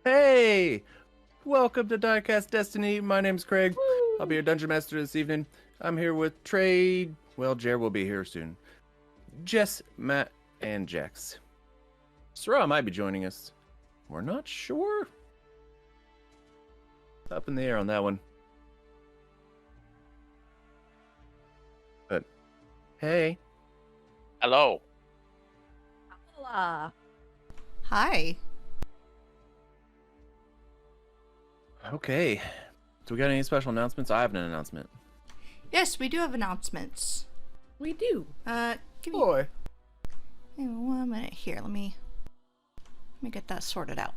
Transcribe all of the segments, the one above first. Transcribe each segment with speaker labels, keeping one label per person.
Speaker 1: Hey! Welcome to Diecast Destiny. My name's Craig. I'll be your dungeon master this evening. I'm here with Trey. Well, Jer will be here soon. Jess, Matt, and Jax. Sarah might be joining us. We're not sure. Up in the air on that one. But, hey.
Speaker 2: Hello.
Speaker 3: Hola.
Speaker 4: Hi.
Speaker 1: Okay. So we got any special announcements? I have an announcement.
Speaker 4: Yes, we do have announcements.
Speaker 3: We do.
Speaker 4: Give me
Speaker 1: Boy.
Speaker 4: 1 minute here. Let me get that sorted out.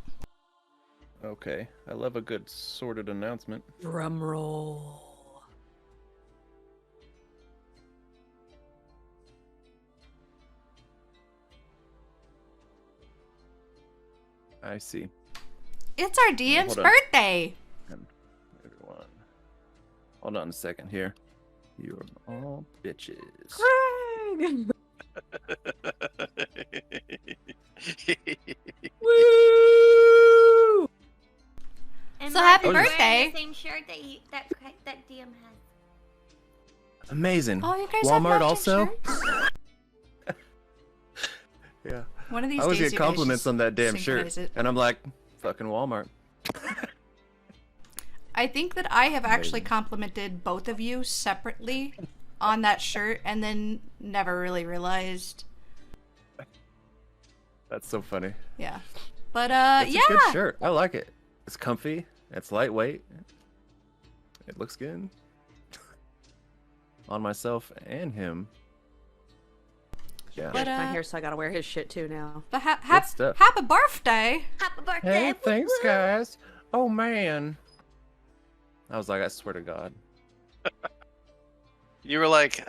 Speaker 1: Okay. I love a good sorted announcement.
Speaker 3: Drum roll.
Speaker 1: I see.
Speaker 4: It's our DM's
Speaker 1: Hold on.
Speaker 4: birthday.
Speaker 1: Everyone. Hold on a second here. You are all bitches.
Speaker 3: Craig!
Speaker 2: Woo!
Speaker 5: And
Speaker 4: So happy
Speaker 5: Marvin's
Speaker 4: birthday.
Speaker 5: wearing the same shirt that DM has.
Speaker 1: Amazing.
Speaker 4: Oh, you guys
Speaker 1: Walmart
Speaker 4: have
Speaker 1: also?
Speaker 4: shirts?
Speaker 1: Yeah.
Speaker 4: One of these
Speaker 1: I always
Speaker 4: days
Speaker 1: get
Speaker 4: you guys
Speaker 1: compliments
Speaker 4: just
Speaker 1: on that damn
Speaker 4: synchronize
Speaker 1: shirt.
Speaker 4: it.
Speaker 1: And I'm like, fucking Walmart.
Speaker 4: I think that I have actually
Speaker 1: Amazing.
Speaker 4: complimented both of you separately on that shirt and then never really realized.
Speaker 1: That's so funny.
Speaker 4: Yeah. But
Speaker 1: It's
Speaker 4: yeah.
Speaker 1: a good shirt. I like it. It's comfy. It's lightweight. It looks good. On myself and him. Yeah.
Speaker 4: But
Speaker 3: My hair, so I gotta wear his shit too now.
Speaker 4: But
Speaker 1: Good stuff.
Speaker 4: happy birthday.
Speaker 5: Happy birthday!
Speaker 1: Hey,
Speaker 5: woo
Speaker 1: thanks,
Speaker 5: woo.
Speaker 1: guys. Oh, man. I was like, I swear to God.
Speaker 2: You were like,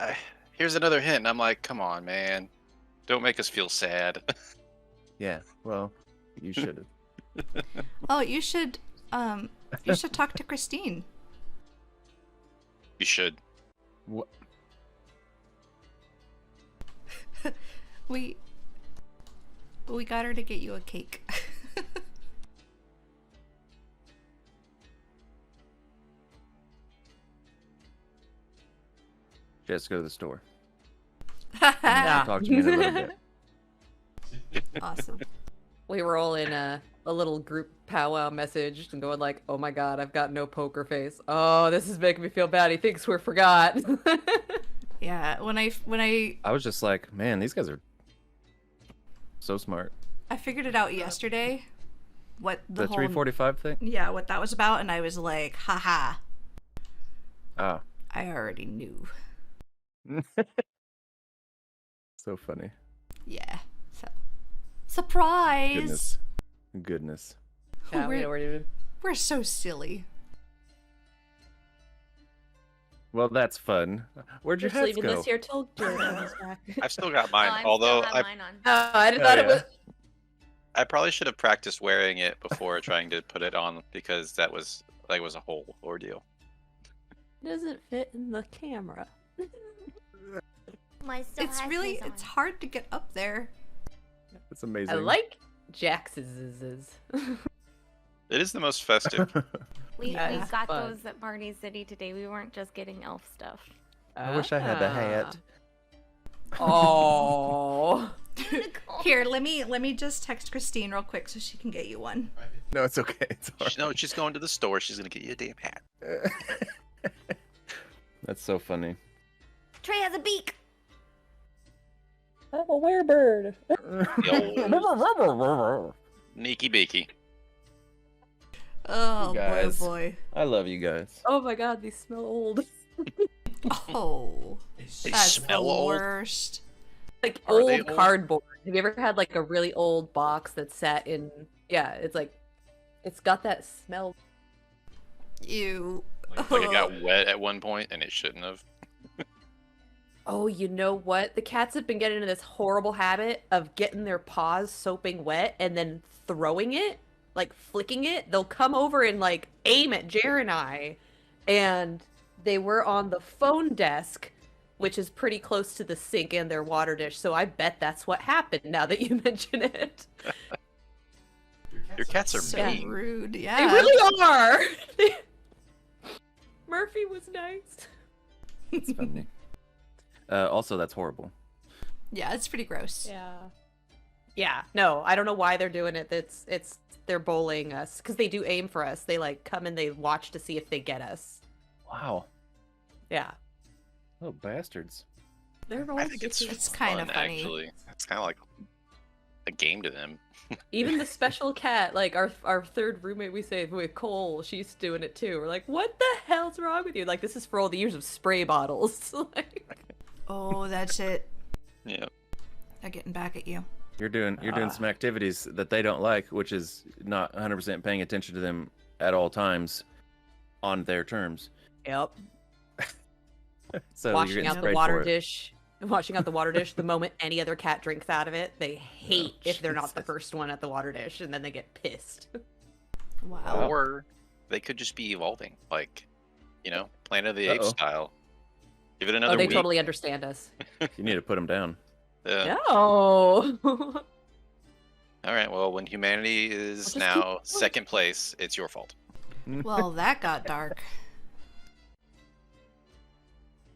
Speaker 2: here's another hint. And I'm like, come on, man. Don't make us feel sad.
Speaker 1: Yeah, well, you should have.
Speaker 4: Oh, you should talk to Christine.
Speaker 2: You should.
Speaker 1: What?
Speaker 4: We got her to get you a cake.
Speaker 1: Just go to the store.
Speaker 3: Yeah.
Speaker 1: Talk to me in a little bit.
Speaker 4: Awesome.
Speaker 3: We were all in a little group powwow message and going like, oh my god, I've got no poker face. Oh, this is making me feel bad. He thinks we're forgot.
Speaker 4: Yeah, when I
Speaker 1: I was just like, man, these guys are so smart.
Speaker 4: figured it out yesterday, what the
Speaker 1: The
Speaker 4: whole
Speaker 1: 345 thing?
Speaker 4: yeah, what that was about, and I was like, haha,
Speaker 1: Ah,
Speaker 4: I already knew.
Speaker 1: so funny.
Speaker 4: Yeah. So surprise.
Speaker 1: Goodness. Goodness.
Speaker 3: Yeah, we already did.
Speaker 4: We're so silly.
Speaker 1: Well, that's fun. Where'd your
Speaker 3: Just
Speaker 1: hats
Speaker 3: leaving
Speaker 1: go?
Speaker 3: this here till Jordan comes back.
Speaker 2: I've still got
Speaker 5: Oh,
Speaker 2: mine.
Speaker 5: I'm
Speaker 2: Although
Speaker 5: still have mine on.
Speaker 3: Oh, I
Speaker 1: Oh,
Speaker 3: thought it
Speaker 1: yeah.
Speaker 3: was.
Speaker 2: I probably should have practiced wearing it before trying to put it on because that was a whole ordeal.
Speaker 3: It doesn't fit in the camera.
Speaker 5: Mine still
Speaker 4: It's
Speaker 5: has
Speaker 4: really
Speaker 5: his on.
Speaker 4: it's hard to get up there.
Speaker 1: It's amazing.
Speaker 3: I like Jax's.
Speaker 2: It is the most festive.
Speaker 5: We
Speaker 3: Yeah,
Speaker 5: we
Speaker 3: it's
Speaker 5: got
Speaker 3: fun.
Speaker 5: those at Party City today. We weren't just getting elf stuff.
Speaker 1: I wish I had the hat.
Speaker 3: Oh.
Speaker 4: Here, let me just text Christine real quick so she can get you one.
Speaker 1: No, it's okay. It's all
Speaker 2: No, she's going to the store. She's gonna get you a damn hat.
Speaker 1: right. That's so funny.
Speaker 5: Trey has a beak.
Speaker 3: I'm a werebird.
Speaker 2: The old Neeky beaky.
Speaker 4: Oh
Speaker 1: guys.
Speaker 4: boy.
Speaker 1: I love you guys.
Speaker 3: Oh my god, these smell old.
Speaker 4: Oh,
Speaker 2: They
Speaker 4: that's
Speaker 2: smell
Speaker 4: the
Speaker 2: old.
Speaker 4: worst.
Speaker 3: Like
Speaker 2: Are they
Speaker 3: old
Speaker 2: old?
Speaker 3: cardboard. Have you ever had like a really old box that sat in? Yeah, it's like, it's got that smell.
Speaker 4: Ew.
Speaker 2: Like it got wet at one point and it shouldn't have.
Speaker 3: Oh, you know what? The cats have been getting into this horrible habit of getting their paws soaping wet and then throwing it, like flicking it. They'll come over and like aim at Jer and I, and they were on the phone desk, which is pretty close to the sink and their water dish. So I bet that's what happened now that you mention it.
Speaker 2: Your cats are
Speaker 4: So
Speaker 2: mean.
Speaker 4: rude. Yeah.
Speaker 3: They really are. Murphy was nice.
Speaker 1: It's funny. Also, that's horrible.
Speaker 4: Yeah, it's pretty gross.
Speaker 3: Yeah. Yeah. No, I don't know why they're doing it. They're bullying us because they do aim for us. They like come and they watch to see if they get us.
Speaker 1: Wow.
Speaker 3: Yeah.
Speaker 1: Oh, bastards.
Speaker 3: They're
Speaker 2: I think it's
Speaker 4: kinda
Speaker 2: fun,
Speaker 4: funny.
Speaker 2: Actually, it's kind of like a game to them.
Speaker 3: Even the special cat, like our third roommate we saved with Cole, she's doing it too. We're like, what the hell's wrong with you? Like, this is for all the years of spray bottles. Like,
Speaker 4: Oh, that's it.
Speaker 2: Yeah.
Speaker 4: They're getting back at you.
Speaker 1: You're doing some activities that they don't like, which is not 100% paying attention to them at all times on their terms.
Speaker 3: yep.
Speaker 1: So you're
Speaker 3: Washing
Speaker 1: getting
Speaker 3: out the
Speaker 1: sprayed
Speaker 3: water
Speaker 1: for it.
Speaker 3: dish. Washing out the water dish the moment any other cat drinks out of it. They hate if they're not the
Speaker 1: Jesus.
Speaker 3: first one at the water dish, and then they get pissed.
Speaker 4: Wow.
Speaker 2: Or they could just be evolving, like, Planet of the Apes
Speaker 1: Uh-oh.
Speaker 2: style. Give it another
Speaker 3: Oh, they
Speaker 2: week.
Speaker 3: totally understand us.
Speaker 1: You need to put them down.
Speaker 2: Yeah.
Speaker 3: No.
Speaker 2: All right. Well, when humanity is
Speaker 3: just
Speaker 2: now
Speaker 3: keep-
Speaker 2: second place, it's your fault.
Speaker 4: Well, that got dark.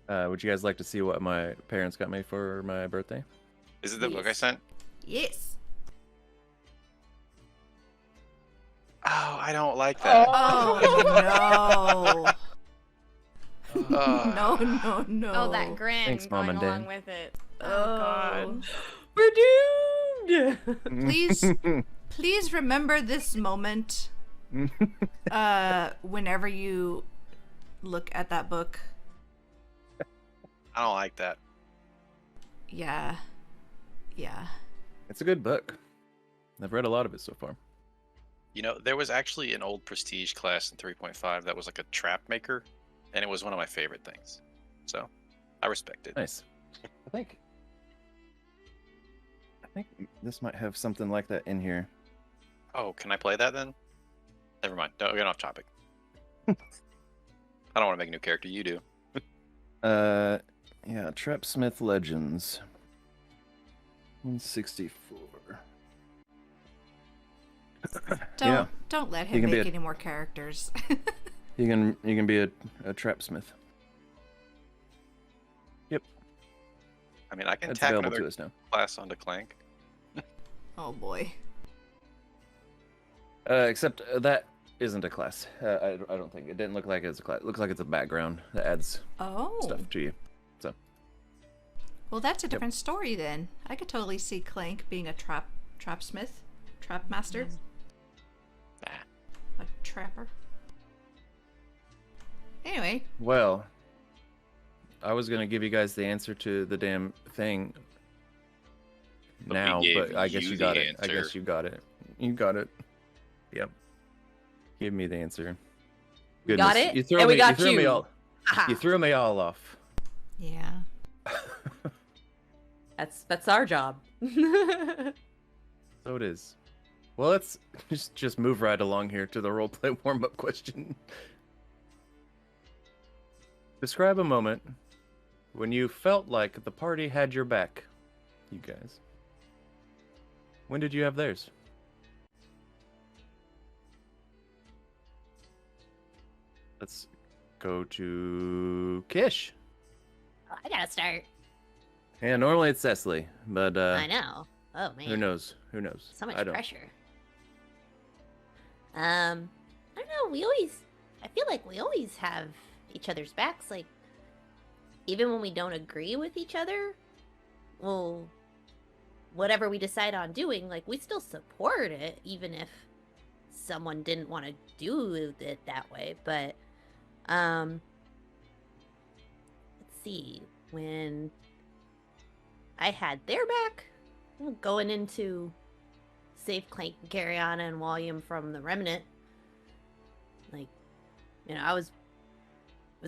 Speaker 1: Would you guys like to see what my parents got me for my birthday?
Speaker 2: Is it the book I
Speaker 4: Yes.
Speaker 2: sent?
Speaker 4: Yes.
Speaker 2: Oh, I don't like that.
Speaker 4: Oh no.
Speaker 2: Uh,
Speaker 4: No, no, no.
Speaker 5: Oh, that grin
Speaker 1: Thanks, Mom
Speaker 5: going
Speaker 1: and Dad.
Speaker 5: along with it. Oh, God.
Speaker 3: We're doomed.
Speaker 4: Please, please remember this moment. Whenever you look at that book.
Speaker 2: I don't like that.
Speaker 4: Yeah. Yeah.
Speaker 1: It's a good book. I've read a lot of it so far.
Speaker 2: There was actually an old prestige class in 3.5 that was like a trap maker, and it was one of my favorite things. So, I respect it.
Speaker 1: Nice. I think this might have something like that in here.
Speaker 2: Oh, can I play that then? Never mind. Don't get off topic. I don't want to make a new character. You do.
Speaker 1: Yeah, Trapsmith Legends. 164.
Speaker 4: Don't let
Speaker 1: You
Speaker 4: him
Speaker 1: can be
Speaker 4: make
Speaker 1: a-
Speaker 4: any more characters.
Speaker 1: You can be a trapsmith.
Speaker 2: I mean, I can
Speaker 1: That's
Speaker 2: tack
Speaker 1: available to
Speaker 2: another
Speaker 1: us now.
Speaker 2: class onto Clank.
Speaker 4: Oh boy.
Speaker 1: Except that isn't a class. I don't think it didn't look like it's a class. It looks like it's a background that adds
Speaker 4: Oh.
Speaker 1: stuff to you. So
Speaker 4: Well, that's a different story then. I could totally see Clank being a trapsmith, trap master,
Speaker 2: Nah.
Speaker 4: a trapper. Anyway,
Speaker 1: well, I was gonna give you guys the answer to the damn thing
Speaker 2: But we
Speaker 1: now,
Speaker 2: gave
Speaker 1: but I guess
Speaker 2: you
Speaker 1: you got
Speaker 2: the
Speaker 1: it. I guess
Speaker 2: answer.
Speaker 1: you got it. You got it. Yep. Give me the answer.
Speaker 3: We got
Speaker 1: Goodness,
Speaker 3: it,
Speaker 1: You threw
Speaker 3: and
Speaker 1: me.
Speaker 3: we got
Speaker 1: you threw me
Speaker 3: you.
Speaker 1: all. You threw me all off.
Speaker 4: yeah.
Speaker 3: That's our job.
Speaker 1: So it is. Well, let's just move right along here to the roleplay warm-up question. Describe a moment when you felt like the party had your back, you guys. When did you have theirs? Let's go to Qish.
Speaker 5: I gotta start.
Speaker 1: Yeah, normally it's Cecily, but
Speaker 5: I know. Oh man.
Speaker 1: who knows? Who knows?
Speaker 5: So much
Speaker 1: I don't.
Speaker 5: pressure. I don't know. I feel like we always have each other's backs. Like, even when we don't agree with each other, well, whatever we decide on doing, like, we still support it, even if someone didn't want to do it that way. But, let's see. When I had their back, going into save Clank and Kerianna and Walliam from the Remnant, like, I was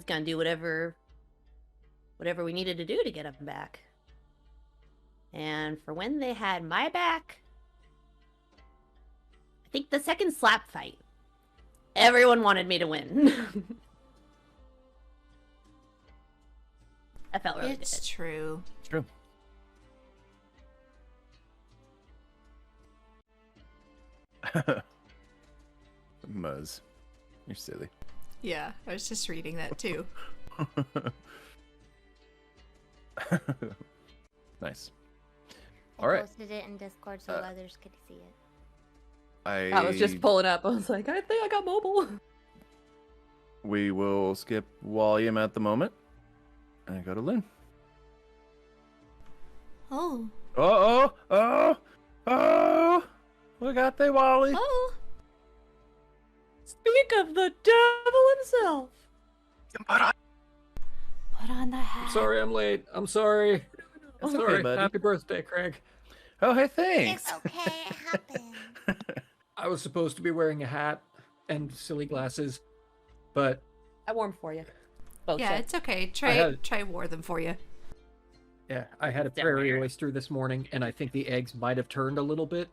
Speaker 5: gonna do whatever we needed to do to get them back. And for when they had my back, I think the second slap fight, everyone wanted me to win. I felt really
Speaker 4: It's
Speaker 5: good.
Speaker 4: true.
Speaker 1: It's true. Muzz. You're silly.
Speaker 4: Yeah, I was just reading that too.
Speaker 1: Nice.
Speaker 5: I
Speaker 1: All right.
Speaker 5: posted it in Discord so others could see it.
Speaker 3: I was just pulling up. I was like, I think I got mobile.
Speaker 1: We will skip Walliam at the moment and go to Lune.
Speaker 4: Oh.
Speaker 1: Oh! Look out there, Wally.
Speaker 4: Oh.
Speaker 3: Speak of the devil himself.
Speaker 4: Put on the hat.
Speaker 6: Sorry I'm late. I'm sorry.
Speaker 1: It's
Speaker 6: Sorry.
Speaker 1: okay, buddy.
Speaker 6: Happy birthday, Craig.
Speaker 1: Oh, hey, thanks.
Speaker 5: It's okay, it happened.
Speaker 6: I was supposed to be wearing a hat and silly glasses, but
Speaker 3: I warmed for you. Both
Speaker 4: Yeah,
Speaker 3: sets.
Speaker 4: it's okay. Trey wore them for you.
Speaker 6: yeah, I had a
Speaker 3: Don't
Speaker 6: prairie
Speaker 3: worry.
Speaker 6: oyster this morning, and I think the eggs might have turned a little bit.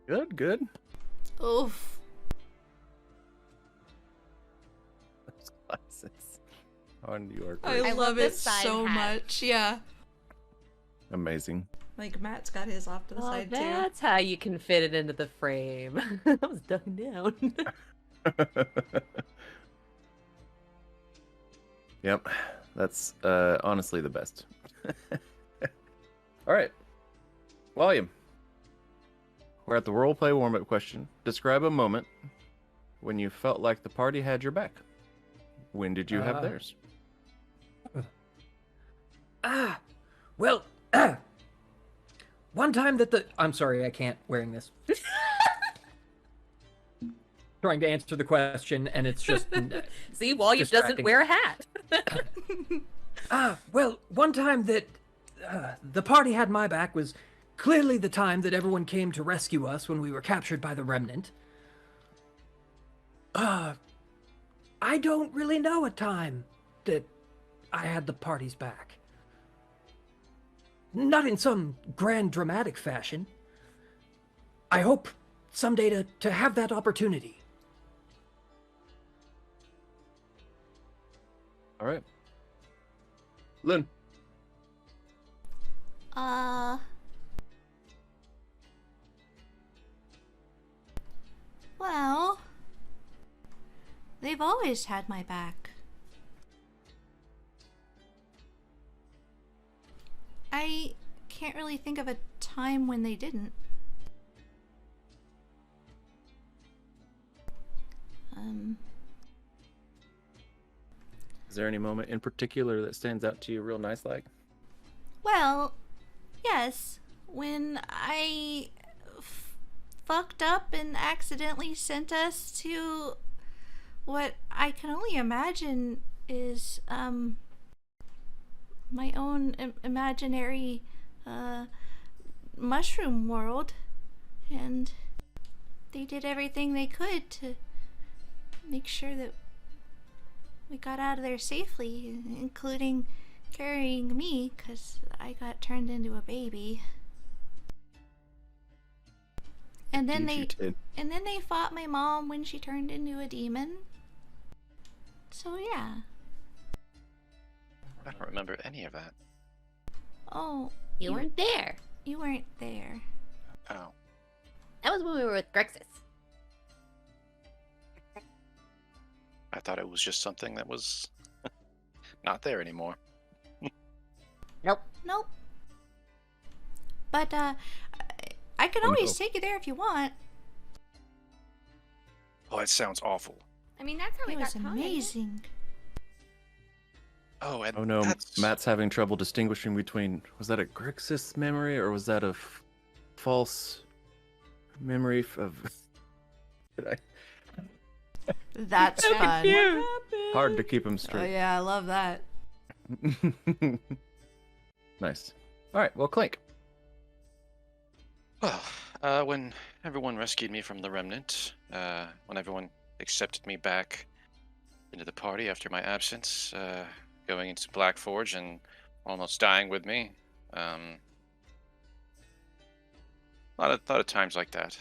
Speaker 1: Good.
Speaker 4: Oof.
Speaker 1: Those glasses on your
Speaker 4: I
Speaker 5: I
Speaker 4: love
Speaker 5: love
Speaker 4: it
Speaker 5: the side
Speaker 4: so
Speaker 5: hat.
Speaker 4: much. Yeah.
Speaker 1: Amazing.
Speaker 4: Like Matt's got his off to the
Speaker 3: Oh,
Speaker 4: side too.
Speaker 3: that's how you can fit it into the frame. I was ducking down.
Speaker 1: Yep, that's honestly the best. All right, William. We're at the roleplay warm-up question. Describe a moment when you felt like the party had your back. When did you have theirs?
Speaker 6: Well, one time that I'm sorry, I can't wearing this. Trying to answer the question, and it's just...
Speaker 3: See, Walliam doesn't
Speaker 6: distracting.
Speaker 3: wear a hat.
Speaker 6: Well, one time that the party had my back was clearly the time that everyone came to rescue us when we were captured by the Remnant. I don't really know a time that I had the party's back. Not in some grand dramatic fashion. I hope someday to have that opportunity.
Speaker 1: All right, Lynn.
Speaker 4: Well, they've always had my back. I can't really think of a time when they didn't.
Speaker 1: Is there any moment in particular that stands out to you real nice like?
Speaker 4: Well, yes. When I fucked up and accidentally sent us to what I can only imagine is my own imaginary mushroom world, and they did everything they could to make sure that we got out of there safely, including carrying me, because I got turned into a baby. And then
Speaker 1: Indeed you did.
Speaker 4: they fought my mom when she turned into a demon. So yeah.
Speaker 2: I don't remember any of that.
Speaker 4: Oh,
Speaker 5: You weren't there.
Speaker 4: you weren't there.
Speaker 2: Oh.
Speaker 5: That was when we were with Grexis.
Speaker 2: I thought it was just something that was not there anymore.
Speaker 5: Nope.
Speaker 4: Nope. But I can
Speaker 1: Oh,
Speaker 4: always
Speaker 1: no.
Speaker 4: take you there if you want.
Speaker 2: Oh, it sounds awful.
Speaker 5: I mean, that's how we
Speaker 4: It was
Speaker 5: got Tom.
Speaker 4: amazing.
Speaker 2: Oh, and
Speaker 1: Oh no,
Speaker 2: that's...
Speaker 1: Matt's having trouble distinguishing between, was that a Grixis memory or was that a false memory of... Did I...
Speaker 4: That's fun.
Speaker 1: Hard to keep them
Speaker 4: Oh
Speaker 1: straight.
Speaker 4: yeah, I love that.
Speaker 1: Nice. All right, well, Clank.
Speaker 2: Well, when everyone rescued me from the Remnant, when everyone accepted me back into the party after my absence, going into Blackforge and almost dying with me, a lot of times like that.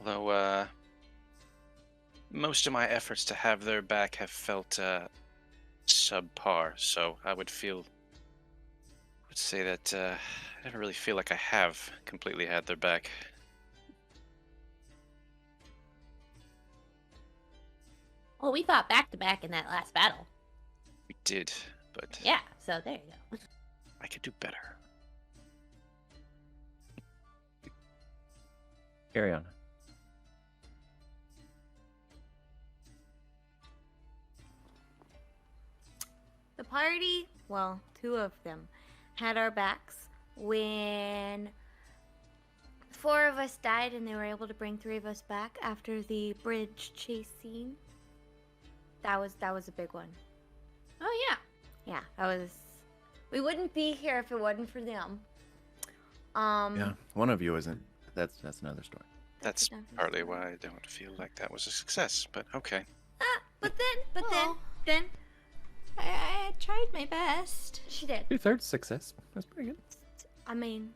Speaker 2: Although, most of my efforts to have their back have felt subpar, so I would feel would say that I never really feel like I have completely had their back.
Speaker 5: Well, we fought back to back in that last battle.
Speaker 2: We did, but
Speaker 5: Yeah, so there you go.
Speaker 2: I could do better.
Speaker 1: Carry on.
Speaker 7: The party, well, two of them, had our backs when 4 of us died and they were able to bring 3 of us back after the bridge chase scene. That was a big one.
Speaker 5: Oh yeah.
Speaker 7: Yeah, that was. We wouldn't be here if it wasn't for them.
Speaker 1: Yeah, one of you isn't. That's another story.
Speaker 2: That's
Speaker 7: definitely
Speaker 2: partly
Speaker 7: so.
Speaker 2: why I don't feel like that was a success, but okay.
Speaker 7: But
Speaker 4: Well.
Speaker 7: then
Speaker 4: I tried my best.
Speaker 7: she did.
Speaker 1: 2/3 success. That's pretty good.
Speaker 7: I mean,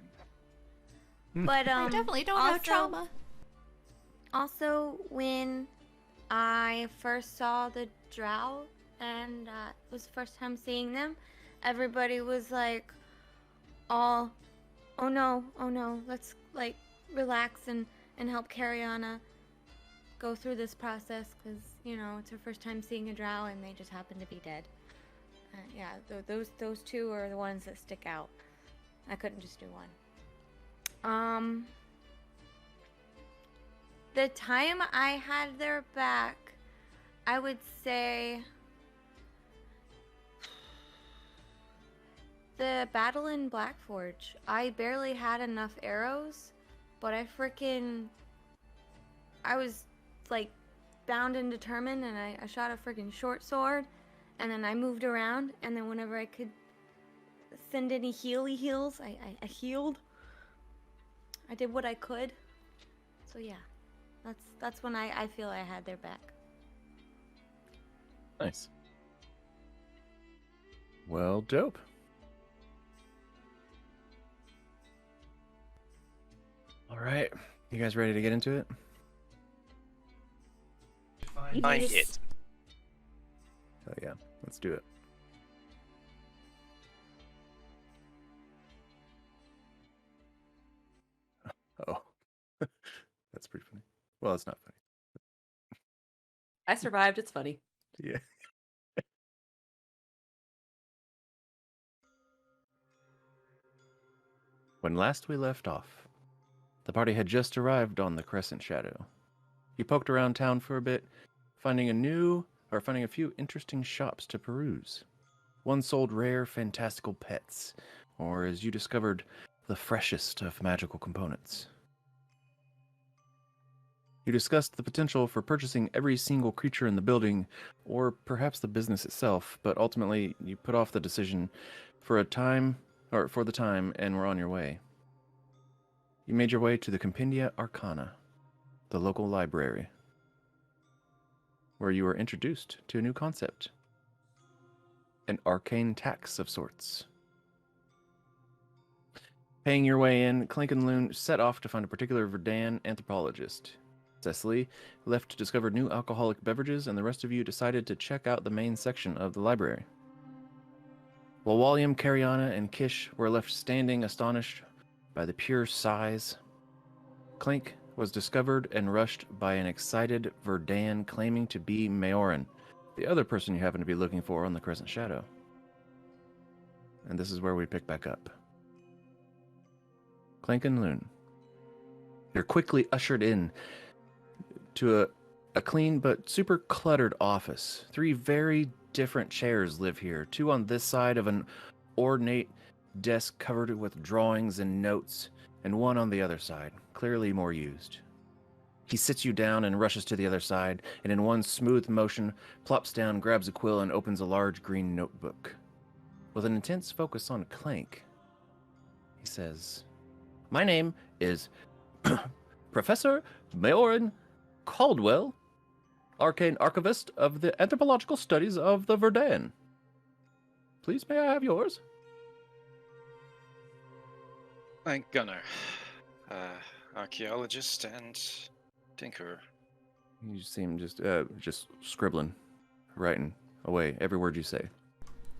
Speaker 1: Hmm.
Speaker 7: but
Speaker 4: I definitely don't have
Speaker 7: also-
Speaker 4: trauma.
Speaker 7: Also, when I first saw the drow and it was the first time seeing them, everybody was like, oh no, let's like relax and help Kerianna go through this process because, you know, it's her first time seeing a drow and they just happen to be dead. Yeah, those two are the ones that stick out. I couldn't just do one. The time I had their back, I would say the battle in Blackforge. I barely had enough arrows, but I was like bound and determined, and I shot a freaking short sword, and then I moved around, and then whenever I could send any heals, I healed. I did what I could. So yeah. That's when I feel I had their back.
Speaker 1: Nice. Well, dope. All right, you guys ready to get into it?
Speaker 2: Find it.
Speaker 1: Oh yeah, let's do it. Oh, that's pretty funny. Well, it's not funny.
Speaker 3: I survived. It's funny.
Speaker 1: Yeah. When last we left off, the party had just arrived on the Crescent Shadow. You poked around town for a bit, finding a few interesting shops to peruse. One sold rare, fantastical pets, or as you discovered, the freshest of magical components. You discussed the potential for purchasing every single creature in the building, or perhaps the business itself, but ultimately you put off the decision for the time, and were on your way. You made your way to the Compendia Arcana, the local library, where you were introduced to a new concept. An arcane tax of sorts. Paying your way in, Clank and Lune set off to find a particular Verdan anthropologist. Cecily left to discover new alcoholic beverages, and the rest of you decided to check out the main section of the library. While Walliam, Kerianna, and Qish were left standing astonished by the pure size, Clank was discovered and rushed by an excited Verdan claiming to be Mayoran, the other person you happen to be looking for on the Crescent Shadow. And this is where we pick back up. Clank and Lune. You're quickly ushered in to a clean but super cluttered office. 3 very different chairs live here, 2 on this side of an ornate desk covered with drawings and notes, and 1 on the other side, clearly more used. He sits you down and rushes to the other side, and in one smooth motion, plops down, grabs a quill, and opens a large green notebook. With an intense focus on Clank, he says, "My name is Professor Mayoran Codwell, Arcane Archivist of the Anthropological Studies of the Verdan. Please, may I have yours?"
Speaker 2: Thank Gunner. Archaeologist and tinkerer.
Speaker 1: You seem just scribbling, writing away every word you say.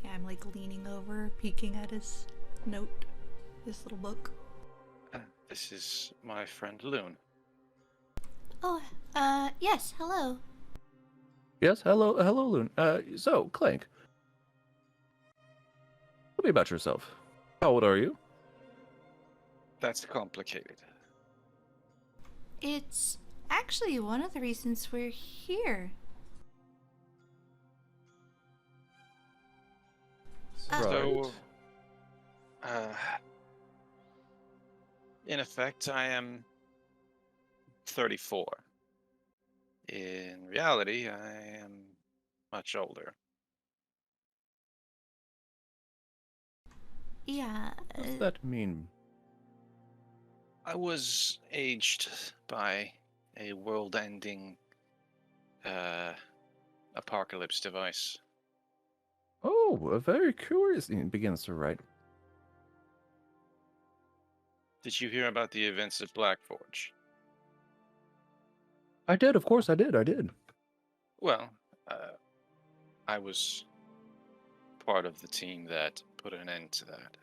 Speaker 4: Yeah, I'm like leaning over, peeking at his note, this little book.
Speaker 2: This is my friend Lune.
Speaker 4: Oh, yes, hello.
Speaker 1: Yes, hello, Lune. So, Clank, tell me about yourself. How old are you?
Speaker 2: That's complicated.
Speaker 4: It's actually one of the reasons we're here.
Speaker 2: So, in effect, I am 34. In reality, I am much older.
Speaker 4: Yeah.
Speaker 1: What does that mean?
Speaker 2: I was aged by a world-ending apocalypse device.
Speaker 1: Oh, very curious. He begins to write.
Speaker 2: Did you hear about the events at Blackforge?
Speaker 1: I did, of course, I did.
Speaker 2: Well, I was part of the team that put an end to that.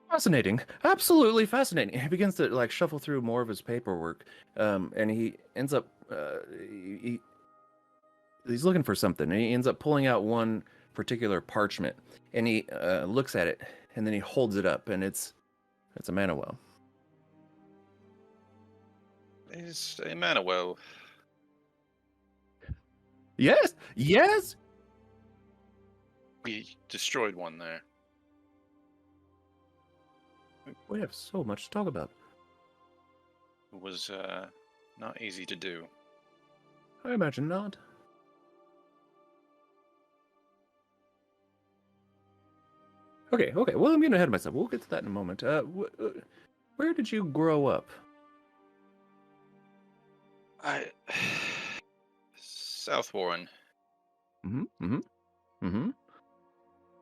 Speaker 1: Fascinating, absolutely fascinating. He begins to like shuffle through more of his paperwork, and he ends up he's looking for something, and he ends up pulling out one particular parchment, and he looks at it, and then he holds it up, and it's a Manuel.
Speaker 2: Is Emmanuel?
Speaker 1: Yes, yes.
Speaker 2: We destroyed one there.
Speaker 1: We have so much to talk about.
Speaker 2: It was not easy to do.
Speaker 1: I imagine not. Okay. Well, I'm getting ahead of myself. We'll get to that in a moment. Where did you grow up?
Speaker 2: South Warren.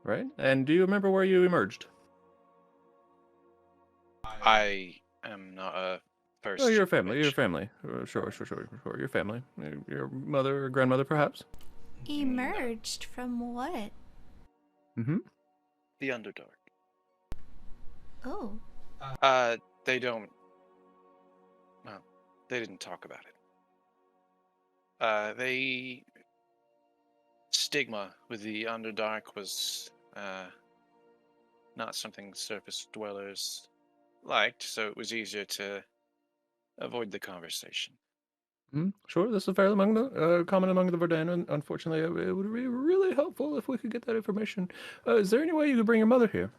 Speaker 1: Right. And do you remember where you emerged?
Speaker 2: I am not a first.
Speaker 1: Oh, your family. Your family. Sure. Your family. Your mother or grandmother, perhaps.
Speaker 4: Emerged from what?
Speaker 2: The Underdark.
Speaker 4: Oh.
Speaker 2: They don't. Well, they didn't talk about it. They stigma with the Underdark was not something surface dwellers liked, so it was easier to avoid the conversation.
Speaker 1: Sure, this is fairly common among the Verdan, and unfortunately, it would be really helpful if we could get that information. Is there any way you could bring your mother here?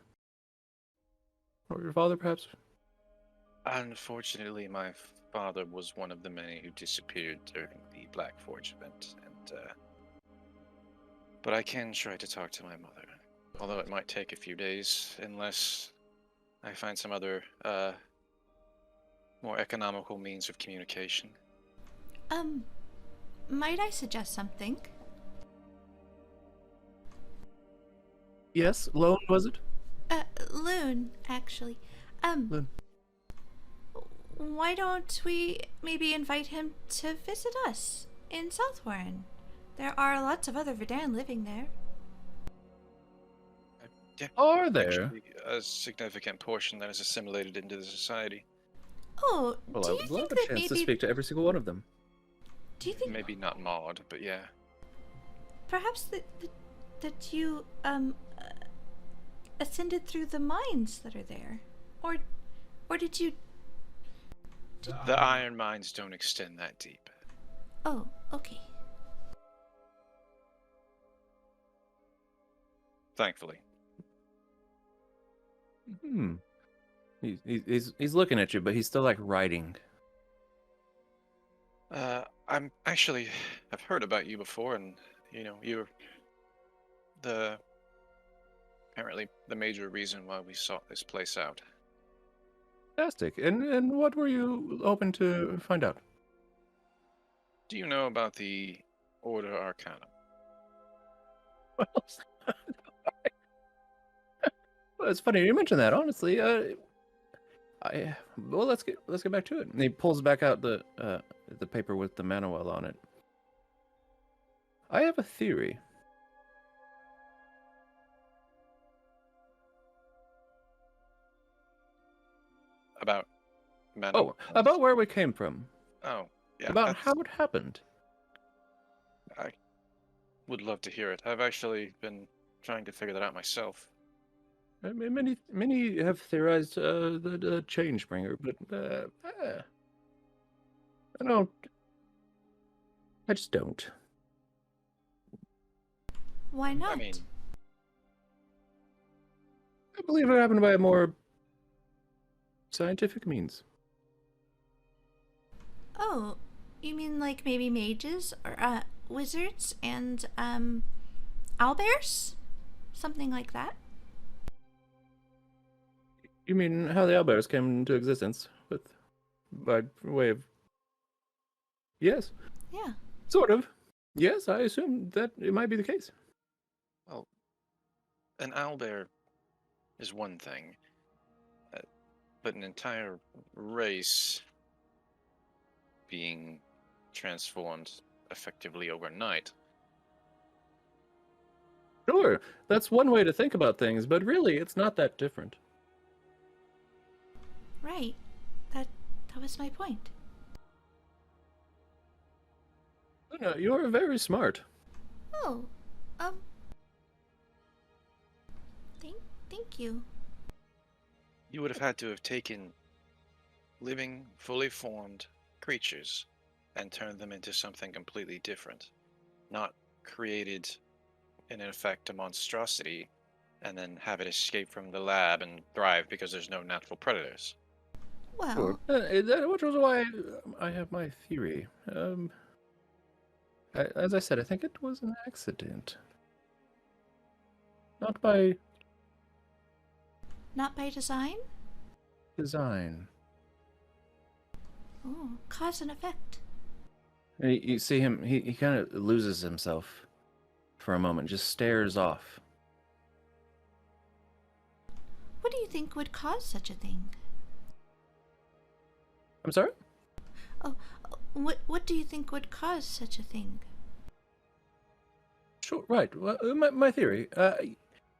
Speaker 1: Or your father, perhaps?
Speaker 2: Unfortunately, my father was one of the many who disappeared during the Black Forge event, and but I can try to talk to my mother, although it might take a few days, unless I find some other more economical means of communication.
Speaker 4: Might I suggest something?
Speaker 1: Yes, Lone, was it?
Speaker 4: Lune, actually.
Speaker 1: Lune.
Speaker 4: Why don't we maybe invite him to visit us in South Warren? There are lots of other Verdan living there.
Speaker 2: Yeah,
Speaker 1: Are there?
Speaker 2: actually, a significant portion that is assimilated into the society.
Speaker 4: Oh,
Speaker 1: Well,
Speaker 4: do
Speaker 1: I
Speaker 4: you
Speaker 1: would
Speaker 4: think
Speaker 1: love a
Speaker 4: that
Speaker 1: chance to
Speaker 4: maybe...
Speaker 1: speak to every single one of them.
Speaker 4: Do you think
Speaker 2: Maybe not Maud, but yeah.
Speaker 4: perhaps that you ascended through the mines that are there, or did you?
Speaker 2: The iron mines don't extend that deep.
Speaker 4: Oh, okay.
Speaker 2: Thankfully.
Speaker 1: He's looking at you, but he's still like writing.
Speaker 2: I've heard about you before, and you're apparently the major reason why we sought this place out.
Speaker 1: Fantastic. And what were you hoping to find out?
Speaker 2: Do you know about the Order Arcana?
Speaker 1: Well, it's funny you mentioned that. Honestly, let's get back to it. And he pulls back out the paper with the Manuel on it. I have a theory.
Speaker 2: About men.
Speaker 1: Oh, about where we came from.
Speaker 2: Oh, yeah.
Speaker 1: About
Speaker 2: that's-
Speaker 1: how it happened.
Speaker 2: I would love to hear it. I've actually been trying to figure that out myself.
Speaker 1: I mean, many have theorized the change bringer, but I don't. I just don't.
Speaker 4: Why not?
Speaker 2: I mean,
Speaker 1: I believe it happened by a more scientific means.
Speaker 4: Oh, you mean like maybe mages or wizards and owlbears? Something like that?
Speaker 1: You mean how the owlbears came into existence by way of? Yes,
Speaker 4: Yeah.
Speaker 1: sort of. Yes, I assume that it might be the case.
Speaker 2: well, an owlbear is one thing, but an entire race being transformed effectively overnight.
Speaker 1: Sure, that's one way to think about things, but really, it's not that different.
Speaker 4: Right. That was my point.
Speaker 1: No, you're very smart.
Speaker 4: Oh, thank you.
Speaker 2: You would have had to have taken living, fully formed creatures and turned them into something completely different. Not created, in effect, a monstrosity and then have it escape from the lab and thrive because there's no natural predators.
Speaker 4: Well,
Speaker 1: Sure. Which was why I have my theory. As I said, I think it was an accident. Not by
Speaker 4: not by design?
Speaker 1: design.
Speaker 4: Oh, cause and effect.
Speaker 1: And you see him, he kind of loses himself for a moment, just stares off.
Speaker 4: What do you think would cause such a thing?
Speaker 1: I'm sorry?
Speaker 4: Oh, what do you think would cause such a thing?
Speaker 1: Sure, right. Well, my theory.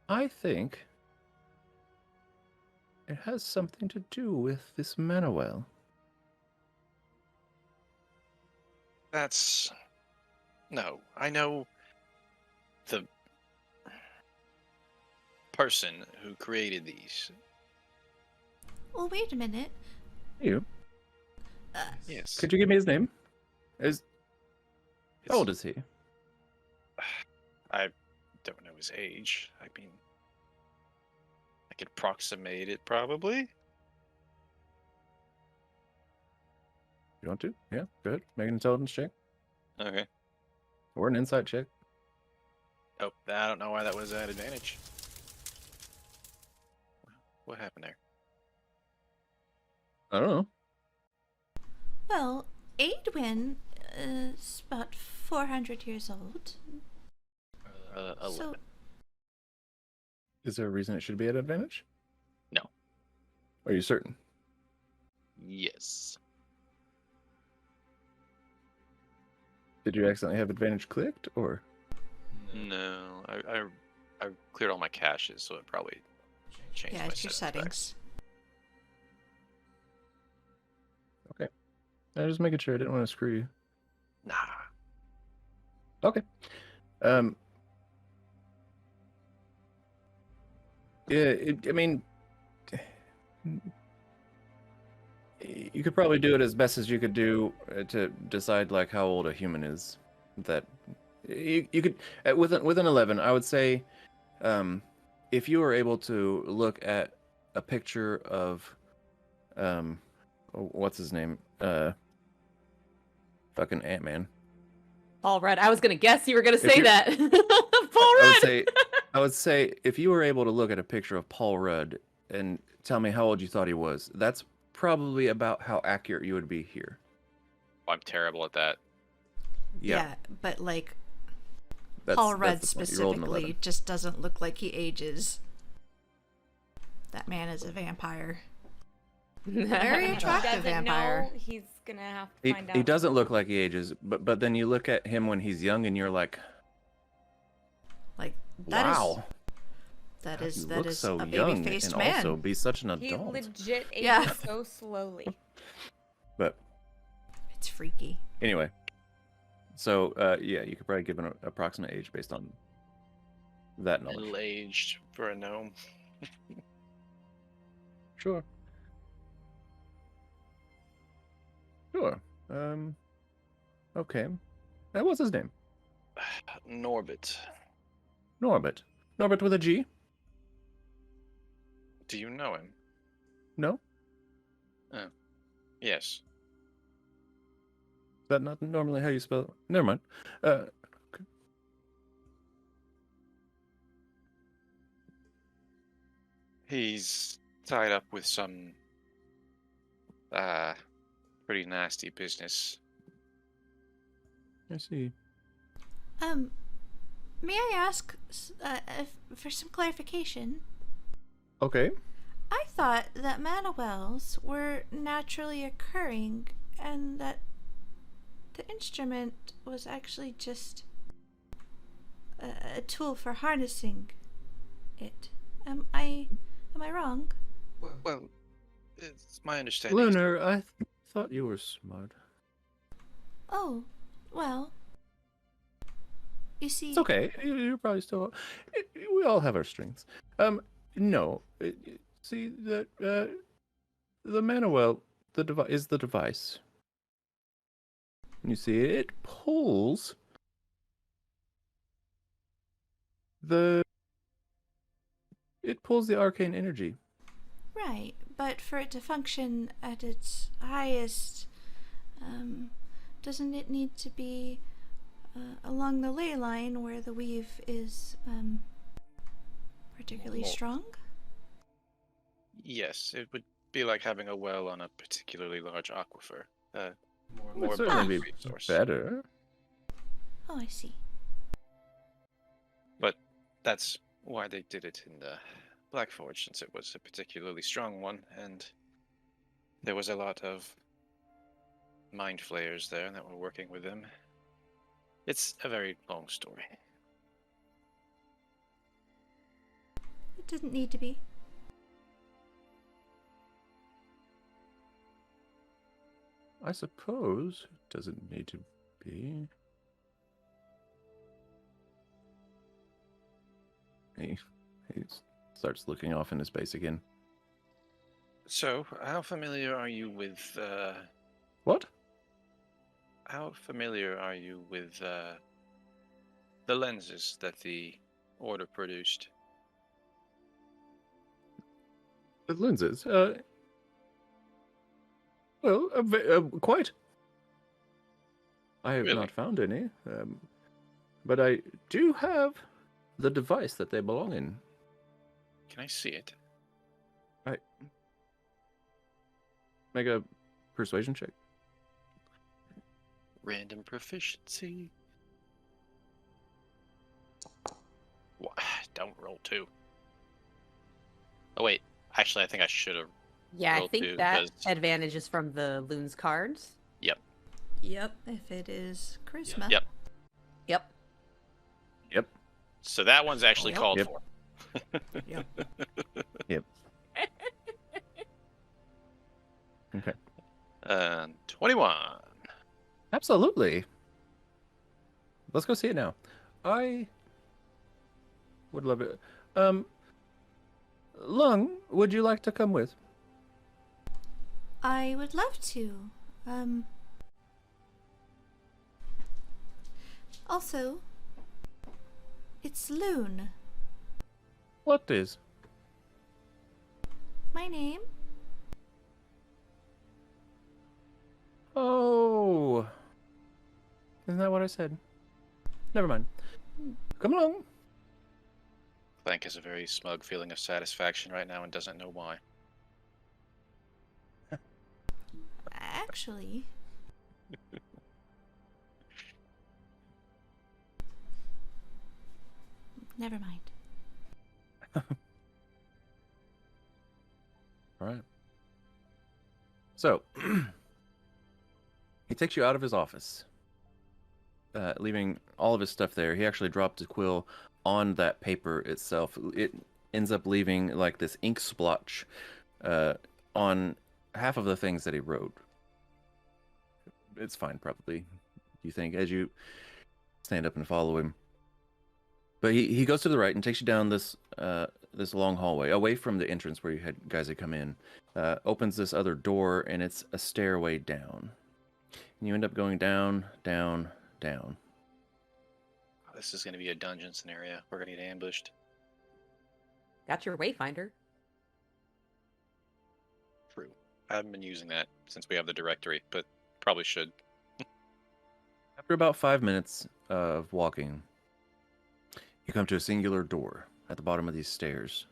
Speaker 1: I think it has something to do with this Manuel.
Speaker 2: That's... No, I know the person who created these.
Speaker 4: Well, wait a minute.
Speaker 1: You?
Speaker 2: Yes.
Speaker 1: Could you give me his name? How old is he?
Speaker 2: I don't know his age. I mean, I could approximate it probably.
Speaker 1: You want to? Yeah, good. Make an intelligence check.
Speaker 2: Okay.
Speaker 1: Or an insight check.
Speaker 2: Oh, I don't know why that was an advantage. What happened there?
Speaker 1: I don't know.
Speaker 4: Well, Adwin is about 400 years old.
Speaker 2: 11.
Speaker 4: So,
Speaker 1: Is there a reason it should be at advantage?
Speaker 2: No.
Speaker 1: Are you certain?
Speaker 2: Yes.
Speaker 1: Did you accidentally have advantage clicked, or?
Speaker 2: No, I cleared all my caches, so it probably changed
Speaker 4: yeah,
Speaker 2: my
Speaker 4: it's your
Speaker 2: settings.
Speaker 4: settings.
Speaker 1: Okay. I was just making sure I didn't want to screw you.
Speaker 2: Nah.
Speaker 1: Okay. Yeah, I mean, you could probably do it as best as you could do to decide like how old a human is. That you could with an 11, I would say, if you were able to look at a picture of, what's his name, fucking Ant-Man.
Speaker 3: Paul Rudd. I was gonna guess you were gonna
Speaker 1: If
Speaker 3: say
Speaker 1: you're-
Speaker 3: that. Paul Rudd.
Speaker 1: I would say if you were able to look at a picture of Paul Rudd and tell me how old you thought he was, that's probably about how accurate you would be here.
Speaker 2: I'm terrible at that.
Speaker 1: Yeah,
Speaker 4: but like
Speaker 1: that's,
Speaker 4: Paul Rudd
Speaker 1: that's the point. You rolled an 11.
Speaker 4: specifically just doesn't look like he ages. That man is a vampire. Very
Speaker 7: He
Speaker 4: attractive
Speaker 7: doesn't
Speaker 4: vampire.
Speaker 7: know, he's gonna have to find out.
Speaker 1: He doesn't look like he ages, but then you look at him when he's young and you're like,
Speaker 4: Like
Speaker 1: wow.
Speaker 4: that That
Speaker 1: How do
Speaker 4: is
Speaker 1: you
Speaker 4: that
Speaker 1: look
Speaker 4: is
Speaker 1: so
Speaker 4: a
Speaker 1: young
Speaker 4: baby-faced
Speaker 1: and
Speaker 4: man.
Speaker 1: also be such an
Speaker 7: He
Speaker 1: adult.
Speaker 7: legit ages
Speaker 4: Yeah.
Speaker 7: so slowly.
Speaker 1: But
Speaker 4: It's freaky.
Speaker 1: anyway, so yeah, you could probably give an approximate age based on that knowledge.
Speaker 2: Middle-aged for a gnome.
Speaker 1: Sure. Sure. Okay. And what's his name?
Speaker 2: Norbit.
Speaker 1: Norbit. Norbit with a G?
Speaker 2: Do you know him?
Speaker 1: No?
Speaker 2: Yes.
Speaker 1: Is that not normally how you spell it? Never mind. Okay.
Speaker 2: He's tied up with some pretty nasty business.
Speaker 1: I see.
Speaker 4: May I ask for some clarification?
Speaker 1: Okay.
Speaker 4: I thought that mana wells were naturally occurring, and that the instrument was actually just a tool for harnessing it. Am I wrong?
Speaker 2: Well, it's my understanding.
Speaker 1: Lunar, I thought you were smart.
Speaker 4: Oh, well. You see,
Speaker 1: It's okay. You're probably still. We all have our strengths. No. See that the Manuel, the device is the device. You see, it pulls the arcane energy.
Speaker 4: right, but for it to function at its highest, doesn't it need to be along the ley line where the weave is particularly
Speaker 2: Well,
Speaker 4: strong?
Speaker 2: Yes, it would be like having a well on a particularly large aquifer.
Speaker 1: It
Speaker 2: More
Speaker 1: would certainly
Speaker 2: abundant
Speaker 1: be
Speaker 2: resource.
Speaker 1: better.
Speaker 4: Oh, I see.
Speaker 2: But that's why they did it in the Black Forge, since it was a particularly strong one, and there was a lot of mind flayers there that were working with them. It's a very long story.
Speaker 4: It doesn't need to be.
Speaker 1: I suppose it doesn't need to be. He starts looking off into space again.
Speaker 2: So, how familiar are you with
Speaker 1: What?
Speaker 2: how familiar are you with the lenses that the Order produced?
Speaker 1: The lenses? Well, quite. I have
Speaker 2: Really?
Speaker 1: not found any, but I do have the device that they belong in.
Speaker 2: Can I see it?
Speaker 1: Make a persuasion check.
Speaker 2: Random proficiency. Don't roll 2. Oh wait, actually I think I should have.
Speaker 3: Yeah, I
Speaker 2: Roll
Speaker 3: think
Speaker 2: two,
Speaker 3: that
Speaker 2: 'cause-
Speaker 3: advantage is from the Lune's cards.
Speaker 4: Yep, if it is charisma.
Speaker 2: Yep.
Speaker 3: Yep.
Speaker 1: Yep.
Speaker 2: So that one's actually
Speaker 4: Yep.
Speaker 2: called
Speaker 1: Yep.
Speaker 2: for.
Speaker 4: Yep.
Speaker 1: Yep. Okay.
Speaker 2: 21.
Speaker 1: Absolutely. Let's go see it now. I would love it. Lung, would you like to come with?
Speaker 4: I would love to. Also, it's Lune.
Speaker 1: What is?
Speaker 4: My name?
Speaker 1: Oh. Isn't that what I said? Never mind. Come along.
Speaker 2: Clank has a very smug feeling of satisfaction right now and doesn't know why.
Speaker 4: Actually. Never mind.
Speaker 1: All right. So, he takes you out of his office, leaving all of his stuff there. He actually dropped a quill on that paper itself. ends up leaving like this ink splotch on half of the things that he wrote. It's fine, probably, you think, as you stand up and follow him. But he goes to the right and takes you down this this long hallway, away from the entrance where guys had come in. Opens this other door, and it's a stairway down. And you end up going down, down, down.
Speaker 2: This is going to be a dungeon scenario. We're going to get ambushed.
Speaker 3: Got your wayfinder.
Speaker 2: True. I haven't been using that since we have the directory, but probably should.
Speaker 1: After about 5 minutes of walking, you come to a singular door at the bottom of these stairs.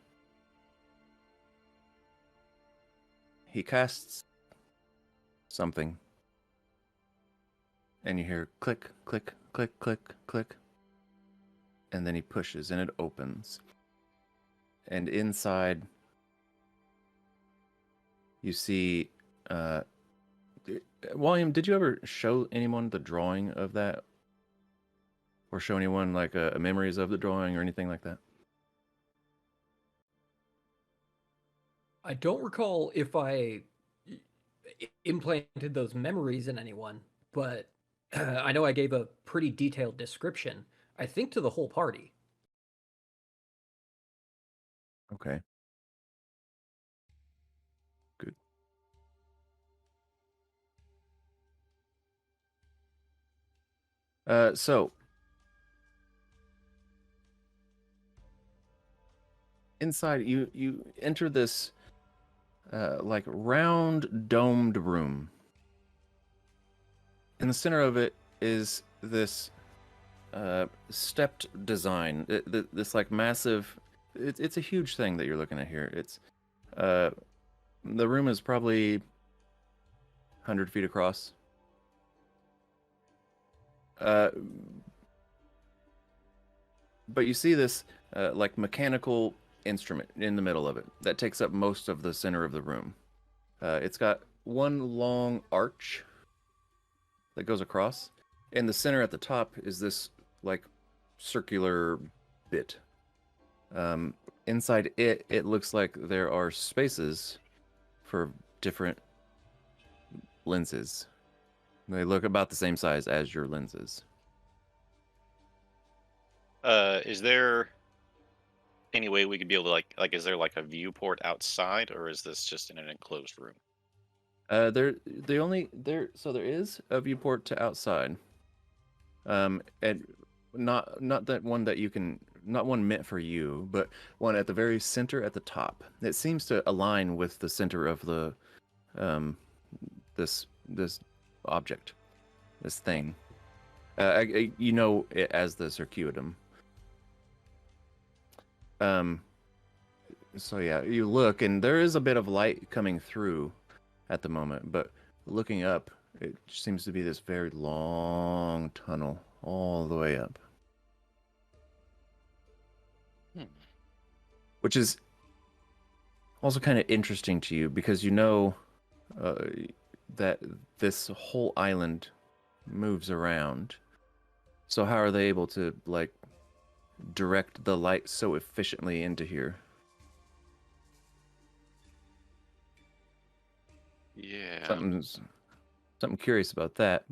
Speaker 1: He casts something, and you hear click, click, click, click, click, and then he pushes, and it opens. And inside, you see... Walliam, did you ever show anyone the drawing of that? Or show anyone like memories of the drawing or anything like that?
Speaker 6: I don't recall if I implanted those memories in anyone, but I know I gave a pretty detailed description, I think to the whole party.
Speaker 1: Okay. Good. So inside, you enter this like round domed room. In the center of it is this stepped design. This like massive. It's a huge thing that you're looking at here. It's the room is probably 100 feet across. But you see this like mechanical instrument in the middle of it that takes up most of the center of the room. It's got one long arch that goes across. In the center at the top is this like circular bit. Inside it looks like there are spaces for different lenses. They look about the same size as your lenses.
Speaker 2: Is there any way we could be able to like is there like a viewport outside, or is this just in an enclosed room?
Speaker 1: There is a viewport to outside. And not that one that you can, not one meant for you, but one at the very center at the top. It seems to align with the center of the this object, this thing. You know it as the circuitum. So yeah, you look, and there is a bit of light coming through at the moment, but looking up, it seems to be this very long tunnel all the way up. Which is also kind of interesting to you, because you know that this whole island moves around. So how are they able to, like, direct the light so efficiently into here?
Speaker 2: Yeah.
Speaker 1: Something curious about that.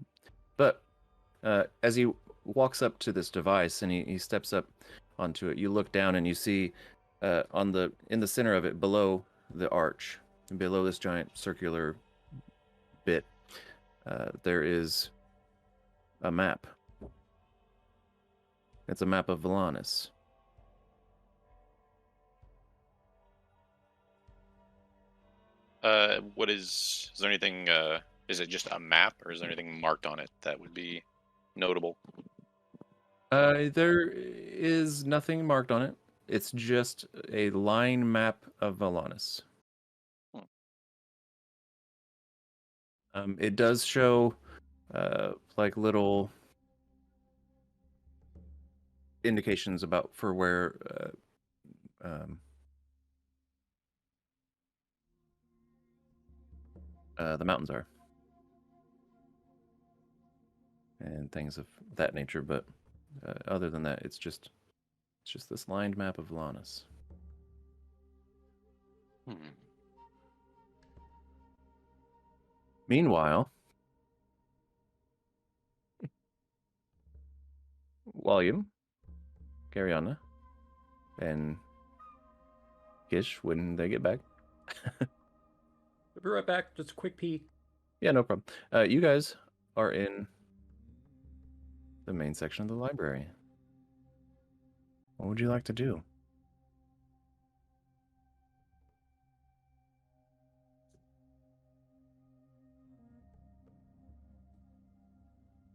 Speaker 1: But as he walks up to this device and he steps up onto it, you look down and you see in the center of it, below the arch, below this giant circular bit, there is a map. It's a map of Valanis.
Speaker 2: Is there anything, is it just a map, or is there anything marked on it that would be notable?
Speaker 1: There is nothing marked on it. It's just a line map of Valanis. It does show like little indications about for where the mountains are and things of that nature, but other than that, it's just this lined map of Valanis.
Speaker 2: Hmm.
Speaker 1: Meanwhile, Walliam, Kerianna, and Qish, when they get back.
Speaker 6: I'll be right back. Just a quick pee.
Speaker 1: Yeah, no problem. You guys are in the main section of the library. What would you like to do?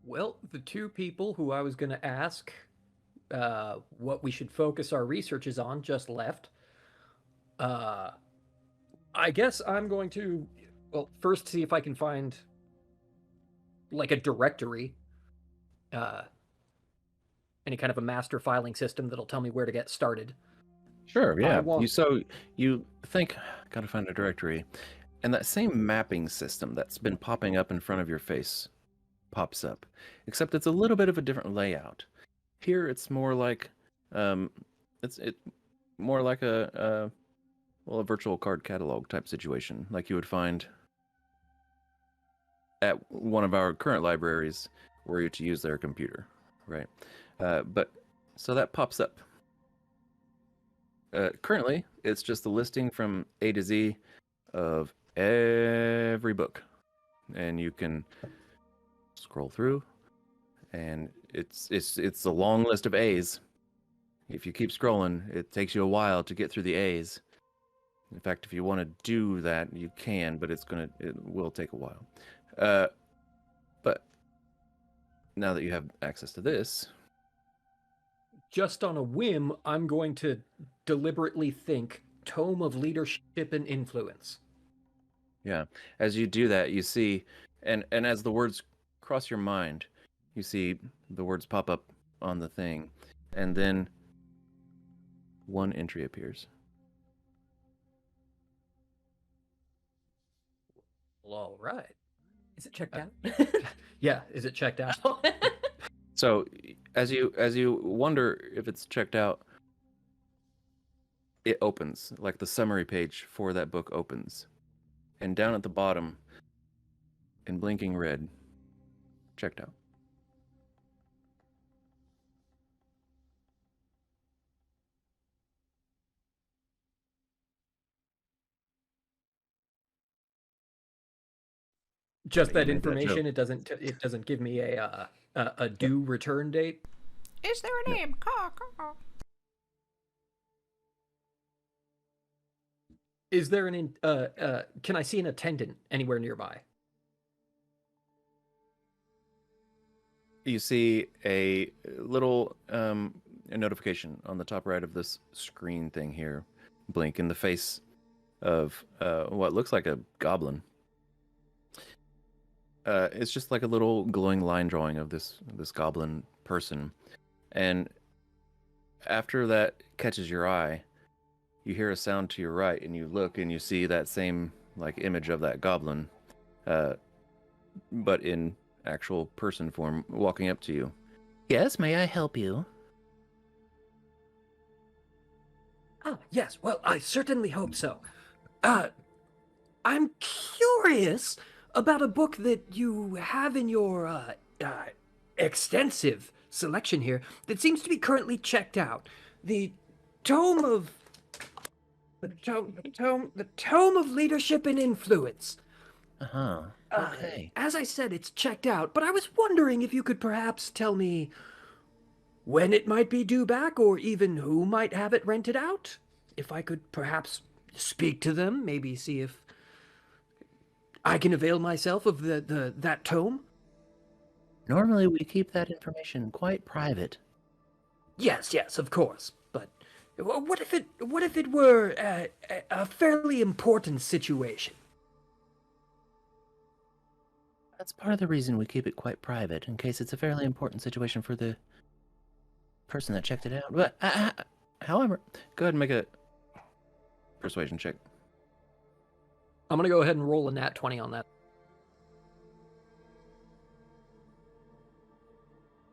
Speaker 6: Well, the two people who I was going to ask what we should focus our researches on just left. I guess I'm going to, well, first see if I can find like a directory, any kind of a master filing system that'll tell me where to get started.
Speaker 1: Sure, yeah.
Speaker 6: want-
Speaker 1: You think, gotta find a directory, and that same mapping system that's been popping up in front of your face pops up, except it's a little bit of a different layout. Here, it's more like, it's more like a virtual card catalog type situation, like you would find at one of our current libraries, were you to use their computer, right? But so that pops up. Currently, it's just a listing from A to Z of every book, and you can scroll through, and it's a long list of A's. If you keep scrolling, it takes you a while to get through the A's. In fact, if you want to do that, you can, but it will take a while. But now that you have access to this,
Speaker 6: Just on a whim, I'm going to deliberately think Tome of Leadership and Influence.
Speaker 1: yeah, as you do that, you see, and as the words cross your mind, you see the words pop up on the thing, and then one entry appears.
Speaker 6: Well, all right. Is it checked out? Yeah, is it checked out?
Speaker 1: So as you wonder if it's checked out, it opens, like the summary page for that book opens. And down at the bottom, in blinking red, checked out.
Speaker 6: Just that
Speaker 1: You made that
Speaker 6: information.
Speaker 1: joke.
Speaker 6: It doesn't give me a due return date.
Speaker 4: Is there a name? Caw, caw.
Speaker 6: Is there can I see an attendant anywhere nearby?
Speaker 1: You see a little a notification on the top right of this screen thing here, blink in the face of what looks like a goblin. It's just like a little glowing line drawing of this goblin person, and after that catches your eye, you hear a sound to your right, and you look and you see that same like image of that goblin, but in actual person form, walking up to you. Yes, may I help you?
Speaker 6: Ah, yes. Well, I certainly hope so. I'm curious about a book that you have in your extensive selection here that seems to be currently checked out. The Tome of Leadership and Influence.
Speaker 1: Uh-huh. Okay.
Speaker 6: As I said, it's checked out, but I was wondering if you could perhaps tell me when it might be due back, or even who might have it rented out. If I could perhaps speak to them, maybe see if I can avail myself of that tome.
Speaker 1: Normally we keep that information quite private.
Speaker 6: Yes, of course. But what if it were a fairly important situation?
Speaker 1: That's part of the reason we keep it quite private, in case it's a fairly important situation for the person that checked it out. But, however, go ahead and make a persuasion check.
Speaker 6: I'm gonna go ahead and roll a nat 20 on that.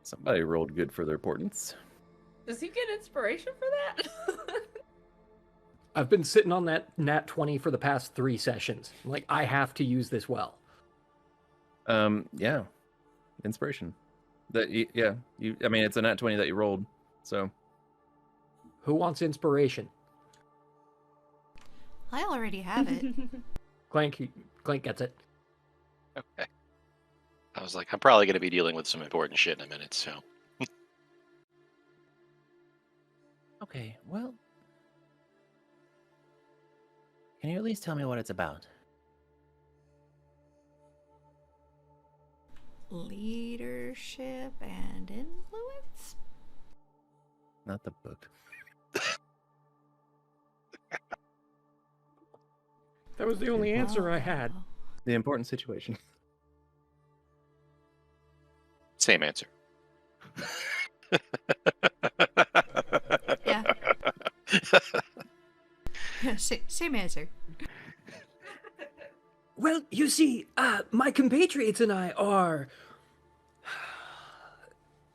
Speaker 1: Somebody rolled good for their importance.
Speaker 3: Does he get inspiration for that?
Speaker 6: I've been sitting on that nat 20 for the past 3 sessions. Like, I have to use this well.
Speaker 1: Yeah, inspiration. I mean, it's a nat 20 that you rolled, so.
Speaker 6: Who wants inspiration?
Speaker 4: I already have it.
Speaker 6: Clank gets it.
Speaker 2: Okay. I was like, I'm probably going to be dealing with some important shit in a minute, so.
Speaker 1: Okay, well, can you at least tell me what it's about?
Speaker 4: Leadership and influence?
Speaker 1: Not the book.
Speaker 6: That was the only answer I had.
Speaker 1: The important situation.
Speaker 2: Same answer.
Speaker 4: Yeah. Yeah, same answer.
Speaker 6: Well, you see, my compatriots and I are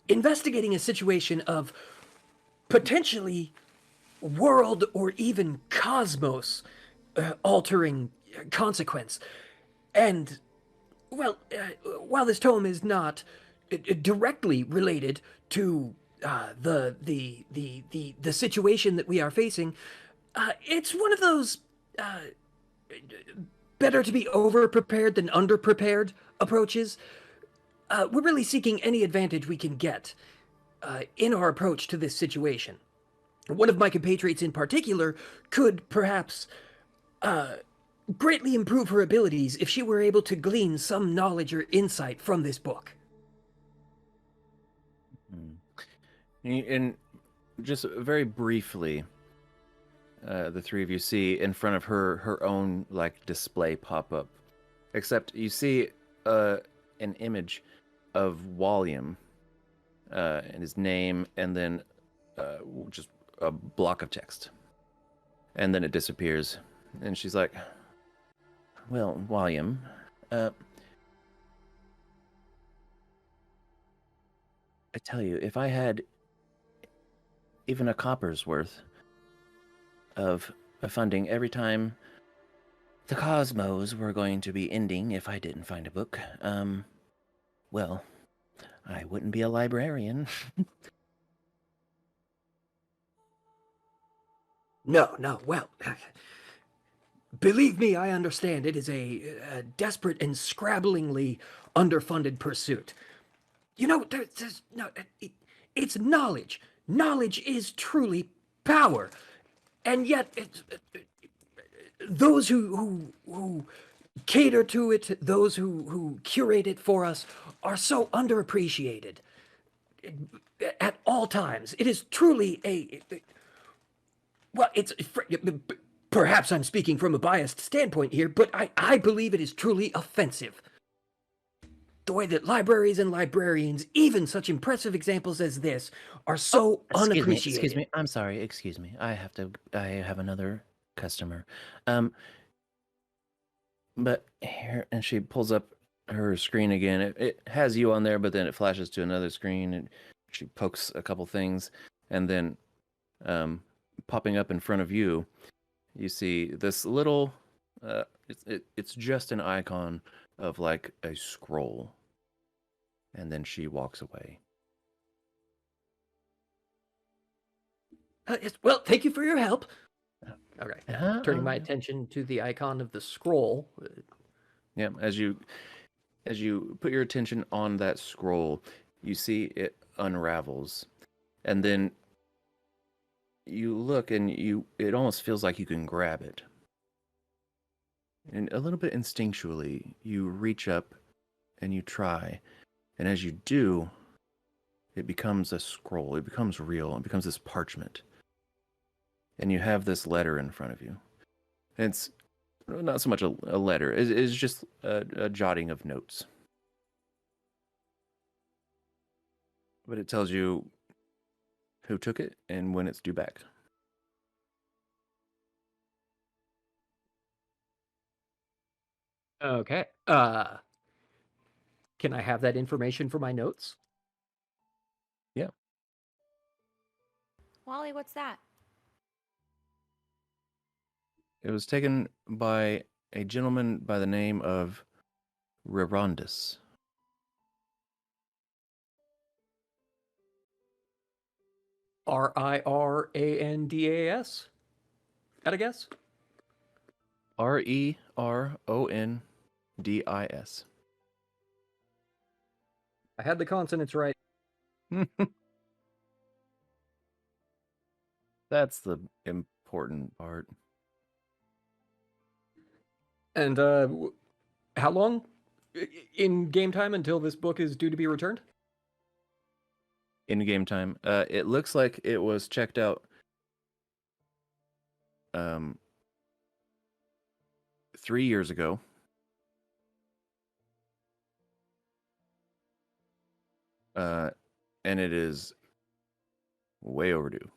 Speaker 6: investigating a situation of potentially world or even cosmos altering consequence. And, well, while this tome is not directly related to the situation that we are facing, it's one of those better to be over-prepared than under-prepared approaches. We're really seeking any advantage we can get in our approach to this situation. One of my compatriots in particular could perhaps greatly improve her abilities if she were able to glean some knowledge or insight from this book.
Speaker 1: And just very briefly, the three of you see in front of her own like display pop up, except you see an image of Walliam and his name, and then just a block of text, and then it disappears, and she's like, "Well, Walliam, I tell you, if I had even a copper's worth of funding every time the cosmos were going to be ending if I didn't find a book, well, I wouldn't be a librarian."
Speaker 6: No, well, believe me, I understand it is a desperate and scrabblingly underfunded pursuit. You know, there's no, it's knowledge. Knowledge is truly power. And yet, those who cater to it, those who curate it for us, are so underappreciated at all times. It is truly well, it's perhaps I'm speaking from a biased standpoint here, but I believe it is truly offensive. The way that libraries and librarians, even such impressive examples as this, are so unappreciated.
Speaker 1: Excuse me. I'm sorry. Excuse me. I have another customer. But here, and she pulls up her screen again. It has you on there, but then it flashes to another screen, and she pokes a couple things, and then popping up in front of you, you see this little. It's just an icon of like a scroll, and then she walks away.
Speaker 6: Well, thank you for your help. Okay, turning my attention to the icon of the scroll.
Speaker 1: Yeah, as you put your attention on that scroll, you see it unravels, and then you look, and it almost feels like you can grab it. And a little bit instinctually, you reach up and you try. And as you do, it becomes a scroll. It becomes real. It becomes this parchment. And you have this letter in front of you. And it's not so much a letter. It's just a jotting of notes. But it tells you who took it and when it's due back.
Speaker 6: Okay. Can I have that information for my notes?
Speaker 1: Yeah.
Speaker 7: Wally, what's that?
Speaker 1: It was taken by a gentleman by the name of Rirandus.
Speaker 6: Rirandas? At a guess?
Speaker 1: Rerondis.
Speaker 6: I had the consonants right.
Speaker 1: That's the important part.
Speaker 6: And how long in game time until this book is due to be returned?
Speaker 1: In game time. It looks like it was checked out 3 years ago. And it is way overdue.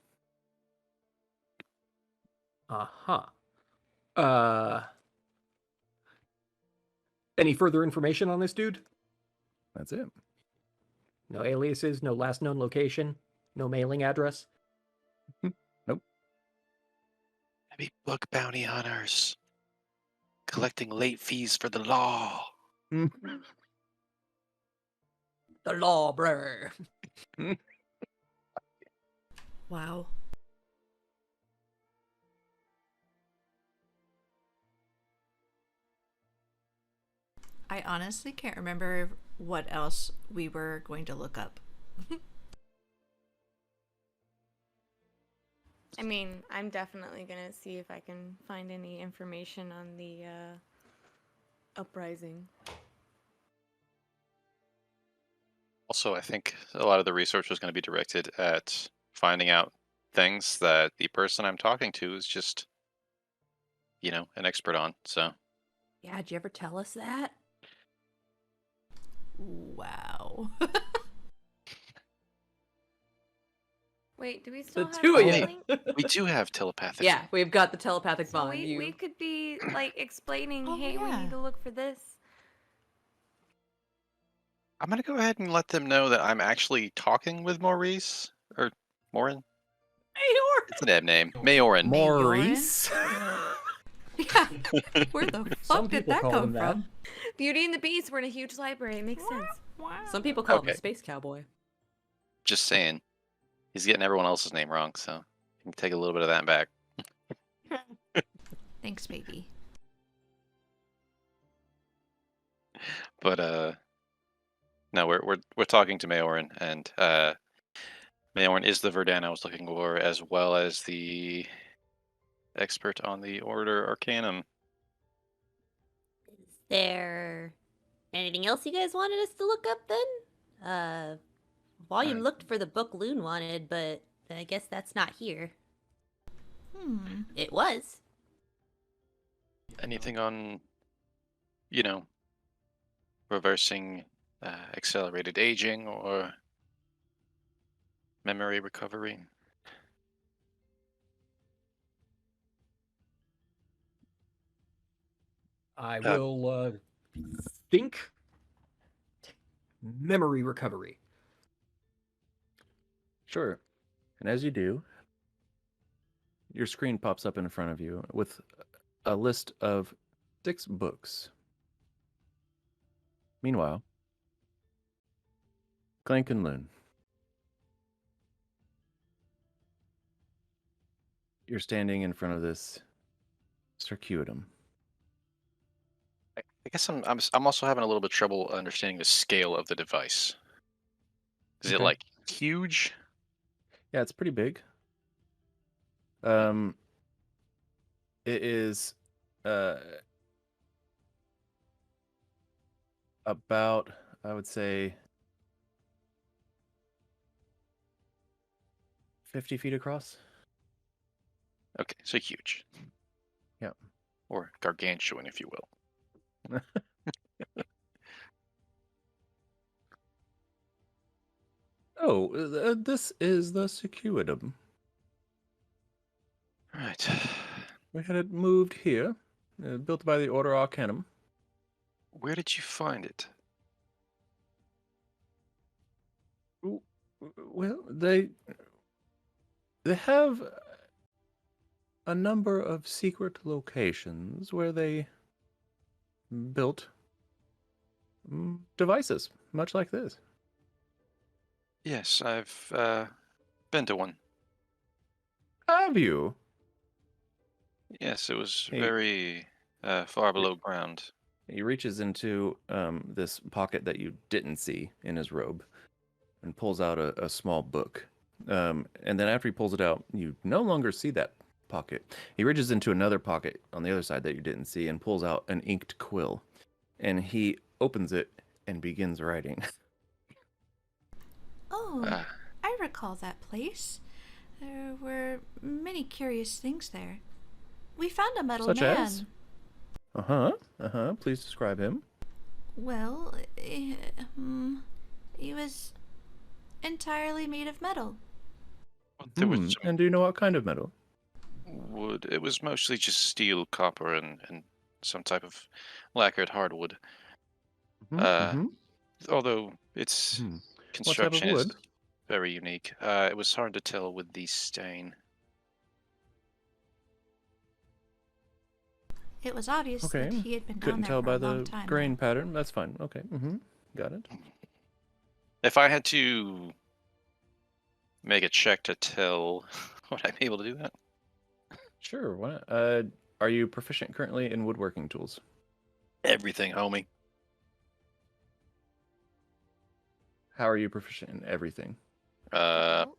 Speaker 6: Uh-huh. Any further information on this dude?
Speaker 1: That's it.
Speaker 6: No aliases, no last known location, no mailing address.
Speaker 1: Nope.
Speaker 2: Maybe book bounty hunters. Collecting late fees for the law.
Speaker 6: The law, bruh.
Speaker 3: Wow.
Speaker 4: I honestly can't remember what else we were going to look up.
Speaker 7: I mean, I'm definitely gonna see if I can find any information on the uprising.
Speaker 2: Also, I think a lot of the research is going to be directed at finding out things that the person I'm talking to is just, an expert on. So,
Speaker 3: Yeah, did you ever tell us that?
Speaker 4: Wow.
Speaker 7: Wait, do we still
Speaker 6: The
Speaker 7: have
Speaker 6: two of
Speaker 7: the
Speaker 6: you.
Speaker 7: link?
Speaker 2: we do have telepathic.
Speaker 3: Yeah, we've got the telepathic
Speaker 7: So
Speaker 3: bond.
Speaker 7: we could be like explaining,
Speaker 4: Oh,
Speaker 7: hey, we
Speaker 4: yeah.
Speaker 7: need to look for this.
Speaker 2: I'm going to go ahead and let them know that I'm actually talking with Maurice, or Morin. It's an M name. Mayoran.
Speaker 1: Maurice?
Speaker 4: Yeah. Where the
Speaker 6: Some
Speaker 4: fuck did
Speaker 6: people
Speaker 4: that
Speaker 6: call
Speaker 4: come
Speaker 6: him that.
Speaker 4: from?
Speaker 7: Beauty and the Beast, we're in a huge library. It makes sense.
Speaker 3: Some people call him
Speaker 2: Okay.
Speaker 3: the Space Cowboy.
Speaker 2: Just saying. He's getting everyone else's name wrong, so you can take a little bit of that back.
Speaker 4: Thanks, baby.
Speaker 2: But no, we're talking to Mayoran, and Mayoran is the Verdan I was looking for, as well as the expert on the Order Arcanum.
Speaker 5: Is there anything else you guys wanted us to look up then? Walliam looked for the book Lune wanted, but I guess that's not here. It was.
Speaker 2: Anything on, reversing accelerated aging or memory recovery?
Speaker 6: I will think memory recovery.
Speaker 1: Sure. And as you do, your screen pops up in front of you with a list of 6 books. Meanwhile, Clank and Lune. You're standing in front of this circuitum.
Speaker 2: I guess I'm also having a little bit of trouble understanding the scale of the device. Is it
Speaker 1: Okay.
Speaker 2: like huge?
Speaker 1: Yeah, it's pretty big. It is about, I would say, 50 feet across.
Speaker 2: Okay, so huge.
Speaker 1: Yeah.
Speaker 2: Or gargantuan, if you will.
Speaker 1: Oh, this is the circuitum.
Speaker 2: Right.
Speaker 1: We had it moved here, built by the Order Arcanum.
Speaker 2: Where did you find it?
Speaker 1: Well, they have a number of secret locations where they built devices, much like this.
Speaker 2: Yes, I've been to one.
Speaker 1: Have you?
Speaker 2: Yes, it was
Speaker 1: Hey.
Speaker 2: very far below ground.
Speaker 1: He reaches into this pocket that you didn't see in his robe and pulls out a small book. And then after he pulls it out, you no longer see that pocket. He reaches into another pocket on the other side that you didn't see and pulls out an inked quill. And he opens it and begins writing.
Speaker 4: Oh,
Speaker 2: Ah.
Speaker 4: I recall that place. There were many curious things there. We found a metal
Speaker 1: Such
Speaker 4: man.
Speaker 1: as? Please describe him.
Speaker 4: Well, he was entirely made of metal.
Speaker 2: There was some
Speaker 1: And do you know what kind of metal?
Speaker 2: wood. It was mostly just steel, copper, and some type of lacquered hardwood. Although its
Speaker 1: What type of
Speaker 2: construction is
Speaker 1: wood?
Speaker 2: very unique. It was hard to tell with the stain.
Speaker 4: It was obvious
Speaker 1: Okay.
Speaker 4: that he had been down
Speaker 1: Couldn't
Speaker 4: there
Speaker 1: tell
Speaker 4: for
Speaker 1: by
Speaker 4: a long
Speaker 1: the
Speaker 4: time.
Speaker 1: grain pattern. That's fine. Okay. Got it.
Speaker 2: If I had to make a check to tell, would I be able to do that?
Speaker 1: Sure. Why not? Are you proficient currently in woodworking tools?
Speaker 2: Everything, homie.
Speaker 1: How are you proficient in everything?
Speaker 7: Oh,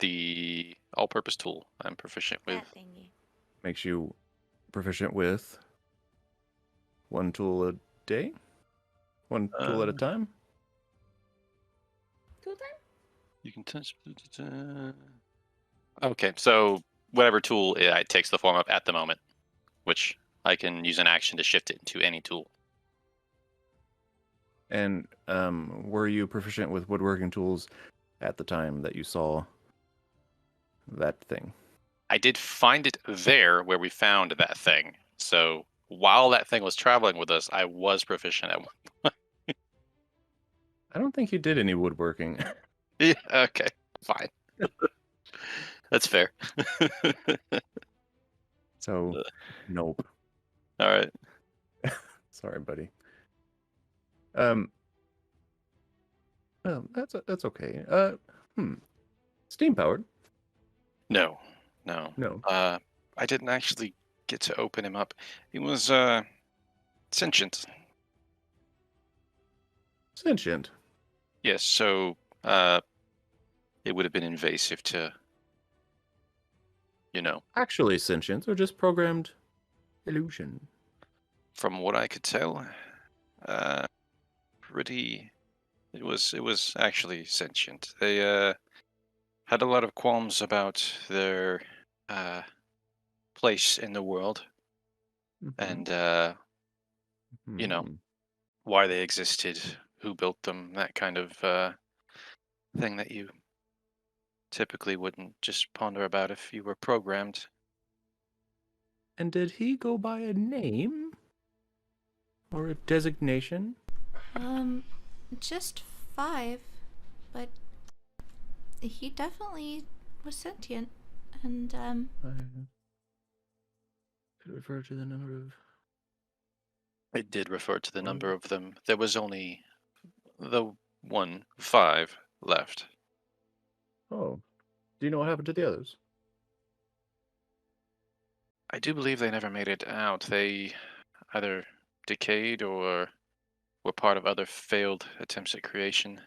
Speaker 2: The all-purpose tool I'm proficient with.
Speaker 7: that thingy.
Speaker 1: Makes you proficient with one tool a day? One tool at a time?
Speaker 5: Tool time?
Speaker 2: You can touch. Okay, so whatever tool it takes the form of at the moment, which I can use an action to shift it into any tool.
Speaker 1: And were you proficient with woodworking tools at the time that you saw that thing?
Speaker 2: I did find it there where we found that thing. So while that thing was traveling with us, I was proficient at one.
Speaker 1: I don't think you did any woodworking.
Speaker 2: Yeah, okay, fine. That's fair.
Speaker 1: So, nope.
Speaker 2: All right.
Speaker 1: Sorry, buddy. That's okay. Steam powered?
Speaker 2: No.
Speaker 1: No.
Speaker 2: I didn't actually get to open him up. He was sentient.
Speaker 1: Sentient.
Speaker 2: Yes, so it would have been invasive to,
Speaker 1: Actually sentient, or just programmed illusion?
Speaker 2: from what I could tell, pretty. It was actually sentient. They had a lot of qualms about their place in the world, and
Speaker 1: Mhm.
Speaker 2: why they existed, who built them, that kind of thing that you typically wouldn't just ponder about if you were programmed.
Speaker 1: And did he go by a name? Or a designation?
Speaker 4: Just 5, but he definitely was sentient, and
Speaker 1: I could refer to the number of...
Speaker 2: It did refer to the number of them. There was only the 5 left.
Speaker 1: Oh. Do you know what happened to the others?
Speaker 2: I do believe they never made it out. They either decayed or were part of other failed attempts at creation.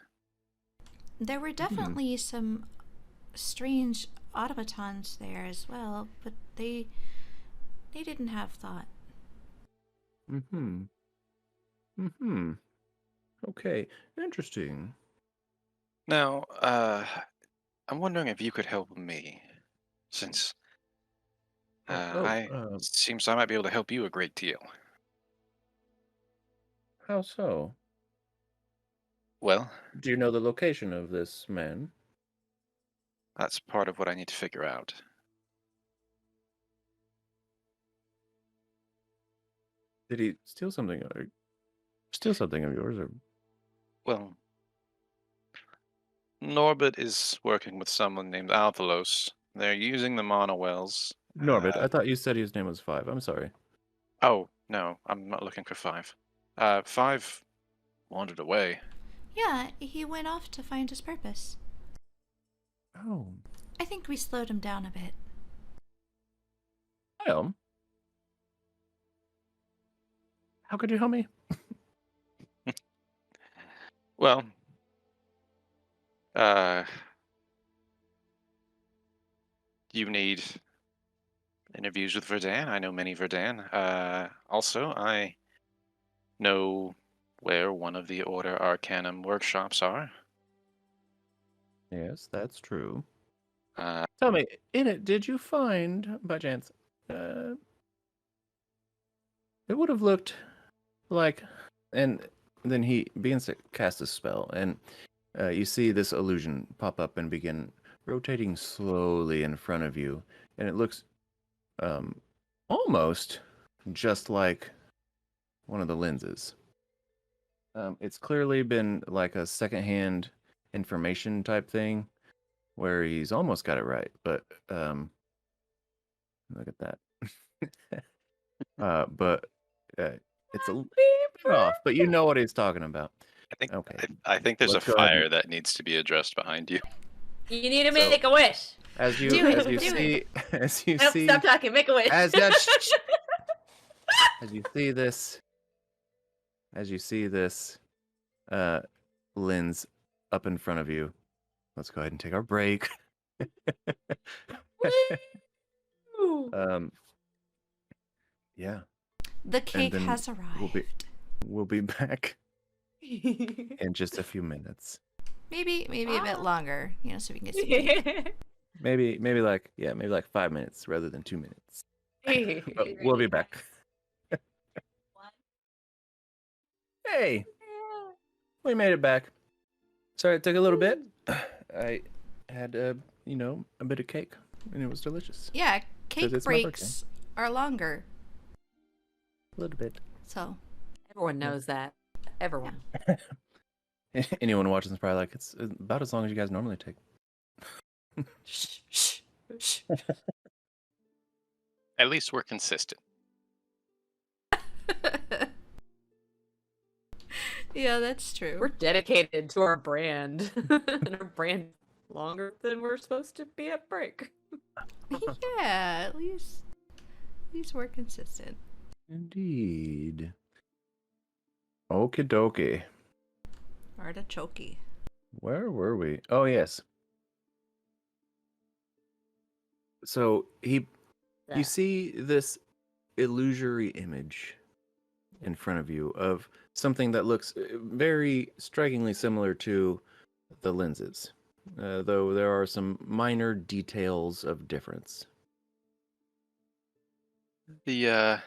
Speaker 4: there were definitely some strange automatons there as well, but they didn't have thought.
Speaker 1: Okay, interesting.
Speaker 2: Now, I'm wondering if you could help me, since seems I might be able to help you a great deal.
Speaker 1: How so?
Speaker 2: Well,
Speaker 1: Do you know the location of this man?
Speaker 2: that's part of what I need to figure out.
Speaker 1: Did he steal something? Steal something of yours? Or...
Speaker 2: Well, Norbert is working with someone named Alphalos. They're using the monowells
Speaker 1: Norbert, I thought you said his name was 5. I'm sorry.
Speaker 2: Oh, no, I'm not looking for 5. 5 wandered away.
Speaker 4: Yeah, he went off to find his purpose.
Speaker 1: Oh,
Speaker 4: I think we slowed him down a bit.
Speaker 1: well. How could you help me?
Speaker 2: Well, you need interviews with Verdan. I know many Verdan. Also, I know where one of the Order Arcanum workshops are.
Speaker 1: Yes, that's true.
Speaker 2: Uh,
Speaker 1: Tell me, in it, did you find, by chance, it would have looked like, and then he begins to cast a spell, and you see this illusion pop up and begin rotating slowly in front of you, and it looks almost just like one of the lenses. It's clearly been like a secondhand information type thing, where he's almost got it right, but look at that. But it's a little bit off, but you know what he's talking about. Okay.
Speaker 2: I think there's
Speaker 1: Let's
Speaker 2: a
Speaker 1: go ahead
Speaker 2: fire
Speaker 1: and-
Speaker 2: that needs to be addressed behind you.
Speaker 5: You need to
Speaker 1: So-
Speaker 5: make a wish.
Speaker 1: As you
Speaker 4: Do it,
Speaker 1: as you
Speaker 4: do
Speaker 1: see as you
Speaker 5: Nope,
Speaker 1: see
Speaker 5: stop talking. Make a wish.
Speaker 1: as you see this lens up in front of you. Let's go ahead and take our break. Yeah,
Speaker 4: The cake
Speaker 1: then
Speaker 4: has arrived.
Speaker 1: we'll be back in just a few minutes.
Speaker 4: Maybe a bit longer, so we can get some cake.
Speaker 1: Maybe like 5 minutes rather than 2 minutes. But we'll be back. Hey, we made it back. Sorry it took a little bit. I had a bit of cake, and it was delicious.
Speaker 4: Yeah, cake
Speaker 1: it's my
Speaker 4: breaks are longer.
Speaker 1: A little bit.
Speaker 4: So
Speaker 3: Everyone knows that. Everyone.
Speaker 1: Anyone watching this probably like it's about as long as you guys normally take.
Speaker 4: shh, shh, shh.
Speaker 2: At least we're consistent.
Speaker 4: Yeah, that's true.
Speaker 3: We're dedicated to our brand. And our brand longer than we're supposed to be at break.
Speaker 4: Yeah, at least we're consistent.
Speaker 1: Indeed. Okie dokie.
Speaker 4: Artichoke.
Speaker 1: Where were we? Oh yes. So you see this illusory image in front of you of something that looks very strikingly similar to the lenses, though there are some minor details of difference.
Speaker 2: The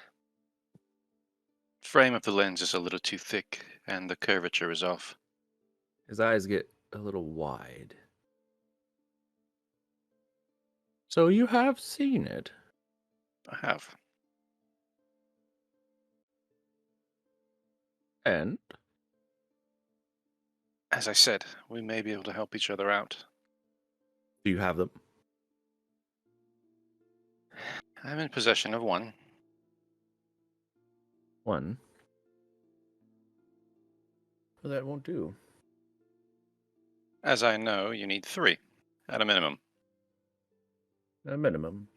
Speaker 2: frame of the lens is a little too thick, and the curvature is off.
Speaker 1: His eyes get a little wide. So you have seen it?
Speaker 2: I have.
Speaker 1: And?
Speaker 2: As I said, we may be able to help each other out.
Speaker 1: Do you have them?
Speaker 2: I'm in possession of one.
Speaker 1: One? Well, that won't do.
Speaker 2: As I know, you need 3, at a minimum,
Speaker 1: A minimum.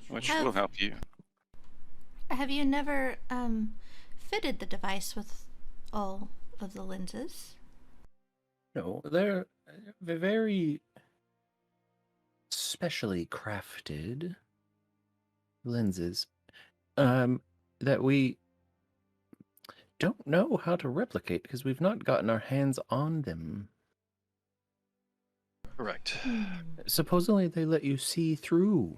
Speaker 2: which will help you.
Speaker 4: Have you never fitted the device with all of the lenses?
Speaker 1: No, they're very specially crafted lenses that we don't know how to replicate because we've not gotten our hands on them.
Speaker 2: Correct.
Speaker 1: Supposedly they let you see through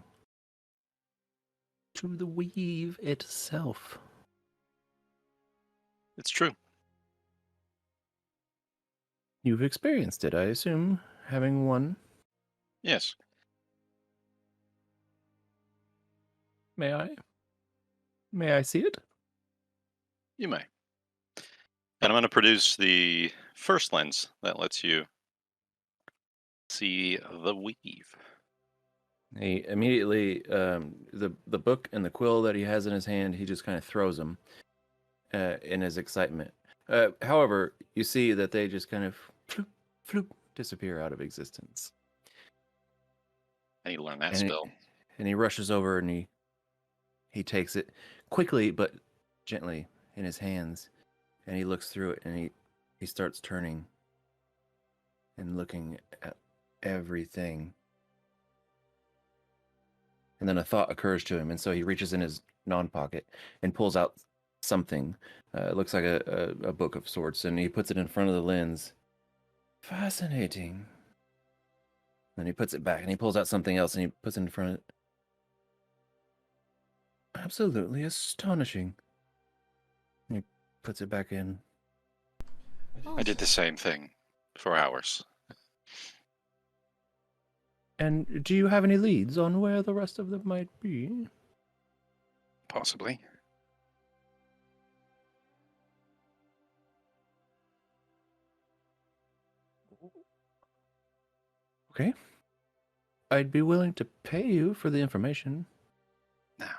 Speaker 1: to the weave itself.
Speaker 2: It's true.
Speaker 1: You've experienced it, I assume, having one.
Speaker 2: Yes.
Speaker 1: May I? May I see it?
Speaker 2: You may. And I'm going to produce the first lens that lets you see the weave.
Speaker 1: He immediately, the book and the quill that he has in his hand, he just kind of throws them in his excitement. However, you see that they just kind of floop, floop, disappear out of existence.
Speaker 2: I need to learn that
Speaker 1: And
Speaker 2: spell.
Speaker 1: and he rushes over and he takes it quickly but gently in his hands, and he looks through it, and he starts turning and looking at everything. And then a thought occurs to him, and so he reaches in his non-pocket and pulls out something. It looks like a book of sorts, and he puts it in front of the lens. Fascinating. Then he puts it back, and he pulls out something else, and he puts it in front of it. Absolutely astonishing. And he puts it back in.
Speaker 2: I did the same thing for hours.
Speaker 1: And do you have any leads on where the rest of them might be?
Speaker 2: Possibly.
Speaker 1: Okay. I'd be willing to pay you for the information.
Speaker 2: Now,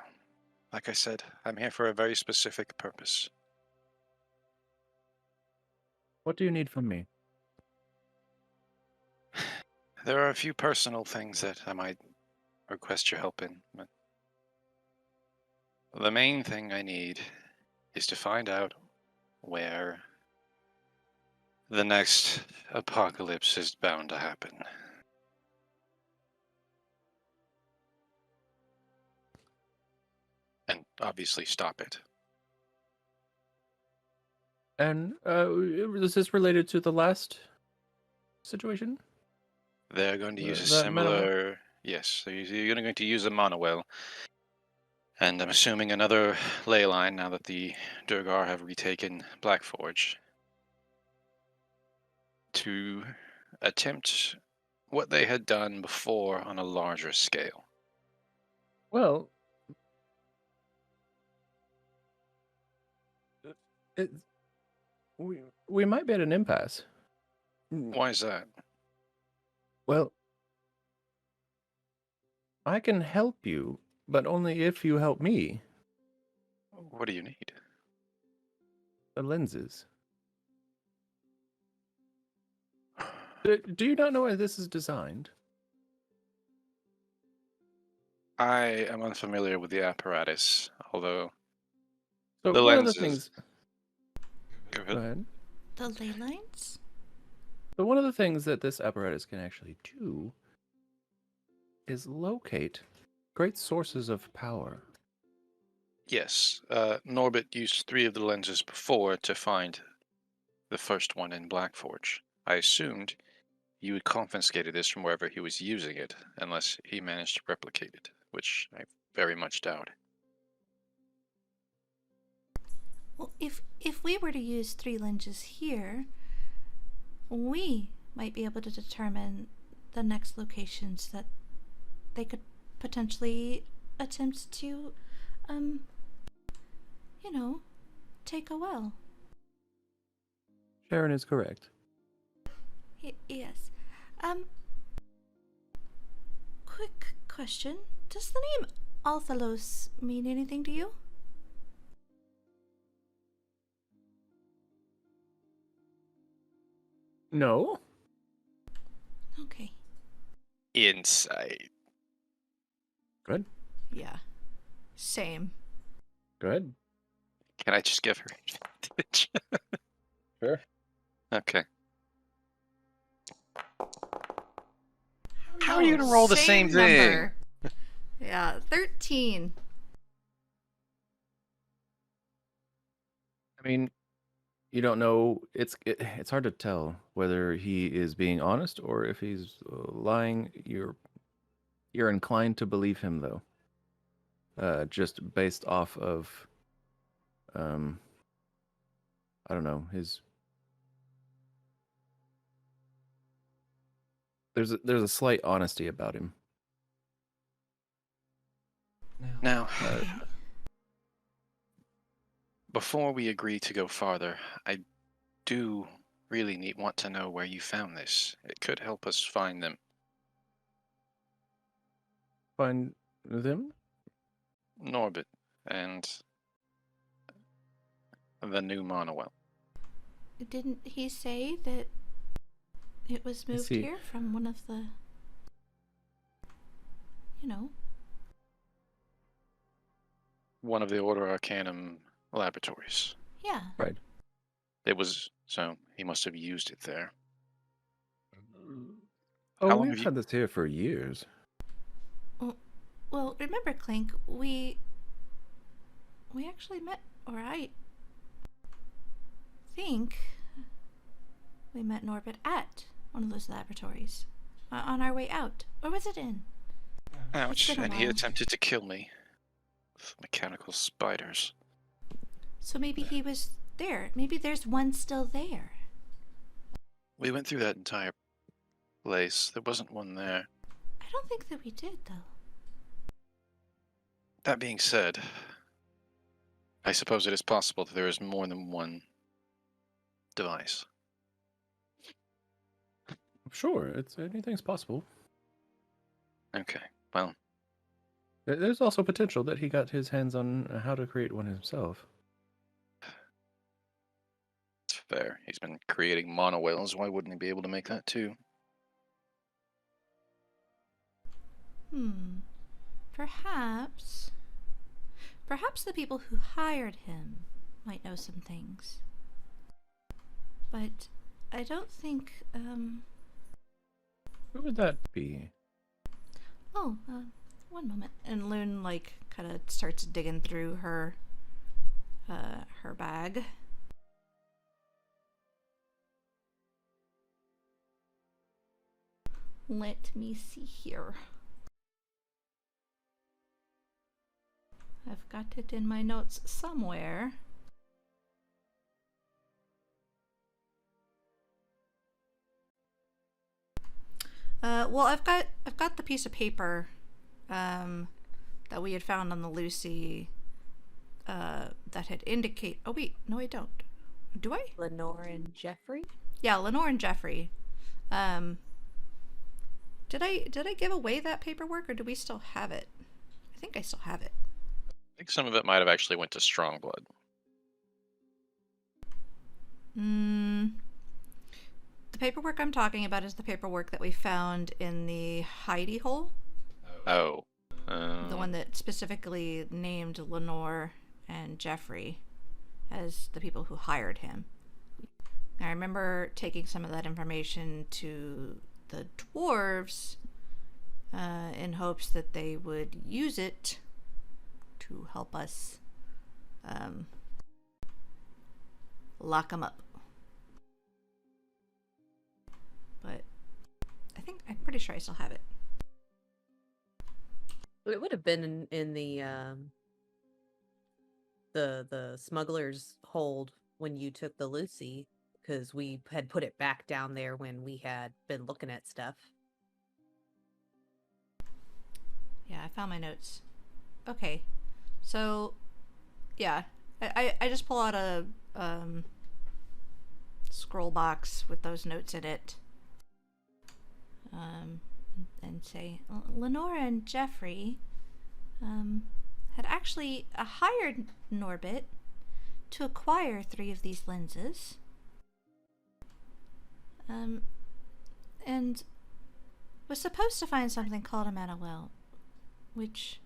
Speaker 2: like I said, I'm here for a very specific purpose.
Speaker 1: What do you need from me?
Speaker 2: There are a few personal things that I might request your help in. But the main thing I need is to find out where the next apocalypse is bound to happen. And obviously stop it.
Speaker 1: And is this related to the last situation?
Speaker 2: They're going to use a
Speaker 1: That Manowar?
Speaker 2: similar... Yes, you're going to use a monowell. And I'm assuming another ley line now that the Durgar have retaken Blackforge. To attempt what they had done before on a larger scale.
Speaker 1: Well, we might be at an impasse.
Speaker 2: Why is that?
Speaker 1: Well, I can help you, but only if you help me.
Speaker 2: What do you need?
Speaker 1: The lenses. Do you not know why this is designed?
Speaker 2: I am unfamiliar with the apparatus, although
Speaker 1: So
Speaker 2: the
Speaker 1: one of the
Speaker 2: lenses...
Speaker 1: things.
Speaker 2: Go
Speaker 1: Go
Speaker 2: ahead.
Speaker 1: ahead.
Speaker 4: The ley lines?
Speaker 1: So one of the things that this apparatus can actually do is locate great sources of power.
Speaker 2: Yes, Norbit used 3 of the lenses before to find the first one in Blackforge. I assumed you had confiscated this from wherever he was using it, unless he managed to replicate it, which I very much doubt.
Speaker 4: Well, if we were to use 3 lenses here, we might be able to determine the next locations that they could potentially attempt to, take a well.
Speaker 1: Sharon is correct.
Speaker 4: Yes. Quick question. Does the name Althalos mean anything to you?
Speaker 1: No.
Speaker 4: Okay.
Speaker 2: Insight.
Speaker 1: Good.
Speaker 4: Yeah. Same.
Speaker 1: Good.
Speaker 2: Can I just give her advantage?
Speaker 1: Sure.
Speaker 2: Okay. How are you gonna roll the same thing?
Speaker 4: Number. Yeah, 13.
Speaker 1: I mean, you don't know. It's hard to tell whether he is being honest or if he's lying. You're inclined to believe him though, just based off of, I don't know, his. There's a slight honesty about him.
Speaker 2: Now, before we agree to go farther, I do really want to know where you found this. It could help us find them.
Speaker 1: find them?
Speaker 2: Norbit and the new Monowell.
Speaker 4: Didn't he say that it was moved
Speaker 1: see.
Speaker 4: here from one of the, you know?
Speaker 2: One of the Order Arcanum laboratories.
Speaker 4: Yeah.
Speaker 1: Right.
Speaker 2: It was, so he must have used it there.
Speaker 1: Oh,
Speaker 2: How long
Speaker 1: we've
Speaker 2: have you-
Speaker 1: had this here for years.
Speaker 4: Well, remember, Clank, we actually met, or I think we met Norbit at one of those laboratories on our way out. Or was it in?
Speaker 2: Ouch,
Speaker 4: been a
Speaker 2: and he
Speaker 4: while.
Speaker 2: attempted to kill me with mechanical spiders.
Speaker 4: So maybe he was there. Maybe there's one still there.
Speaker 2: We went through that entire place. There wasn't one there.
Speaker 4: I don't think that we did, though.
Speaker 2: That being said, I suppose it is possible that there is more than one device.
Speaker 1: Sure, anything's possible.
Speaker 2: Okay, well,
Speaker 1: There's also potential that he got his hands on how to create one himself.
Speaker 2: it's fair. He's been creating monowells. Why wouldn't he be able to make that too?
Speaker 4: Perhaps the people who hired him might know some things. But I don't think,
Speaker 1: Who would that be?
Speaker 4: Oh, one moment. And Lune, like, kind of starts digging through her bag. Let me see here. I've got it in my notes somewhere. Well, I've got the piece of paper that we had found on the Lucy that had indicate. Oh wait, no, I don't. Do I?
Speaker 3: Lenore and Jeffrey?
Speaker 4: Yeah, Lenore and Jeffrey. Did I give away that paperwork, or do we still have it? I think I still have it.
Speaker 2: I think some of it might have actually went to Strongblood.
Speaker 4: The paperwork I'm talking about is the paperwork that we found in the hidey hole.
Speaker 2: Oh.
Speaker 4: The one that specifically named Lenore and Jeffrey as the people who hired him. I remember taking some of that information to the dwarves in hopes that they would use it to help us lock them up. But I'm pretty sure I still have it.
Speaker 3: It would have been in the smuggler's hold when you took the Lucy, because we had put it back down there when we had been looking at stuff.
Speaker 4: Yeah, I found my notes. Okay, so yeah, I just pull out a scroll box with those notes in it, and say Lenore and Jeffrey had actually hired Norbit to acquire 3 of these lenses, and was supposed to find something called a Monowell, which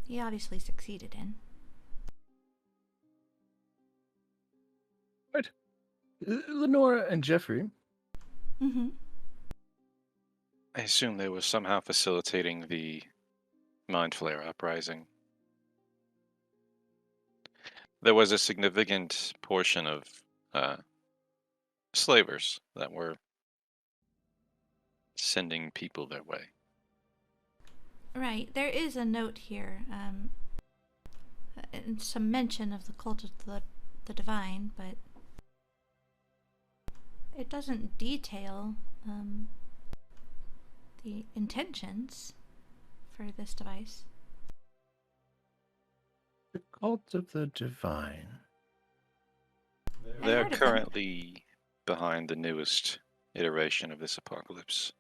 Speaker 4: he obviously succeeded in.
Speaker 1: Right. Lenora and Jeffrey.
Speaker 4: Mm-hmm.
Speaker 2: I assume they were somehow facilitating the Mind Flare uprising. There was a significant portion of slavers that were sending people their way.
Speaker 4: Right, there is a note here, and some mention of the cult of the divine, but it doesn't detail the intentions for this device.
Speaker 1: The cult of the divine.
Speaker 2: They're
Speaker 4: heard of them.
Speaker 2: currently behind the newest iteration of this apocalypse.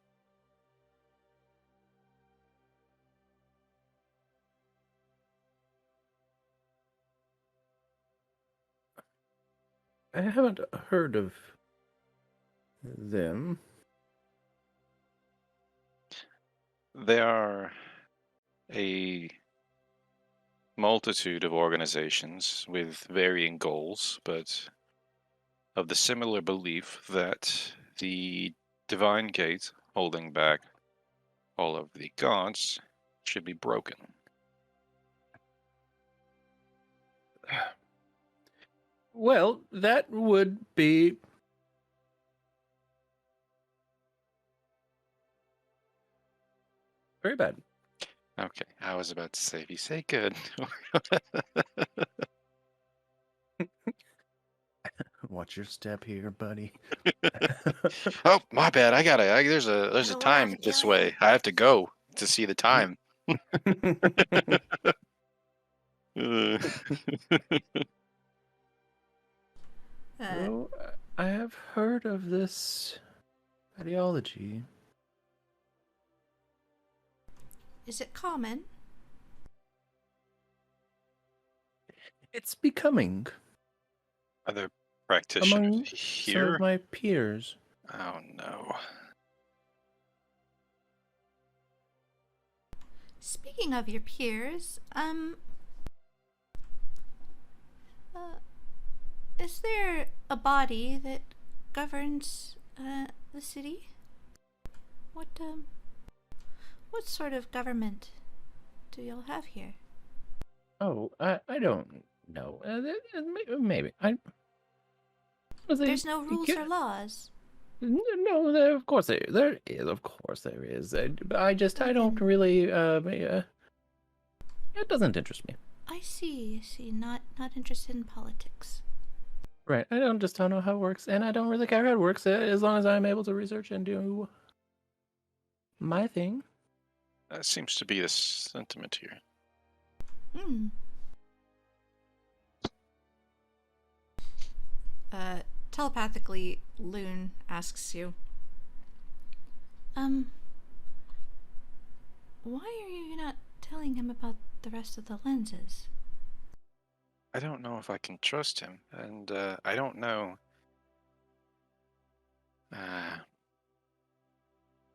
Speaker 1: I haven't heard of them.
Speaker 2: There are a multitude of organizations with varying goals, but of the similar belief that the divine gate holding back all of the gods should be broken.
Speaker 1: Well, that would be very bad.
Speaker 2: Okay, I was about to say, if you say good.
Speaker 1: Watch your step here, buddy.
Speaker 2: Oh, my bad. There's a
Speaker 5: I don't wanna
Speaker 2: time
Speaker 5: have to
Speaker 2: this
Speaker 5: kill
Speaker 2: way.
Speaker 5: you.
Speaker 2: I have to go to see the time. Uh,
Speaker 1: Well, I have heard of this ideology.
Speaker 4: Is it common?
Speaker 1: It's becoming
Speaker 2: Other practitioners
Speaker 1: among some
Speaker 2: here?
Speaker 1: of my peers.
Speaker 2: Oh no.
Speaker 4: Speaking of your peers, is there a body that governs, the city? What sort of government do y'all have here?
Speaker 1: Oh, I don't know. Maybe
Speaker 4: There's no rules or laws.
Speaker 1: No, of course there is. Of course there is. But I don't really. It doesn't interest me.
Speaker 4: I see. Not interested in politics.
Speaker 1: Right. I don't know how it works, and I don't really care how it works as long as I'm able to research and do my thing.
Speaker 2: That seems to be the sentiment here.
Speaker 4: Hmm. Telepathically, Lune asks you, why are you not telling him about the rest of the lenses?
Speaker 2: I don't know if I can trust him, and I don't know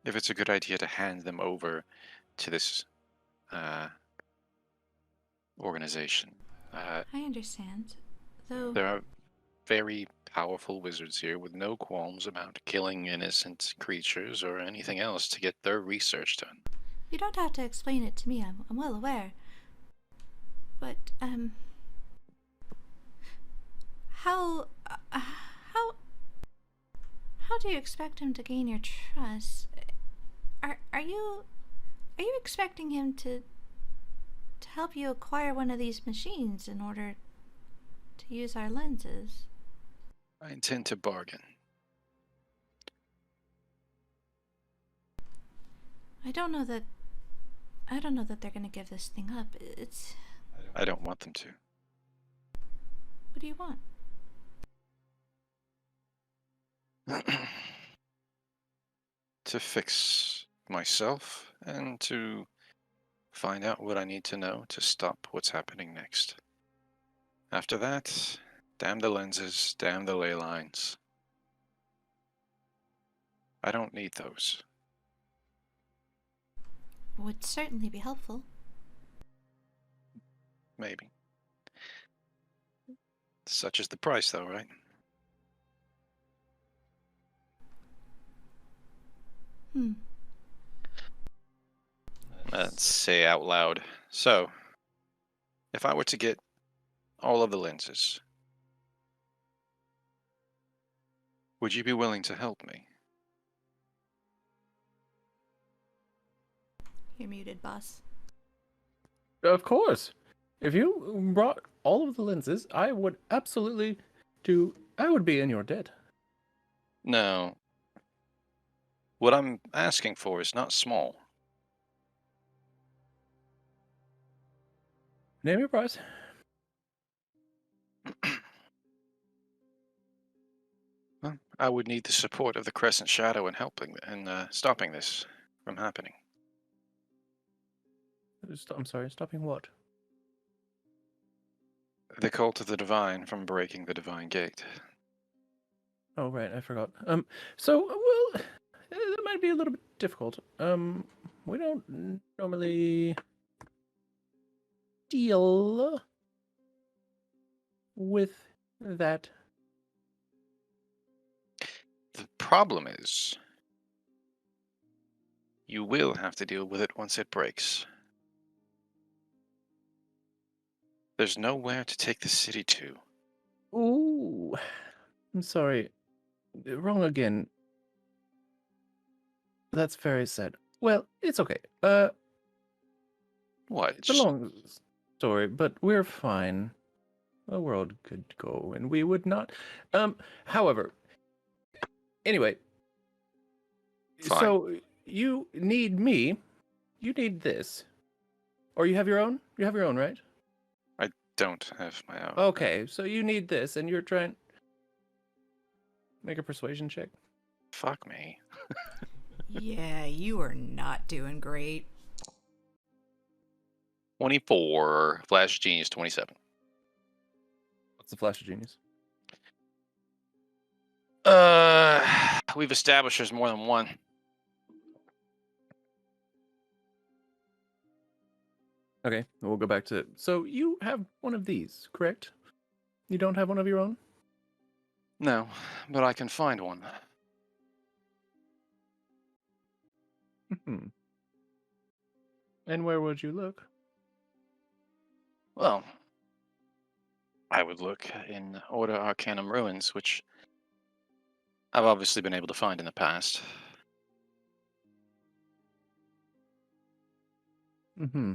Speaker 2: if it's a good idea to hand them over to this organization.
Speaker 4: I understand, though.
Speaker 2: There are very powerful wizards here with no qualms about killing innocent creatures or anything else to get their research done.
Speaker 4: You don't have to explain it to me. I'm well aware. But how do you expect him to gain your trust? Are you expecting him to help you acquire one of these machines in order to use our lenses?
Speaker 2: I intend to bargain.
Speaker 4: I don't know that they're going to give this thing up.
Speaker 2: I don't want them to.
Speaker 4: What do you want?
Speaker 2: To fix myself and to find out what I need to know to stop what's happening next. After that, damn the lenses, damn the ley lines. I don't need those.
Speaker 4: Would certainly be helpful.
Speaker 2: Maybe. Such is the price, though, right? Let's say out loud. So, if I were to get all of the lenses, would you be willing to help me?
Speaker 4: You're muted, boss.
Speaker 1: Of course. If you brought all of the lenses, I would absolutely I would be in your debt.
Speaker 2: No. What I'm asking for is not small.
Speaker 1: Name your price.
Speaker 2: Well, I would need the support of the Crescent Shadow in helping and stopping this from happening.
Speaker 1: I'm sorry, stopping what?
Speaker 2: The cult of the divine from breaking the divine gate.
Speaker 1: Oh, right, I forgot. So, well, that might be a little bit difficult. We don't normally deal with that.
Speaker 2: The problem is, you will have to deal with it once it breaks. There's nowhere to take the city to.
Speaker 1: Ooh, I'm sorry. Wrong again. That's very sad. Well, it's okay.
Speaker 2: What?
Speaker 1: It's a long story, but we're fine. The world could go, and we would not. However, anyway,
Speaker 2: Fine.
Speaker 1: so you need me. You need this, or you have your own. You have your own, right?
Speaker 2: I don't have my own.
Speaker 1: Okay, so you need this, and you're trying. Make a persuasion check.
Speaker 2: Fuck me.
Speaker 8: Yeah, you are not doing great.
Speaker 2: 24. Flash Genius 27.
Speaker 1: What's the flash of genius?
Speaker 2: We've established there's more than one.
Speaker 1: Okay, we'll go back to. So you have one of these, correct? You don't have one of your own?
Speaker 2: No, but I can find one.
Speaker 1: Hmm. And where would you look?
Speaker 2: Well, I would look in Order Arcanum Ruins, which I've obviously been able to find in the past.
Speaker 1: Mm-hmm.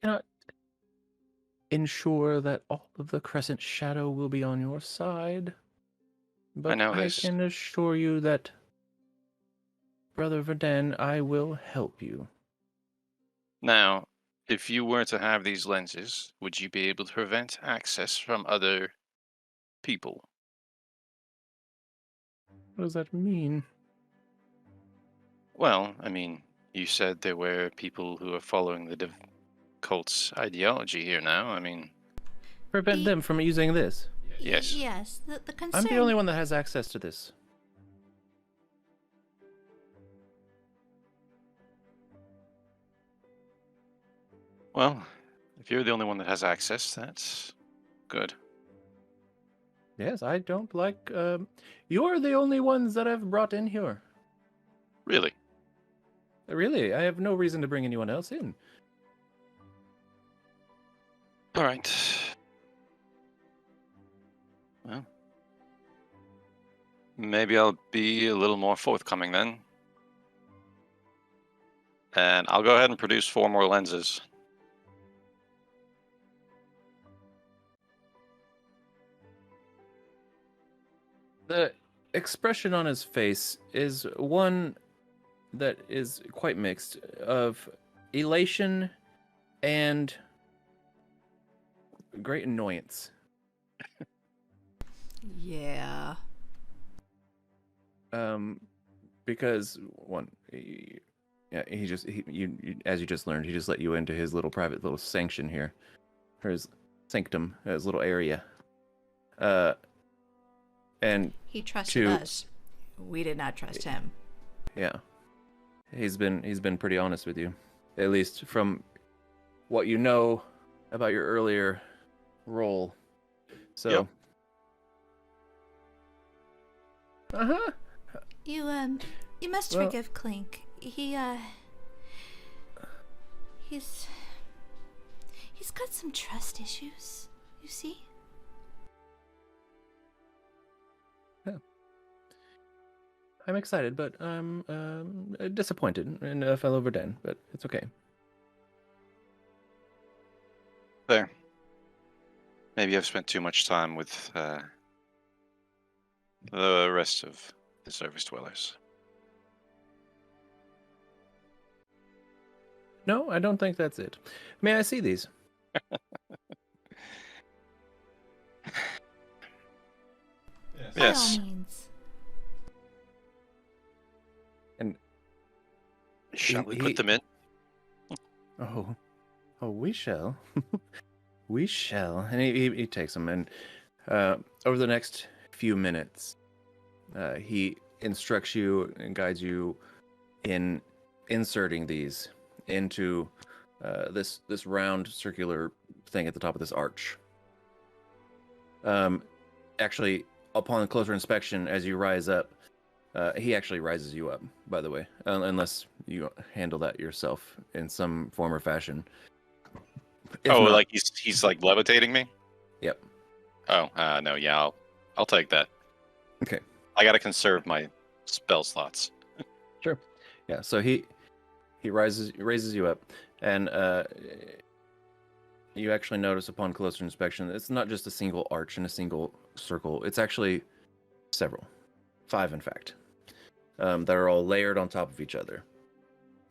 Speaker 1: Cannot ensure that all of the Crescent Shadow will be on your side, but
Speaker 2: know
Speaker 1: I
Speaker 2: this.
Speaker 1: can assure you that, Brother Verdan, I will help you.
Speaker 2: Now, if you were to have these lenses, would you be able to prevent access from other people?
Speaker 1: What does that mean?
Speaker 2: Well, I mean, you said there were people who are following the cult's ideology here now. I mean,
Speaker 1: Prevent them from using this.
Speaker 2: yes.
Speaker 4: Yes, the concern.
Speaker 1: I'm the only one that has access to this.
Speaker 2: Well, if you're the only one that has access, that's good.
Speaker 1: Yes, I don't like. You're the only ones that I've brought in here.
Speaker 2: Really?
Speaker 1: Really, I have no reason to bring anyone else in.
Speaker 2: All right. Well, maybe I'll be a little more forthcoming then. And I'll go ahead and produce 4 more lenses.
Speaker 1: The expression on his face is one that is quite mixed of elation and great annoyance.
Speaker 8: Yeah.
Speaker 1: Because one, as you just learned, he just let you into his little private little sanction here, or his sanctum, his little area. And
Speaker 8: He trusted
Speaker 1: to-
Speaker 8: us. We did not trust him.
Speaker 1: yeah, he's been pretty honest with you, at least from what you know about your earlier role. So.
Speaker 2: Yep.
Speaker 1: Uh-huh.
Speaker 4: You must
Speaker 1: Well-
Speaker 4: forgive Clink. He's got some trust issues, you see?
Speaker 1: I'm excited, but I'm disappointed in fellow Verdan, but it's okay.
Speaker 2: There. Maybe I've spent too much time with the rest of the surface dwellers.
Speaker 1: No, I don't think that's it. May I see these?
Speaker 2: Yes.
Speaker 4: By all means.
Speaker 2: Shall we put them in?
Speaker 1: Oh, we shall. We shall. And he takes them, and over the next few minutes, he instructs you and guides you in inserting these into this round circular thing at the top of this arch. Actually, upon closer inspection, as you rise up, he actually rises you up, by the way, unless you handle that yourself in some form or fashion. If not,
Speaker 2: like he's like levitating me?
Speaker 1: Yep.
Speaker 2: Oh, no, yeah, I'll take that.
Speaker 1: Okay.
Speaker 2: I gotta conserve my spell slots.
Speaker 1: Sure. Yeah. So he raises you up, and you actually notice upon closer inspection, it's not just a single arch and a single circle. It's actually several, 5 in fact, that are all layered on top of each other.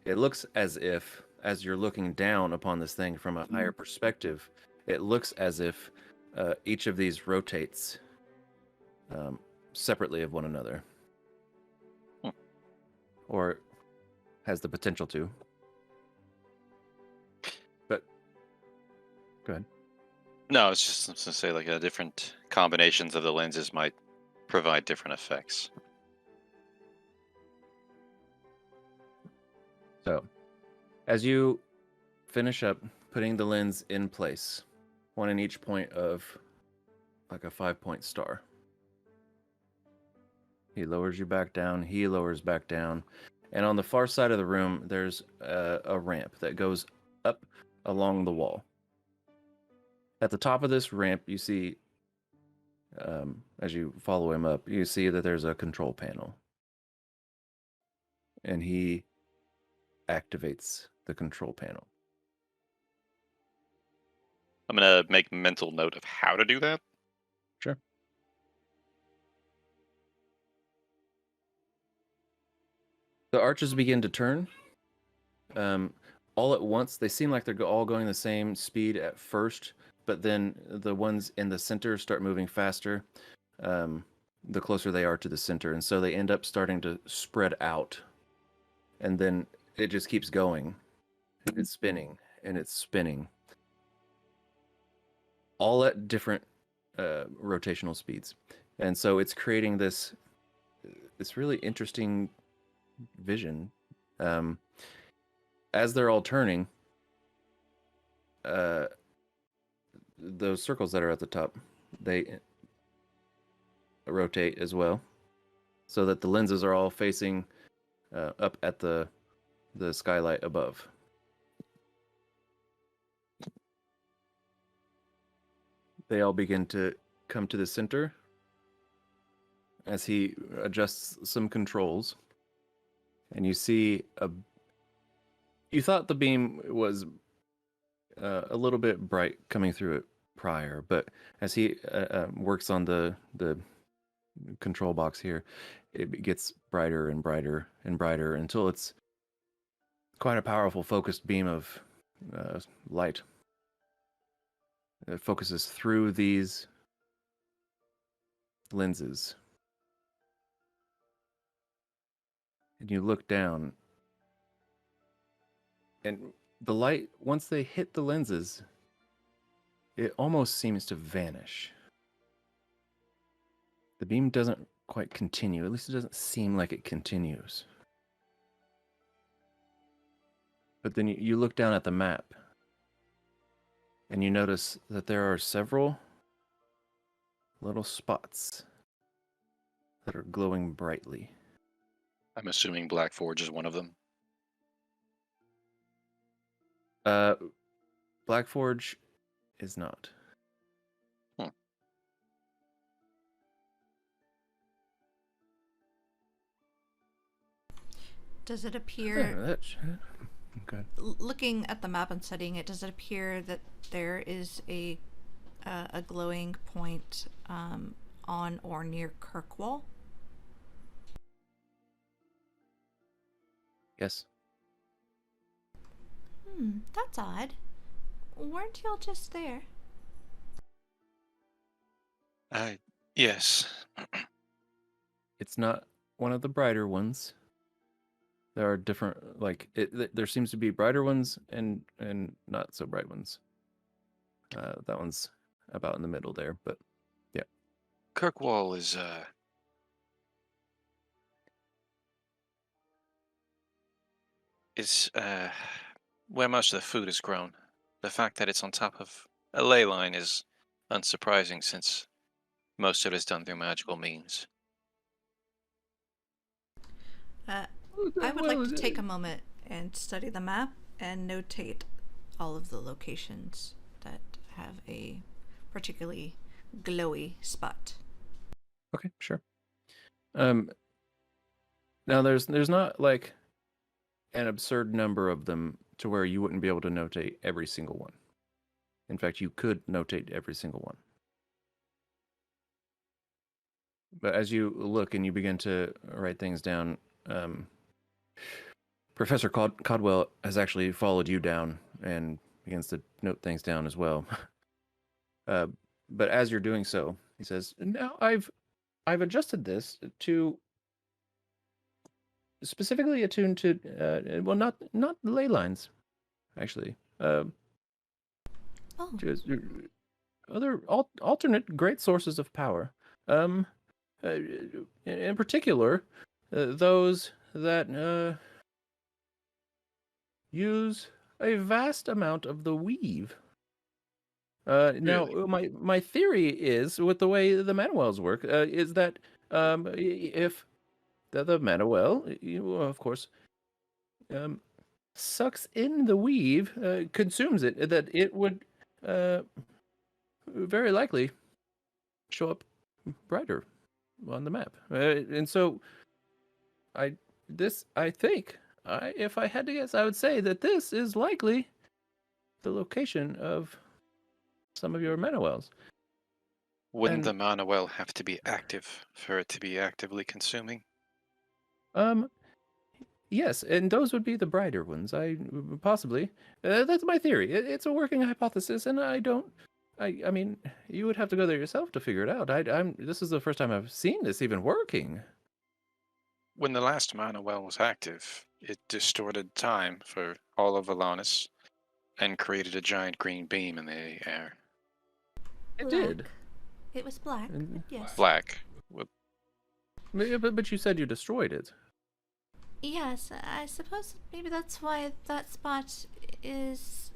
Speaker 1: It looks as if, as you're looking down upon this thing from a higher perspective, it looks as if each of these rotates separately of one another. Or has the potential to. But go ahead.
Speaker 2: No, it's just to say like different combinations of the lenses might provide different effects.
Speaker 1: So, as you finish up putting the lens in place, one in each point of like a 5-point star, he lowers you back down, he lowers back down, and on the far side of the room, there's a ramp that goes up along the wall. At the top of this ramp, you see, as you follow him up, you see that there's a control panel. And he activates the control panel.
Speaker 2: I'm gonna make mental note of how to do that.
Speaker 1: Sure. The arches begin to turn. All at once, they seem like they're all going the same speed at first, but then the ones in the center start moving faster the closer they are to the center. And so they end up starting to spread out. And then it just keeps going. And it's spinning, and it's spinning. All at different rotational speeds. And so it's creating this really interesting vision. As they're all turning, those circles that are at the top, they rotate as well, so that the lenses are all facing up at the skylight above. They all begin to come to the center as he adjusts some controls, and you see you thought the beam was a little bit bright coming through it prior, but as he works on the control box here, it gets brighter and brighter and brighter until it's quite a powerful focused beam of light. It focuses through these lenses. And you look down, and the light, once they hit the lenses, it almost seems to vanish. The beam doesn't quite continue. At least it doesn't seem like it continues. But then you look down at the map, and you notice that there are several little spots that are glowing brightly.
Speaker 2: I'm assuming Black Forge is one of them.
Speaker 1: Black Forge is not.
Speaker 4: Does it appear,
Speaker 1: Okay.
Speaker 4: looking at the map and studying it, does it appear that there is a glowing point on or near Kirkwall?
Speaker 1: Yes.
Speaker 4: That's odd. Weren't y'all just there?
Speaker 2: Yes.
Speaker 1: It's not one of the brighter ones. there are different, like there seems to be brighter ones and not so bright ones. That one's about in the middle there, but yeah.
Speaker 2: Kirkwall is where most of the food is grown. The fact that it's on top of a ley line is unsurprising, since most of it is done through magical means.
Speaker 8: I would like to take a moment and study the map and notate all of the locations that have a particularly glowy spot.
Speaker 1: Okay, sure. Now there's not like an absurd number of them to where you wouldn't be able to notate every single one. In fact, you could notate every single one. But as you look and you begin to write things down, Professor Codwell has actually followed you down and begins to note things down as well. But as you're doing so, he says, "Now I've adjusted this to specifically attuned to well, not the ley lines, actually. Just other alternate great sources of power. In particular, those that use a vast amount of the weave. Now, my theory is, with the way the Manuels work, is that if the Manuel, of course, sucks in the weave, consumes it, that it would very likely show up brighter on the map. And so, I think, if I had to guess, I would say that this is likely the location of some of your Manuels.
Speaker 2: Wouldn't the Manuel have to be active for it to be actively consuming?
Speaker 1: Yes, and those would be the brighter ones. Possibly. That's my theory. It's a working hypothesis, and I mean, you would have to go there yourself to figure it out. This is the first time I've seen this even working.
Speaker 2: When the last Manuel was active, it distorted time for all of Alanis and created a giant green beam in the air.
Speaker 1: It did.
Speaker 8: It was black, but yes.
Speaker 2: Black.
Speaker 1: But you said you destroyed it.
Speaker 4: Yes, I suppose maybe that's why that spot is...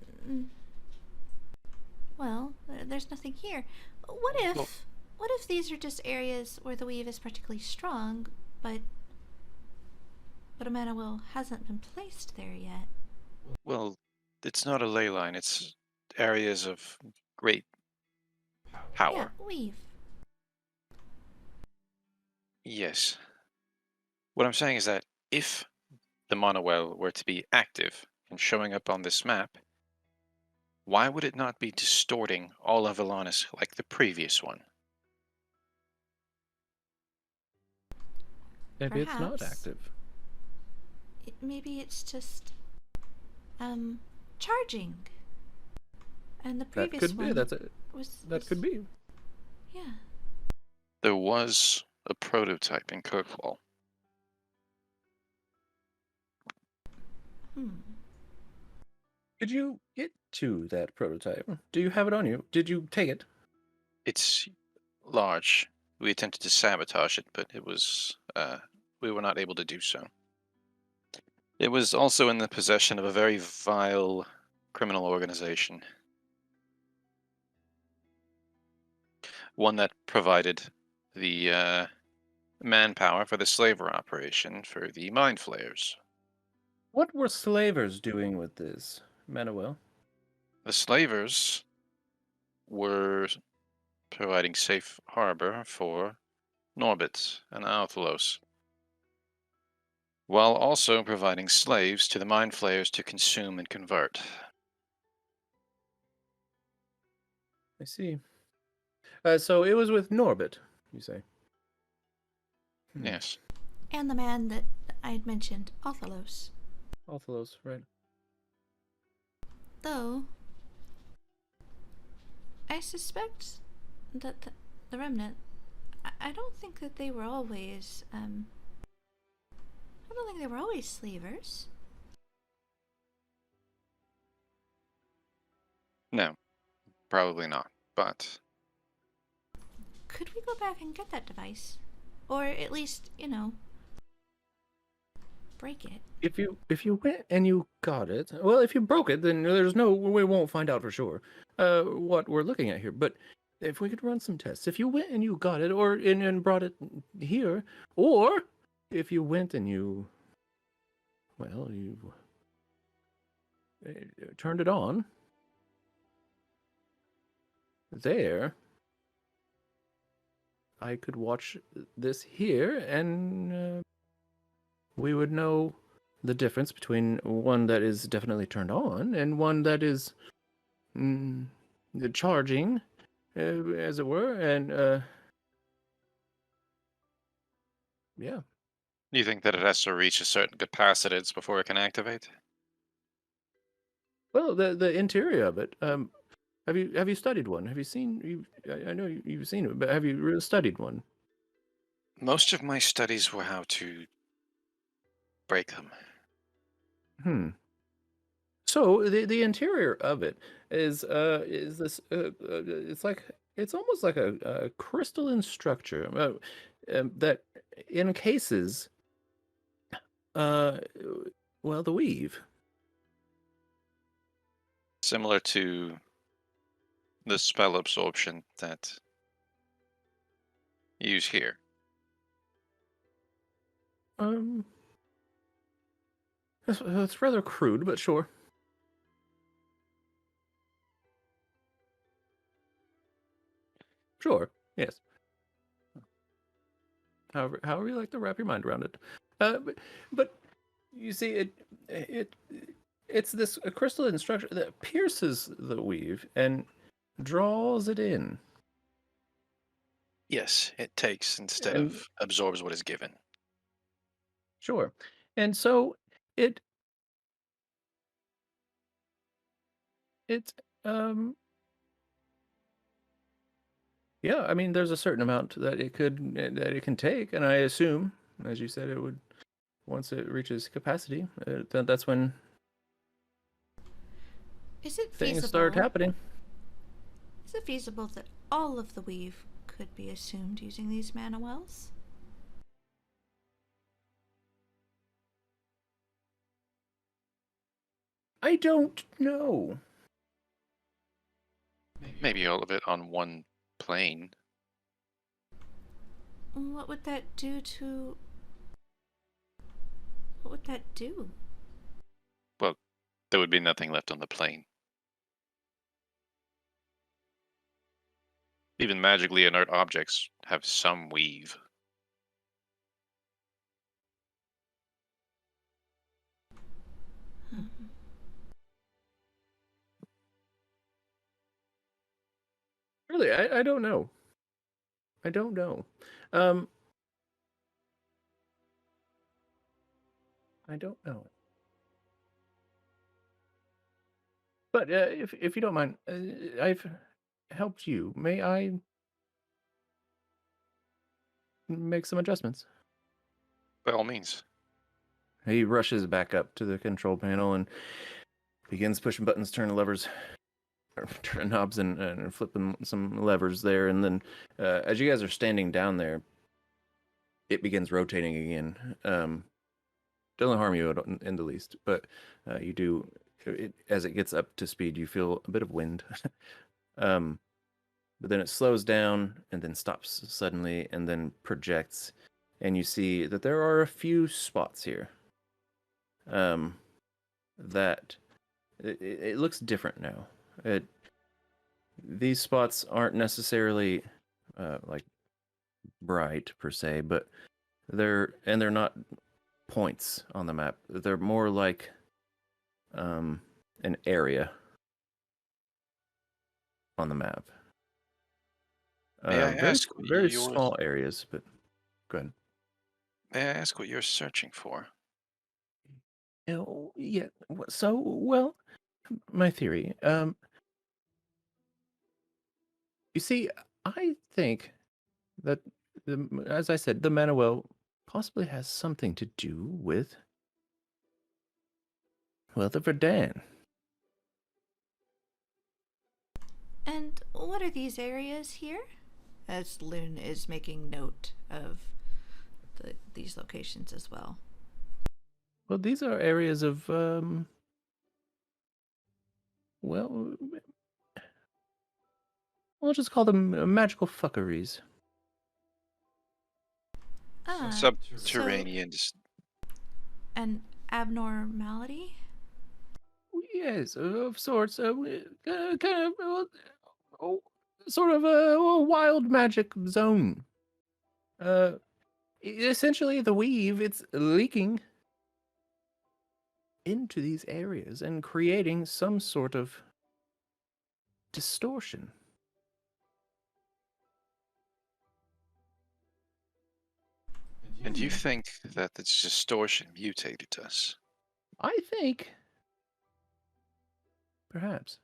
Speaker 4: Well, there's nothing here. What if these are just areas where the weave is particularly strong, but a Manuel hasn't been placed there yet?
Speaker 2: Well, it's not a ley line, it's areas of great power.
Speaker 4: Yeah, weave.
Speaker 2: Yes. What I'm saying is that if the Manuel were to be active and showing up on this map, why would it not be distorting all of Alanis like the previous one?
Speaker 1: Maybe it's not active.
Speaker 4: Maybe it's just charging. And the previous one
Speaker 1: that could be.
Speaker 4: Yeah.
Speaker 2: There was a prototype in Kirkwall.
Speaker 1: Did you get to that prototype? Do you have it on you? Did you take it?
Speaker 2: It's large. We attempted to sabotage it, but it was we were not able to do so. It was also in the possession of a very vile criminal organization. One that provided the manpower for the slaver operation for the mind flayers.
Speaker 1: What were slavers doing with this, Manuel?
Speaker 2: The slavers were providing safe harbor for Norbit and Althelos, while also providing slaves to the mind flayers to consume and convert.
Speaker 1: I see. So it was with Norbit, you say?
Speaker 2: Yes.
Speaker 4: And the man that I had mentioned, Althelos.
Speaker 1: Althelos, right.
Speaker 4: Though, I suspect that the remnant, I don't think that they were always I don't think they were always slavers.
Speaker 2: No, probably not. But
Speaker 4: Could we go back and get that device? Or at least, break it.
Speaker 1: If you went and you got it, well, if you broke it, then we won't find out for sure what we're looking at here. But if we could run some tests, if you went and you got it, or and brought it here, or if you went and you turned it on there, I could watch this here, and we would know the difference between one that is definitely turned on and one that is charging, as it were, and yeah.
Speaker 2: you think that it has to reach a certain capacitance before it can activate?
Speaker 1: Well, the interior of it. Have you studied one? Have you seen? I know you've seen it, but have you really studied one?
Speaker 2: Most of my studies were how to break them.
Speaker 1: So the interior of it is this it's almost like a crystalline structure that encases the weave.
Speaker 2: Similar to the spell absorption that you use here.
Speaker 1: That's rather crude, but sure. Sure. Yes. However you like to wrap your mind around it. But you see, it's this crystalline structure that pierces the weave and draws it in.
Speaker 2: Yes, it takes instead of absorbs what is given.
Speaker 1: Sure. And so it yeah, I mean, there's a certain amount that it can take, and I assume, as you said, it would, once it reaches capacity, that's when
Speaker 4: Is it
Speaker 1: things
Speaker 4: feasible?
Speaker 1: start happening.
Speaker 4: Is it feasible that all of the weave could be assumed using these mana wells?
Speaker 1: I don't know.
Speaker 2: Maybe all of it on one plane.
Speaker 4: What would that do to... What would that do?
Speaker 2: Well, there would be nothing left on the plane. Even magically inert objects have some weave.
Speaker 1: Really, I don't know. I don't know. I don't know. But if you don't mind, I've helped you. May I make some adjustments?
Speaker 2: By all means.
Speaker 1: He rushes back up to the control panel and begins pushing buttons, turning levers, turning knobs, and flipping some levers there. And then, as you guys are standing down there, it begins rotating again. Doesn't harm you in the least, but you do. As it gets up to speed, you feel a bit of wind. But then it slows down and then stops suddenly and then projects. And you see that there are a few spots here that it looks different now. These spots aren't necessarily like bright per se, but they're not points on the map. They're more like an area on the map.
Speaker 2: May I ask what
Speaker 1: very
Speaker 2: yours-
Speaker 1: small areas, but go ahead.
Speaker 2: May I ask what you're searching for?
Speaker 1: Oh, yeah. So, well, my theory. You see, I think that as I said, the Manuel possibly has something to do with, well, the Verdan.
Speaker 8: And what are these areas here? As Lune is making note of these locations as well.
Speaker 1: Well, these are areas of, well, we'll just call them magical fuckeries.
Speaker 2: Subterranean.
Speaker 8: An abnormality?
Speaker 1: Yes, of sorts. Kind of, sort of a wild magic zone. Essentially, the weave, it's leaking into these areas and creating some sort of distortion.
Speaker 2: And you think that this distortion mutated us?
Speaker 1: I think, perhaps.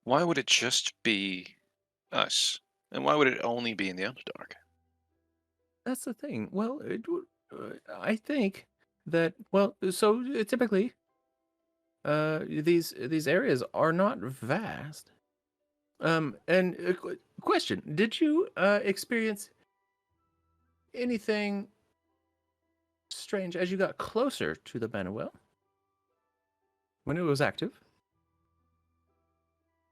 Speaker 2: Why would it just be us? And why would it only be in the Underdark?
Speaker 1: That's the thing. Well, I think that, well, so typically, these areas are not vast. And question: did you experience anything strange as you got closer to the Manuel when it was active?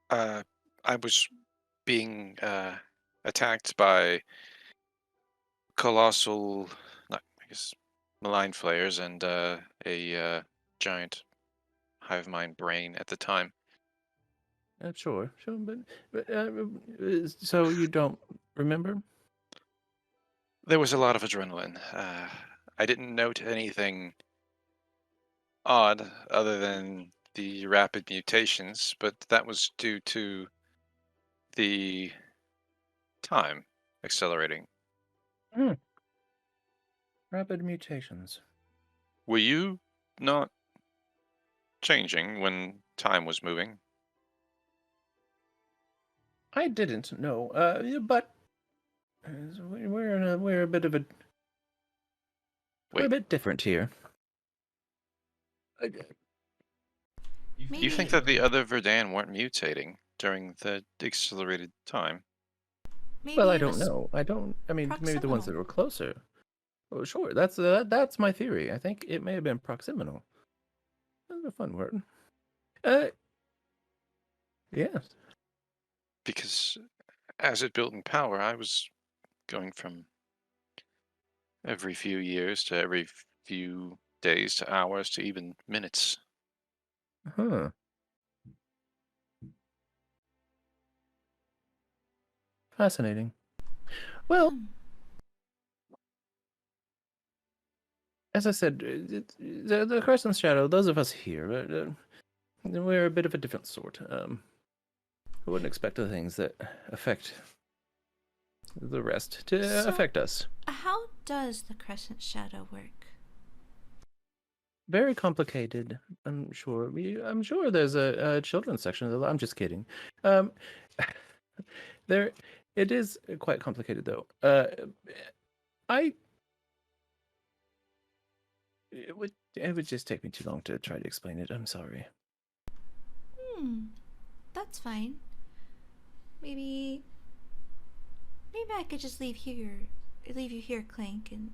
Speaker 2: I was being attacked by colossal, I guess, malign flayers and a giant hive mind brain at the time.
Speaker 1: Sure, but so you don't remember?
Speaker 2: There was a lot of adrenaline. I didn't note anything odd other than the rapid mutations, but that was due to the time accelerating.
Speaker 1: Rapid mutations.
Speaker 2: Were you not changing when time was moving?
Speaker 1: I didn't know, but we're a bit of a we're a bit different here.
Speaker 2: You think that the other Verdan weren't mutating during the accelerated time?
Speaker 1: Well, I don't know. I mean, maybe the ones that were closer. Oh, sure. That's my theory. I think it may have been proximal. That's a fun word. Yes.
Speaker 2: Because as it built in power, I was going from every few years to every few days to hours to even minutes.
Speaker 1: Huh. Fascinating. Well, as I said, the Crescent Shadow, those of us here, we're a bit of a different sort. I wouldn't expect the things that affect the rest to affect us.
Speaker 8: How does the Crescent Shadow work?
Speaker 1: Very complicated, I'm sure. I'm sure there's a children's section. I'm just kidding. It is quite complicated, though. It would just take me too long to try to explain it. I'm sorry.
Speaker 8: That's fine. Maybe I could just leave you here, Clank, and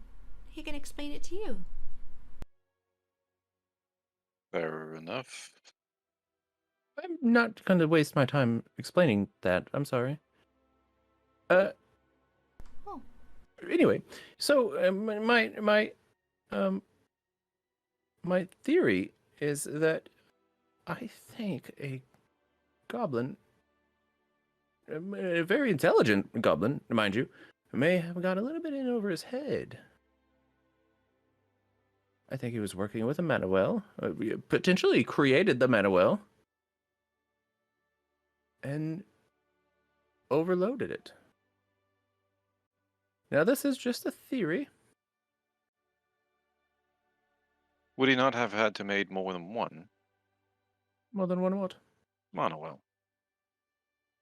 Speaker 8: he can explain it to you.
Speaker 2: Fair enough.
Speaker 1: I'm not going to waste my time explaining that. I'm sorry. Anyway, so my theory is that I think a goblin, a very intelligent goblin, mind you, may have got a little bit in over his head. I think he was working with a Manuel, potentially created the Manuel, and overloaded it. Now, this is just a theory.
Speaker 2: Would he not have had to made more than one?
Speaker 1: More than one what?
Speaker 2: Manuel.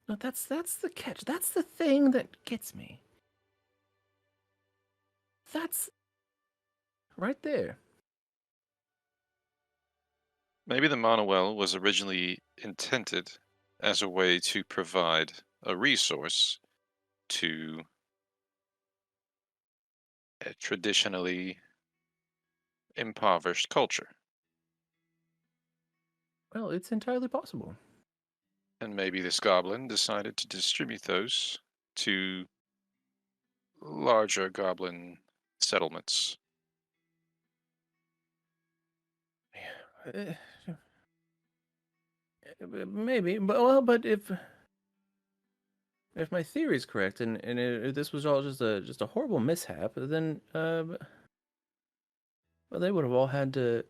Speaker 1: No, that's the catch. That's the thing that gets me. That's right there.
Speaker 2: Maybe the monowell was originally intended as a way to provide a resource to a traditionally impoverished culture.
Speaker 1: Well, it's entirely possible.
Speaker 2: And maybe this goblin decided to distribute those to larger goblin settlements.
Speaker 1: Uh, Maybe, but if my theory is correct, and this was all just a horrible mishap, then well, they would have all had to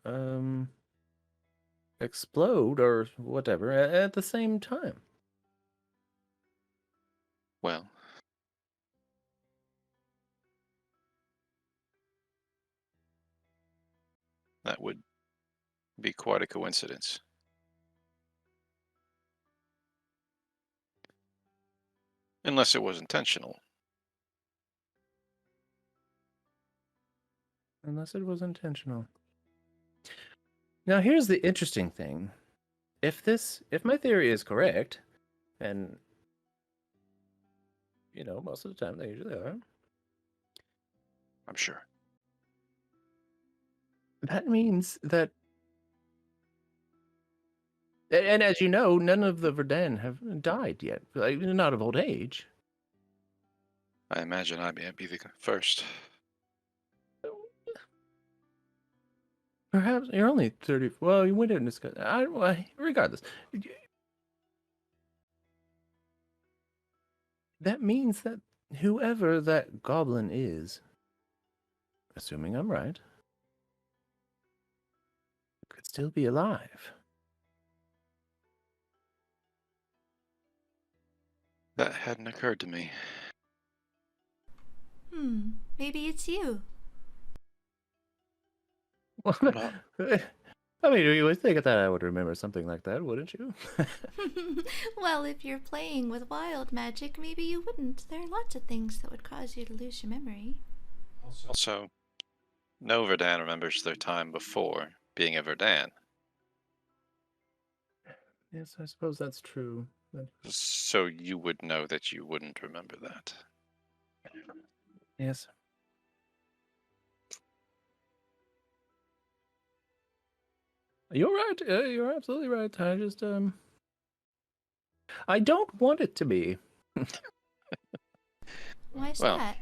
Speaker 1: um explode or whatever at the same time.
Speaker 2: Well, that would be quite a coincidence. Unless it was intentional.
Speaker 1: Unless it was intentional. Now, here's the interesting thing. If my theory is correct, and most of the time they usually are,
Speaker 2: I'm sure.
Speaker 1: that means that, and as you know, none of the Verdan have died yet, like, not of old age.
Speaker 2: I imagine I may be the first.
Speaker 1: Perhaps you're only 30. Well, we didn't discuss. Regardless, that means that whoever that goblin is, assuming I'm right, could still be alive.
Speaker 2: That hadn't occurred to me.
Speaker 4: Maybe it's you.
Speaker 1: Well, I mean, you would think that I would remember something like that, wouldn't you?
Speaker 4: Well, if you're playing with wild magic, maybe you wouldn't. There are lots of things that would cause you to lose your memory.
Speaker 2: Also, no Verdan remembers their time before being a Verdan.
Speaker 1: Yes, I suppose that's true.
Speaker 2: So you would know that you wouldn't remember that.
Speaker 1: Yes. You're right. You're absolutely right. I just I don't want it to be.
Speaker 4: Why is
Speaker 2: Well,
Speaker 4: that?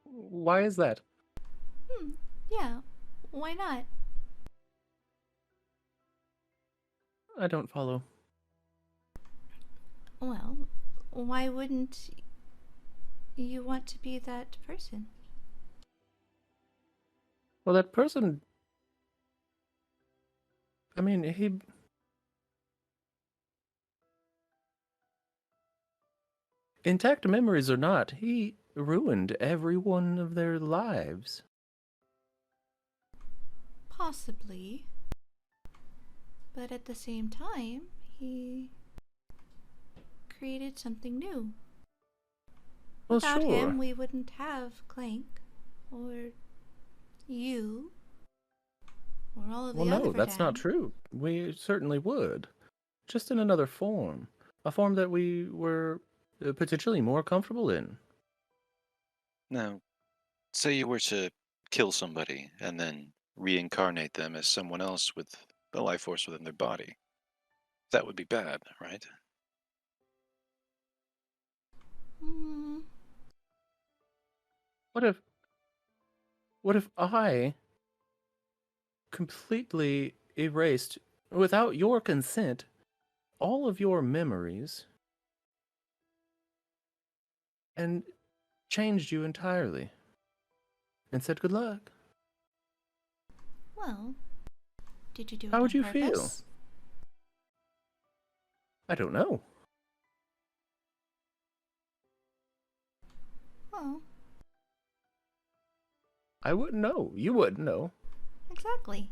Speaker 1: Why is that?
Speaker 4: Yeah, why not?
Speaker 1: I don't follow.
Speaker 4: Well, why wouldn't you want to be that person?
Speaker 1: Well, that person, I mean, intact memories or not, he ruined every one of their lives.
Speaker 4: Possibly. But at the same time, he created something new.
Speaker 1: Well,
Speaker 4: Without
Speaker 1: sure.
Speaker 4: him, we wouldn't have Clank, or you, or all of the
Speaker 1: Well,
Speaker 4: other
Speaker 1: no, that's not
Speaker 4: Verdan.
Speaker 1: true. We certainly would. Just in another form. A form that we were potentially more comfortable in.
Speaker 2: now, say you were to kill somebody and then reincarnate them as someone else with the life force within their body. That would be bad, right?
Speaker 4: Hmm.
Speaker 1: What if I completely erased, without your consent, all of your memories and changed you entirely and said good luck?
Speaker 4: Well, did you do it
Speaker 1: How
Speaker 4: on
Speaker 1: would you feel?
Speaker 4: purpose?
Speaker 1: I don't know.
Speaker 4: Well,
Speaker 1: I wouldn't know. You wouldn't know.
Speaker 4: exactly.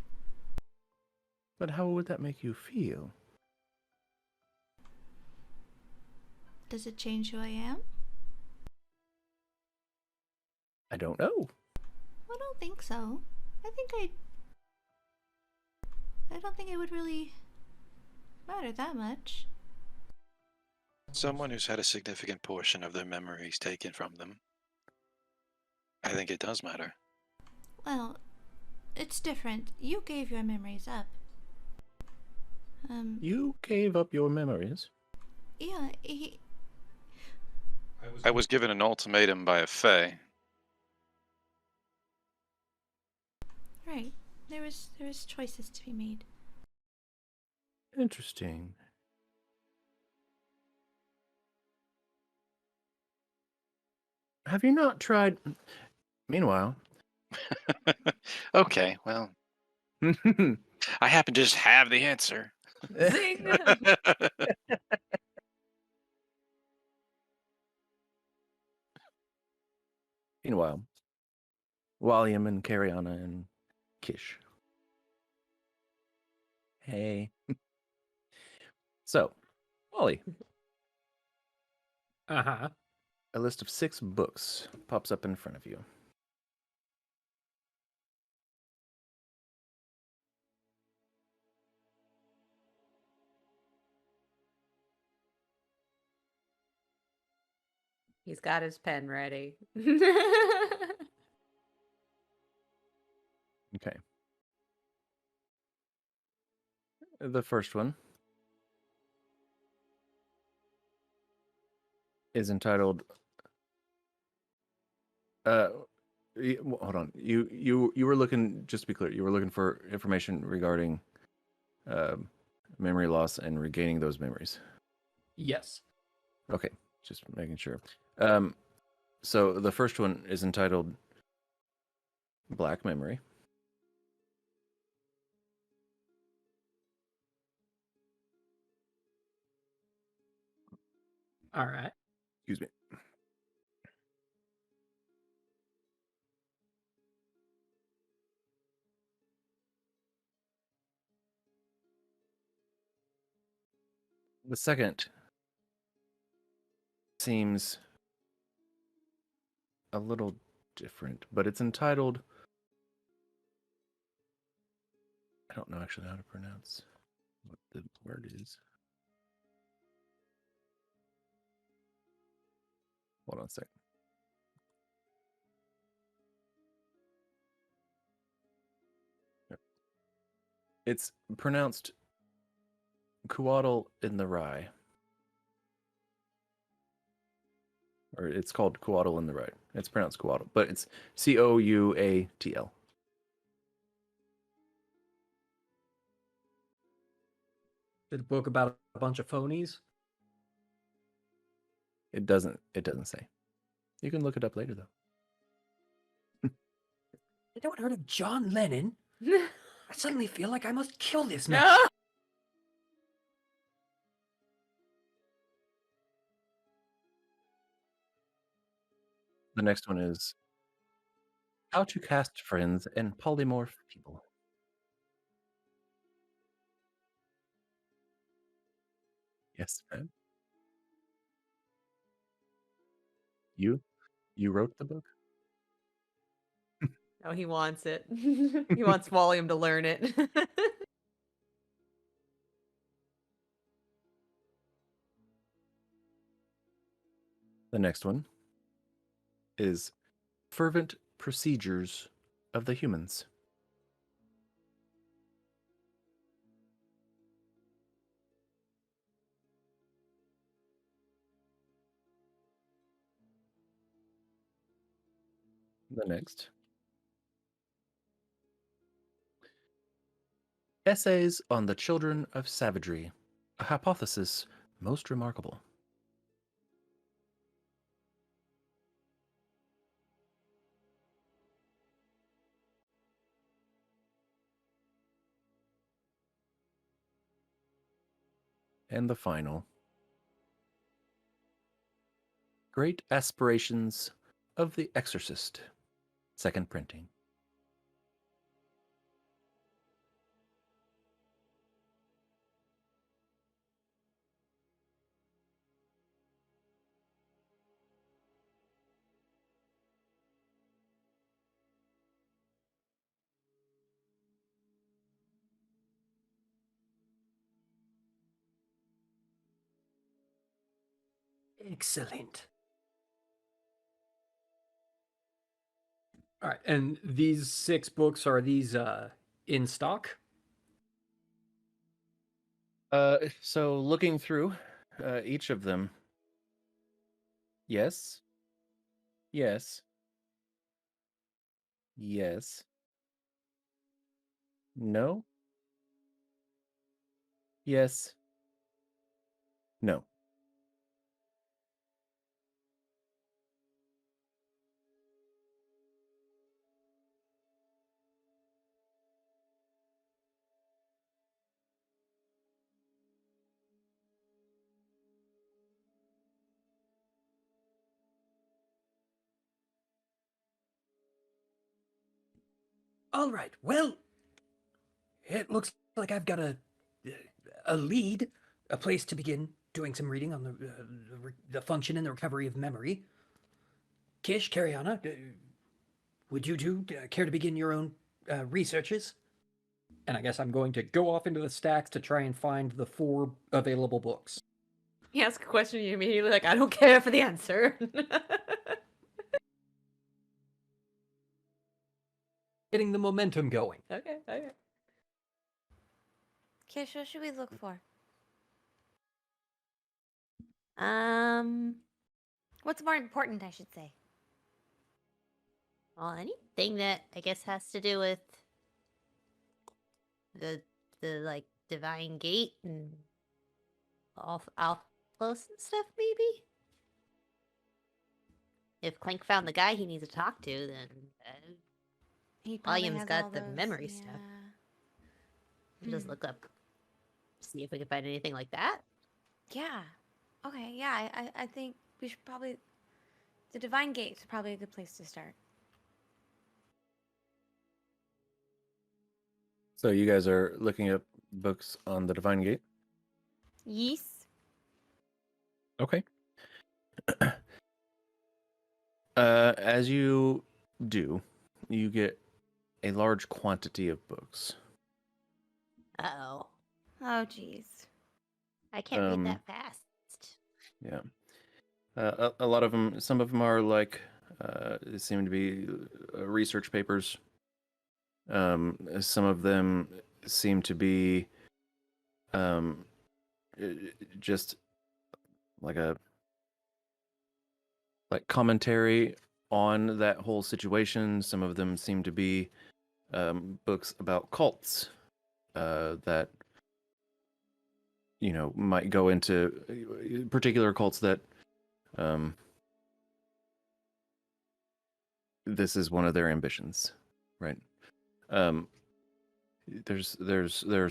Speaker 1: But how would that make you feel?
Speaker 4: does it change who I am?
Speaker 1: I don't know.
Speaker 4: I don't think so. I don't think it would really matter that much.
Speaker 2: Someone who's had a significant portion of their memories taken from them. I think it does matter.
Speaker 4: Well, it's different. You gave your memories up.
Speaker 1: You gave up your memories.
Speaker 4: Yeah,
Speaker 2: I was given an ultimatum by a fae.
Speaker 4: right. There was choices to be made.
Speaker 1: Interesting. Have you not tried? Meanwhile,
Speaker 2: Okay, well, I happen to just have the answer.
Speaker 3: Zing!
Speaker 1: Meanwhile, Walliam and Kerianna and Qish. Hey. So, Wally,
Speaker 6: Uh-huh.
Speaker 1: a list of 6 books pops up in front of you.
Speaker 3: He's got his pen ready.
Speaker 1: Okay. The first one is entitled hold on. You were looking, just to be clear, you were looking for information regarding memory loss and regaining those memories.
Speaker 6: Yes.
Speaker 1: Okay, just making sure. So the first one is entitled Black Memory.
Speaker 6: All right.
Speaker 1: Excuse me. The second seems a little different, but it's entitled, I don't know actually how to pronounce what the word is. Hold on a second. It's pronounced Coatl in the Rye. Or it's called Coatl in the Rye. It's pronounced Coatl, but it's Couatl.
Speaker 6: Did a book about a bunch of phonies?
Speaker 1: It doesn't say. You can look it up later though.
Speaker 6: Anyone heard of John Lennon? I suddenly feel like I must kill this man.
Speaker 3: No!
Speaker 1: The next one is How to Cast Friends and Polymorph People. Yes, ma'am. You wrote the book?
Speaker 3: Oh, he wants it. He wants Walliam to learn it.
Speaker 1: The next one is Fervent Procedures of the Humans. The next, Essays on the Children of Savagery, a hypothesis most remarkable. And the final, Great Aspirations of the Exorcist, second printing.
Speaker 6: Excellent. All right, and these 6 books, are these in stock?
Speaker 1: So looking through each of them, yes, yes, yes, no, yes, no.
Speaker 6: All right. Well, it looks like I've got a lead, a place to begin doing some reading on the function and the recovery of memory. Qish, Kerianna, would you two care to begin your own researches? And I guess I'm going to go off into the stacks to try and find the 4 available books.
Speaker 3: You ask a question, you immediately like, I don't care for the answer.
Speaker 6: Getting the momentum going.
Speaker 3: Okay.
Speaker 7: Kish, what should we look for? What's more important, I should say?
Speaker 5: Well, anything that I guess has to do with the like divine gate and Alphos and stuff, maybe. If Clank found the guy he needs to talk to, then
Speaker 7: He probably
Speaker 5: Walliam's
Speaker 7: has
Speaker 5: got
Speaker 7: all
Speaker 5: the
Speaker 7: those,
Speaker 5: memory stuff. We'll just look up, see if we can find anything like that.
Speaker 7: Yeah. Okay, yeah, I think we should probably... The Divine Gate's probably a good place to start.
Speaker 1: So you guys are looking up books on the Divine Gate?
Speaker 7: Yes.
Speaker 1: Okay. As you do, you get a large quantity of books.
Speaker 5: Uh-oh.
Speaker 7: Oh, jeez.
Speaker 5: I can't read that fast.
Speaker 1: Yeah. A lot of them, some of them are like, seem to be research papers. Some of them seem to be just like commentary on that whole situation. Some of them seem to be books about cults that might go into particular cults that this is one of their ambitions, right? There's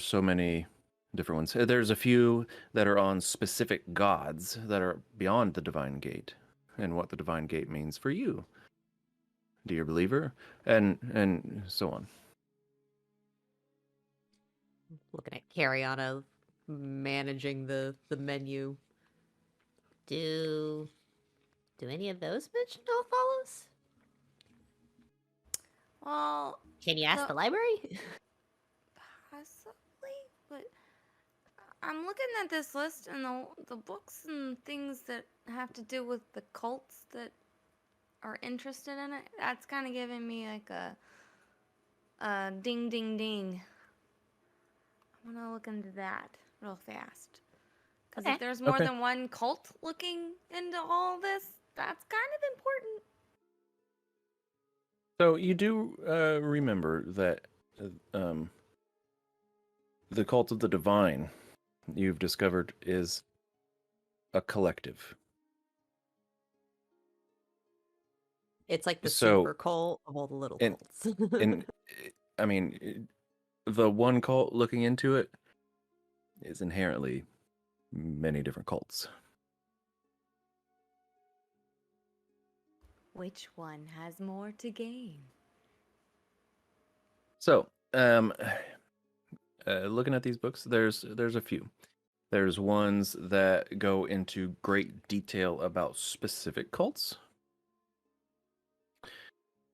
Speaker 1: so many different ones. There's a few that are on specific gods that are beyond the Divine Gate and what the Divine Gate means for you, dear believer, and so on.
Speaker 3: Looking at Kerianna managing the menu.
Speaker 5: Do any of those mention All Follows?
Speaker 7: Well,
Speaker 5: Can you ask the library?
Speaker 7: possibly, but I'm looking at this list and the books and things that have to do with the cults that are interested in it. That's kind of giving me like a ding ding ding. I want to look into that real fast. Because if there's more than one cult looking into all this, that's kind of important.
Speaker 1: So you do remember that the cult of the divine you've discovered is a collective.
Speaker 3: It's like the super cult of all the little cults.
Speaker 1: And I mean, the one cult looking into it is inherently many different cults.
Speaker 7: Which one has more to gain?
Speaker 1: So, looking at these books, there's a few. There's ones that go into great detail about specific cults.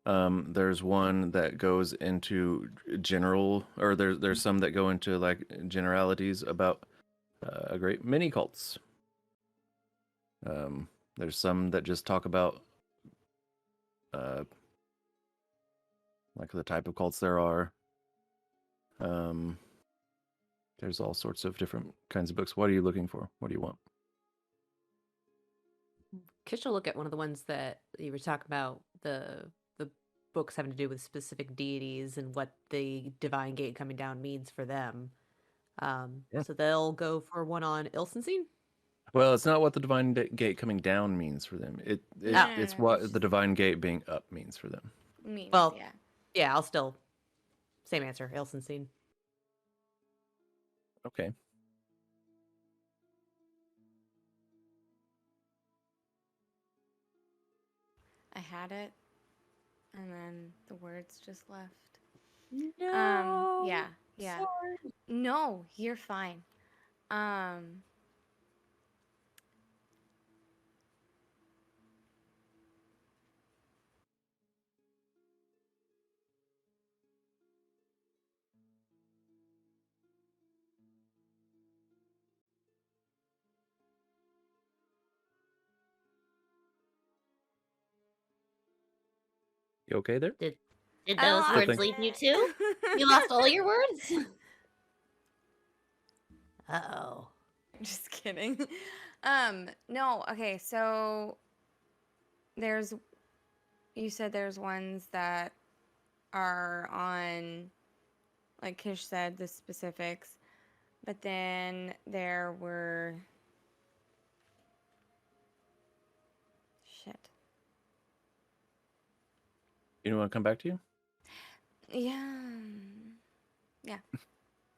Speaker 1: There's one that goes into general, or there's some that go into like generalities about a great many cults. There's some that just talk about like the type of cults there are. There's all sorts of different kinds of books. What are you looking for? What do you want?
Speaker 3: Kish will look at one of the ones that you were talking about, the books having to do with specific deities and what the divine gate coming down means for them.
Speaker 1: Yeah.
Speaker 3: So they'll go for one on Ilsenstein.
Speaker 1: Well, it's not what the divine gate coming down means for them. It's what the divine gate being up means for them.
Speaker 7: Means,
Speaker 3: Well,
Speaker 7: yeah.
Speaker 3: yeah, I'll still same answer, Ilsenstein.
Speaker 1: Okay.
Speaker 7: I had it, and then the words just left.
Speaker 3: No.
Speaker 7: Yeah.
Speaker 3: Sorry.
Speaker 7: No, you're fine.
Speaker 1: You okay there?
Speaker 5: Did
Speaker 7: I
Speaker 5: those
Speaker 7: lost
Speaker 5: words
Speaker 1: think-
Speaker 5: leave you too? You lost all your words? Uh-oh.
Speaker 7: Just kidding. No, okay, so you said there's ones that are on, like Kish said, the specifics, but then there were, shit.
Speaker 1: You want to come back to you?
Speaker 7: Yeah,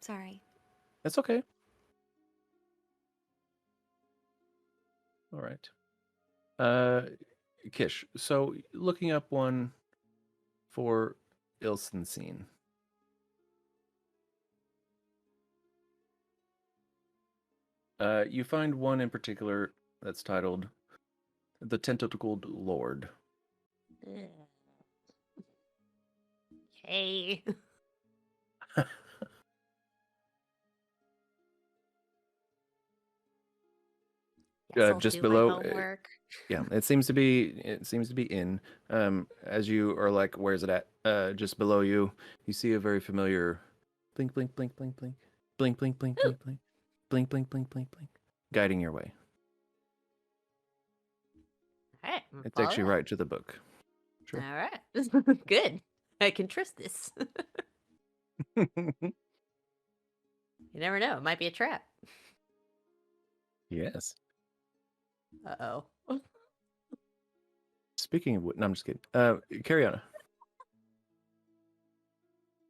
Speaker 7: sorry.
Speaker 1: That's okay. All right. Kish, so looking up one for Ilsenstein. You find one in particular that's titled The Tentacled Lord.
Speaker 5: Hey. Guess I'll
Speaker 1: Just
Speaker 5: do
Speaker 1: below,
Speaker 5: my homework.
Speaker 1: Yeah, it seems to be in. As you are like, where's it at? Just below you, you see a very familiar blink, blink, blink, blink, blink, blink, blink, blink, blink, blink, blink, blink, blink, blink, blink, guiding your way.
Speaker 5: All right.
Speaker 1: It's actually right to the book. Sure.
Speaker 3: All right. Good. I can trust this. You never know. It might be a trap.
Speaker 1: Yes.
Speaker 3: Uh-oh.
Speaker 1: Speaking of which, no, I'm just kidding. Kerianna.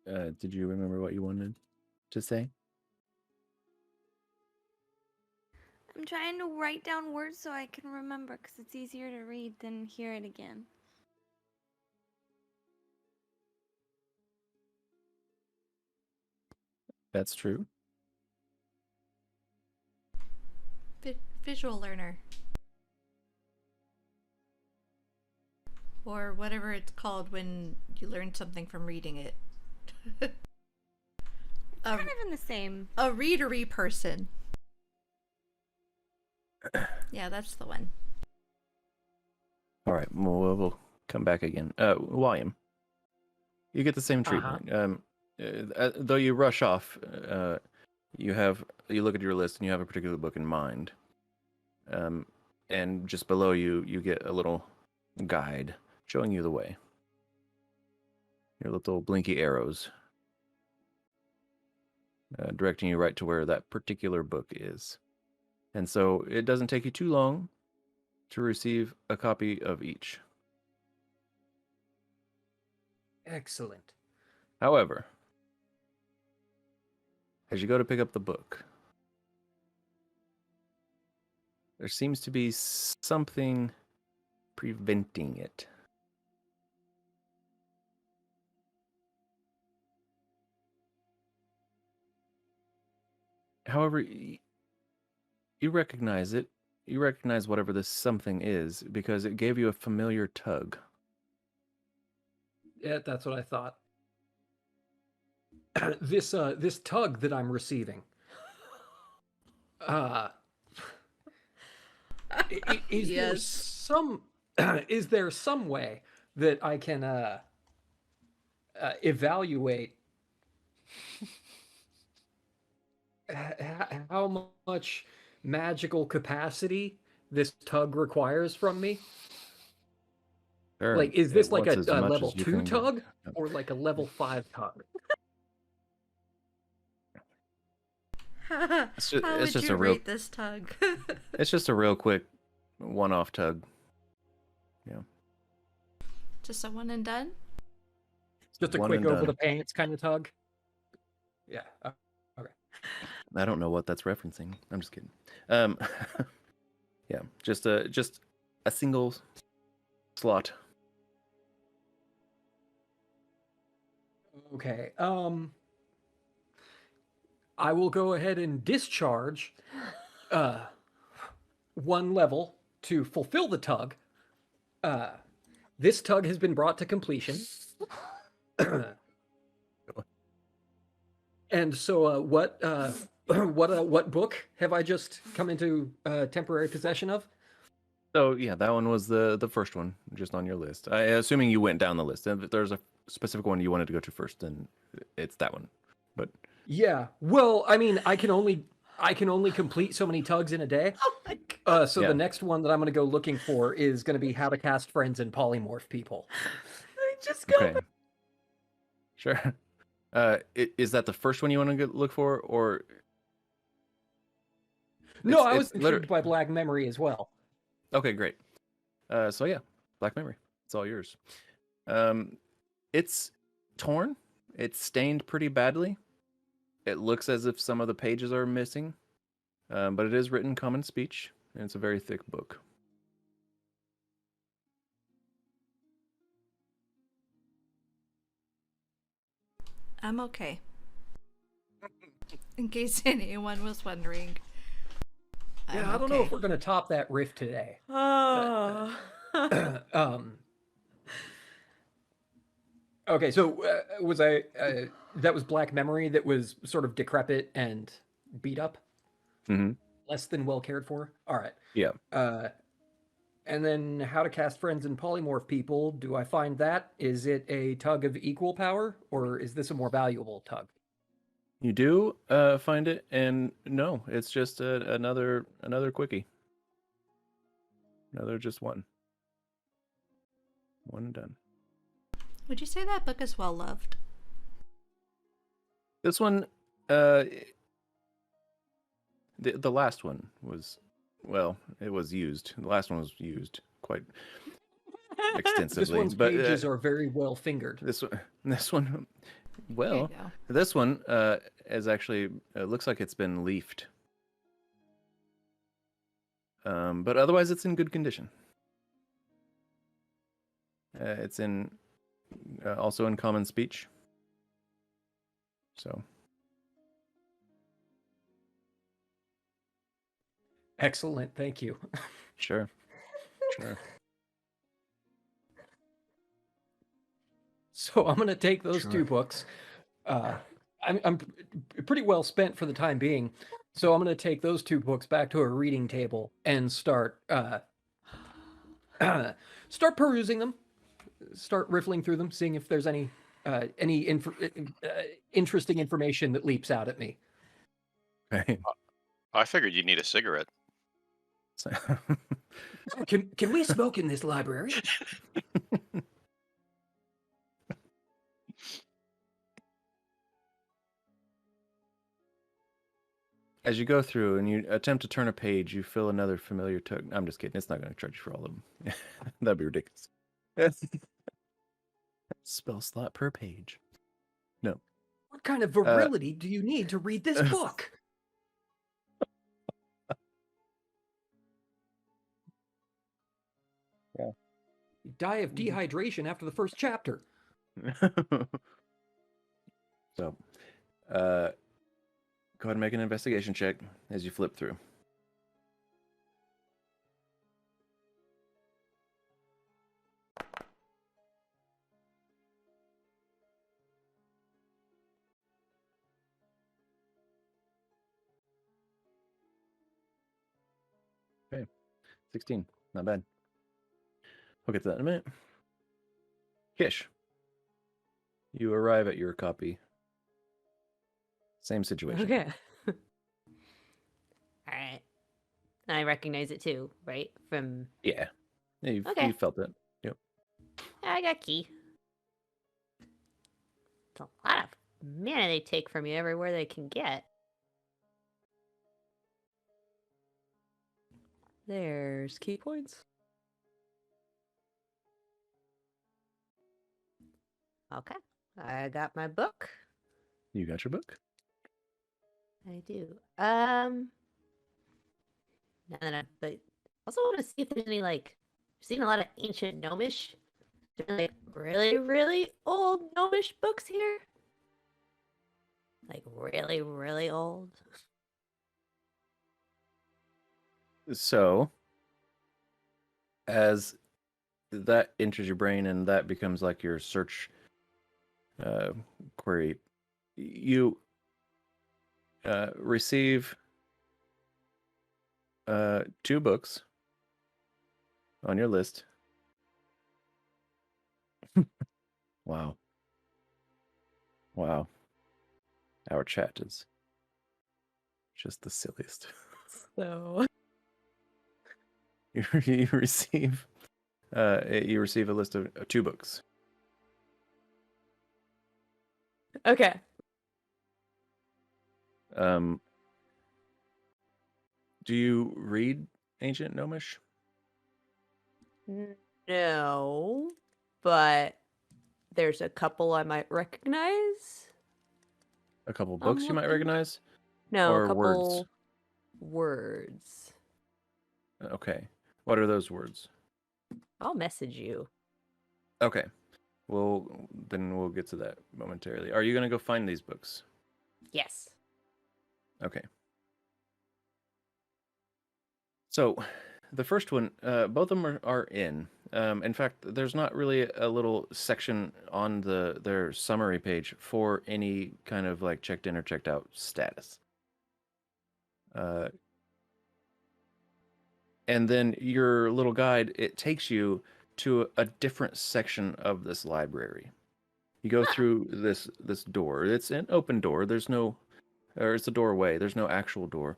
Speaker 1: Did you remember what you wanted to say?
Speaker 7: I'm trying to write down words so I can remember, because it's easier to read than hear it again.
Speaker 1: That's true.
Speaker 8: Visual learner. Or whatever it's called when you learn something from reading it.
Speaker 7: Kind of in the same.
Speaker 8: A readery person. Yeah, that's the one.
Speaker 1: All right, we'll come back again. Walliam, you get the same treatment. Though you rush off, you look at your list and you have a particular book in mind. And just below you, you get a little guide showing you the way. Your little blinky arrows directing you right to where that particular book is. And so it doesn't take you too long to receive a copy of each.
Speaker 6: Excellent.
Speaker 1: However, as you go to pick up the book, there seems to be something preventing it. However, you recognize it. You recognize whatever this something is because it gave you a familiar tug.
Speaker 6: Yeah, that's what I thought. This tug that I'm receiving. Is there
Speaker 3: Yes.
Speaker 6: some is there some way that I can evaluate how much magical capacity this tug requires from me?
Speaker 1: Sure.
Speaker 6: Like, is
Speaker 1: It
Speaker 6: this like
Speaker 1: wants
Speaker 6: a
Speaker 1: as much
Speaker 6: level
Speaker 1: as you
Speaker 6: 2
Speaker 1: can get.
Speaker 6: tug or like a level 5 tug?
Speaker 1: It's just,
Speaker 8: How
Speaker 1: it's
Speaker 8: would
Speaker 1: just
Speaker 8: you
Speaker 1: a real.
Speaker 8: rate this tug?
Speaker 1: It's just a real quick one-off tug. Yeah.
Speaker 8: Just a one and done?
Speaker 6: Just a
Speaker 1: One
Speaker 6: quick
Speaker 1: and
Speaker 6: over
Speaker 1: done.
Speaker 6: the pants kind of tug? Yeah. Okay.
Speaker 1: I don't know what that's referencing. I'm just kidding. Yeah, just a single slot.
Speaker 6: Okay. I will go ahead and discharge one level to fulfill the tug. This tug has been brought to completion. And so, what book have I just come into temporary possession of?
Speaker 1: So yeah, that one was the first one, just on your list. Assuming you went down the list, and if there's a specific one you wanted to go to first, then it's that one. But
Speaker 6: Yeah. Well, I mean, I can only complete so many tugs in a day.
Speaker 3: Oh my god.
Speaker 6: So
Speaker 1: Yeah.
Speaker 6: the next one that I'm going to go looking for is going to be how to cast friends and polymorph people.
Speaker 3: I just got
Speaker 1: okay, sure. Is that the first one you want to look for, or
Speaker 6: No,
Speaker 1: It's-
Speaker 6: I
Speaker 1: it's
Speaker 6: was
Speaker 1: liter-
Speaker 6: intrigued by Black Memory as well.
Speaker 1: okay, great. So yeah, Black Memory, it's all yours. It's torn. It's stained pretty badly. It looks as if some of the pages are missing, but it is written common speech, and it's a very thick book.
Speaker 8: I'm okay. In case anyone was wondering.
Speaker 6: Yeah,
Speaker 8: I'm
Speaker 6: I don't know if
Speaker 8: okay.
Speaker 6: we're going to top that riff today.
Speaker 3: Oh.
Speaker 6: Okay, so was I that was Black Memory that was sort of decrepit and beat up,
Speaker 1: Mm-hmm.
Speaker 6: less than well cared for. All right.
Speaker 1: Yeah.
Speaker 6: And then how to cast friends and polymorph people. Do I find that? Is it a tug of equal power, or is this a more valuable tug?
Speaker 1: You do find it, and no, it's just another quickie. Another just one. One and done.
Speaker 8: Would you say that book is well loved?
Speaker 1: This one, the last one was, well, it was used. The last one was used quite extensively.
Speaker 6: This one's
Speaker 1: but
Speaker 6: pages are very well fingered.
Speaker 1: this one,
Speaker 8: There
Speaker 1: well,
Speaker 8: you go.
Speaker 1: this one is actually looks like it's been leafed. But otherwise, it's in good condition. It's in also in common speech. So
Speaker 6: Excellent, thank you.
Speaker 1: sure.
Speaker 6: So I'm going to take those
Speaker 1: Sure.
Speaker 6: two books. I'm pretty well spent for the time being, so I'm going to take those two books back to a reading table and start start perusing them, start riffling through them, seeing if there's any interesting information that leaps out at me.
Speaker 1: Okay.
Speaker 2: I figured you'd need a cigarette.
Speaker 1: So-
Speaker 6: Can we smoke in this library?
Speaker 1: As you go through and you attempt to turn a page, you feel another familiar tug. I'm just kidding. It's not going to charge you for all of them. That'd be ridiculous. Spell slot per page. No.
Speaker 6: What kind of virility do you need to read this book?
Speaker 1: Yeah.
Speaker 6: You die of dehydration after the first chapter.
Speaker 1: So, go ahead and make an investigation check as you flip through. Okay. 16. Not bad. I'll get to that in a minute. Qish. You arrive at your copy. Same situation.
Speaker 5: Okay. All right. I recognize it too, right? From
Speaker 1: Yeah. You
Speaker 5: Okay.
Speaker 1: felt it. Yep.
Speaker 5: I got key. It's a lot of mana they take from you everywhere they can get. There's key points. Okay. I got my book.
Speaker 1: You got your book?
Speaker 5: I do. Now that but also want to see if there's any like I've seen a lot of ancient gnomish. Is there, like really, really old gnomish books here. Like really, really old.
Speaker 1: So, as that enters your brain and that becomes like your search query, you receive 2 books on your list. Wow. Wow. Our chat is just the silliest.
Speaker 5: So
Speaker 1: You receive a list of 2 books.
Speaker 5: okay.
Speaker 1: Do you read Ancient Gnomish?
Speaker 5: No, but there's a couple I might recognize.
Speaker 1: A couple
Speaker 5: I'm
Speaker 1: books you might
Speaker 5: looking.
Speaker 1: recognize?
Speaker 5: No,
Speaker 1: Or
Speaker 5: a couple words.
Speaker 1: Okay. What are those words?
Speaker 5: I'll message you.
Speaker 1: Okay. Well, then we'll get to that momentarily. Are you going to go find these books?
Speaker 5: Yes.
Speaker 1: Okay. So, the first one, both of them are in. In fact, there's not really a little section on their summary page for any kind of like checked in or checked out status. And then your little guide, it takes you to a different section of this library. You go through this door. It's an open door. It's a doorway. There's no actual door.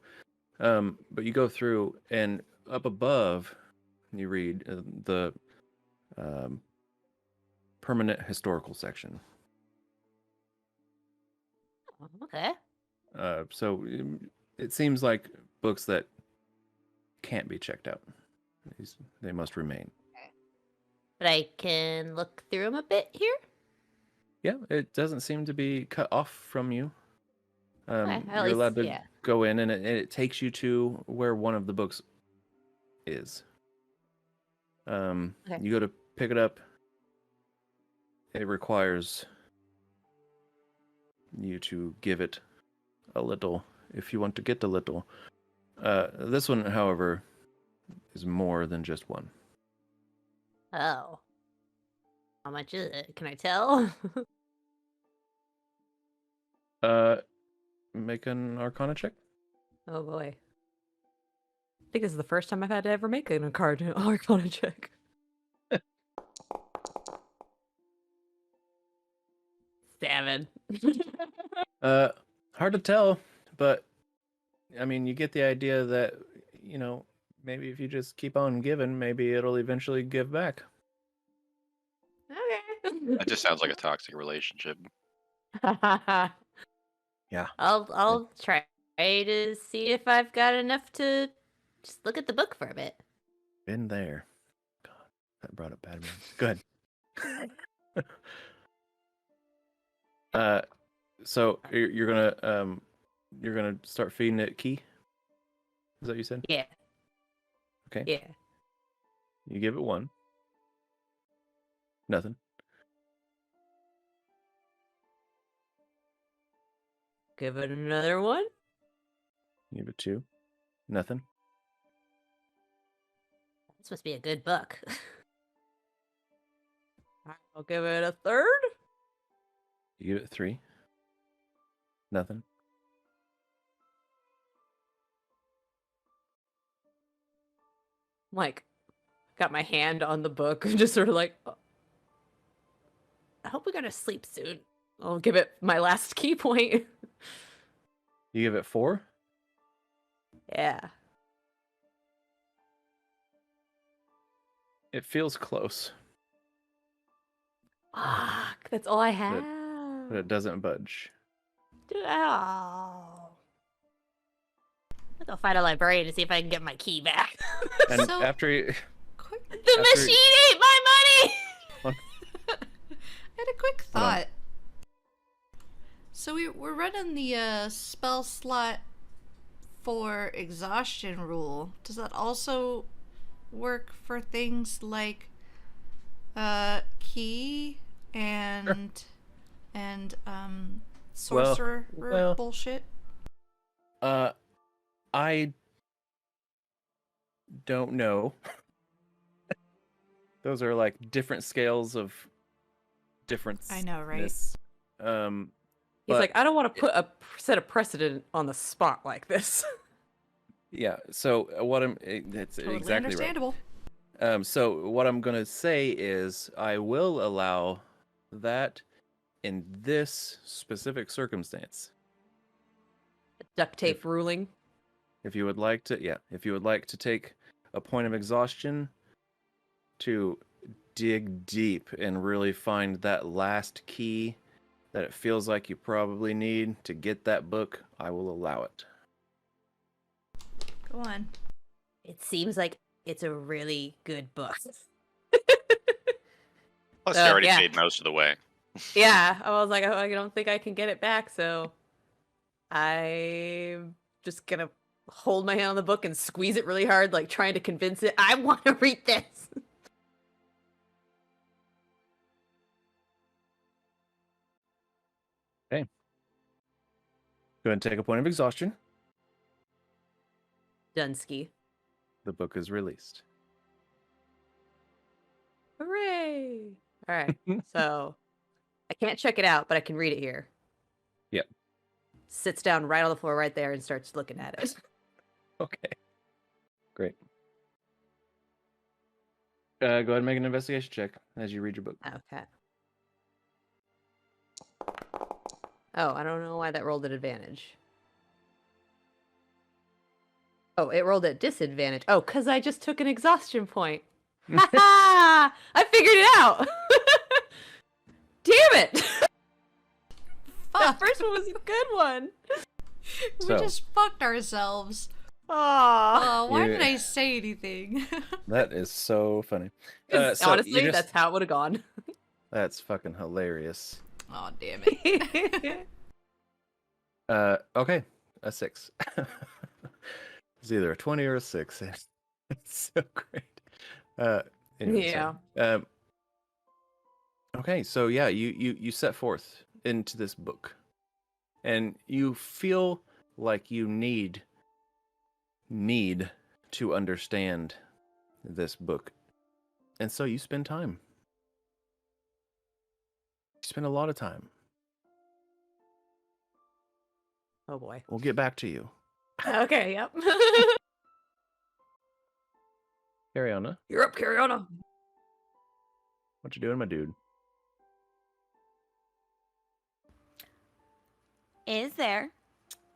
Speaker 1: But you go through, and up above, you read the permanent historical section.
Speaker 5: Okay.
Speaker 1: So it seems like books that can't be checked out. They must remain.
Speaker 5: But I can look through them a bit here.
Speaker 1: Yeah, it doesn't seem to be cut off from you.
Speaker 5: Okay, at
Speaker 1: You're
Speaker 5: least,
Speaker 1: allowed to
Speaker 5: yeah.
Speaker 1: go in, and it takes you to where one of the books is.
Speaker 5: Okay.
Speaker 1: You go to pick it up. It requires you to give it a little if you want to get a little. This one, however, is more than just one.
Speaker 5: Oh. How much is it? Can I tell?
Speaker 1: Make an Arcana check.
Speaker 5: Oh boy. I think this is the first time I've had to ever make an Arcana check. 7.
Speaker 1: Hard to tell, but I mean, you get the idea that, maybe if you just keep on giving, maybe it'll eventually give back.
Speaker 5: Okay.
Speaker 2: That just sounds like a toxic relationship.
Speaker 1: Yeah.
Speaker 5: I'll try to see if I've got enough to just look at the book for a bit.
Speaker 1: Been there. God, that brought up bad memories. Good. So you're gonna start feeding it key? Is that what you said?
Speaker 5: Yeah.
Speaker 1: Okay.
Speaker 5: Yeah.
Speaker 1: You give it 1. Nothing.
Speaker 5: Give it another one.
Speaker 1: You give it 2. Nothing.
Speaker 5: This must be a good book. I'll give it a 3rd.
Speaker 1: You give it 3. Nothing.
Speaker 3: like, got my hand on the book, and just sort of like, "Oh, I hope we go to sleep soon. I'll give it my last key point.
Speaker 1: You give it 4?
Speaker 3: Yeah.
Speaker 1: It feels close,
Speaker 3: Fuck, that's all I have.
Speaker 1: but it doesn't budge.
Speaker 3: Oh.
Speaker 5: I'll go find a librarian to see if I can get my key back.
Speaker 1: And
Speaker 8: So-
Speaker 1: after you,
Speaker 8: Quick,
Speaker 5: The
Speaker 1: After-
Speaker 5: machine ate my money!
Speaker 8: I had a quick
Speaker 1: Hold on.
Speaker 8: thought. So we're running the spell slot for exhaustion rule. Does that also work for things like key and sorcerer
Speaker 1: well.
Speaker 8: bullshit?
Speaker 1: I don't know. Those are like different scales of difference.
Speaker 8: I know, right?
Speaker 3: He's
Speaker 1: But-
Speaker 3: like, I don't want to put set a precedent on the spot like this.
Speaker 1: Yeah. So it's
Speaker 8: Totally
Speaker 1: exactly right.
Speaker 8: understandable.
Speaker 1: So what I'm gonna say is I will allow that in this specific circumstance.
Speaker 3: Duct tape ruling.
Speaker 1: If you would like to take a point of exhaustion to dig deep and really find that last key that it feels like you probably need to get that book, I will allow it.
Speaker 8: Go on.
Speaker 5: It seems like it's a really good book.
Speaker 2: Plus, you already
Speaker 3: yeah.
Speaker 2: paid most of the way.
Speaker 3: Yeah, I was like, oh, I don't think I can get it back, so I'm just gonna hold my hand on the book and squeeze it really hard, like trying to convince it, I want to read this.
Speaker 1: Go ahead and take a point of exhaustion.
Speaker 3: Dunsky.
Speaker 1: The book is released.
Speaker 3: Hooray! All right, so I can't check it out, but I can read it here.
Speaker 1: Yep.
Speaker 3: Sits down right on the floor right there and starts looking at it.
Speaker 1: Okay. Great. Go ahead and make an investigation check as you read your book.
Speaker 3: Okay. Oh, I don't know why that rolled at advantage. Oh, it rolled at disadvantage. Oh, because I just took an exhaustion point. Ha ha! I figured it out! Damn it! That first one was a good one.
Speaker 8: We
Speaker 1: So-
Speaker 8: just fucked ourselves.
Speaker 3: Aw.
Speaker 8: Oh, why did
Speaker 1: Yeah.
Speaker 8: I say anything?
Speaker 1: That is so funny.
Speaker 3: 'Cause
Speaker 1: So you
Speaker 3: honestly,
Speaker 1: just-
Speaker 3: that's how it would have gone.
Speaker 1: That's fucking hilarious.
Speaker 8: Oh, damn it.
Speaker 1: Okay, a 6. It's either a 20 or a 6. It's so great. Anyway,
Speaker 3: Yeah.
Speaker 1: sorry. Okay, so yeah, you set forth into this book, and you feel like you need to understand this book, and so you spend time. You spend a lot of time.
Speaker 3: Oh boy.
Speaker 1: We'll get back to you.
Speaker 3: Okay, yep.
Speaker 1: Kerianna,
Speaker 3: You're up, Kerianna.
Speaker 1: what you doing, my dude?
Speaker 7: Is there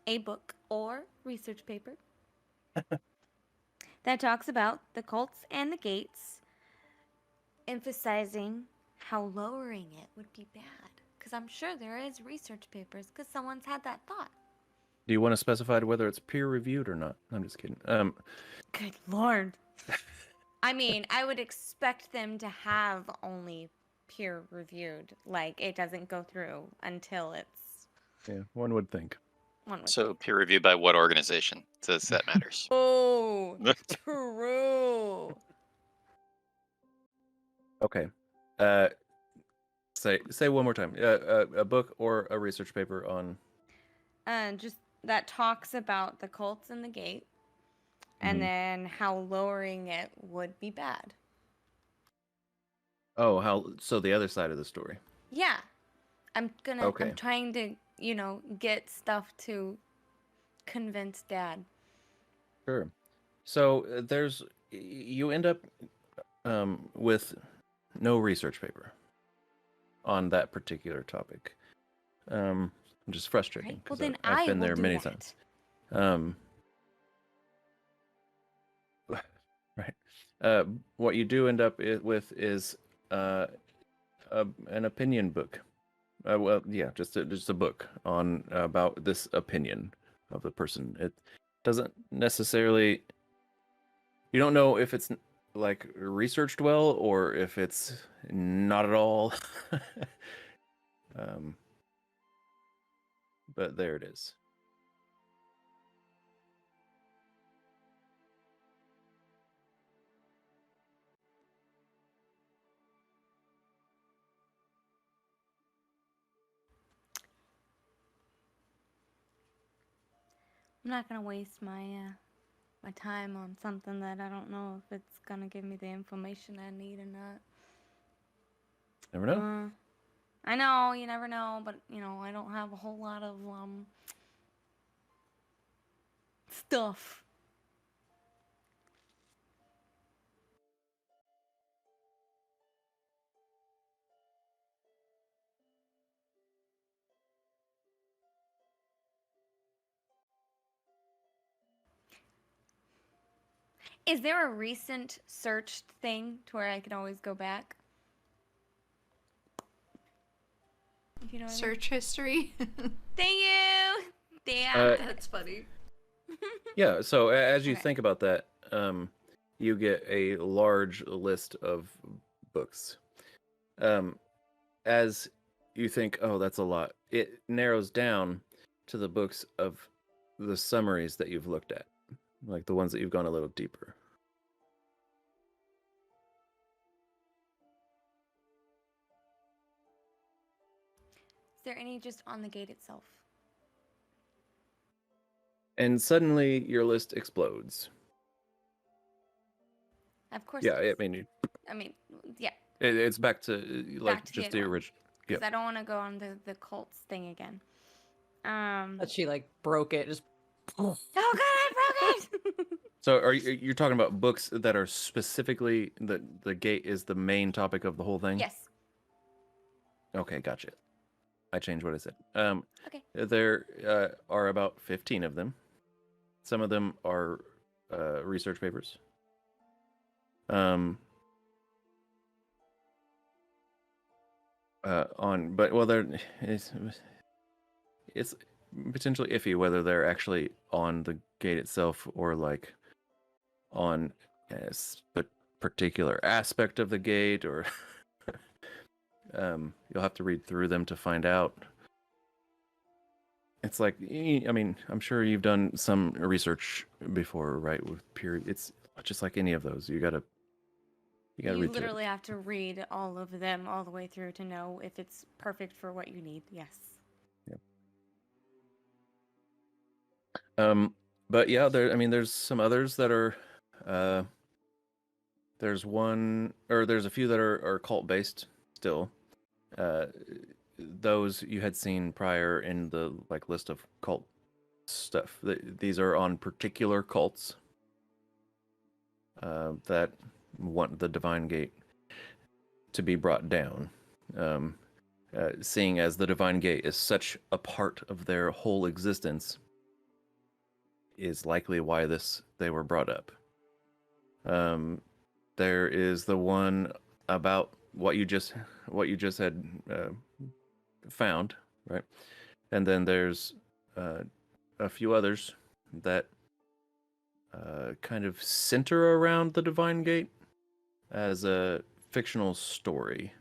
Speaker 7: a book or research paper that talks about the cults and the gates, emphasizing how lowering it would be bad? Because I'm sure there is research papers, because someone's had that thought.
Speaker 1: Do you want to specify whether it's peer reviewed or not? I'm just kidding.
Speaker 7: Good lord. I mean, I would expect them to have only peer reviewed. Like, it doesn't go through until it's
Speaker 1: Yeah, one would think.
Speaker 7: one would
Speaker 2: So, peer reviewed by what organization? Does that matters?
Speaker 7: Oh, true.
Speaker 1: Okay. Say one more time. A book or a research paper on.
Speaker 7: Just that talks about the cults and the gate, and
Speaker 1: Mhm.
Speaker 7: then how lowering it would be bad.
Speaker 1: Oh, so the other side of the story.
Speaker 7: Yeah, I'm
Speaker 1: Okay.
Speaker 7: trying to, get stuff to convince Dad.
Speaker 1: Sure. So there's you end up with no research paper on that particular topic. Which is frustrating
Speaker 7: Right. Well,
Speaker 1: because
Speaker 7: then
Speaker 1: I've
Speaker 7: I
Speaker 1: been
Speaker 7: will
Speaker 1: there
Speaker 7: do
Speaker 1: many
Speaker 7: that.
Speaker 1: times. Right. What you do end up with is an opinion book. Well, yeah, just a book on about this opinion of the person. It doesn't necessarily. You don't know if it's like researched well or if it's not at all. But there it is.
Speaker 7: I'm not gonna waste my my time on something that I don't know if it's gonna give me the information I need or not.
Speaker 1: Never know.
Speaker 7: I know you never know, but you know I don't have a whole lot of stuff. Is there a recent searched thing to where I can always go back? If you know what I mean.
Speaker 8: Search history.
Speaker 7: Thank you. Damn.
Speaker 8: That's funny.
Speaker 1: Yeah, so as you
Speaker 7: Okay.
Speaker 1: think about that, you get a large list of books. As you think, oh, that's a lot, it narrows down to the books of the summaries that you've looked at, like the ones that you've gone a little deeper.
Speaker 7: Is there any just on the gate itself?
Speaker 1: And suddenly your list explodes.
Speaker 7: Of course.
Speaker 1: Yeah,
Speaker 7: it
Speaker 1: I
Speaker 7: is.
Speaker 1: mean,
Speaker 7: Yeah.
Speaker 1: it's back to like
Speaker 7: Back to
Speaker 1: just
Speaker 7: the
Speaker 1: the
Speaker 7: other one.
Speaker 1: original.
Speaker 7: Because I don't want to go on the cults thing again.
Speaker 3: But she like broke it. Just
Speaker 7: Oh god, I broke it.
Speaker 1: So you're talking about books that are specifically the gate is the main topic of the whole thing?
Speaker 7: Yes.
Speaker 1: Okay, gotcha. I changed what I said.
Speaker 7: Okay.
Speaker 1: There are about 15 of them. Some of them are research papers. It's potentially iffy whether they're actually on the gate itself or like on a particular aspect of the gate, or you'll have to read through them to find out. It's like, I mean, I'm sure you've done some research before, right? With period, it's just like any of those. You gotta
Speaker 7: You
Speaker 1: read through it.
Speaker 7: literally have to read all of them all the way through to know if it's perfect for what you need. Yes.
Speaker 1: But yeah, there's some others that are, there's a few that are cult based still. Those you had seen prior in the like list of cult stuff. These are on particular cults that want the Divine Gate to be brought down. Seeing as the Divine Gate is such a part of their whole existence, is likely why they were brought up. There is the one about what you just had found, right? And then there's a few others that kind of center around the Divine Gate as a fictional story.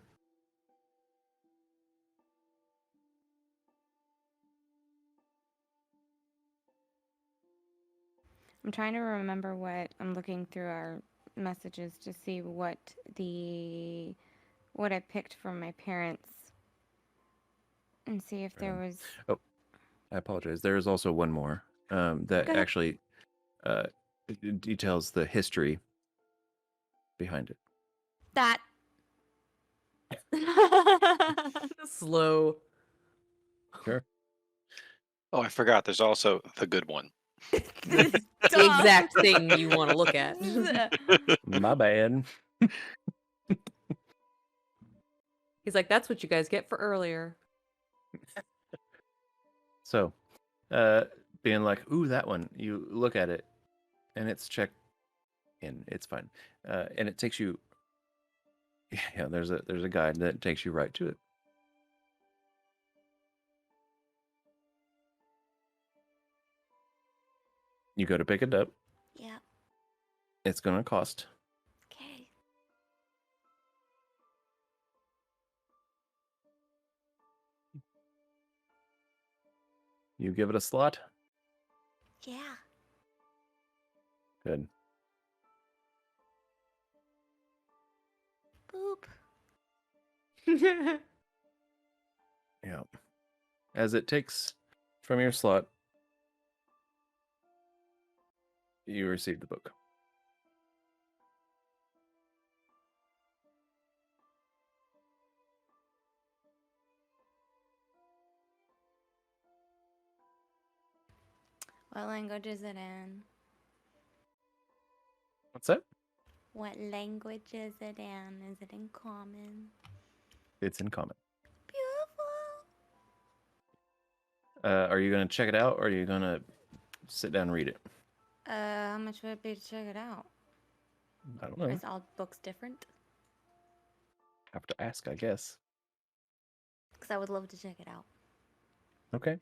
Speaker 7: I'm trying to remember what I'm looking through our messages to see what I picked from my parents and see if there was.
Speaker 1: Oh, I apologize. There is also one more that actually details the history behind it.
Speaker 7: That.
Speaker 3: slow.
Speaker 1: Sure.
Speaker 2: Oh, I forgot. There's also the good one.
Speaker 3: The exact thing you want to look at.
Speaker 1: My bad.
Speaker 3: He's like, that's what you guys get for earlier.
Speaker 1: So, being like, ooh, that one. You look at it, and it's checked in. It's fine, and it takes you. Yeah, there's a guide that takes you right to it. You go to pick it up.
Speaker 7: Yeah.
Speaker 1: It's gonna cost.
Speaker 7: Okay.
Speaker 1: You give it a slot.
Speaker 7: Yeah.
Speaker 1: Good.
Speaker 7: Boop.
Speaker 1: Yeah. As it takes from your slot, you receive the book.
Speaker 7: What language is it in?
Speaker 1: What's that?
Speaker 7: What language is it in? Is it in common?
Speaker 1: It's in common.
Speaker 7: Beautiful.
Speaker 1: Are you gonna check it out, or are you gonna sit down and read it?
Speaker 7: How much would it be to check it out?
Speaker 1: I don't
Speaker 7: Or
Speaker 1: know.
Speaker 7: is all books different?
Speaker 1: Have to ask, I guess.
Speaker 7: Because I would love to check it out.
Speaker 1: Okay.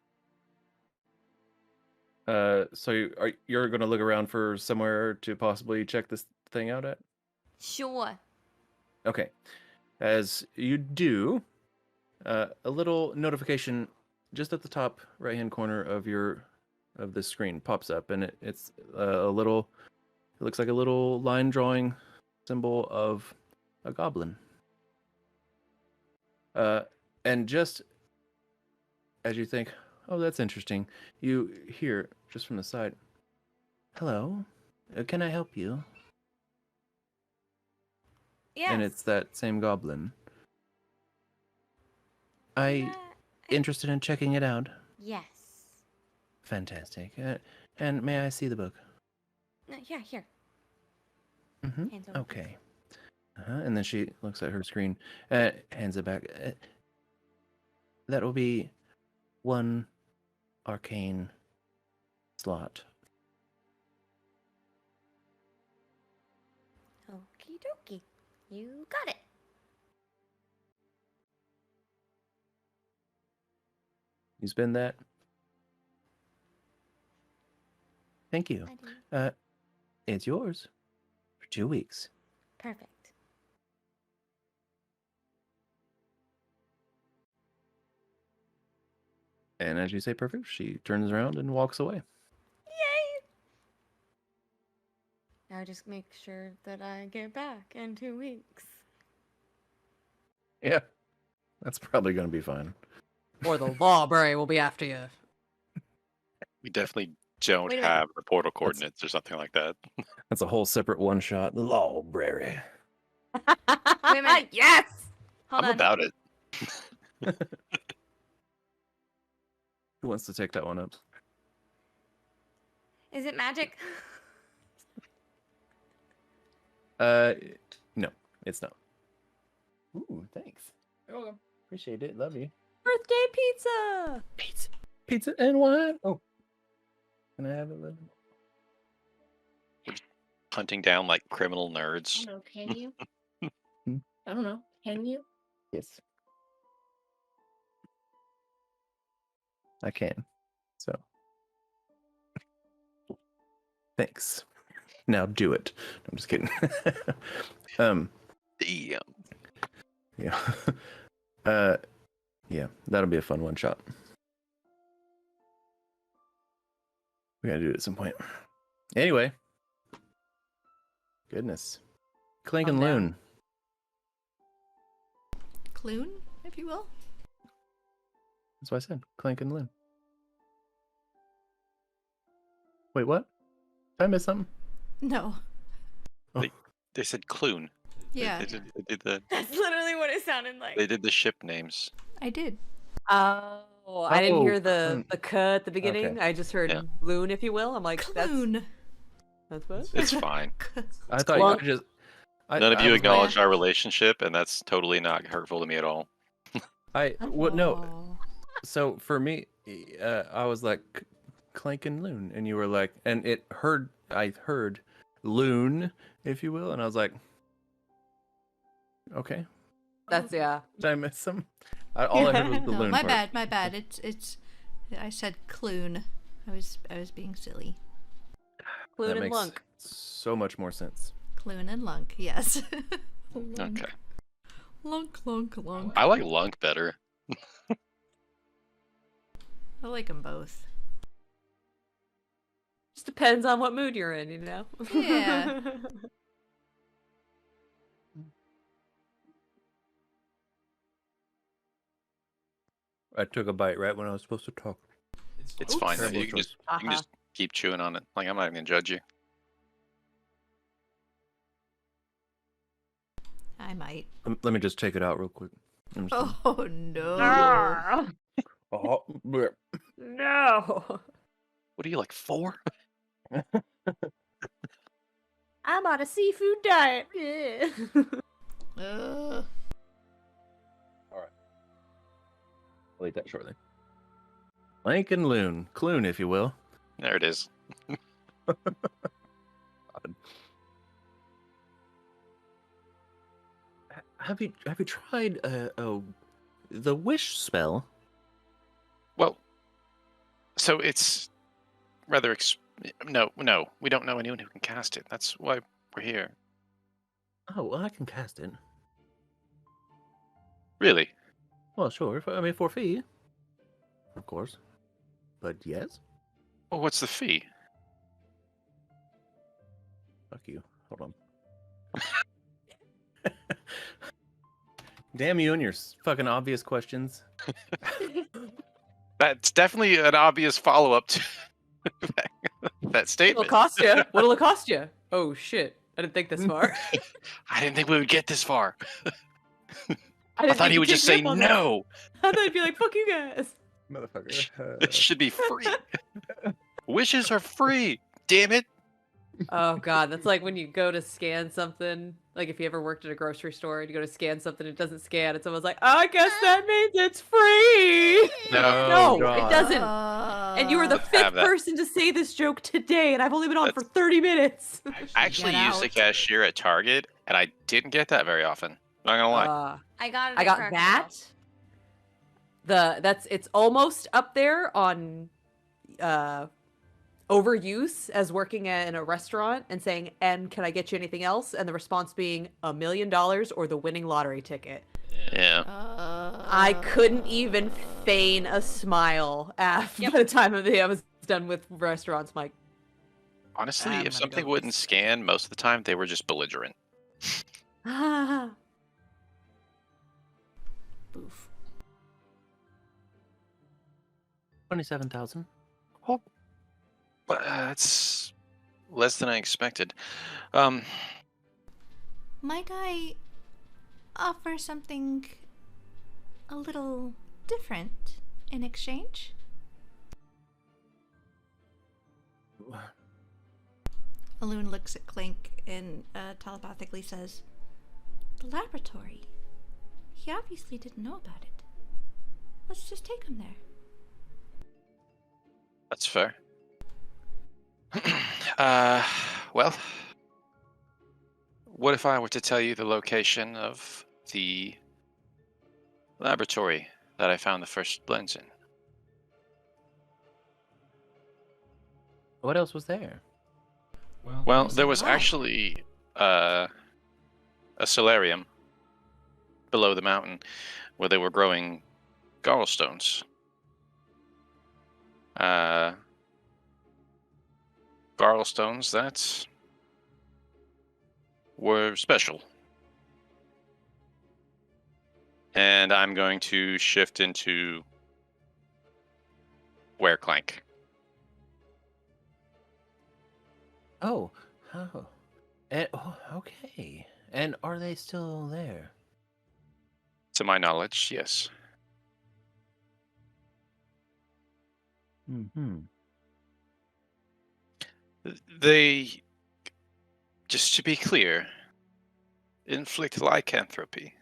Speaker 1: So you're gonna look around for somewhere to possibly check this thing out at?
Speaker 7: Sure.
Speaker 1: Okay. As you do, a little notification just at the top right-hand corner of the screen pops up, and it's a little. It looks like a little line drawing symbol of a goblin. And just as you think, oh, that's interesting, you hear just from the side, "Hello, can I help you?"
Speaker 7: Yes.
Speaker 1: And it's that same goblin. Interested in checking it out?
Speaker 7: Yes.
Speaker 1: Fantastic. And may I see the book?
Speaker 7: No, yeah, here.
Speaker 1: Mm-hmm.
Speaker 7: Hands over.
Speaker 1: Okay. And then she looks at her screen, hands it back. That will be one arcane slot.
Speaker 7: Okie dokie. You got it.
Speaker 1: You spend that? Thank you.
Speaker 7: I do.
Speaker 1: It's yours for 2 weeks.
Speaker 7: Perfect.
Speaker 1: And as you say perfect, she turns around and walks away.
Speaker 7: Yay! Now just make sure that I get back in 2 weeks.
Speaker 1: Yeah. That's probably going to be fine.
Speaker 3: Or the library will be after you.
Speaker 2: We definitely don't
Speaker 7: Wait a minute.
Speaker 2: have the portal coordinates or something like that.
Speaker 1: That's a whole separate one shot. The library.
Speaker 7: Wait a minute.
Speaker 3: Yes!
Speaker 7: Hold
Speaker 2: I'm
Speaker 7: on.
Speaker 2: about it.
Speaker 1: Who wants to take that one up?
Speaker 7: Is it magic?
Speaker 1: No, it's not. Ooh, thanks. You're welcome. Appreciate it. Love you.
Speaker 3: Birthday pizza!
Speaker 1: Pizza and wine. Oh, can I have it? Love?
Speaker 2: Hunting down like criminal nerds.
Speaker 9: I don't know, can you?
Speaker 1: Hmm?
Speaker 9: I don't know, can you?
Speaker 1: Yes, I can. So, thanks. Now do it. I'm just kidding.
Speaker 2: Damn.
Speaker 1: Yeah. Yeah, that'll be a fun one shot. We gotta do it at some point. Anyway. Goodness. Clank and
Speaker 3: Calm down.
Speaker 1: Lune.
Speaker 8: Clune, if you will.
Speaker 1: That's what I said. Clank and Lune. Wait, what? Did I miss something?
Speaker 8: No.
Speaker 2: They said Clune.
Speaker 8: Yeah,
Speaker 2: They did the
Speaker 7: That's literally what it sounded like.
Speaker 2: they did the ship names.
Speaker 8: I did.
Speaker 3: Oh. Oh, I didn't hear
Speaker 1: Clune.
Speaker 3: the k at the beginning. I just heard
Speaker 2: Yeah.
Speaker 3: loon, if you will. I'm like,
Speaker 8: Clune.
Speaker 3: that's what?
Speaker 2: It's fine.
Speaker 1: I thought
Speaker 3: Clunk.
Speaker 1: you just.
Speaker 2: None of
Speaker 1: I
Speaker 2: you
Speaker 1: was
Speaker 2: acknowledged our relationship, and that's totally not hurtful to me at all.
Speaker 1: no.
Speaker 3: Oh.
Speaker 1: So for me, I was like Clank and Lune, and you were like, and I heard Loon, if you will, and I was like, okay,
Speaker 3: That's yeah.
Speaker 1: did I miss some? All I heard was the
Speaker 8: No,
Speaker 1: Loon
Speaker 8: my
Speaker 1: part.
Speaker 8: bad. My bad. It's. I said clune. I was being silly.
Speaker 3: Clune
Speaker 1: That
Speaker 3: and
Speaker 1: makes
Speaker 3: lunk.
Speaker 1: so much more sense.
Speaker 8: Clune and lunk. Yes.
Speaker 2: Okay.
Speaker 8: Lunk, lunk, lunk.
Speaker 2: I like Lunk better.
Speaker 8: I like them both.
Speaker 3: Just depends on what mood you're in, you know.
Speaker 8: Yeah.
Speaker 1: I took a bite right when I was supposed to talk.
Speaker 2: It's
Speaker 3: Oops.
Speaker 2: fine.
Speaker 1: Terrible
Speaker 2: You can
Speaker 1: choice.
Speaker 2: just keep chewing on it. Like, I'm not even gonna judge you.
Speaker 8: I might.
Speaker 1: Let me just take it out real quick. I'm just gonna-
Speaker 8: Oh no.
Speaker 3: Ah,
Speaker 1: Oh, bleh.
Speaker 3: no.
Speaker 2: What are you, like 4?
Speaker 3: I'm on a seafood diet.
Speaker 8: Ugh.
Speaker 1: I'll eat that shortly. Clank and Lune, Clune, if you will.
Speaker 2: There it is.
Speaker 1: Have you tried the wish spell?
Speaker 2: Well, so it's rather no, we don't know anyone who can cast it. That's why we're here.
Speaker 1: Oh, well, I can cast it.
Speaker 2: Really?
Speaker 1: Well, sure. I mean, for fee, of course. But yes.
Speaker 2: Well, what's the fee?
Speaker 1: Fuck you. Hold on. Damn you and your fucking obvious questions.
Speaker 2: That's definitely an obvious follow-up to that
Speaker 3: What'll
Speaker 2: statement.
Speaker 3: it cost you? What'll it cost you? Oh shit! I didn't think this far.
Speaker 2: I didn't think we would get this far.
Speaker 3: I
Speaker 2: I thought he would just say no.
Speaker 3: I thought he'd be like, "Fuck you guys."
Speaker 1: Motherfucker.
Speaker 2: This should be free. Wishes are free. Damn it.
Speaker 3: Oh god, that's like when you go to scan something. Like if you ever worked at a grocery store and you go to scan something, it doesn't scan, and someone's like, "I guess that means it's free."
Speaker 2: No,
Speaker 3: No, it doesn't. And you were the
Speaker 2: Let's have
Speaker 3: fifth
Speaker 2: that.
Speaker 3: person to say this joke today, and I've only been on for 30 minutes.
Speaker 2: I actually
Speaker 8: Get
Speaker 2: used a
Speaker 8: out.
Speaker 2: cashier at Target, and I didn't get that very often. Not gonna lie.
Speaker 7: I got it.
Speaker 3: I
Speaker 7: at
Speaker 3: got
Speaker 7: Cracker
Speaker 3: that. It's almost up there on overuse as working in a restaurant and saying, "And can I get you anything else?" And the response being $1 million or the winning lottery ticket.
Speaker 2: Yeah.
Speaker 3: I couldn't even feign a smile by the time of the I was done with restaurants. I'm like,
Speaker 2: Honestly,
Speaker 3: I'm
Speaker 2: if
Speaker 3: gonna
Speaker 2: something
Speaker 3: go
Speaker 2: wouldn't
Speaker 3: with-
Speaker 2: scan, most of the time they were just belligerent.
Speaker 3: ah.
Speaker 8: Boof.
Speaker 1: 27,000.
Speaker 2: But that's less than I expected.
Speaker 4: Might I offer something a little different in exchange?
Speaker 8: Alune looks at Clank and telepathically says,
Speaker 4: The laboratory. He obviously didn't know about it. Let's just take him there.
Speaker 2: That's fair. Well, what if I were to tell you the location of the laboratory that I found the first blends in?
Speaker 1: What else was there?
Speaker 2: Well,
Speaker 8: There's
Speaker 2: there
Speaker 8: a
Speaker 2: was
Speaker 8: lot.
Speaker 2: actually a solarium below the mountain where they were growing gallstones. Gallstones that were special. And I'm going to shift into Where Clank.
Speaker 1: Oh. And, okay. And are they still there?
Speaker 2: To my knowledge, yes.
Speaker 1: Mm-hmm.
Speaker 2: They, just to be clear, inflict lycanthropy.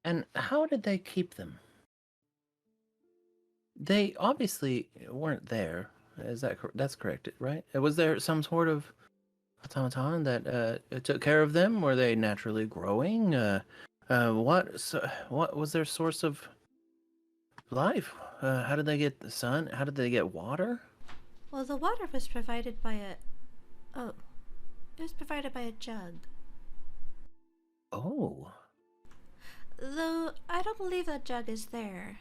Speaker 1: And how did they keep them? They obviously weren't there. Is that that's correct, right? Was there some sort of automaton that took care of them? Were they naturally growing? What was their source of life? How did they get the sun? How did they get water?
Speaker 4: Well, the water was provided by a. Oh. It was provided by a jug.
Speaker 1: Oh.
Speaker 4: Though I don't believe that jug is there.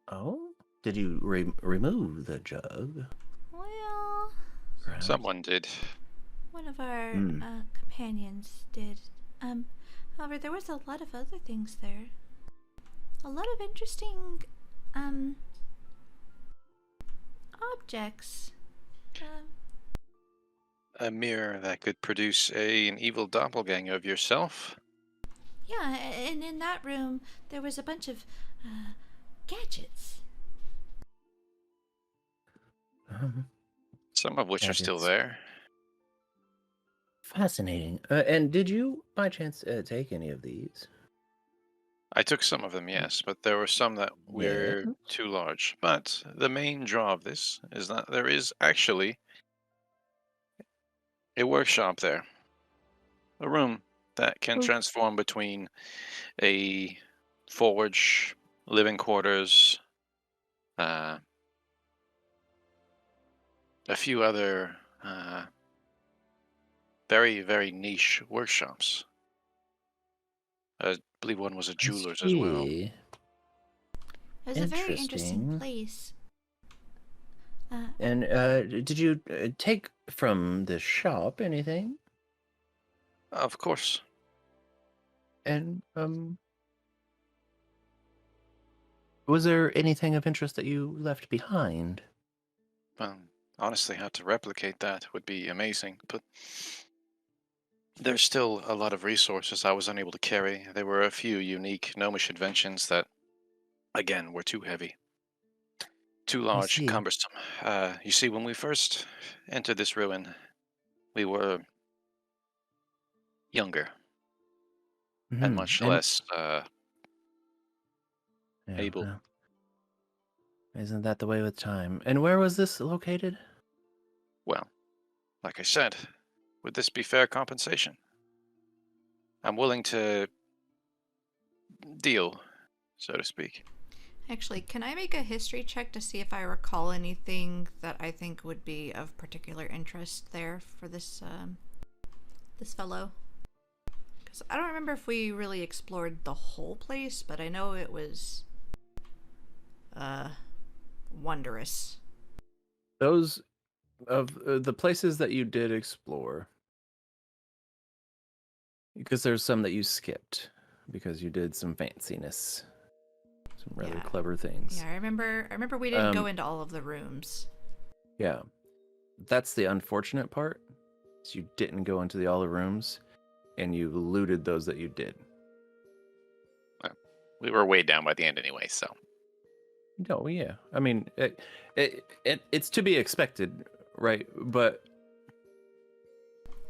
Speaker 1: Oh? Did you remove the jug?
Speaker 4: Well,
Speaker 1: Perhaps?
Speaker 2: Someone did.
Speaker 4: one of our companions did. However, there was a lot of other things there. A lot of interesting, objects.
Speaker 2: A mirror that could produce an evil doppelganger of yourself.
Speaker 4: Yeah, and in that room, there was a bunch of, gadgets.
Speaker 2: Some of which are still
Speaker 1: Gadgets.
Speaker 2: there.
Speaker 1: Fascinating. And did you, by chance, take any of these?
Speaker 2: I took some of them, yes, but there were some that were too large. But the main draw of this is that there is actually a workshop there. A room that can transform between a forge, living quarters, a few other very, very niche workshops. I believe one was a jeweler's as well.
Speaker 1: See.
Speaker 4: It was a very interesting
Speaker 1: Interesting.
Speaker 4: place.
Speaker 1: And did you take from this shop anything?
Speaker 2: Of course.
Speaker 1: And was there anything of interest that you left behind?
Speaker 2: Honestly, how to replicate that would be amazing, but there's still a lot of resources I was unable to carry. There were a few unique gnomish inventions that, again, were too heavy. Too large and
Speaker 1: see.
Speaker 2: cumbersome. You see, when we first entered this ruin, we were younger and
Speaker 1: Mhm.
Speaker 2: much less
Speaker 1: Yeah,
Speaker 2: able.
Speaker 1: well, isn't that the way with time? And where was this located?
Speaker 2: Well, like I said, would this be fair compensation? I'm willing to deal, so to speak.
Speaker 8: Actually, can I make a history check to see if I recall anything that I think would be of particular interest there for this this fellow? Because I don't remember if we really explored the whole place, but I know it was wondrous.
Speaker 1: Those of the places that you did explore, because there's some that you skipped because you did some fanciness, some rather clever things.
Speaker 8: Yeah, I remember we didn't go into all of the rooms.
Speaker 1: Yeah, that's the unfortunate part. Is you didn't go into all the rooms, and you looted those that you did.
Speaker 2: We were way down by the end anyway, so.
Speaker 1: No, yeah. I mean, it's to be expected, right? But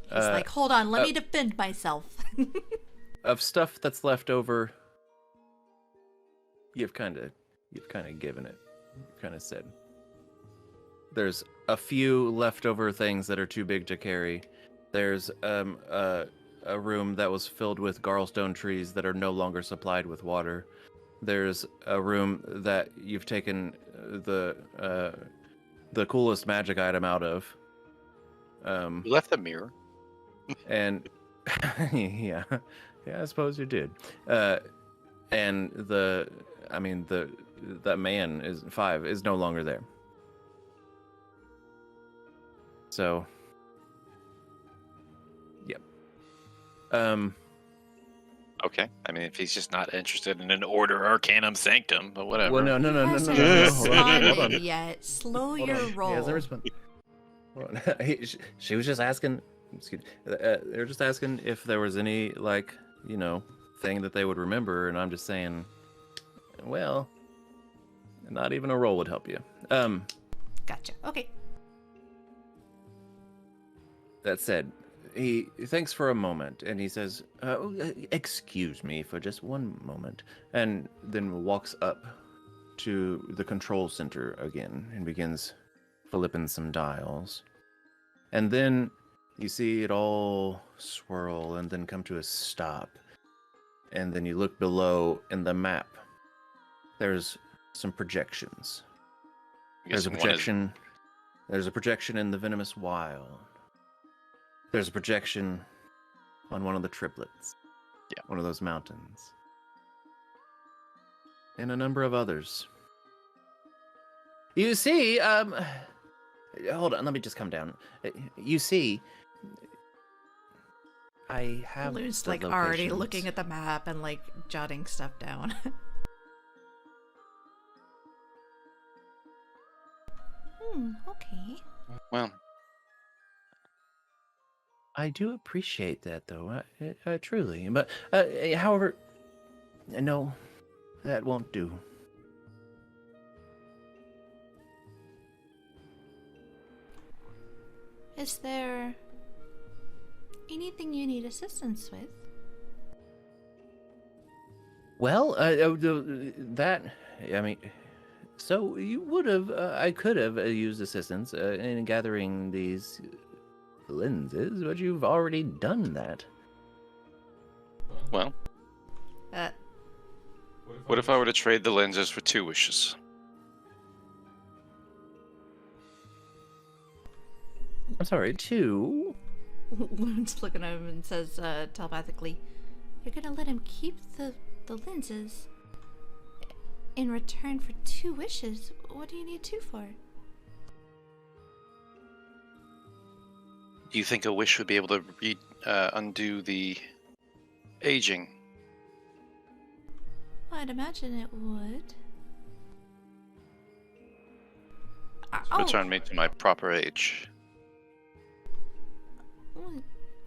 Speaker 8: He's like, hold on, let me defend myself.
Speaker 1: of stuff that's left over, you've kind of given it. You've kind of said there's a few leftover things that are too big to carry. There's a room that was filled with garlstone trees that are no longer supplied with water. There's a room that you've taken the coolest magic item out of.
Speaker 2: You left the mirror.
Speaker 1: And yeah, I suppose you did. And that man is 5 is no longer there. So, yep.
Speaker 2: Okay. I mean, if he's just not interested in an Order Arcanum Sanctum, but whatever.
Speaker 1: Well, no.
Speaker 8: He hasn't
Speaker 1: Hold on.
Speaker 8: responded yet. Slow
Speaker 1: Hold
Speaker 8: your
Speaker 1: on.
Speaker 8: roll.
Speaker 1: He hasn't responded. Hold on. She was just asking. Excuse me. They were just asking if there was any thing that they would remember, and I'm just saying, well, Not even a roll would help you.
Speaker 8: Gotcha. Okay.
Speaker 1: That said, he thinks for a moment, and he says, excuse me for just one moment, and then walks up to the control center again and begins flipping some dials. And then you see it all swirl and then come to a stop. And then you look below in the map. There's some projections. There's a projection. There's a projection in the Venomous Wild. There's a projection on one of the triplets.
Speaker 2: Yeah.
Speaker 1: One of those mountains. And a number of others. You see, hold on, let me just come down. You see, I have
Speaker 8: Lune's
Speaker 1: the
Speaker 8: like already
Speaker 1: locations.
Speaker 8: looking at the map and like jotting stuff down.
Speaker 4: Okay.
Speaker 2: Well,
Speaker 1: I do appreciate that, though, truly. But, however, no, that won't do.
Speaker 4: Is there anything you need assistance with?
Speaker 1: Well, that, I mean, so you would have, I could have used assistance in gathering these lenses, but you've already done that.
Speaker 2: well,
Speaker 8: Uh,
Speaker 2: what if I were to trade the lenses for 2 wishes?
Speaker 1: I'm sorry, 2?
Speaker 8: Lune's looking at him and says telepathically,
Speaker 4: You're gonna let him keep the lenses in return for 2 wishes? What do you need 2 for?
Speaker 2: Do you think a wish would be able to undo the aging?
Speaker 4: I'd imagine it would.
Speaker 2: Return me to my proper age.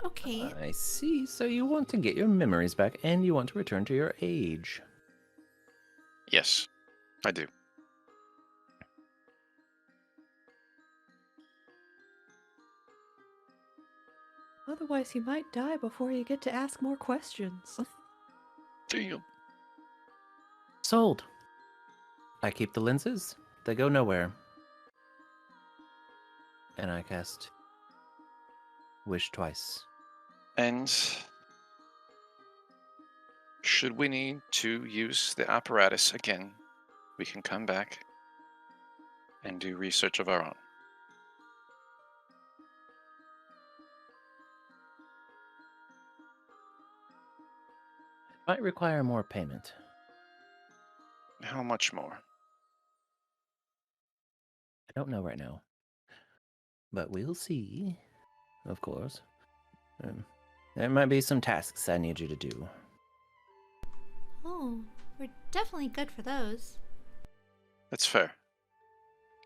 Speaker 4: Okay.
Speaker 1: I see. So you want to get your memories back, and you want to return to your age.
Speaker 2: Yes, I do.
Speaker 3: Otherwise, he might die before you get to ask more questions.
Speaker 2: Damn.
Speaker 1: Sold. I keep the lenses. They go nowhere. And I cast Wish twice.
Speaker 2: And should we need to use the apparatus again, we can come back and do research of our own.
Speaker 1: Might require more payment.
Speaker 2: How much more?
Speaker 1: I don't know right now. But we'll see, of course. There might be some tasks I need you to do.
Speaker 4: Oh, we're definitely good for those.
Speaker 2: That's fair.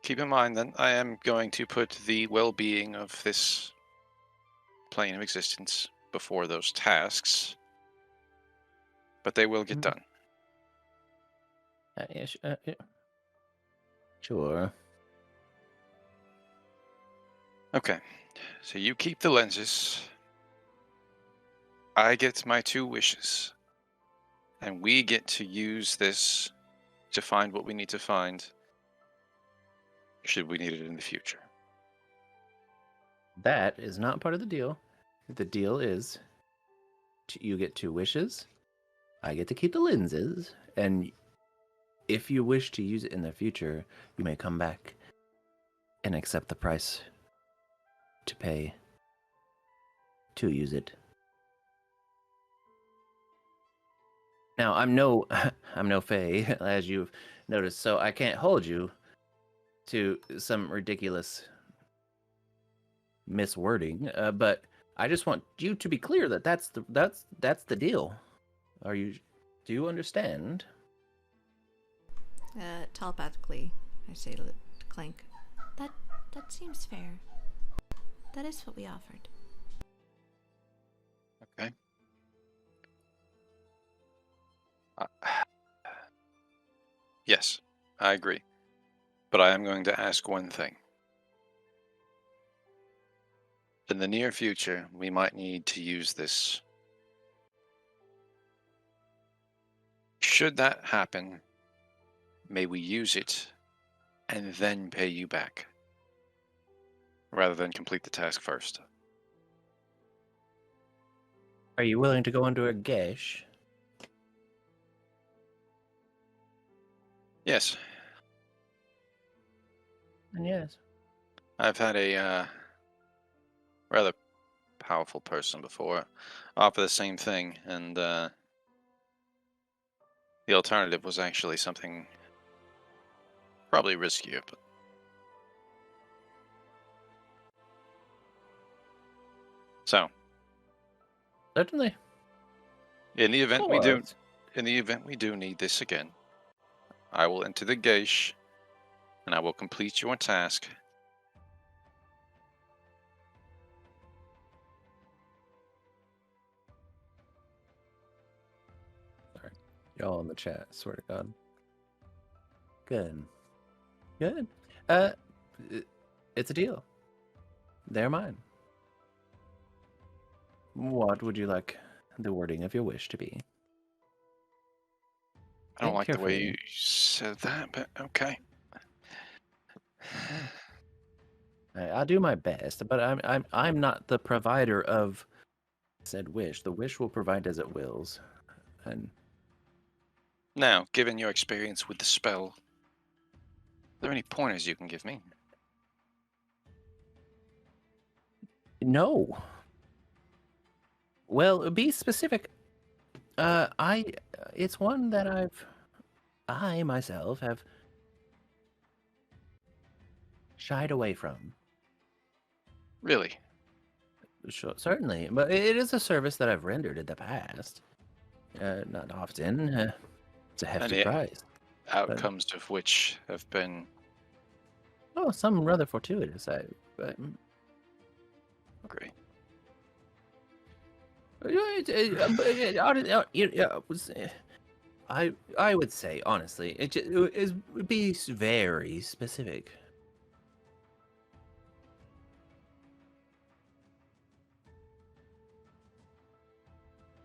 Speaker 2: Keep in mind that I am going to put the well-being of this plane of existence before those tasks, but they will get done.
Speaker 1: Yeah. Sure.
Speaker 2: Okay, so you keep the lenses. I get my 2 wishes. And we get to use this to find what we need to find, should we need it in the future.
Speaker 1: That is not part of the deal. The deal is you get 2 wishes. I get to keep the lenses. And if you wish to use it in the future, you may come back and accept the price to pay to use it. Now, I'm no fae, as you've noticed, so I can't hold you to some ridiculous miswording. But I just want you to be clear that that's the deal. Do you understand?
Speaker 8: telepathically, I say to Clank.
Speaker 4: That seems fair. That is what we offered.
Speaker 2: Okay. Yes, I agree. But I am going to ask one thing. In the near future, we might need to use this. Should that happen, may we use it and then pay you back, rather than complete the task first.
Speaker 1: Are you willing to go under a Gish?
Speaker 2: Yes,
Speaker 1: And yes.
Speaker 2: I've had a rather powerful person before offer the same thing, and the alternative was actually something probably riskier. But so,
Speaker 1: Certainly.
Speaker 2: in the event we do,
Speaker 1: Course.
Speaker 2: need this again, I will enter the Geish, and I will complete your task.
Speaker 1: Y'all in the chat, swear to God. Good. Good. It's a deal. They're mine. What would you like the wording of your wish to be?
Speaker 2: I don't
Speaker 1: Think
Speaker 2: like the way
Speaker 1: carefully.
Speaker 2: you said that, but okay.
Speaker 1: I'll do my best, but I'm not the provider of said wish. The wish will provide as it wills. And
Speaker 2: Now, given your experience with the spell, are there any pointers you can give me?
Speaker 1: no. Well, be specific. It's one that I myself have shied away from.
Speaker 2: Really?
Speaker 1: Sure, certainly, but it is a service that I've rendered in the past. Not often. It's a hefty
Speaker 2: Any
Speaker 1: price.
Speaker 2: outcomes of which have been
Speaker 1: Oh, some rather fortuitous.
Speaker 2: great.
Speaker 1: I would say honestly, it would be very specific.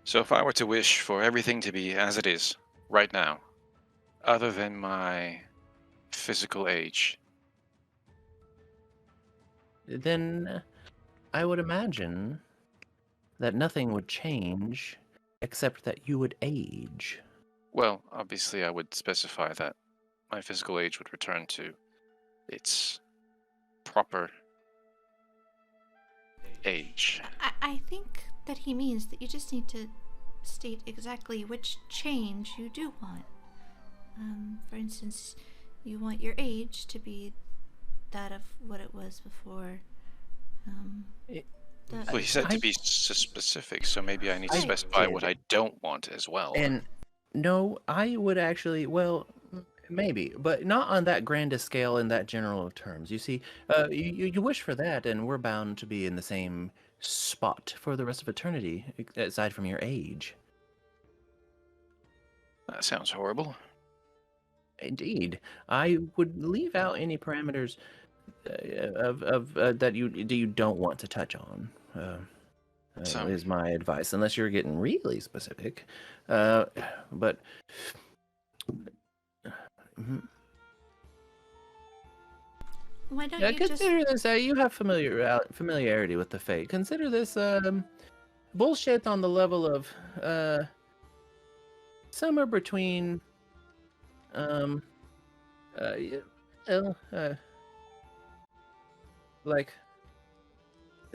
Speaker 2: So if I were to wish for everything to be as it is right now, other than my physical age,
Speaker 1: Then I would imagine that nothing would change except that you would age.
Speaker 2: well, obviously I would specify that my physical age would return to its proper age.
Speaker 4: I think that he means that you just need to state exactly which change you do want. For instance, you want your age to be that of what it was before.
Speaker 2: Well, he said to be specific, so maybe I need to
Speaker 1: I
Speaker 2: specify what
Speaker 1: did.
Speaker 2: I don't want as well.
Speaker 1: And no, I would actually, well, maybe, but not on that grand a scale in that general terms. You see, you wish for that, and we're bound to be in the same spot for the rest of eternity, aside from your age.
Speaker 2: That sounds horrible.
Speaker 1: Indeed, I would leave out any parameters of that you don't want to touch on.
Speaker 2: So-
Speaker 1: Is my advice, unless you're getting really specific. But
Speaker 4: Why don't
Speaker 1: yeah,
Speaker 4: you just...
Speaker 1: consider this. You have familiarity with the fate. Consider this bullshit on the level of somewhere between yeah, like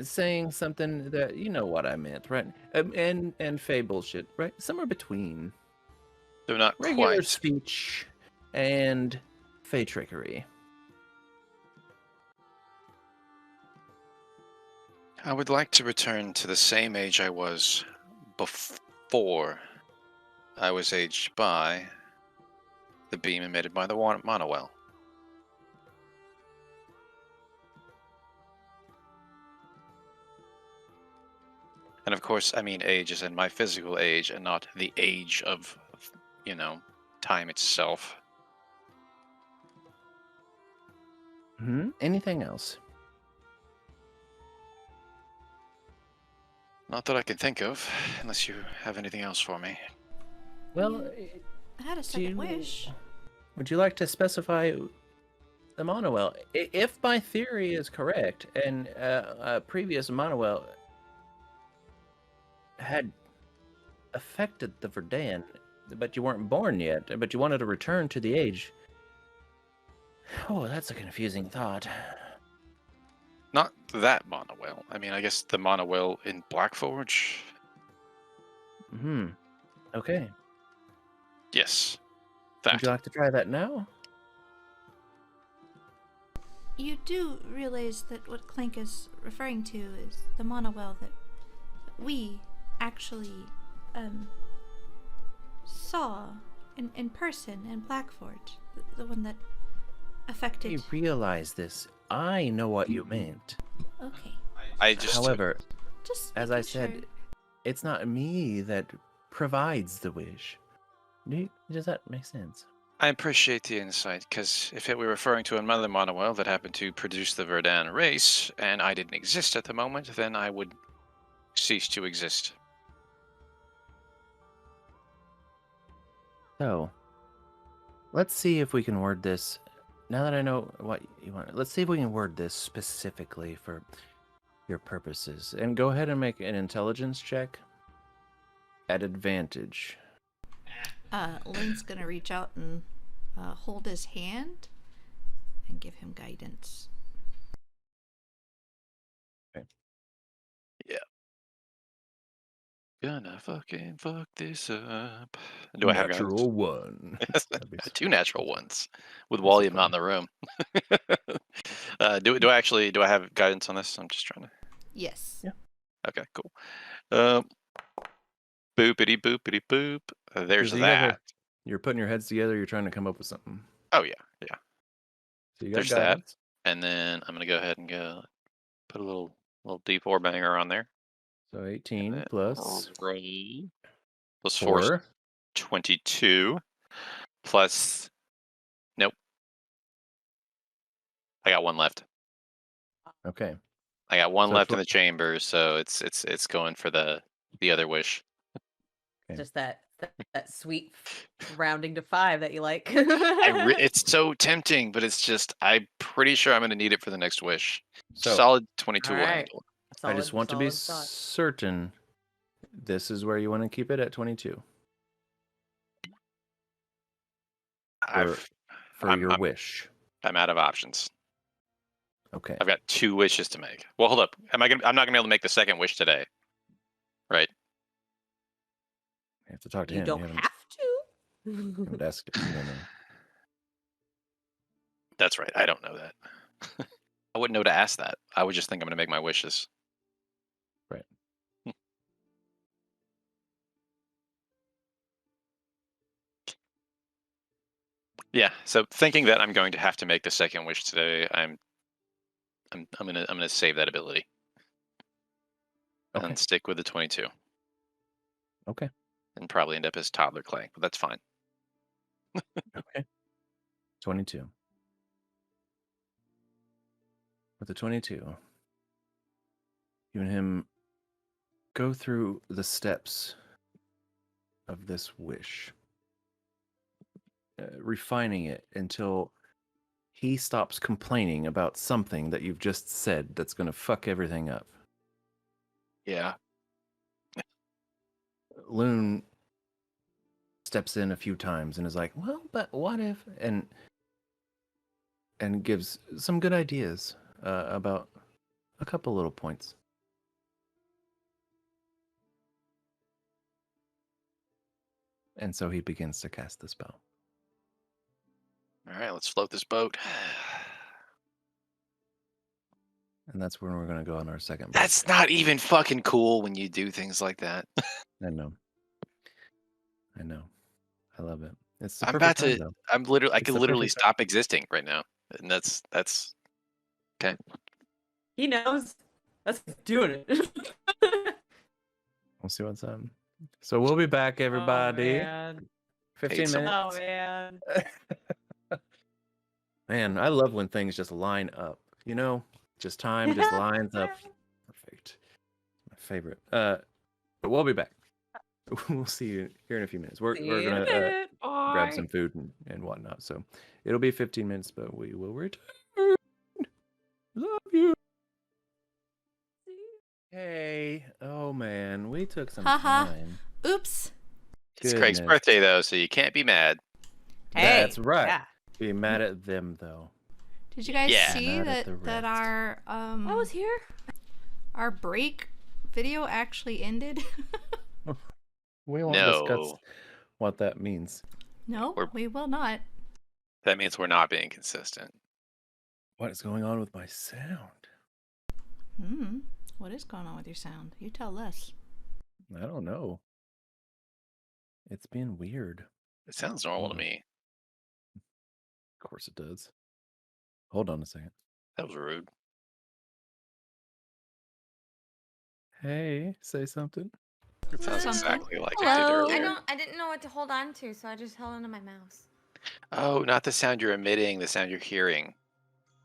Speaker 1: saying something that you know what I meant, right? And fey bullshit, right? Somewhere between
Speaker 2: They're not
Speaker 1: regular
Speaker 2: quite.
Speaker 1: speech and fey trickery.
Speaker 2: I would like to return to the same age I was before I was aged by the beam emitted by the monowell. And of course, I mean age is in my physical age and not the age of, time itself.
Speaker 1: Anything else?
Speaker 2: Not that I can think of, unless you have anything else for me.
Speaker 1: Well,
Speaker 8: I had a second wish.
Speaker 1: would you like to specify the Monowell? If my theory is correct, and a previous Monowell had affected the Verdan, but you weren't born yet, but you wanted to return to the age. Oh, that's a confusing thought.
Speaker 2: Not that Monowell. I mean, I guess the Monowell in Blackforge.
Speaker 1: Okay.
Speaker 2: Yes.
Speaker 1: Would
Speaker 2: That.
Speaker 1: you like to try that now?
Speaker 4: You do realize that what Clank is referring to is the Monowell that we actually saw in person in Blackforge, the one that affected.
Speaker 1: I realize this. I know what you meant.
Speaker 4: Okay.
Speaker 2: I just.
Speaker 1: However,
Speaker 4: Just
Speaker 1: as I
Speaker 4: making
Speaker 1: said,
Speaker 4: sure.
Speaker 1: it's not me that provides the wish. Does that make sense?
Speaker 2: I appreciate the insight, because if it were referring to another Monowell that happened to produce the Verdan race, and I didn't exist at the moment, then I would cease to exist.
Speaker 1: So, let's see if we can word this. Now that I know what you want, let's see if we can word this specifically for your purposes. And go ahead and make an intelligence check at advantage.
Speaker 8: Lynn's gonna reach out and hold his hand and give him guidance.
Speaker 2: Yeah. Gonna fucking fuck this up. Do I have guidance?
Speaker 1: Natural one.
Speaker 2: Two natural ones with
Speaker 1: That's
Speaker 2: Walliam
Speaker 1: fun.
Speaker 2: not in the room. Do I have guidance on this? I'm just trying to.
Speaker 8: Yes.
Speaker 1: Yeah.
Speaker 2: Okay, cool. Boopity boopity boop. There's
Speaker 1: So you guys
Speaker 2: that.
Speaker 1: you're putting your heads together. You're trying to come up with something.
Speaker 2: Oh yeah.
Speaker 1: So you got
Speaker 2: There's
Speaker 1: guidance.
Speaker 2: that, and then I'm gonna go ahead and put a little D4 banger on there.
Speaker 1: So 18
Speaker 2: then
Speaker 1: plus
Speaker 2: roll. Plus 4 is
Speaker 1: 4.
Speaker 2: 22. Plus, nope. I got one left.
Speaker 1: Okay.
Speaker 2: I got one
Speaker 1: So
Speaker 2: left in the chamber, so it's going for the other wish.
Speaker 1: Okay.
Speaker 3: Just that sweet rounding to 5 that you like.
Speaker 2: It's so tempting, but it's just I'm pretty sure I'm going to need it for the next wish.
Speaker 1: So
Speaker 2: Solid 22 will
Speaker 3: Alright.
Speaker 2: handle.
Speaker 1: I just want to be
Speaker 3: Solid thought.
Speaker 1: certain this is where you want to keep it at 22 for your wish.
Speaker 2: I'm out of options.
Speaker 1: Okay.
Speaker 2: I've got 2 wishes to make. Well, hold up. I'm not going to be able to make the second wish today, right?
Speaker 1: I have to talk to
Speaker 3: You
Speaker 1: him.
Speaker 3: don't
Speaker 1: You
Speaker 3: have
Speaker 1: you
Speaker 3: to.
Speaker 1: haven't asked him. You don't know.
Speaker 2: That's right. I don't know that. I wouldn't know to ask that. I would just think I'm going to make my wishes.
Speaker 1: Right.
Speaker 2: Yeah. So thinking that I'm going to have to make the second wish today, I'm gonna save that ability
Speaker 1: Okay.
Speaker 2: and stick with the 22,
Speaker 1: Okay.
Speaker 2: and probably end up as toddler Clank, but that's fine.
Speaker 1: Okay. 22. With the 22, you and him go through the steps of this wish, refining it until he stops complaining about something that you've just said that's going to fuck everything up.
Speaker 2: Yeah.
Speaker 1: Lune steps in a few times and is like, well, but what if, and gives some good ideas about a couple little points. And so he begins to cast the spell.
Speaker 2: All right, let's float this boat.
Speaker 1: And that's when we're going to go on our second break.
Speaker 2: That's not even fucking cool when you do things like that.
Speaker 1: I know. I love it. It's the
Speaker 2: I'm
Speaker 1: perfect
Speaker 2: about
Speaker 1: time,
Speaker 2: to.
Speaker 1: though.
Speaker 2: I'm literally. I
Speaker 1: It's
Speaker 2: could
Speaker 1: the
Speaker 2: literally
Speaker 1: perfect
Speaker 2: stop existing right now, and that's okay.
Speaker 3: He knows. That's doing it.
Speaker 1: We'll see what's up. So we'll be back, everybody.
Speaker 3: Oh, man.
Speaker 1: 15
Speaker 2: some-
Speaker 1: minutes.
Speaker 3: Oh, man.
Speaker 1: Man, I love when things just line up. You know, just time just lines up. Perfect. My favorite. But we'll be back. We'll see you here in a few minutes. We're gonna grab some food and whatnot. So it'll be 15 minutes, but we will return. Love you. Hey, oh man, we took some
Speaker 8: Haha.
Speaker 1: time.
Speaker 8: Oops.
Speaker 2: It's Craig's
Speaker 1: Goodness.
Speaker 2: birthday though, so you can't be mad.
Speaker 3: Hey,
Speaker 1: That's right.
Speaker 3: yeah.
Speaker 1: Be mad at them though.
Speaker 8: Did you guys
Speaker 2: Yeah.
Speaker 8: see
Speaker 1: Mad at the
Speaker 8: that
Speaker 1: rest.
Speaker 3: I was here.
Speaker 8: our break video actually ended?
Speaker 1: We won't discuss
Speaker 2: No,
Speaker 1: what that means.
Speaker 8: No,
Speaker 2: We're-
Speaker 8: we will not.
Speaker 2: that means we're not being consistent.
Speaker 1: What is going on with my sound?
Speaker 8: What is going on with your sound? You tell us.
Speaker 1: I don't know. It's been weird.
Speaker 2: It sounds normal to me.
Speaker 1: Of course it does. Hold on a second.
Speaker 2: That was rude.
Speaker 1: Hey, say something.
Speaker 2: It sounds
Speaker 8: Something.
Speaker 2: exactly like it did
Speaker 7: Hello.
Speaker 2: earlier.
Speaker 7: I didn't know what to hold on to, so I just held onto my mouse.
Speaker 2: Oh, not the sound you're emitting, the sound you're hearing.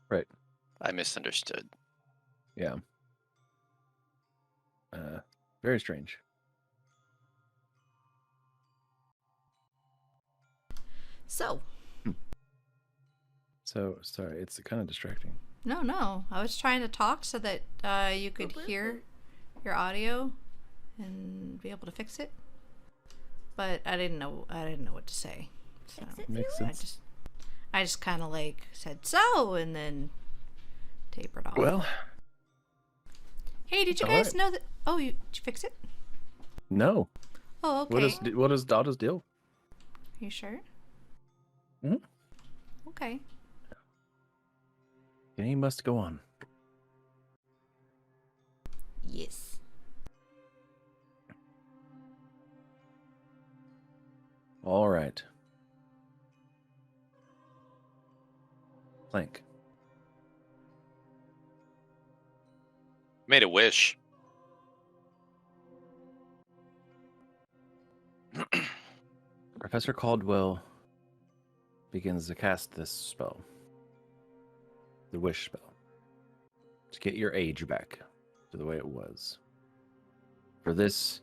Speaker 1: Right.
Speaker 2: I misunderstood.
Speaker 1: Yeah. Very strange.
Speaker 8: So,
Speaker 1: So sorry, it's kind of distracting.
Speaker 8: no. I was trying to talk so that you could hear your audio and be able to fix it. But I didn't know what to say. So
Speaker 1: Makes sense.
Speaker 8: I just kind of like said so and then tapered off.
Speaker 1: Well,
Speaker 8: hey, did you
Speaker 1: all
Speaker 8: guys
Speaker 1: right.
Speaker 8: know that? Oh, did you fix it?
Speaker 1: no.
Speaker 8: Oh, okay.
Speaker 1: What is Dada's deal?
Speaker 8: Are you sure?
Speaker 1: Mhm.
Speaker 8: Okay.
Speaker 1: The game must go on.
Speaker 8: Yes.
Speaker 1: All right. Clank.
Speaker 2: Made a wish.
Speaker 1: Professor Caldwell begins to cast this spell. The wish spell. To get your age back to the way it was. For this,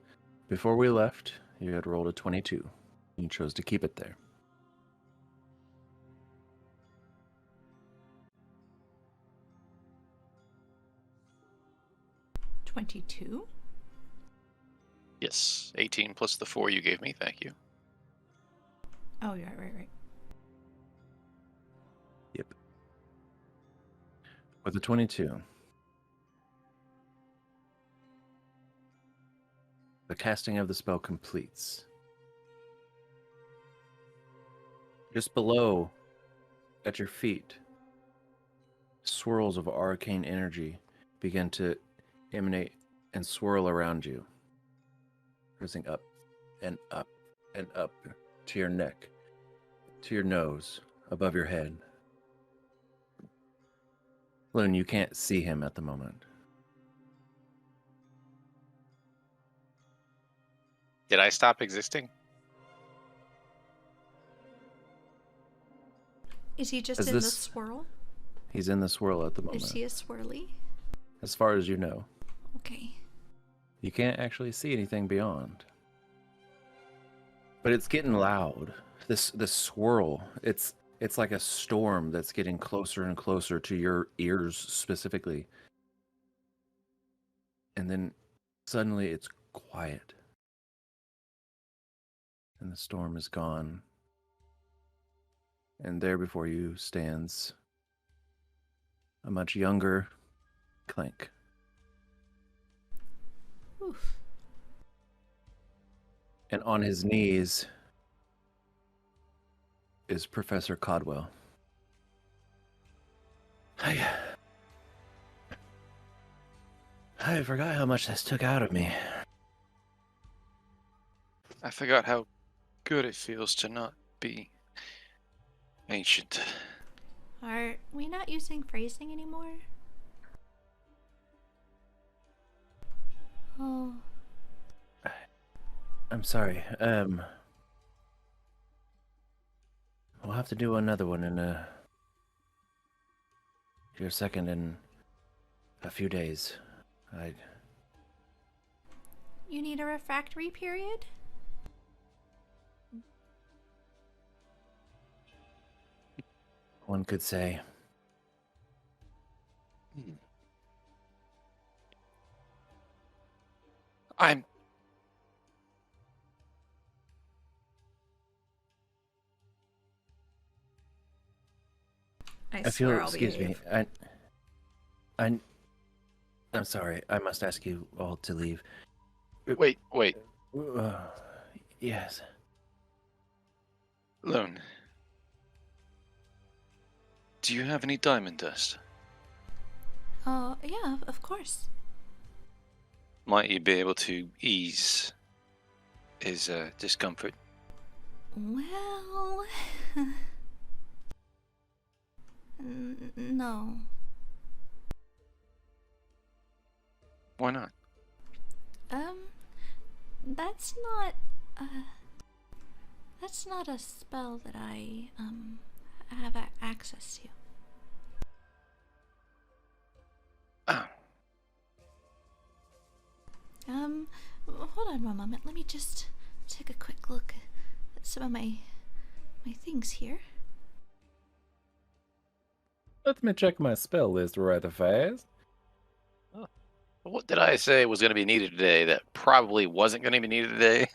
Speaker 1: before we left, you had rolled a 22. You chose to keep it there.
Speaker 8: $22?
Speaker 2: Yes, 18 plus the 4 you gave me. Thank you.
Speaker 8: Oh, yeah, right.
Speaker 1: Yep. With a 22, the casting of the spell completes. Just below, at your feet, swirls of arcane energy begin to emanate and swirl around you, pressing up and up and up to your neck, to your nose, above your head. Lune, you can't see him at the moment.
Speaker 2: Did I stop existing?
Speaker 8: Is he just
Speaker 1: Is
Speaker 8: in the
Speaker 1: this-
Speaker 8: swirl?
Speaker 1: He's in the swirl at the moment,
Speaker 8: Is he a swirly?
Speaker 1: as far as you know.
Speaker 8: Okay.
Speaker 1: You can't actually see anything beyond. But it's getting loud. This swirl, it's like a storm that's getting closer and closer to your ears specifically. And then suddenly it's quiet. And the storm is gone. And there before you stands a much younger Clank.
Speaker 8: Oof.
Speaker 1: And on his knees is Professor Codwell. I forgot how much this took out of me.
Speaker 2: I forgot how good it feels to not be ancient.
Speaker 8: Are we not using phrasing anymore? Oh.
Speaker 1: I'm sorry. We'll have to do another one in a your second in a few days.
Speaker 4: You need a refractory period?
Speaker 1: One could say.
Speaker 2: I'm
Speaker 8: I
Speaker 1: I feel.
Speaker 8: swear I'll
Speaker 1: Excuse me.
Speaker 8: behave.
Speaker 1: I'm sorry. I must ask you all to leave.
Speaker 2: wait.
Speaker 1: Yes.
Speaker 2: Lune. Do you have any diamond dust?
Speaker 4: Oh, yeah, of course.
Speaker 2: Might you be able to ease his discomfort?
Speaker 4: Well, no.
Speaker 2: Why not?
Speaker 4: That's not a spell that I have access to.
Speaker 2: Oh.
Speaker 4: Hold on one moment. Let me just take a quick look at some of my things here.
Speaker 1: Let me check my spell list rather fast.
Speaker 2: What did I say was going to be needed today that probably wasn't going to be needed today?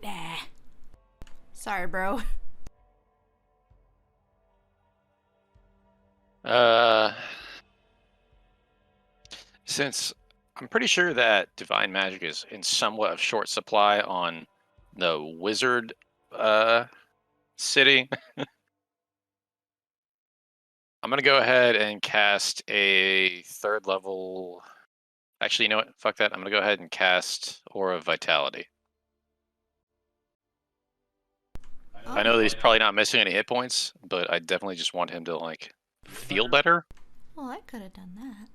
Speaker 4: Nah. Sorry, bro.
Speaker 2: Since I'm pretty sure that divine magic is in somewhat of short supply on the wizard city, I'm gonna go ahead and cast a 3rd level. Actually, you know what? Fuck that. I'm gonna go ahead and cast Aura of Vitality. I know that he's probably not missing any hit points, but I definitely just want him to like feel better.
Speaker 4: Well, I could have done that.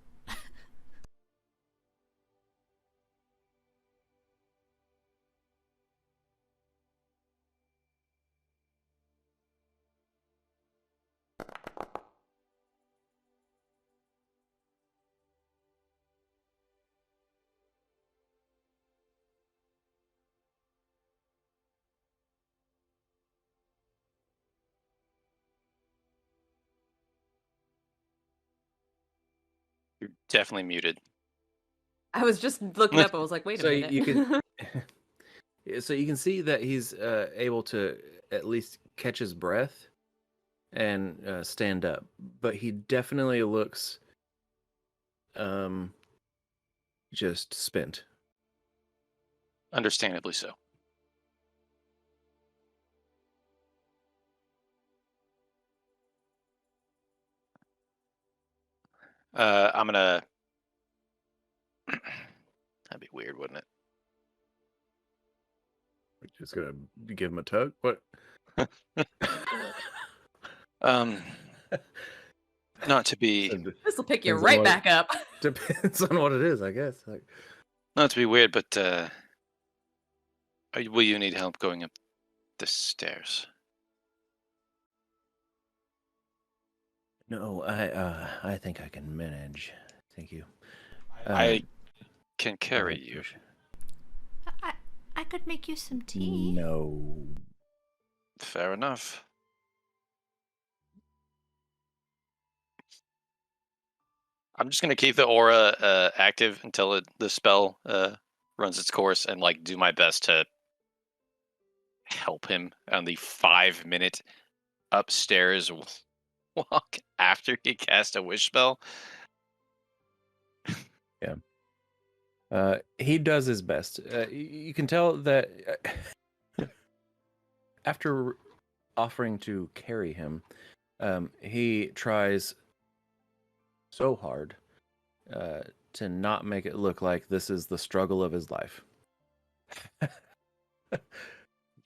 Speaker 2: You're definitely muted.
Speaker 3: I was just looking up. I was like, wait a
Speaker 1: So
Speaker 3: minute.
Speaker 1: you can. So you can see that he's able to at least catch his breath and stand up, but he definitely looks just spent.
Speaker 2: Understandably so. I'm gonna. That'd be weird, wouldn't it?
Speaker 1: We're just gonna give him a tug. What?
Speaker 2: Not to be
Speaker 3: This will pick you
Speaker 1: Depends on
Speaker 3: right
Speaker 1: what-
Speaker 3: back up.
Speaker 1: Depends on what it is, I guess. Like,
Speaker 2: not to be weird, but will you need help going up the stairs?
Speaker 1: no, I think I can manage. Thank you.
Speaker 2: I can carry you.
Speaker 4: I could make you some tea.
Speaker 1: No.
Speaker 2: Fair enough. I'm just gonna keep the aura active until the spell runs its course, and like do my best to help him on the 5-minute upstairs walk after he cast a wish spell.
Speaker 1: He does his best. You can tell that after offering to carry him, he tries so hard to not make it look like this is the struggle of his life.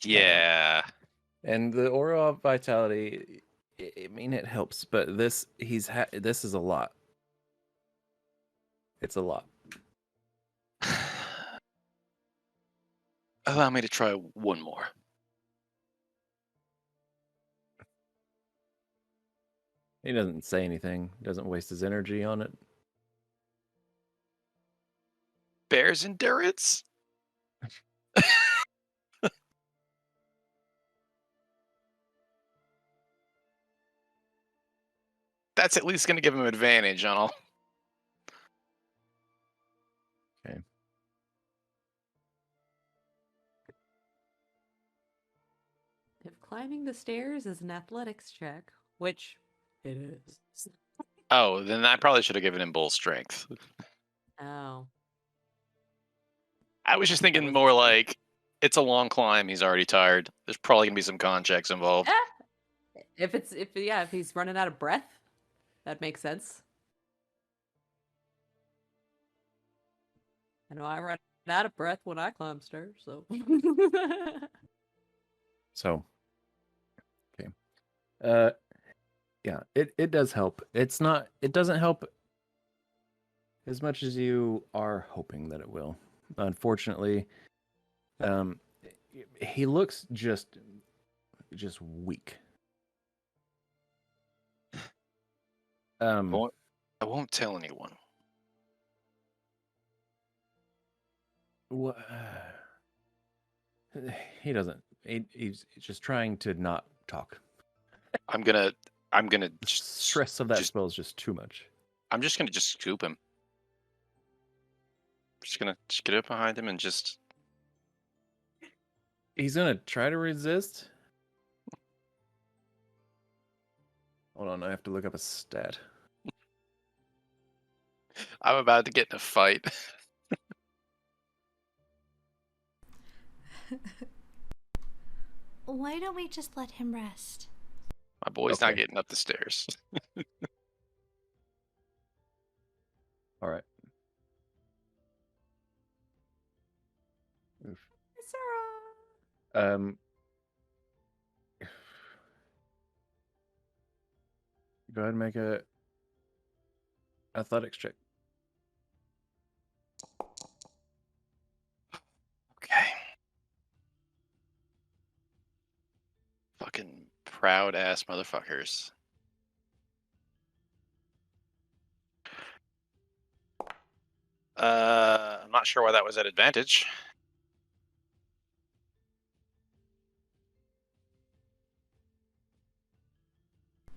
Speaker 2: Yeah.
Speaker 1: And the aura of vitality, I mean, it helps, but this is a lot. It's a lot.
Speaker 2: Allow me to try one more.
Speaker 1: He doesn't say anything. Doesn't waste his energy on it.
Speaker 2: Bear's endurance? That's at least going to give him advantage on all.
Speaker 1: Okay.
Speaker 3: If climbing the stairs is an athletics check, which it is.
Speaker 2: Oh, then I probably should have given him bull strength.
Speaker 3: Oh.
Speaker 2: I was just thinking
Speaker 3: was
Speaker 2: more
Speaker 3: the-
Speaker 2: like it's a long climb. He's already tired. There's probably gonna be some con checks involved.
Speaker 3: If he's running out of breath, that makes sense. I know I run out of breath when I climb stairs, so.
Speaker 1: So, okay. Yeah, it does help. It doesn't help as much as you are hoping that it will. Unfortunately, he looks just weak.
Speaker 2: I won't tell anyone.
Speaker 1: He doesn't. He's just trying to not talk.
Speaker 2: I'm gonna
Speaker 1: The stress of that spell is just too much.
Speaker 2: I'm just gonna scoop him. Just gonna get up behind him and just.
Speaker 1: He's gonna try to resist. Hold on, I have to look up a stat.
Speaker 2: I'm about to get in a fight.
Speaker 4: Why don't we just let him rest?
Speaker 2: My boy's not
Speaker 1: Okay.
Speaker 2: getting up the stairs.
Speaker 1: All right. Oof.
Speaker 3: Sarah.
Speaker 1: Go ahead and make a athletics check.
Speaker 2: Okay. Fucking proud ass motherfuckers. I'm not sure why that was at advantage.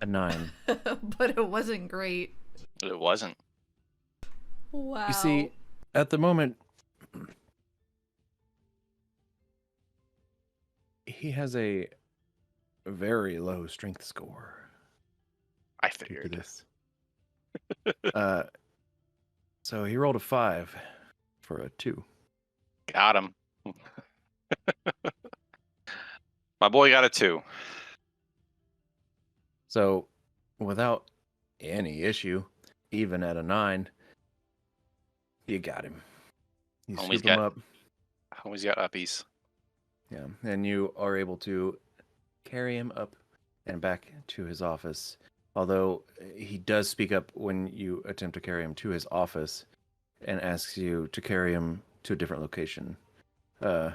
Speaker 1: A 9.
Speaker 8: But it wasn't great.
Speaker 2: It wasn't.
Speaker 8: Wow.
Speaker 1: You see, at the moment, he has a very low strength score.
Speaker 2: I
Speaker 1: Due to
Speaker 2: figured.
Speaker 1: this. So he rolled a 5 for a 2.
Speaker 2: Got him. My boy got a 2.
Speaker 1: So, without any issue, even at a 9, you got him. You
Speaker 2: Homie's
Speaker 1: scoop him
Speaker 2: got-
Speaker 1: up,
Speaker 2: Homie's got uppies.
Speaker 1: yeah, and you are able to carry him up and back to his office. Although he does speak up when you attempt to carry him to his office and asks you to carry him to a different location, to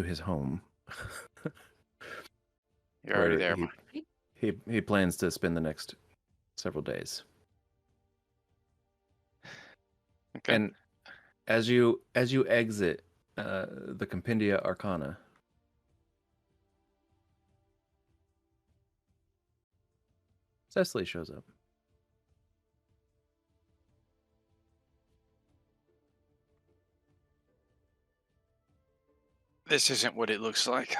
Speaker 1: his home.
Speaker 2: You're already
Speaker 1: where
Speaker 2: there.
Speaker 1: He plans to spend the next several days.
Speaker 2: Okay.
Speaker 1: And as you exit the Compendia Arcana, Cecily shows up.
Speaker 2: This isn't what it looks like.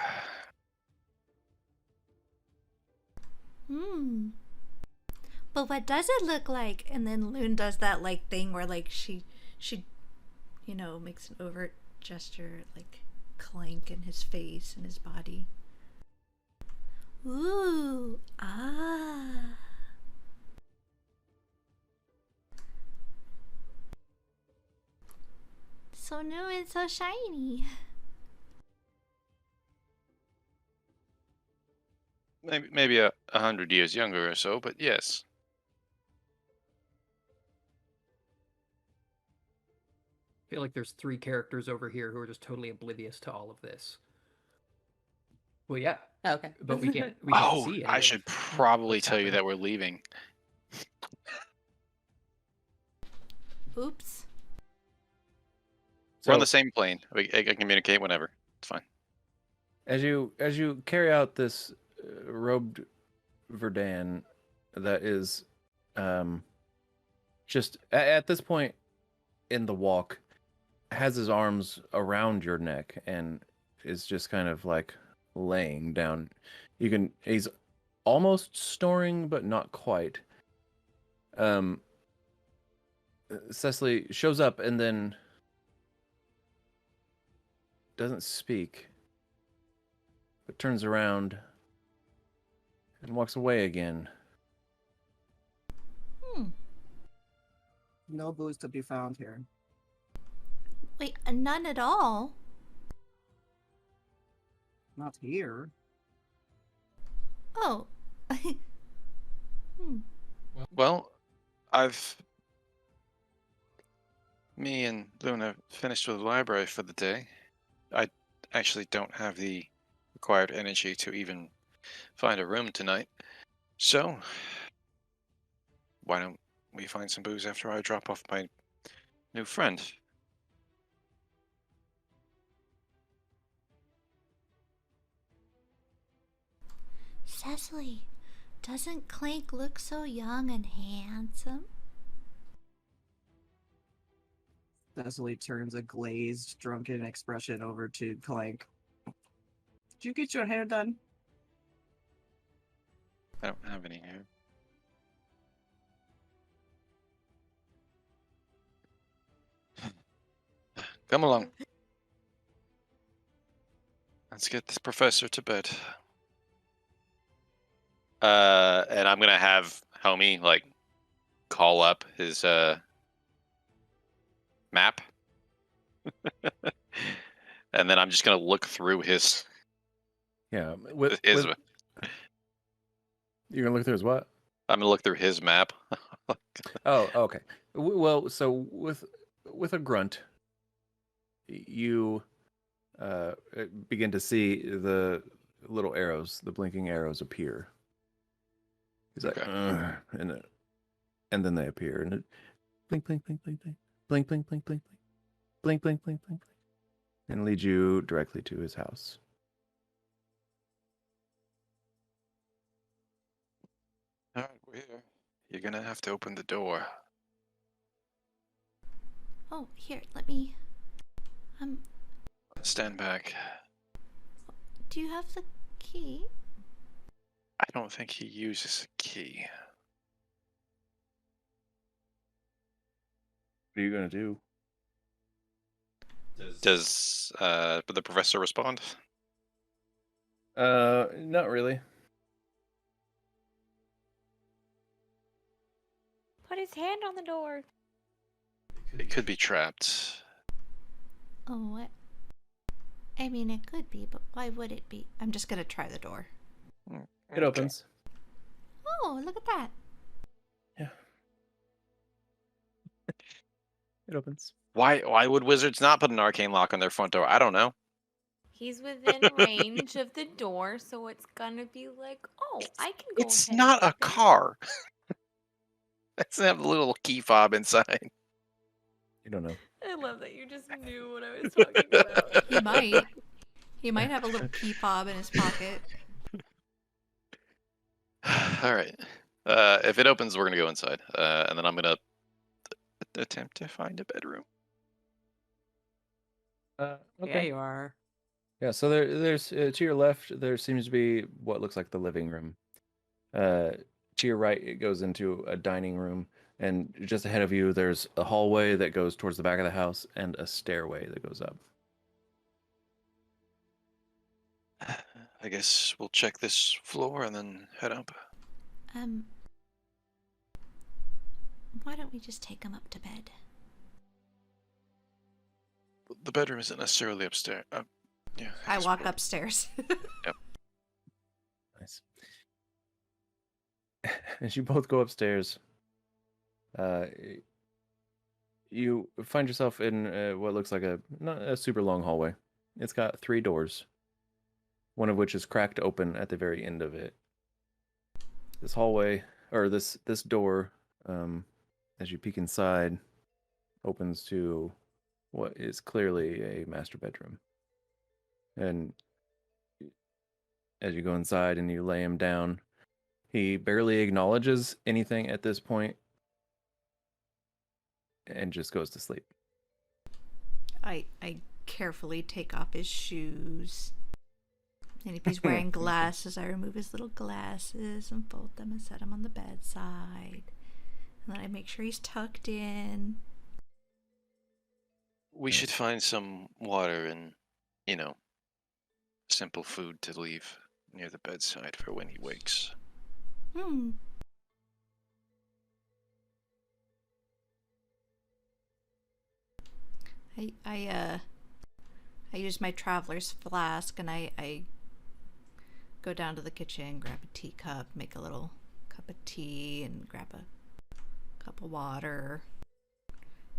Speaker 4: But what does it look like?
Speaker 8: And then Lune does that like thing where like she makes an overt gesture like Clank in his face and his body.
Speaker 4: Ooh, ah. So new and so shiny.
Speaker 2: Maybe 100 years younger or so, but yes.
Speaker 6: feel like there's 3 characters over here who are just totally oblivious to all of this. Well, yeah,
Speaker 3: Okay.
Speaker 6: but we can't
Speaker 2: Oh,
Speaker 6: see any
Speaker 2: I
Speaker 6: of
Speaker 2: should probably
Speaker 6: what's
Speaker 2: tell you
Speaker 6: happening.
Speaker 2: that we're leaving.
Speaker 4: Oops.
Speaker 2: We're on
Speaker 1: So
Speaker 2: the same plane. I can communicate whenever. It's fine.
Speaker 1: as you carry out this robed Verdan that is just at this point in the walk has his arms around your neck and is just kind of like laying down. He's almost snoring but not quite. Cecily shows up and then doesn't speak, but turns around and walks away again.
Speaker 10: No booze to be found here.
Speaker 4: Wait, none at all?
Speaker 10: Not here.
Speaker 4: Oh.
Speaker 2: Well, me and Luna finished with the library for the day. I actually don't have the required energy to even find a room tonight. So, why don't we find some booze after I drop off my new friend?
Speaker 4: Cecily, doesn't Clank look so young and handsome?
Speaker 10: Cecily turns a glazed, drunken expression over to Clank. Did you get your hair done?
Speaker 2: I don't have any here. Come along. Let's get this professor to bed. And I'm gonna have homie like call up his map. And then I'm just gonna look through his
Speaker 1: Yeah,
Speaker 2: his
Speaker 1: you're gonna look through his what?
Speaker 2: I'm gonna look through his map.
Speaker 1: Oh, okay. Well, so with a grunt, you begin to see the little arrows, the blinking arrows appear. He's like,
Speaker 2: Okay.
Speaker 1: and then they appear, and it blink, blink, blink, blink, blink, blink, blink, blink, blink, blink, blink, blink, blink, and lead you directly to his house.
Speaker 2: All right, we're here. You're gonna have to open the door.
Speaker 4: Oh, here, let me.
Speaker 2: Stand back.
Speaker 4: Do you have the key?
Speaker 2: I don't think he uses a key.
Speaker 1: What are you gonna do?
Speaker 2: Does the professor respond?
Speaker 1: Not really.
Speaker 7: Put his hand on the door.
Speaker 2: It could be trapped.
Speaker 4: Oh, what? I mean, it could be, but why would it be? I'm just gonna try the door.
Speaker 1: It opens.
Speaker 4: Oh, look at that.
Speaker 1: Yeah. It opens.
Speaker 2: Why would wizards not put an arcane lock on their front door? I don't know.
Speaker 7: He's within range of the door, so it's gonna be like, oh, I can go
Speaker 2: It's
Speaker 7: ahead
Speaker 2: not
Speaker 7: and
Speaker 2: a car. It doesn't have the little key fob inside.
Speaker 1: You don't know.
Speaker 7: I love that you just knew what I was talking about.
Speaker 8: He might. He might have a little key fob in his pocket.
Speaker 2: All right. If it opens, we're gonna go inside, and then I'm gonna attempt to find a bedroom.
Speaker 10: Yeah,
Speaker 1: Okay.
Speaker 10: you are.
Speaker 1: Yeah, so there's to your left, there seems to be what looks like the living room. To your right, it goes into a dining room, and just ahead of you, there's a hallway that goes towards the back of the house and a stairway that goes up.
Speaker 2: I guess we'll check this floor and then head up.
Speaker 4: Why don't we just take him up to bed?
Speaker 2: The bedroom isn't necessarily upstairs. Yeah.
Speaker 8: I walk upstairs.
Speaker 1: Nice. As you both go upstairs, you find yourself in what looks like not a super long hallway. It's got 3 doors, one of which is cracked open at the very end of it. This hallway, or this door, as you peek inside, opens to what is clearly a master bedroom. And as you go inside and you lay him down, he barely acknowledges anything at this point and just goes to sleep.
Speaker 8: I carefully take off his shoes. And if he's wearing glasses, I remove his little glasses and fold them and set him on the bedside. And then I make sure he's tucked in.
Speaker 2: We should find some water and, simple food to leave near the bedside for when he wakes.
Speaker 8: I use my traveler's flask and I go down to the kitchen, grab a teacup, make a little cup of tea, and grab a cup of water.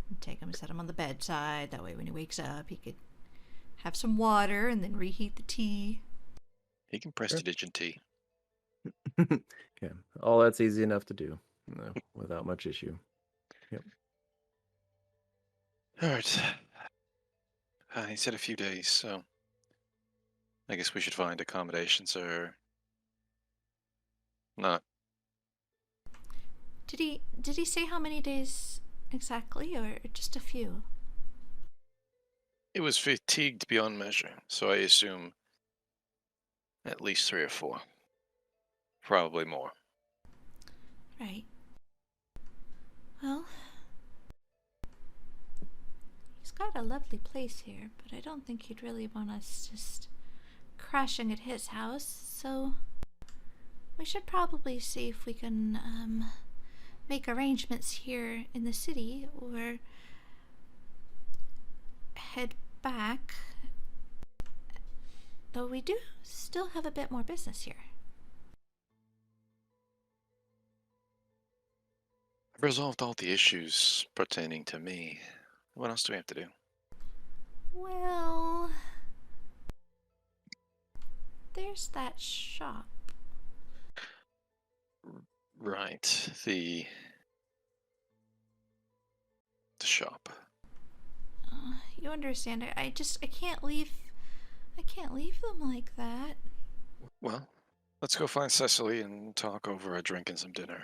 Speaker 8: And take him and set him on the bedside. That way when he wakes up, he could have some water and then reheat the tea.
Speaker 2: He can prestidigitate tea.
Speaker 1: Yeah, all that's easy enough to do without much issue. Yep.
Speaker 2: All right. He said a few days, so I guess we should find accommodations or not.
Speaker 8: Did he say how many days exactly, or just a few?
Speaker 2: It was fatigued beyond measure, so I assume at least 3 or 4. Probably more.
Speaker 8: Right. Well, he's got a lovely place here, but I don't think he'd really want us just crashing at his house, so we should probably see if we can make arrangements here in the city or head back. Though we do still have a bit more business here.
Speaker 2: I've resolved all the issues pertaining to me. What else do we have to do?
Speaker 8: Well, there's that shop.
Speaker 2: Right, the shop.
Speaker 8: You understand? I can't leave them like that.
Speaker 2: Well, let's go find Cecily and talk over a drink and some dinner.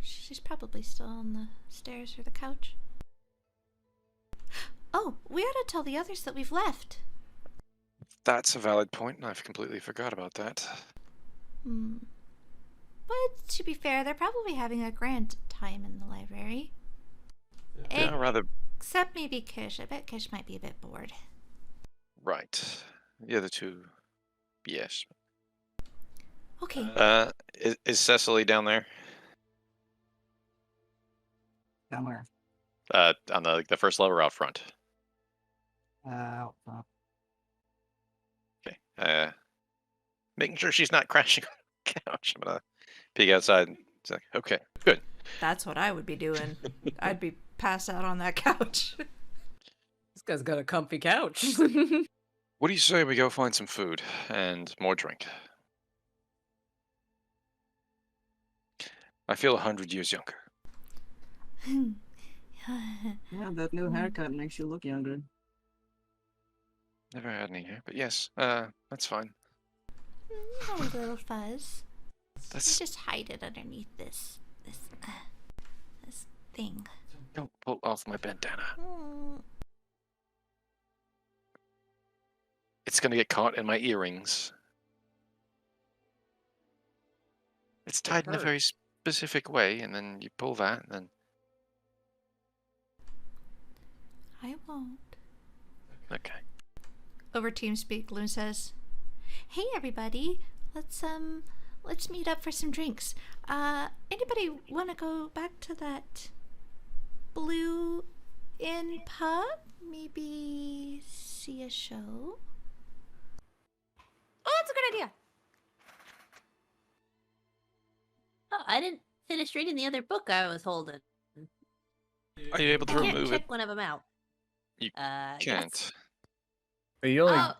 Speaker 8: She's probably still on the stairs or the couch. Oh, we ought to tell the others that we've left.
Speaker 2: That's a valid point, and I've completely forgot about that.
Speaker 8: But to be fair, they're probably having a grand time in the library.
Speaker 2: Yeah, rather.
Speaker 8: Except maybe Qish. I bet Qish might be a bit bored.
Speaker 2: Right. The other two, yes.
Speaker 8: Okay.
Speaker 2: Is Cecily down there?
Speaker 10: Down where?
Speaker 2: On the first level or out front?
Speaker 10: Out front.
Speaker 2: Okay. Making sure she's not crashing on the couch. I'm gonna peek outside. It's like, okay, good.
Speaker 8: That's what I would be doing. I'd be passed out on that couch.
Speaker 3: This guy's got a comfy couch.
Speaker 2: What do you say we go find some food and more drink? I feel 100 years younger.
Speaker 10: Yeah, that new haircut makes you look younger.
Speaker 2: Never had any hair, but yes, that's fine.
Speaker 8: No little fuzz.
Speaker 2: That's.
Speaker 8: You just hide it underneath this thing.
Speaker 2: Don't pull off my bandana. It's gonna get caught in my earrings. It's tied in a very specific way, and then you pull that, and then.
Speaker 8: I won't.
Speaker 2: Okay.
Speaker 8: Over TeamSpeak, Lune says, "Hey everybody, let's meet up for some drinks. Anybody want to go back to that Blue Inn pub? Maybe see a show?"
Speaker 5: Oh, that's a good idea. Oh, I didn't finish reading the other book I was holding.
Speaker 2: Are you able to
Speaker 5: I can't
Speaker 2: remove
Speaker 5: check
Speaker 2: it?
Speaker 5: one of them out.
Speaker 2: You
Speaker 5: Yes.
Speaker 2: can't.
Speaker 1: You only
Speaker 7: Oh,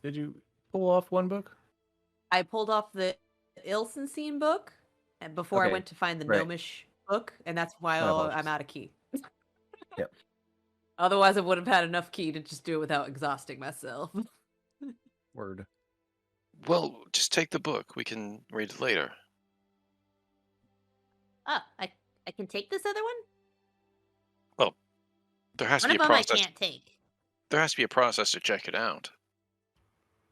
Speaker 1: did you pull off one book?
Speaker 3: I pulled off the Ilsen scene book and before I
Speaker 1: Okay,
Speaker 3: went to find the
Speaker 1: right.
Speaker 3: Gnomish book, and that's why
Speaker 1: My
Speaker 3: I'm
Speaker 1: apologies.
Speaker 3: out of key.
Speaker 1: Yep.
Speaker 3: Otherwise, I would have had enough key to just do it without exhausting myself.
Speaker 1: Word.
Speaker 2: Well, just take the book. We can read it later.
Speaker 5: Oh, I can take this other one?
Speaker 2: Well, there has to
Speaker 5: One
Speaker 2: be
Speaker 5: of
Speaker 2: a
Speaker 5: them I
Speaker 2: process.
Speaker 5: can't take.
Speaker 2: There has to be a process to check it out.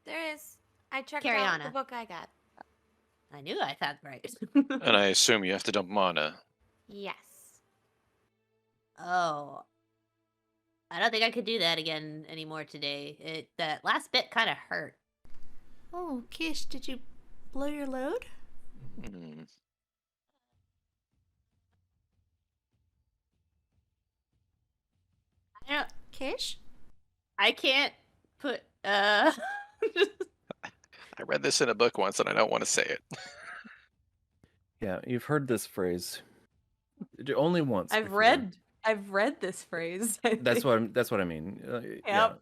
Speaker 7: there is. I checked out the
Speaker 5: Kerianna.
Speaker 7: book I got.
Speaker 5: I knew I thought right.
Speaker 2: And I assume you have to dump mana.
Speaker 7: Yes.
Speaker 5: Oh. I don't think I could do that again anymore today. That last bit kind of hurt.
Speaker 8: Oh, Qish, did you blow your load?
Speaker 2: Hmm.
Speaker 5: I don't.
Speaker 8: Qish?
Speaker 5: I can't put.
Speaker 2: I read this in a book once, and I don't want to say it.
Speaker 1: Yeah, you've heard this phrase only once.
Speaker 3: I've
Speaker 1: before.
Speaker 3: read this phrase.
Speaker 1: That's what I mean.
Speaker 3: Yep.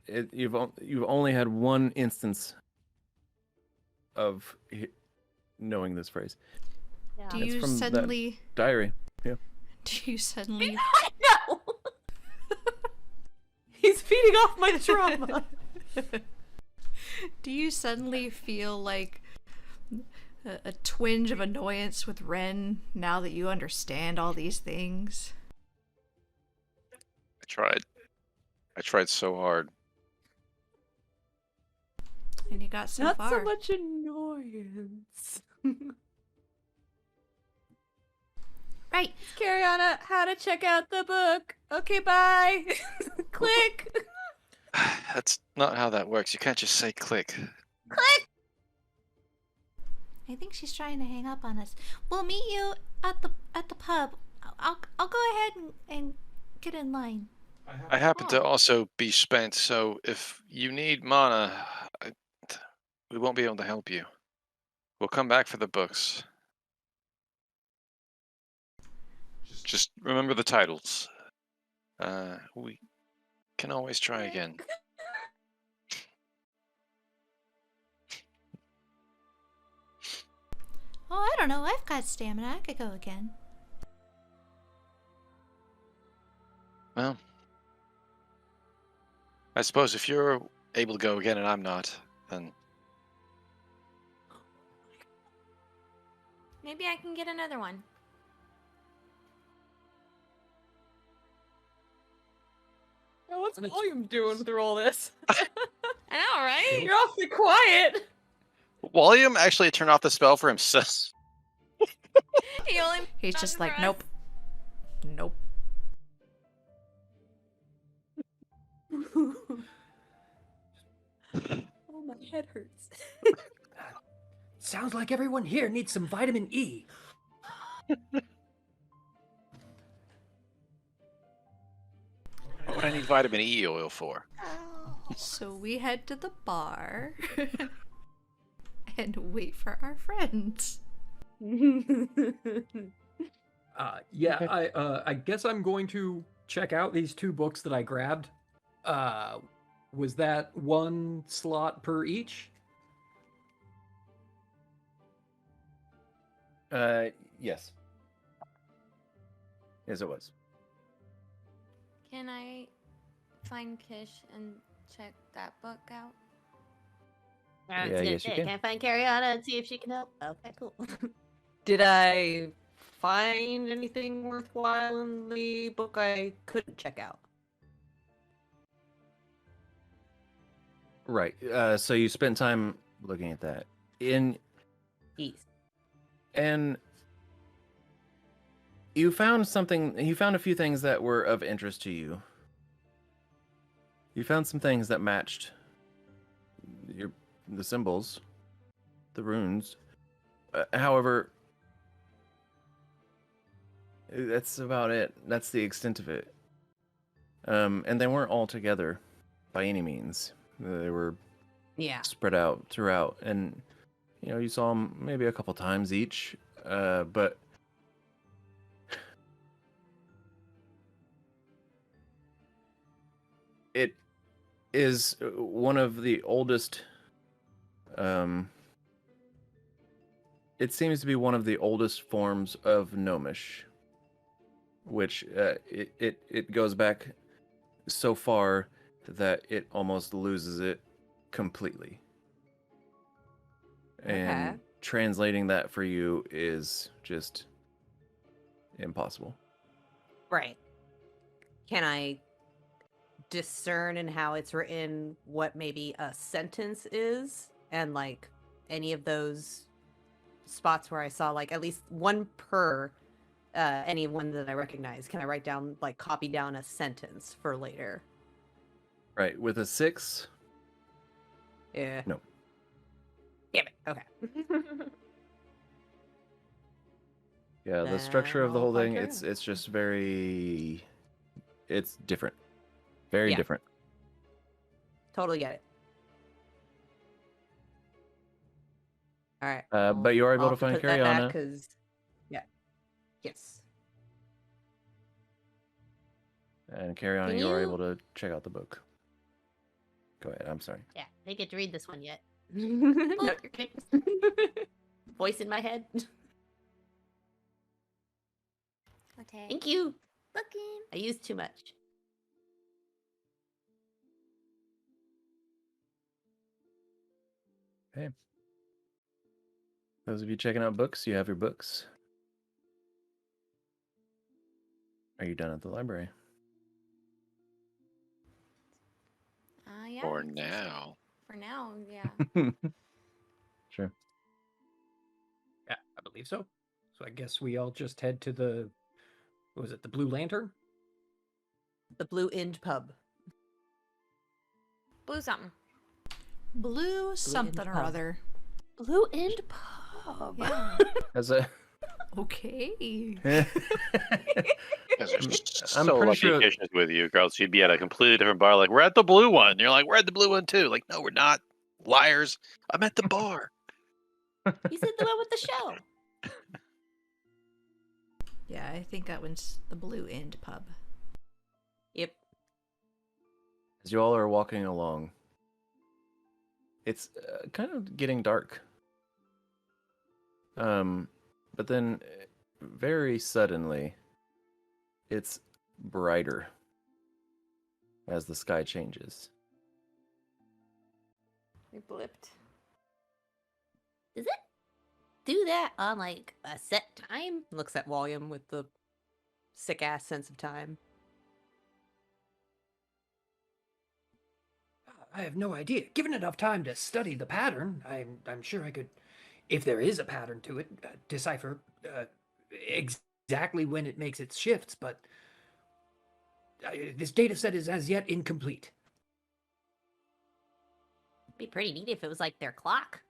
Speaker 1: Yeah, you've only had one instance of knowing this phrase.
Speaker 5: Yeah.
Speaker 8: Do
Speaker 1: It's
Speaker 8: you
Speaker 1: from that
Speaker 8: suddenly
Speaker 1: diary.
Speaker 8: do you suddenly
Speaker 3: No. He's feeding off my trauma.
Speaker 8: do you suddenly feel like a twinge of annoyance with Ren now that you understand all these things?
Speaker 2: I tried so hard.
Speaker 8: And you got so
Speaker 3: Not
Speaker 8: far.
Speaker 3: so much annoyance.
Speaker 8: Right.
Speaker 3: Kerianna, how to check out the book. Okay, bye. Click.
Speaker 2: That's not how that works. You can't just say click.
Speaker 4: I think she's trying to hang up on us. We'll meet you at the pub. I'll go ahead and get in line.
Speaker 2: I happen to also be spent, so if you need mana, we won't be able to help you. We'll come back for the books. Just remember the titles. We can always try again.
Speaker 4: Oh, I don't know. I've got stamina. I could go again.
Speaker 2: Well, I suppose if you're able to go again and I'm not, then
Speaker 7: Maybe I can get another one.
Speaker 3: Oh, what's William doing through all this?
Speaker 7: I know, right?
Speaker 3: You're awfully quiet.
Speaker 2: Walliam actually turned off the spell for himself.
Speaker 7: He only
Speaker 8: He's
Speaker 7: done
Speaker 8: just
Speaker 7: for
Speaker 8: like,
Speaker 7: us.
Speaker 8: nope. Nope.
Speaker 3: Oh, my head hurts.
Speaker 6: Sounds like everyone here needs some vitamin E.
Speaker 2: What would I need vitamin E oil for?
Speaker 8: So we head to the bar and wait for our friends.
Speaker 6: Yeah, I guess I'm going to check out these two books that I grabbed. Was that one slot per each?
Speaker 1: Yes. Yes, it was.
Speaker 7: Can I find Qish and check that book out?
Speaker 5: I was
Speaker 1: Yeah, I
Speaker 5: gonna
Speaker 1: guess you
Speaker 5: say,
Speaker 1: can.
Speaker 5: can I find Kerianna and see if she can help? Okay, cool.
Speaker 3: Did I find anything worthwhile in the book I couldn't check out?
Speaker 1: Right. So you spent time looking at that.
Speaker 3: East.
Speaker 1: And you found something. He found a few things that were of interest to you. You found some things that matched the symbols, the runes. However, that's about it. That's the extent of it. And they weren't all together by any means. They were
Speaker 3: Yeah.
Speaker 1: spread out throughout, and you saw them maybe a couple times each. But it is one of the oldest. It seems to be one of the oldest forms of Gnomish, which it goes back so far that it almost loses it completely. And
Speaker 3: Okay.
Speaker 1: translating that for you is just impossible.
Speaker 3: Right. Can I discern in how it's written what maybe a sentence is? And like any of those spots where I saw like at least one per any one that I recognize, can I write down, like copy down a sentence for later?
Speaker 1: Right, with a 6,
Speaker 3: Yeah.
Speaker 1: no.
Speaker 3: Damn it. Okay.
Speaker 1: Yeah, the structure
Speaker 3: Then
Speaker 1: of the
Speaker 3: I'll
Speaker 1: whole
Speaker 3: find
Speaker 1: thing,
Speaker 3: her.
Speaker 1: it's just very, it's different. Very
Speaker 3: Yeah.
Speaker 1: different.
Speaker 3: Totally get it. All right.
Speaker 1: But you are able
Speaker 3: I'll
Speaker 1: to
Speaker 3: have
Speaker 1: find
Speaker 3: put that back
Speaker 1: Kerianna.
Speaker 3: because, yeah. Yes.
Speaker 1: And Kerianna,
Speaker 5: Can
Speaker 1: you are
Speaker 5: you-
Speaker 1: able to check out the book. Go ahead, I'm sorry.
Speaker 5: Yeah, I didn't get to read this one yet.
Speaker 3: No, you're good. Voice in my head.
Speaker 7: Okay.
Speaker 5: Thank you.
Speaker 7: Looking.
Speaker 5: I used too much.
Speaker 1: Okay. Those of you checking out books, you have your books. Are you done at the library?
Speaker 7: Yeah.
Speaker 2: For
Speaker 7: I think so.
Speaker 2: now.
Speaker 7: For now, yeah.
Speaker 1: Sure.
Speaker 6: Yeah, I believe so. So I guess we all just head to the, what was it, the Blue Lantern?
Speaker 3: The Blue End Pub.
Speaker 7: Blue something.
Speaker 8: Blue something or
Speaker 3: pub.
Speaker 8: other.
Speaker 5: Blue End Pub.
Speaker 8: Yeah.
Speaker 1: As a,
Speaker 8: Okay.
Speaker 2: Guys are
Speaker 1: I'm
Speaker 2: so
Speaker 1: pretty
Speaker 2: lucky
Speaker 1: sure-
Speaker 2: Qish is with you, girls. She'd be at a completely different bar. Like, we're at the blue one. And you're like, we're at the blue one too. Like, no, we're not. Liars. I'm at the bar.
Speaker 5: He said the one with the show.
Speaker 8: Yeah, I think that one's the Blue End Pub.
Speaker 3: Yep.
Speaker 1: As you all are walking along, it's kind of getting dark. But then very suddenly, it's brighter as the sky changes.
Speaker 7: We blipped.
Speaker 5: Does it do that on like a set time?
Speaker 3: Looks at Walliam with the sick ass sense of time.
Speaker 6: I have no idea. Given enough time to study the pattern, I'm sure I could, if there is a pattern to it, decipher exactly when it makes its shifts, but this data set is as yet incomplete.
Speaker 5: It'd be pretty neat if it was like their clock.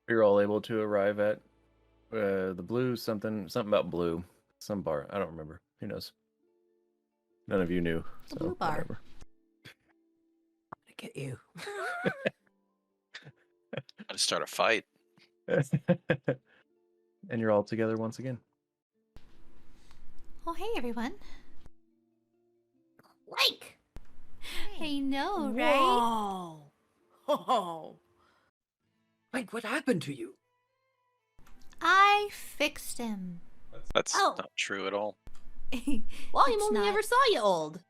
Speaker 1: You're all able to arrive at the blue something about blue, some bar. I don't remember. Who knows? None of you knew.
Speaker 8: The
Speaker 1: So
Speaker 8: blue bar.
Speaker 1: whatever.
Speaker 3: I'm gonna get you.
Speaker 2: Got to start a fight.
Speaker 1: And you're all together once again.
Speaker 4: Oh, hey, everyone.
Speaker 5: Like,
Speaker 4: I know, right?
Speaker 3: Whoa. Oh.
Speaker 6: Like, what happened to you?
Speaker 4: I fixed him.
Speaker 2: That's
Speaker 5: Oh.
Speaker 2: not true at all.
Speaker 5: Walliam
Speaker 4: It's
Speaker 5: only
Speaker 4: not.
Speaker 5: ever saw you old.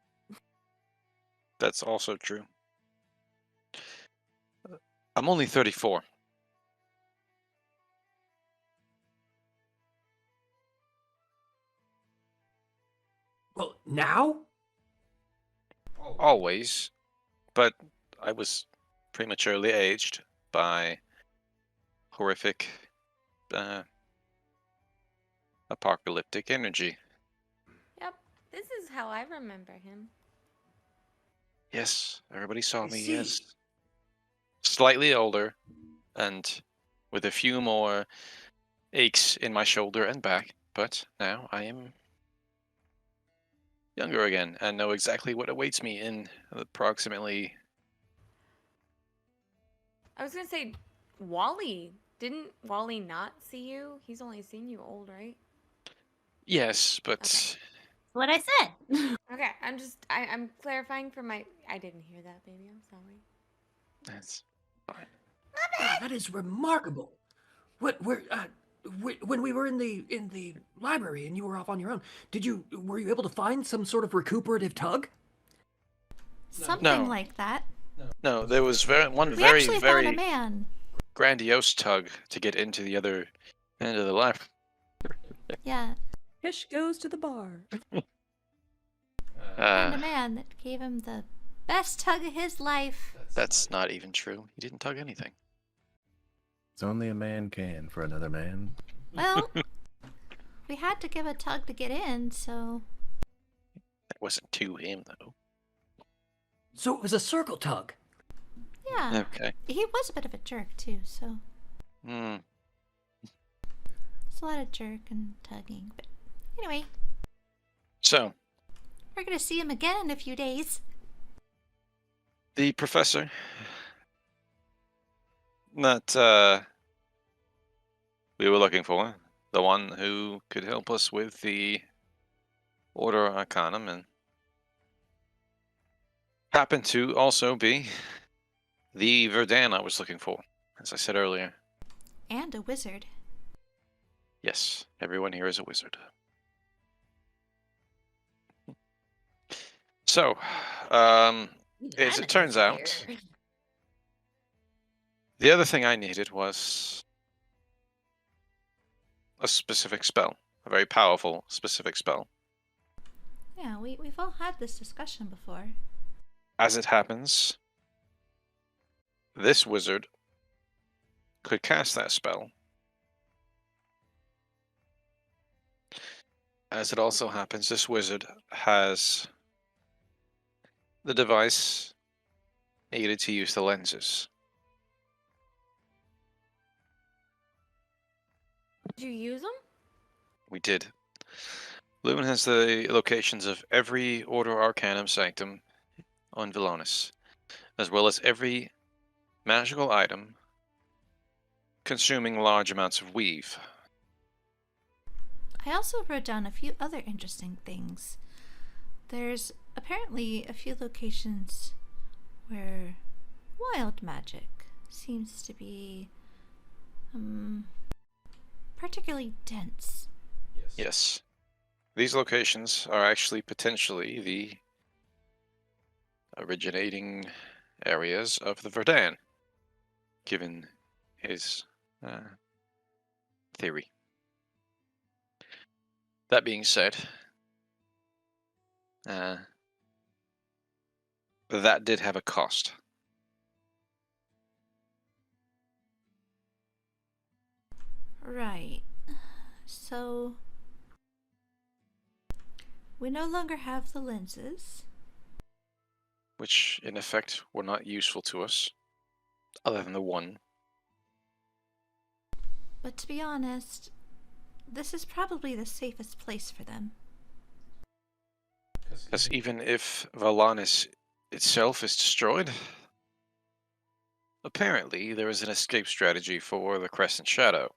Speaker 2: That's also true. I'm only 34.
Speaker 6: Well, now?
Speaker 2: Always. But I was prematurely aged by horrific apocalyptic energy.
Speaker 7: Yep. This is how I remember him.
Speaker 2: Yes, everybody saw
Speaker 6: I
Speaker 2: me,
Speaker 6: see.
Speaker 2: yes. Slightly older, and with a few more aches in my shoulder and back, but now I am younger again and know exactly what awaits me in approximately...
Speaker 7: I was gonna say, Wally. Didn't Wally not see you? He's only seen you old, right?
Speaker 2: Yes, but
Speaker 5: Okay. What I said.
Speaker 7: Okay, I'm clarifying for my. I didn't hear that, baby. I'm sorry.
Speaker 2: that's fine.
Speaker 6: Ah, that is remarkable. When we were in the library and you were off on your own, were you able to find some sort of recuperative tug?
Speaker 8: Something
Speaker 2: No.
Speaker 8: like that.
Speaker 2: No, there was one
Speaker 8: We
Speaker 2: very,
Speaker 8: actually found a
Speaker 2: very
Speaker 8: man.
Speaker 2: grandiose tug to get into the other end of the library.
Speaker 8: Yeah,
Speaker 3: Qish goes to the bar.
Speaker 8: found a man that gave him the best tug of his life.
Speaker 2: That's not even true. He didn't tug anything.
Speaker 1: It's only a man can for another man.
Speaker 8: Well, we had to give a tug to get in, so
Speaker 2: That wasn't to him, though.
Speaker 6: So it was a circle tug.
Speaker 8: yeah.
Speaker 2: Okay.
Speaker 8: He was a bit of a jerk too, so
Speaker 2: Hmm.
Speaker 8: it's a lot of jerk and tugging. But anyway,
Speaker 2: So,
Speaker 8: we're gonna see him again in a few days.
Speaker 2: the professor that we were looking for, the one who could help us with the Order Arcanum, and happened to also be the Verdan I was looking for, as I said earlier.
Speaker 8: And a wizard.
Speaker 2: Yes, everyone here is a wizard. So, as it turns out, the other thing I needed was a specific spell, a very powerful specific spell.
Speaker 8: Yeah, we've all had this discussion before.
Speaker 2: As it happens, this wizard could cast that spell. As it also happens, this wizard has the device needed to use the lenses.
Speaker 7: Did you use them?
Speaker 2: We did. Lune has the locations of every Order Arcanum Sanctum on Vilonis, as well as every magical item consuming large amounts of weave.
Speaker 8: I also wrote down a few other interesting things. There's apparently a few locations where wild magic seems to be particularly dense.
Speaker 2: Yes. These locations are actually potentially the originating areas of the Verdan, given his theory. That being said, that did have a cost.
Speaker 8: Right. So we no longer have the lenses.
Speaker 2: Which, in effect, were not useful to us, other than the one.
Speaker 8: But to be honest, this is probably the safest place for them.
Speaker 2: Because even if Valanis itself is destroyed, apparently there is an escape strategy for the Crescent Shadow.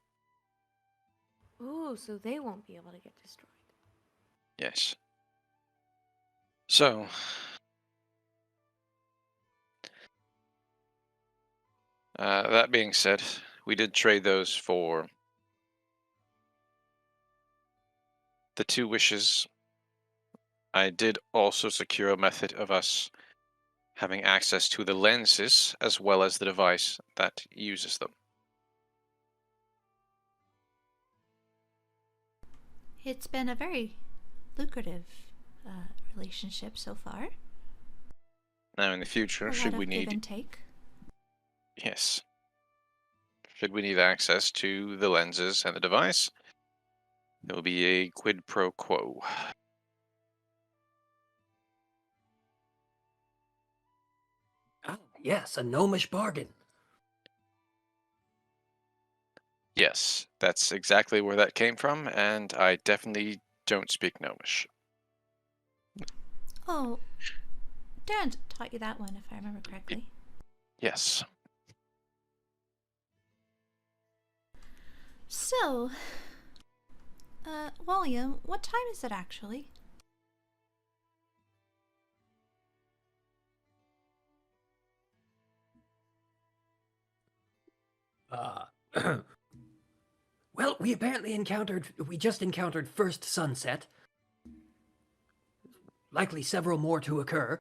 Speaker 7: Ooh, so they won't be able to get destroyed.
Speaker 2: Yes. So, that being said, we did trade those for the 2 wishes. I did also secure a method of us having access to the lenses as well as the device that uses them.
Speaker 8: It's been a very lucrative relationship so far.
Speaker 2: Now in the future,
Speaker 8: A
Speaker 2: should
Speaker 8: lot
Speaker 2: we
Speaker 8: of give
Speaker 2: need...
Speaker 8: and take.
Speaker 2: Yes. Should we need access to the lenses and the device, there will be a quid pro quo.
Speaker 6: Ah, yes, a gnomish bargain.
Speaker 2: Yes, that's exactly where that came from, and I definitely don't speak Gnomish.
Speaker 8: Oh, Dan taught you that one, if I remember correctly.
Speaker 2: Yes.
Speaker 8: So,
Speaker 4: Walliam, what time is it actually?
Speaker 6: Well, we just encountered first sunset. Likely several more to occur.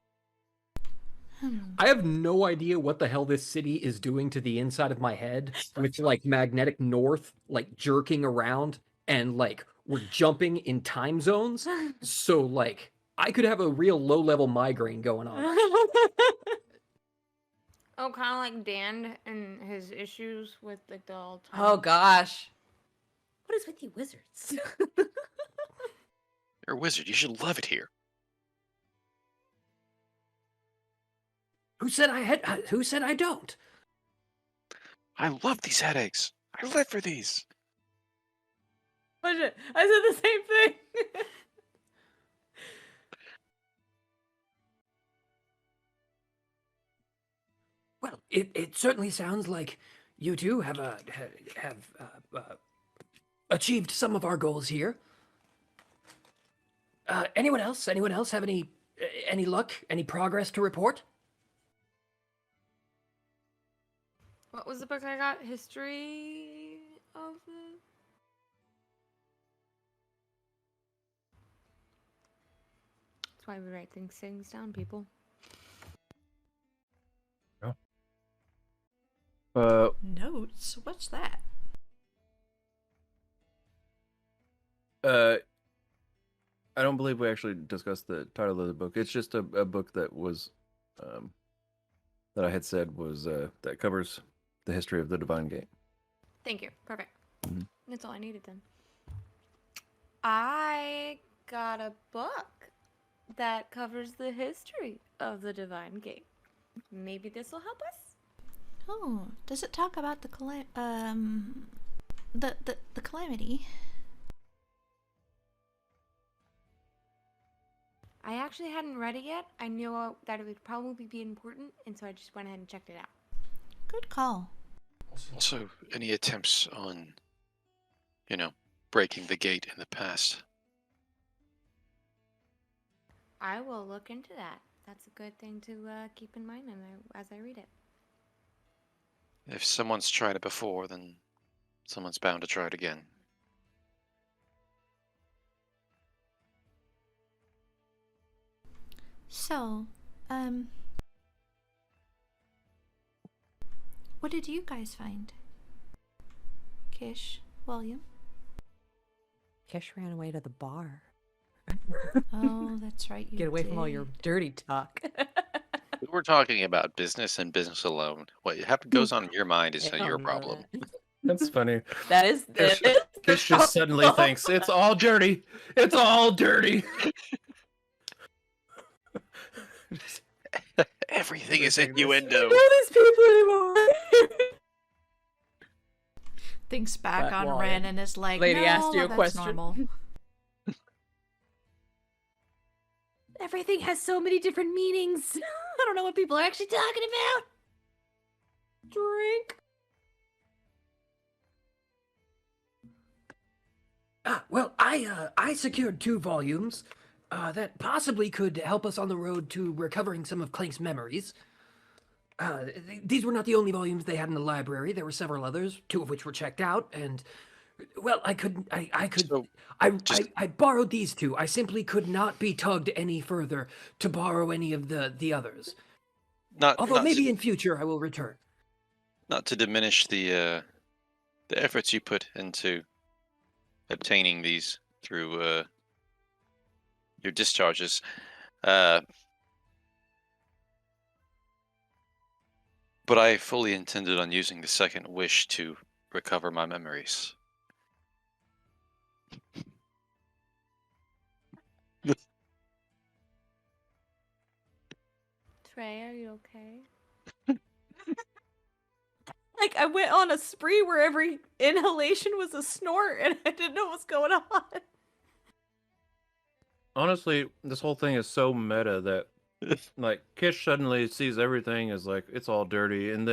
Speaker 6: I have no idea what the hell this city is doing to the inside of my head with like magnetic north, like jerking around and like we're jumping in time zones. So like I could have a real low-level migraine going on.
Speaker 7: Oh, kind of like Dan and his issues with like the all time.
Speaker 3: Oh gosh.
Speaker 5: What is with you wizards?
Speaker 2: You're a wizard. You should love it here.
Speaker 6: Who said I don't?
Speaker 2: I love these headaches. I live for these.
Speaker 3: I said the same thing.
Speaker 6: Well, it certainly sounds like you two have achieved some of our goals here. Anyone else? Anyone else have any luck? Any progress to report?
Speaker 7: What was the book I got? History of the... That's why we write things down, people.
Speaker 8: Notes? What's that?
Speaker 1: I don't believe we actually discussed the title of the book. It's just a book that was, that I had said was, that covers the history of the Divine Gate.
Speaker 7: Thank you. Perfect.
Speaker 1: Mhm.
Speaker 7: That's all I needed then. I got a book that covers the history of the Divine Gate. Maybe this will help us?
Speaker 4: Oh, does it talk about the calamity?
Speaker 7: I actually hadn't read it yet. I knew that it would probably be important, and so I just went ahead and checked it out.
Speaker 4: Good call.
Speaker 2: Also, any attempts on, breaking the gate in the past?
Speaker 7: I will look into that. That's a good thing to keep in mind as I read it.
Speaker 2: If someone's tried it before, then someone's bound to try it again.
Speaker 4: So, what did you guys find? Qish, Walliam?
Speaker 3: Qish ran away to the bar.
Speaker 4: Oh, that's right. You
Speaker 3: Get away from all your
Speaker 4: did.
Speaker 3: dirty talk.
Speaker 2: We were talking about business and business alone. What goes on in your mind is your problem.
Speaker 1: That's funny.
Speaker 3: That is
Speaker 1: Kish just suddenly thinks it's all dirty. It's all dirty.
Speaker 2: Everything is innuendo.
Speaker 3: I don't know these people anymore.
Speaker 4: Thinks back
Speaker 3: But
Speaker 4: on
Speaker 3: Walliam,
Speaker 4: Ren and is like,
Speaker 3: lady
Speaker 4: no,
Speaker 3: asked you a
Speaker 4: that's
Speaker 3: question."
Speaker 4: normal.
Speaker 5: Everything has so many different meanings. I don't know what people are actually talking about.
Speaker 3: Drink.
Speaker 6: Well, I secured 2 volumes that possibly could help us on the road to recovering some of Clank's memories. These were not the only volumes they had in the library. There were several others, 2 of which were checked out, and well, I borrowed these 2. I simply could not be tugged any further to borrow any of the others. Although maybe in future I will return.
Speaker 2: Not to diminish the efforts you put into obtaining these through your discharges. But I fully intended on using the second wish to recover my memories.
Speaker 7: Trey, are you okay?
Speaker 3: Like, I went on a spree where every inhalation was a snort, and I didn't know what's going on.
Speaker 1: Honestly, this whole thing is so meta that, like, Kish suddenly sees everything as like it's all dirty, and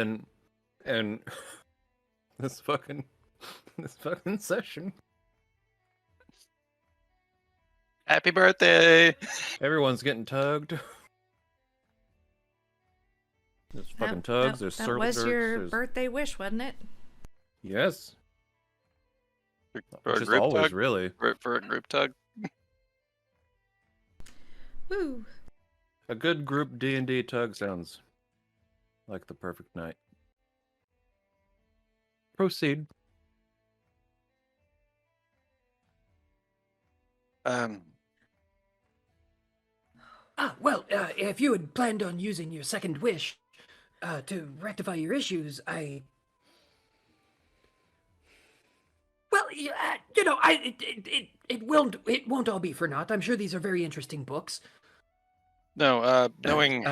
Speaker 1: this fucking session.
Speaker 2: Happy birthday!
Speaker 1: Everyone's getting tugged. There's fucking tugs. There's
Speaker 8: that
Speaker 1: circle
Speaker 8: was
Speaker 1: jerks.
Speaker 8: your
Speaker 1: There's...
Speaker 8: birthday wish, wasn't it?
Speaker 1: Yes.
Speaker 2: For a
Speaker 1: Just
Speaker 2: group
Speaker 1: always,
Speaker 2: tug?
Speaker 1: really.
Speaker 2: For a group tug?
Speaker 8: Woo!
Speaker 1: A good group D&D tug sounds like the perfect night. Proceed.
Speaker 6: Well, if you had planned on using your second wish to rectify your issues, well, it won't all be for naught. I'm sure these are very interesting books.
Speaker 2: No, knowing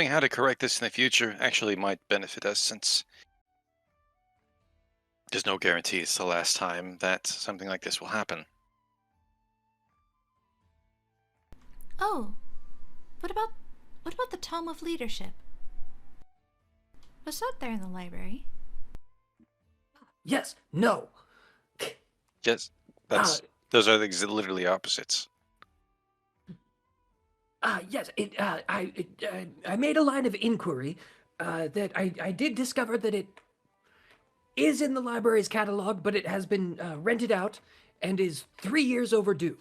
Speaker 2: how to correct this in the future actually might benefit us, since there's no guarantee it's the last time that something like this will happen.
Speaker 4: Oh, what about the Tome of Leadership? Was that there in the library?
Speaker 6: Yes, no.
Speaker 2: Yes, those are literally opposites.
Speaker 6: Yes, I made a line of inquiry that I did discover that it is in the library's catalog, but it has been rented out and is 3 years overdue.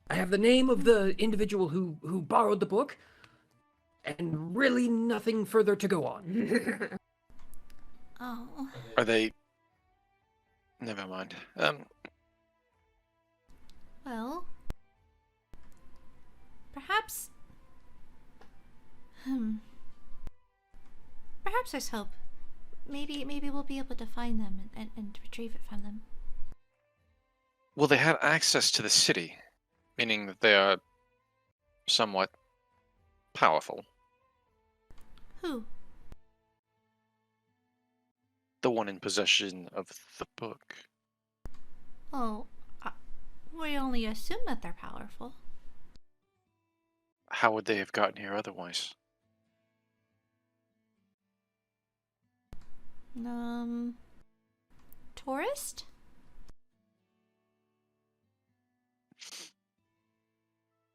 Speaker 6: I have the name of the individual who borrowed the book, and really nothing further to go on.
Speaker 4: Oh.
Speaker 2: Are they... Never mind.
Speaker 4: Well, perhaps... Perhaps there's hope. Maybe we'll be able to find them and retrieve it from them.
Speaker 2: Well, they have access to the city, meaning that they are somewhat powerful.
Speaker 4: Who?
Speaker 2: The one in possession of the book.
Speaker 4: Oh, we only assume that they're powerful.
Speaker 2: How would they have gotten here otherwise?
Speaker 4: Tourist?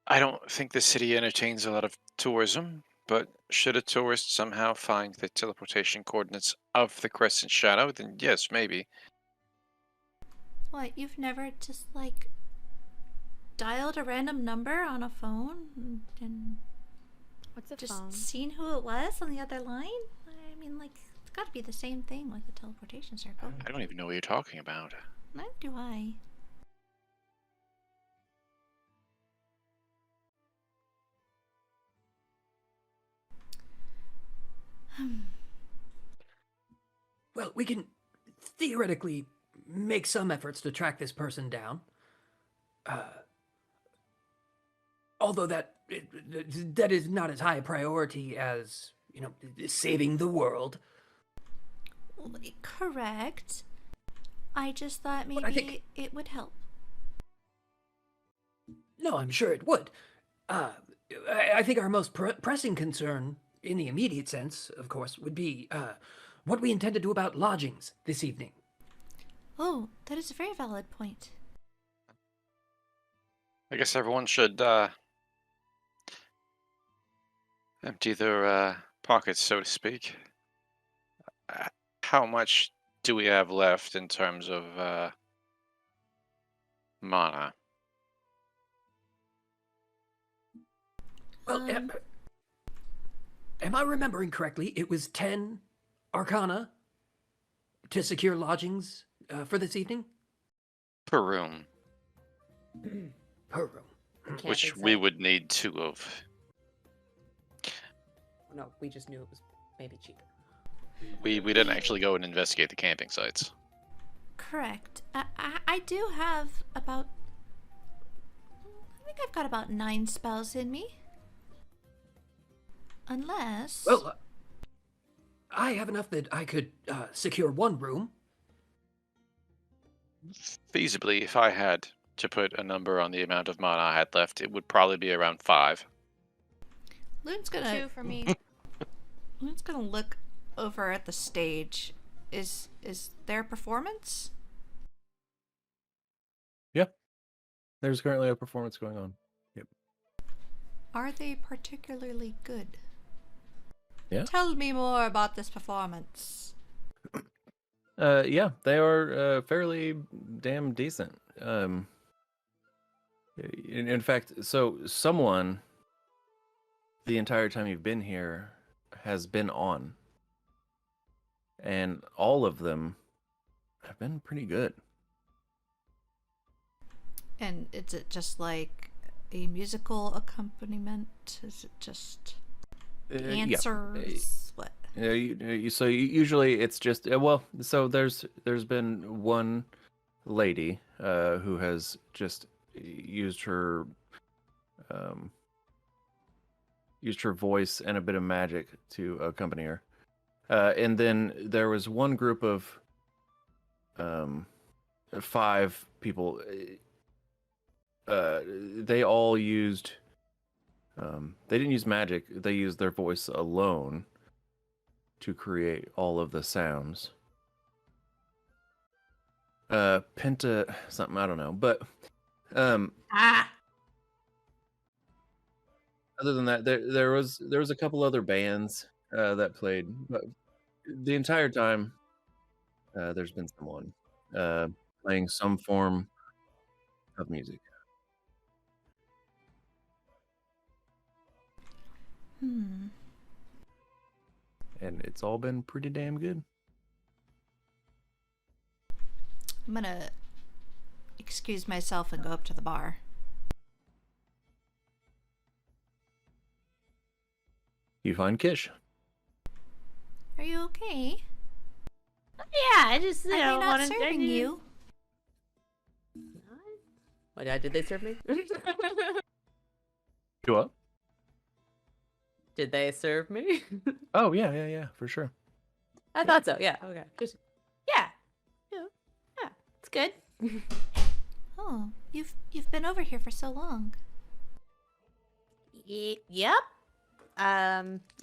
Speaker 2: I don't think the city entertains a lot of tourism, but should a tourist somehow find the teleportation coordinates of the Crescent Shadow, then yes, maybe.
Speaker 4: What, you've never just, like, dialed a random number on a phone and
Speaker 3: What's a
Speaker 4: just
Speaker 3: phone?
Speaker 4: seen who it was on the other line? I mean, like, it's gotta be the same thing with the teleportation circle.
Speaker 2: I don't even know what you're talking about.
Speaker 4: Neither do I.
Speaker 6: Well, we can theoretically make some efforts to track this person down. Although that is not as high a priority as, saving the world.
Speaker 4: Correct. I just thought maybe
Speaker 6: I think...
Speaker 4: it would help.
Speaker 6: No, I'm sure it would. I think our most pressing concern, in the immediate sense, of course, would be what we intend to do about lodgings this evening.
Speaker 4: Oh, that is a very valid point.
Speaker 2: I guess everyone should empty their pockets, so to speak. How much do we have left in terms of mana?
Speaker 6: Well, am I remembering correctly? It was 10 arcana to secure lodgings for this evening?
Speaker 2: Per room.
Speaker 6: Per room.
Speaker 2: Which we would need 2 of.
Speaker 3: No, we just knew it was maybe cheaper.
Speaker 2: We didn't actually go and investigate the camping sites.
Speaker 4: Correct. I do have about... I think I've got about 9 spells in me. Unless...
Speaker 6: Well, I have enough that I could secure 1 room.
Speaker 2: Feasibly, if I had to put a number on the amount of mana I had left, it would probably be around 5.
Speaker 4: Lune's gonna...
Speaker 7: 2 for me.
Speaker 8: Lune's gonna look over at the stage. Is there a performance?
Speaker 1: Yeah. There's currently a performance going on. Yep.
Speaker 8: Are they particularly good?
Speaker 1: Yeah.
Speaker 8: Tell me more about this performance.
Speaker 1: Yeah, they are fairly damn decent. In fact, so someone the entire time you've been here has been on, and all of them have been pretty good.
Speaker 8: And is it just like a musical accompaniment? Is it just answers? What?
Speaker 1: So usually it's just well. So there's been one lady who has just used her voice and a bit of magic to accompany her, and then there was one group of 5 people. They all used. They didn't use magic. They used their voice alone to create all of the sounds. Penta something, I don't know, but other than that, there was a couple other bands that played, but the entire time there's been someone playing some form of music.
Speaker 8: Hmm.
Speaker 1: And it's all been pretty damn good.
Speaker 8: I'm gonna excuse myself and go up to the bar.
Speaker 1: You find Qish.
Speaker 8: Are you okay?
Speaker 5: Yeah, I just
Speaker 8: Are they not
Speaker 5: wanted
Speaker 8: serving you?
Speaker 3: What did they serve me?
Speaker 1: You up?
Speaker 3: Did they serve me?
Speaker 1: Oh yeah, for sure.
Speaker 3: I thought so. Yeah. Okay. Just
Speaker 5: Yeah, it's good.
Speaker 8: Oh, you've been over here for so long.
Speaker 5: Yep.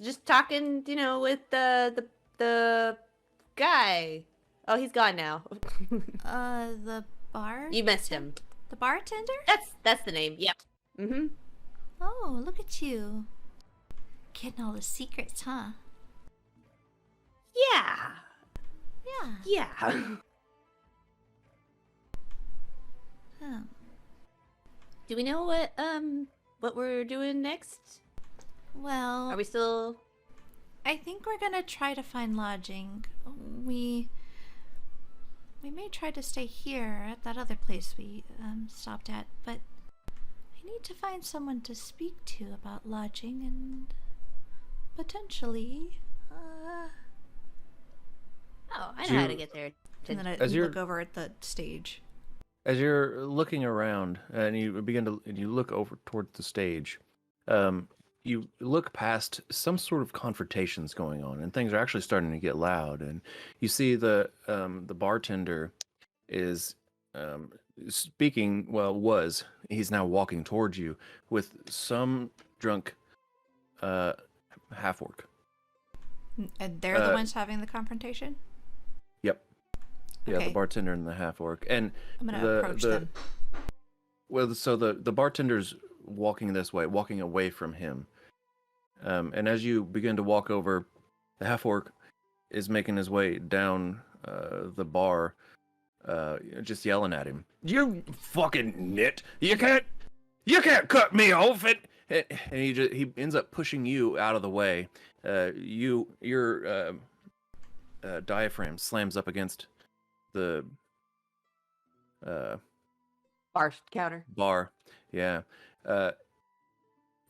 Speaker 5: Just talking, with the guy. Oh, he's gone now.
Speaker 8: The bar?
Speaker 5: You missed him.
Speaker 8: The bartender?
Speaker 5: That's the name. Yep. Mm-hmm.
Speaker 8: Oh, look at you. Getting all the secrets, huh?
Speaker 5: Yeah.
Speaker 8: Yeah.
Speaker 5: Yeah.
Speaker 8: Huh.
Speaker 5: Do we know what we're doing next?
Speaker 8: Well,
Speaker 5: Are we still?
Speaker 8: I think we're gonna try to find lodging. We may try to stay here at that other place we stopped at, but I need to find someone to speak to about lodging and potentially.
Speaker 5: Oh, I know how to get there.
Speaker 8: And then I
Speaker 1: As you're-
Speaker 8: look over at the stage.
Speaker 1: As you're looking around and you look over towards the stage, you look past some sort of confrontations going on, and things are actually starting to get loud. And you see the bartender is speaking. Well, he's now walking towards you with some drunk half orc.
Speaker 8: And they're the ones having the confrontation?
Speaker 1: Yep. Yeah,
Speaker 8: Okay.
Speaker 1: the bartender and the half orc, and
Speaker 8: I'm gonna approach them.
Speaker 1: Well, so the bartender's walking this way, walking away from him. And as you begin to walk over, the half orc is making his way down the bar, just yelling at him. You fucking nit! You can't cut me off! And he ends up pushing you out of the way. Your diaphragm slams up against the
Speaker 3: bar counter.
Speaker 1: bar. Yeah.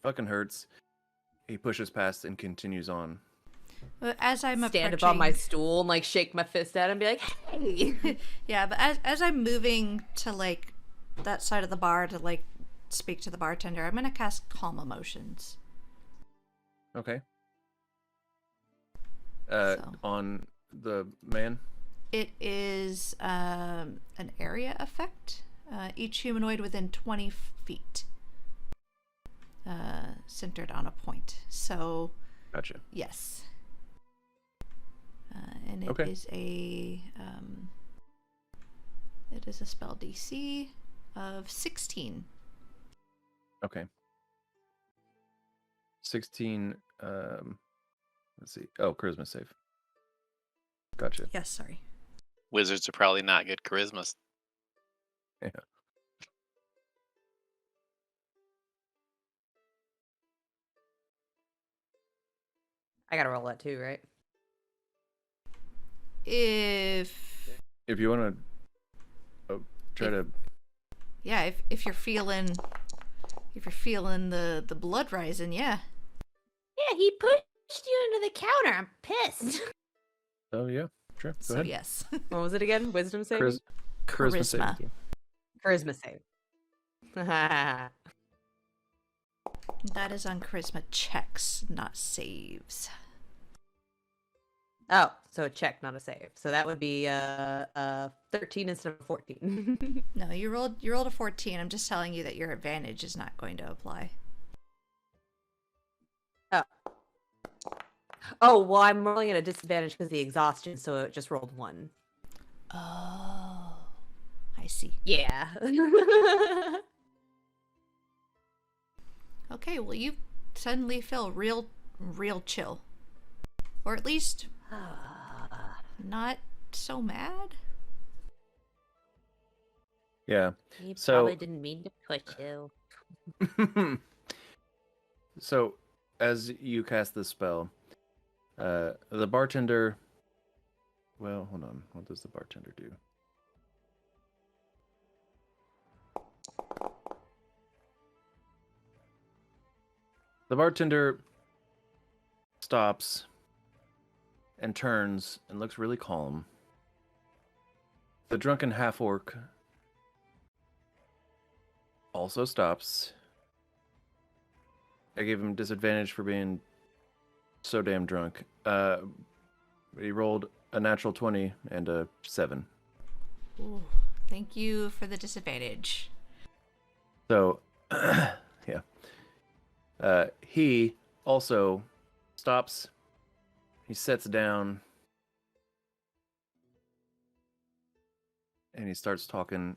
Speaker 1: Fucking hurts. He pushes past and continues on.
Speaker 8: As I'm
Speaker 3: Stand
Speaker 8: approaching,
Speaker 3: up on my stool and like shake my fist at him and be like, hey.
Speaker 8: yeah, but as I'm moving to like that side of the bar to like speak to the bartender, I'm gonna cast Calm Emotions.
Speaker 1: Okay.
Speaker 8: So.
Speaker 1: On the man?
Speaker 8: It is an area effect. Each humanoid within 20 feet. Centered on a point. So,
Speaker 1: Gotcha.
Speaker 8: yes. And it
Speaker 1: Okay.
Speaker 8: is a spell DC. of 16.
Speaker 1: Okay. 16. Let's see. Oh, charisma save. Gotcha.
Speaker 8: Yes, sorry.
Speaker 2: Wizards are probably not good charisma.
Speaker 1: Yeah.
Speaker 3: I gotta roll that too, right?
Speaker 8: If
Speaker 1: If you want to try to.
Speaker 8: yeah, if you're feeling the blood rising, yeah.
Speaker 5: Yeah, he pushed you into the counter. I'm pissed.
Speaker 1: Oh yeah, sure. Go
Speaker 8: So
Speaker 1: ahead.
Speaker 8: yes.
Speaker 3: What was it again? Wisdom saving?
Speaker 1: Charisma saving
Speaker 8: Charisma.
Speaker 1: throw.
Speaker 3: Charisma save.
Speaker 8: That is on charisma checks, not saves.
Speaker 3: Oh, so a check, not a save. So that would be 13 instead of 14.
Speaker 8: No, you rolled a 14. I'm just telling you that your advantage is not going to apply.
Speaker 3: Oh, well, I'm rolling at a disadvantage because of the exhaustion, so it just rolled 1.
Speaker 8: Oh, I see.
Speaker 3: Yeah.
Speaker 8: Okay, well you suddenly feel real chill. Or at least not so mad.
Speaker 1: Yeah.
Speaker 5: He
Speaker 1: So-
Speaker 5: probably didn't mean to push you.
Speaker 1: So, as you cast this spell, the bartender. Well, hold on. What does the bartender do? The bartender stops and turns and looks really calm. The drunken half-orc also stops. I gave him disadvantage for being so damn drunk. He rolled a natural 20 and a 7.
Speaker 8: Ooh, thank you for the disadvantage.
Speaker 1: So, yeah. He also stops. He sits down. And he starts talking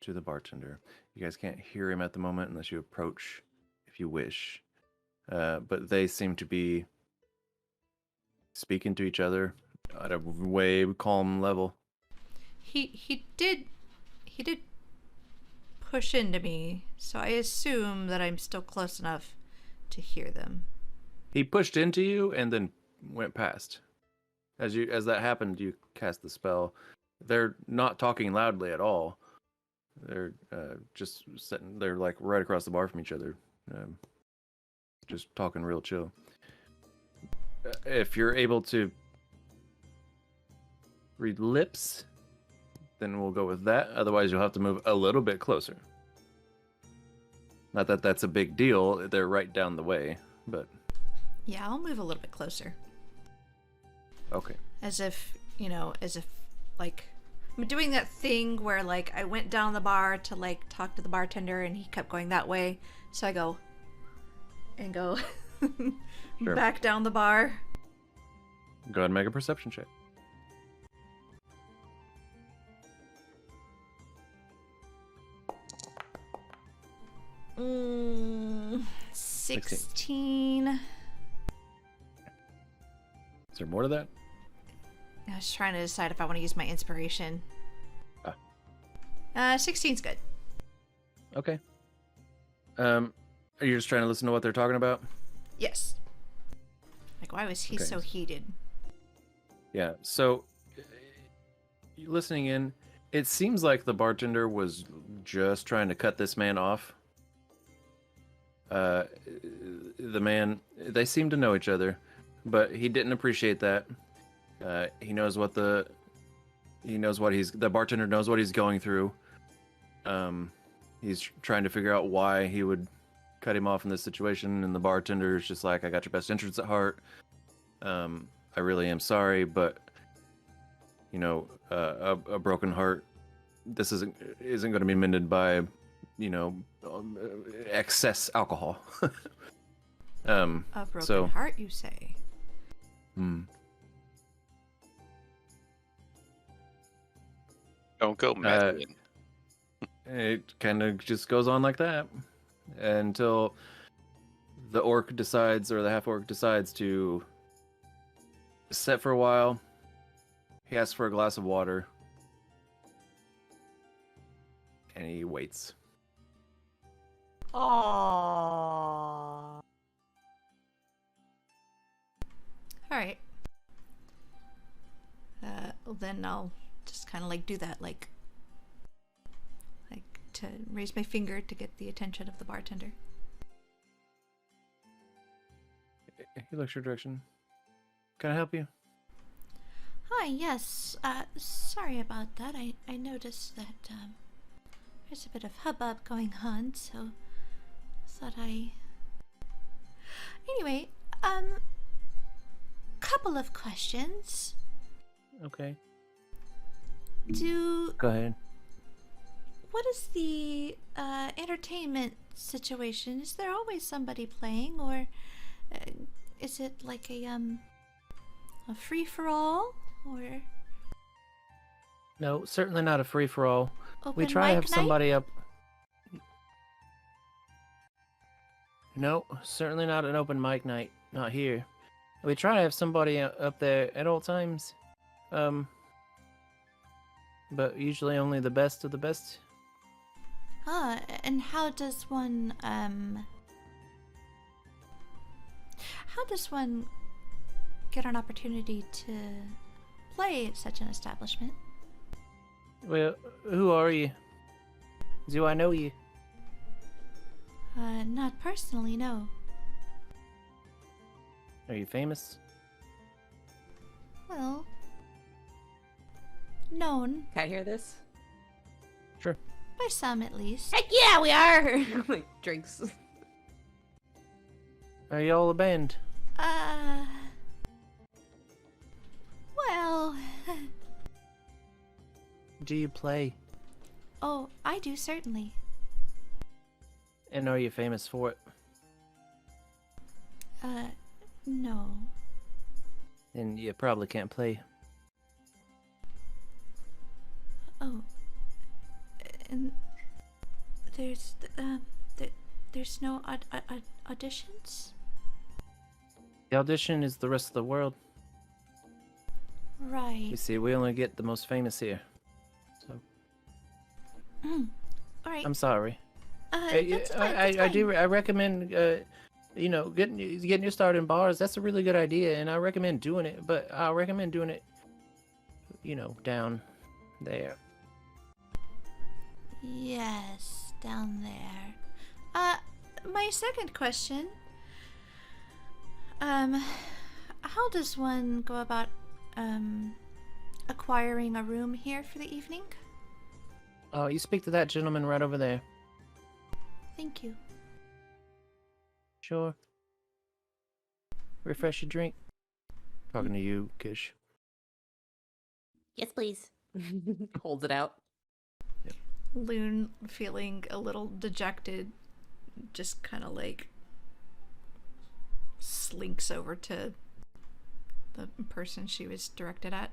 Speaker 1: to the bartender. You guys can't hear him at the moment unless you approach, if you wish. But they seem to be speaking to each other at a way calm level.
Speaker 8: He did push into me, so I assume that I'm still close enough to hear them.
Speaker 1: He pushed into you and then went past. As that happened, you cast the spell. They're not talking loudly at all. They're just sitting. They're like right across the bar from each other, just talking real chill. If you're able to read lips, then we'll go with that. Otherwise, you'll have to move a little bit closer. Not that that's a big deal. They're right down the way, but
Speaker 8: Yeah, I'll move a little bit closer.
Speaker 1: okay.
Speaker 8: As if, like, I'm doing that thing where, like, I went down the bar to, like, talk to the bartender and he kept going that way. So I go
Speaker 1: Sure.
Speaker 8: back down the bar.
Speaker 1: Go ahead and make a perception check.
Speaker 8: Mm, 16.
Speaker 1: Is there more to that?
Speaker 8: I was trying to decide if I want to use my inspiration. 16's good.
Speaker 1: Okay. Are you just trying to listen to what they're talking about?
Speaker 8: Yes. Like, why was he
Speaker 1: Okay.
Speaker 8: so heated?
Speaker 1: Yeah. So, listening in, it seems like the bartender was just trying to cut this man off. The man, they seem to know each other, but he didn't appreciate that. He knows what the bartender knows what he's going through. He's trying to figure out why he would cut him off in this situation, and the bartender is just like, I got your best interests at heart. I really am sorry, but a broken heart, this isn't going to be mended by excess alcohol.
Speaker 8: A broken heart, you say?
Speaker 2: Don't go method.
Speaker 1: It kind of just goes on like that until the orc decides, or the half orc decides to sit for a while. He asks for a glass of water. And he waits.
Speaker 3: Aww.
Speaker 8: Alright. Well, then I'll just kind of like do that, like to raise my finger to get the attention of the bartender.
Speaker 1: He looks your direction. Can I help you?
Speaker 4: Hi, yes. Sorry about that. I noticed that there's a bit of hubbub going on, so thought I... Anyway, couple of questions.
Speaker 1: Okay.
Speaker 4: Go
Speaker 1: ahead.
Speaker 4: What is the entertainment situation? Is there always somebody playing, or is it like a free-for-all, or...
Speaker 1: No, certainly not a free-for-all. We
Speaker 4: Open
Speaker 1: try to
Speaker 4: mic
Speaker 1: have
Speaker 4: night?
Speaker 1: somebody up... No, certainly not an open mic night. Not here. We try to have somebody up there at all times. But usually only the best of the best.
Speaker 4: Ah, and how does one get an opportunity to play at such an establishment?
Speaker 1: Well, who are you? Do I know you?
Speaker 4: Not personally, no.
Speaker 1: Are you famous?
Speaker 4: Well, known
Speaker 3: Can I hear this?
Speaker 1: Sure.
Speaker 4: by some, at least.
Speaker 3: Heck yeah, we are! Like, drinks.
Speaker 1: Are you all a band?
Speaker 4: Well...
Speaker 1: Do you play?
Speaker 4: Oh, I do, certainly.
Speaker 1: And are you famous for it?
Speaker 4: No.
Speaker 1: Then you probably can't play.
Speaker 4: Oh. And there's no auditions?
Speaker 1: The audition is the rest of the world.
Speaker 4: Right.
Speaker 1: You see, we only get the most famous here. So,
Speaker 4: Alright.
Speaker 1: I'm sorry.
Speaker 4: That's fine, that's fine.
Speaker 1: I recommend, getting your start in bars. That's a really good idea, and I recommend doing it. But I recommend doing it, down there.
Speaker 4: Yes, down there. My second question. How does one go about, acquiring a room here for the evening?
Speaker 1: You speak to that gentleman right over there.
Speaker 4: Thank you.
Speaker 1: Sure. Refresh your drink. Talking to you, Qish.
Speaker 5: Yes, please.
Speaker 3: Holds it out.
Speaker 8: Lune, feeling a little dejected, just kind of like slinks over to the person she was directed at.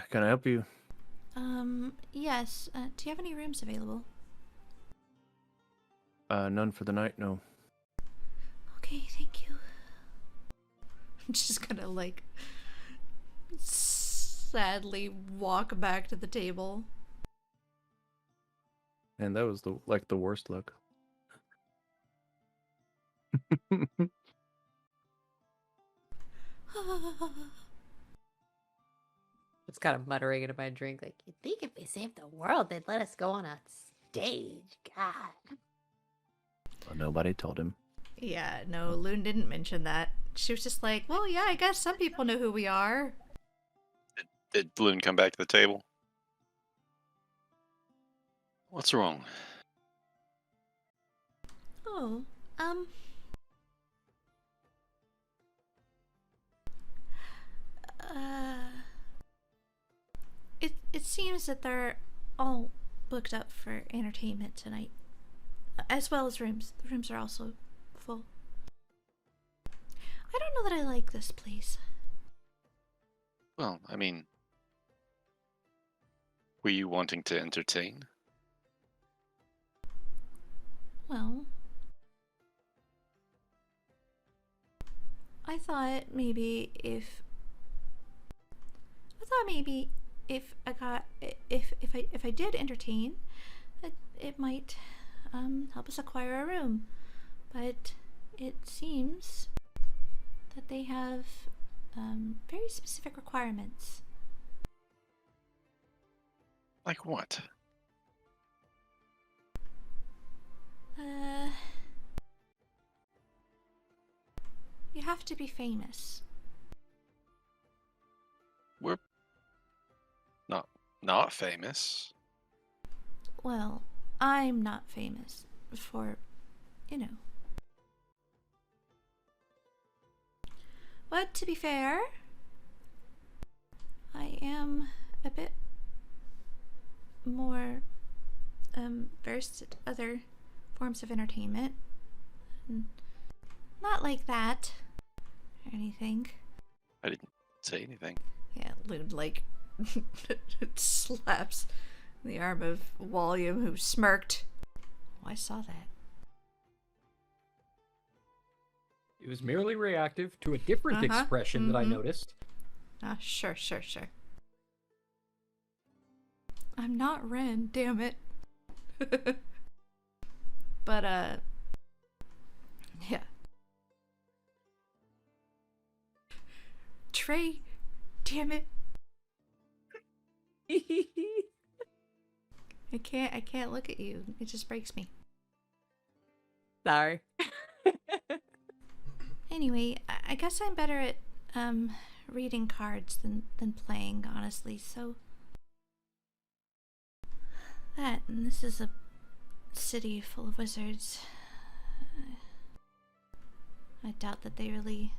Speaker 1: Can I help you?
Speaker 4: Yes. Do you have any rooms available?
Speaker 1: None for the night, no.
Speaker 4: Okay, thank you. I'm just gonna, like, sadly walk back to the table.
Speaker 1: And that was the worst luck.
Speaker 3: Just kind of muttering into my drink, like,
Speaker 5: You'd think if we saved the world, they'd let us go on a stage. God.
Speaker 1: Well, nobody told him.
Speaker 8: Yeah, no, Lune didn't mention that. She was just like, well, yeah, I guess some people know who we are.
Speaker 2: Did Lune come back to the table? What's wrong?
Speaker 4: Oh, It seems that they're all booked up for entertainment tonight, as well as rooms. The rooms are also full. I don't know that I like this place.
Speaker 2: Well, I mean, were you wanting to entertain?
Speaker 4: Well, I thought maybe if I did entertain, it might help us acquire a room. But it seems that they have very specific requirements.
Speaker 2: Like what?
Speaker 4: You have to be famous.
Speaker 2: We're not famous.
Speaker 4: Well, I'm not famous for, you know. But to be fair, I am a bit more versed at other forms of entertainment. Not like that or anything.
Speaker 2: I didn't say anything.
Speaker 8: Yeah, Lune like slaps the arm of Walliam, who smirked. Oh, I saw that.
Speaker 6: It was merely reactive to a different expression that I noticed.
Speaker 8: Sure. I'm not Ren, damn it. But, yeah. Trey, damn it. I can't look at you. It just breaks me.
Speaker 3: Sorry.
Speaker 4: Anyway, I guess I'm better at reading cards than playing, honestly, so that, and this is a city full of wizards. I doubt that they really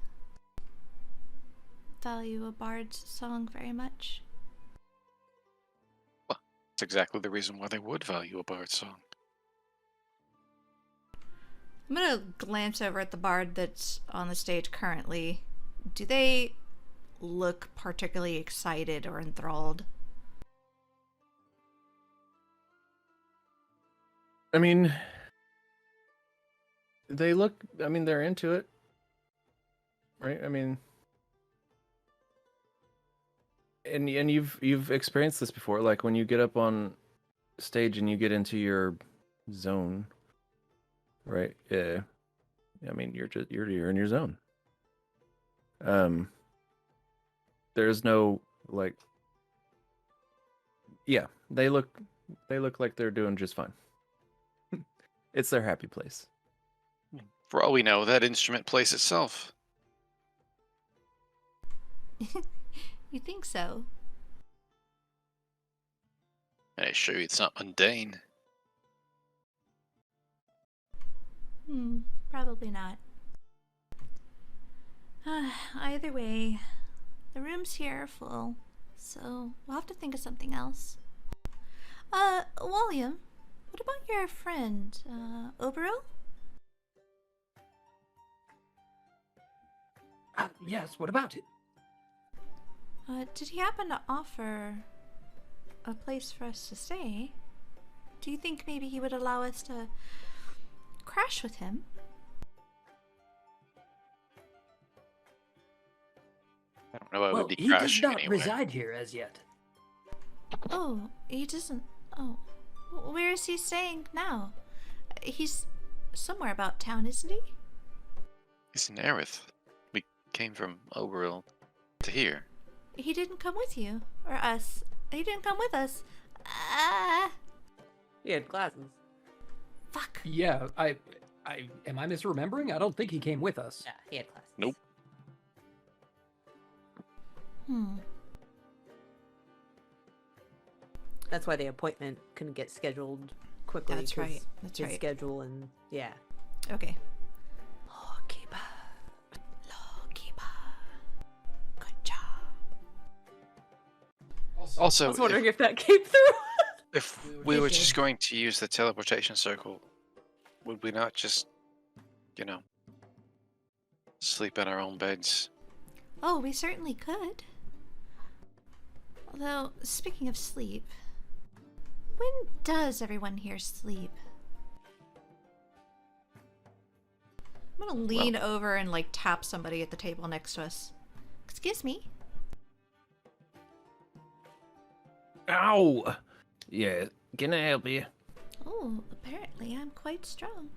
Speaker 4: value a bard's song very much.
Speaker 2: Well, that's exactly the reason why they would value a bard's song.
Speaker 8: I'm gonna glance over at the bard that's on the stage currently. Do they look particularly excited or enthralled?
Speaker 1: I mean, they're into it. Right? I mean, and you've experienced this before, like when you get up on stage and you get into your zone, right? Yeah. I mean, you're in your zone. There's no like, yeah, they look like they're doing just fine. It's their happy place.
Speaker 2: For all we know, that instrument plays itself.
Speaker 4: You think so?
Speaker 2: I assure you it's not mundane.
Speaker 4: Probably not. Either way, the rooms here are full, so we'll have to think of something else. Walliam, what about your friend, Oberil?
Speaker 6: Yes, what about it?
Speaker 4: Did he happen to offer a place for us to stay? Do you think maybe he would allow us to crash with him?
Speaker 2: I don't know why
Speaker 6: Well,
Speaker 2: would be
Speaker 6: he does
Speaker 2: crashing
Speaker 6: not
Speaker 2: anywhere.
Speaker 6: reside here as yet.
Speaker 4: Oh, he doesn't. Oh, where is he staying now? He's somewhere about town, isn't he?
Speaker 2: He's in Aerith. We came from Oberil to here.
Speaker 4: He didn't come with you or us. He didn't come with us. Ah,
Speaker 3: He had glasses.
Speaker 4: fuck.
Speaker 6: Yeah, am I misremembering? I don't think he came with us.
Speaker 3: Yeah, he had glasses.
Speaker 2: Nope.
Speaker 3: That's why the appointment couldn't get scheduled quickly.
Speaker 8: That's
Speaker 3: 'cause
Speaker 8: right. That's
Speaker 3: his
Speaker 8: right.
Speaker 3: schedule and yeah.
Speaker 8: Okay.
Speaker 4: Lawkeeper. Good job.
Speaker 2: Also,
Speaker 3: I was wondering if that came through.
Speaker 2: if we were just going to use the teleportation circle, would we not just, sleep in our own beds?
Speaker 4: Oh, we certainly could. Although, speaking of sleep, when does everyone here sleep? I'm gonna lean over and like tap somebody at the table next to us. Excuse me?
Speaker 1: Ow! Yeah, can I help you?
Speaker 4: Oh, apparently I'm quite strong.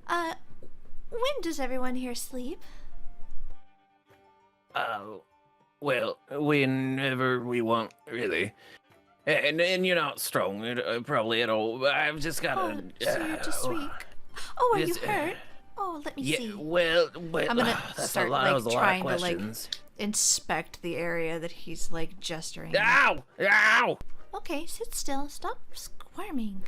Speaker 4: When does everyone here sleep?
Speaker 1: Oh, well, whenever we want, really. And you're not strong, probably at all. I've just got
Speaker 4: Oh, so you're just weak. Oh, are you hurt? Oh, let me see.
Speaker 1: Yeah, well,
Speaker 4: I'm gonna
Speaker 1: that's
Speaker 4: start
Speaker 1: a lot,
Speaker 4: like
Speaker 1: that was a lot of
Speaker 4: trying to like
Speaker 1: questions.
Speaker 4: inspect the area that he's like gesturing. at.
Speaker 1: Ow! Ow!
Speaker 4: Okay, sit still. Stop squirming.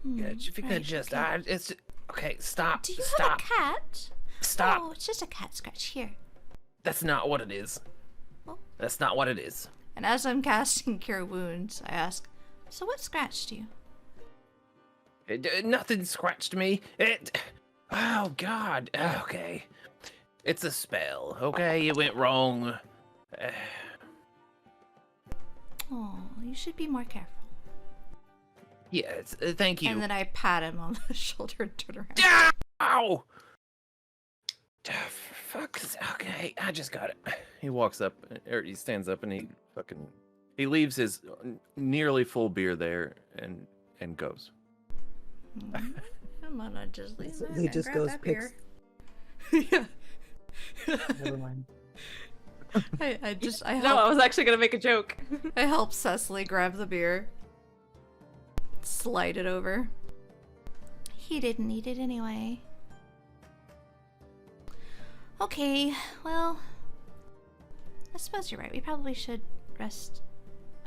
Speaker 1: Yeah, if you could
Speaker 4: right,
Speaker 1: just,
Speaker 4: okay.
Speaker 1: it's okay. Stop.
Speaker 4: Do you
Speaker 1: stop.
Speaker 4: have a cat?
Speaker 1: Stop.
Speaker 4: Oh, it's just a cat scratch here.
Speaker 1: That's not what it is.
Speaker 4: Oh.
Speaker 1: That's not what it is.
Speaker 4: And as I'm casting Cure Wounds, I ask, so what scratched you?
Speaker 1: Nothing scratched me. Oh God. Okay. It's a spell. Okay, it went wrong.
Speaker 4: Oh, you should be more careful.
Speaker 1: Yeah. Thank you.
Speaker 4: And then I pat him on the shoulder and turn around.
Speaker 1: Ow! Fuck. Okay, I just got it. He walks up, or he stands up, and he leaves his nearly full beer there, and goes.
Speaker 4: I'm gonna just leave that
Speaker 10: He
Speaker 4: and
Speaker 10: just
Speaker 4: grab
Speaker 10: goes
Speaker 4: that
Speaker 10: picks.
Speaker 4: beer. Yeah.
Speaker 10: Never mind.
Speaker 4: I
Speaker 3: No,
Speaker 4: help,
Speaker 3: I was actually gonna make a joke.
Speaker 4: I help Cecily grab the beer. Slide it over. He didn't need it anyway. Okay, well, I suppose you're right. We probably should rest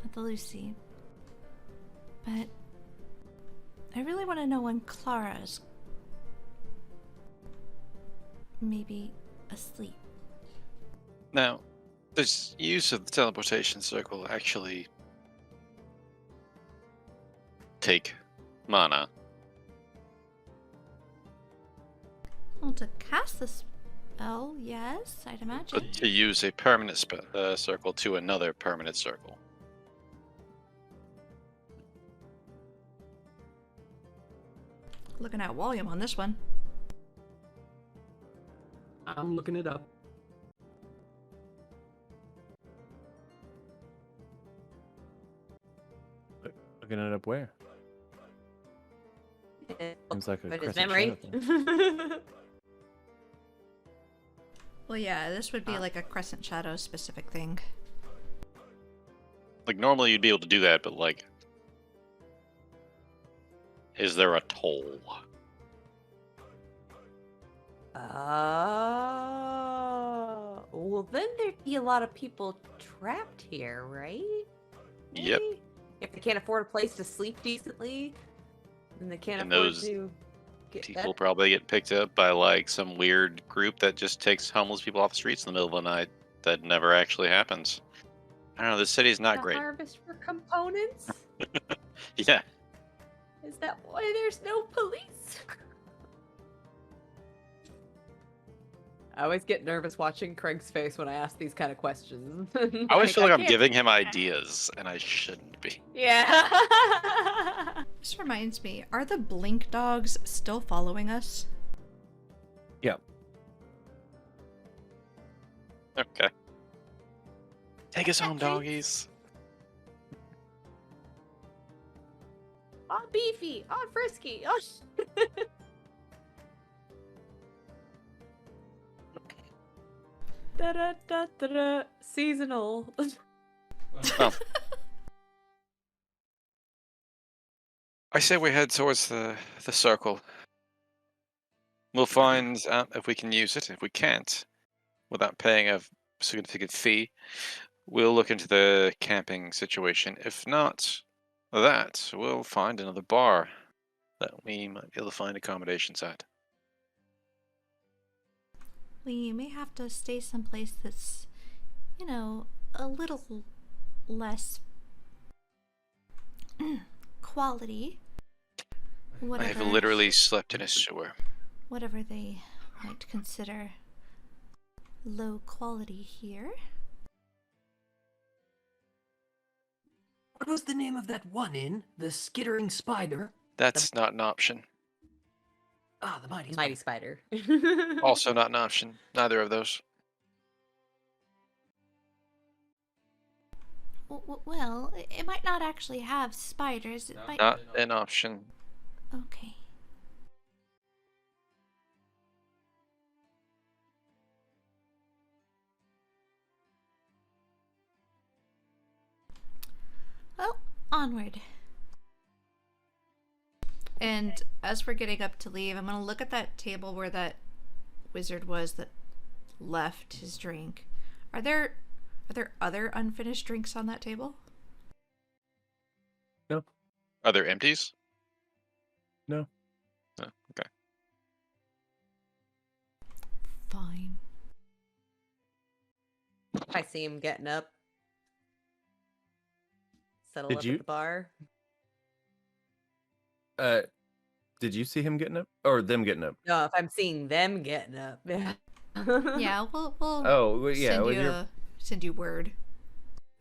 Speaker 4: at the Lucy. But I really want to know when Clara's maybe asleep.
Speaker 2: Now, does use of the teleportation circle actually take mana?
Speaker 4: Well, to cast the spell, yes, I'd imagine.
Speaker 2: But to use a permanent circle to another permanent circle?
Speaker 4: Looking at Walliam on this one.
Speaker 6: I'm looking it up.
Speaker 1: Looking it up where? Seems like a
Speaker 3: But his
Speaker 1: crescent
Speaker 3: memory.
Speaker 1: shadow thing.
Speaker 4: Well, yeah, this would be like a Crescent Shadow specific thing.
Speaker 2: Like, normally you'd be able to do that, but like, is there a toll?
Speaker 3: Well, then there'd be a lot of people trapped here, right?
Speaker 2: Yep.
Speaker 3: Maybe? If they can't afford a place to sleep decently, then they can't
Speaker 2: And
Speaker 3: afford
Speaker 2: those
Speaker 3: to get
Speaker 2: People probably get picked up by like some weird group that just takes homeless people off the streets in the middle of the night. That never actually happens. I don't know. This city's not
Speaker 3: to
Speaker 2: great.
Speaker 3: harvest for components.
Speaker 2: Yeah.
Speaker 3: Is that why there's no police? I always get nervous watching Craig's face when I ask these kind of questions.
Speaker 2: I always feel like I'm
Speaker 3: can't-
Speaker 2: giving him ideas, and I shouldn't be.
Speaker 3: Yeah.
Speaker 4: This reminds me, are the Blink dogs still following us?
Speaker 1: Yep.
Speaker 2: Okay. Take us home,
Speaker 3: Okay.
Speaker 2: doggies.
Speaker 3: On Beefy, on Frisky, on. Da da da da da. Seasonal.
Speaker 2: Oh. I say we head towards the circle. We'll find out if we can use it. If we can't, without paying a significant fee, we'll look into the camping situation. If not that, we'll find another bar that we might be able to find accommodations at.
Speaker 4: We may have to stay someplace that's, you know, a little less quality.
Speaker 2: I have literally slept in a sewer.
Speaker 4: Whatever they might consider low quality here.
Speaker 6: What was the name of that one inn? The skittering spider?
Speaker 2: That's not an option.
Speaker 6: Ah, the mighty
Speaker 3: Mighty
Speaker 6: spider.
Speaker 3: spider.
Speaker 2: Also not an option. Neither of those.
Speaker 4: Well, it might not actually have spiders. It might...
Speaker 2: Not an option.
Speaker 4: Okay. Well, onward.
Speaker 8: And as we're getting up to leave, I'm gonna look at that table where that wizard was that left his drink. Are there other unfinished drinks on that table?
Speaker 1: No.
Speaker 2: Are there empties?
Speaker 1: No.
Speaker 2: Oh, okay.
Speaker 8: Fine.
Speaker 3: I see him getting up. Settle
Speaker 1: Did
Speaker 3: up
Speaker 1: you-
Speaker 3: at the bar.
Speaker 1: Did you see him getting up? Or them getting up?
Speaker 3: No, if I'm seeing them getting up.
Speaker 8: Yeah, we'll
Speaker 1: Oh, well, yeah,
Speaker 8: send
Speaker 1: with
Speaker 8: you
Speaker 1: your
Speaker 8: send you word.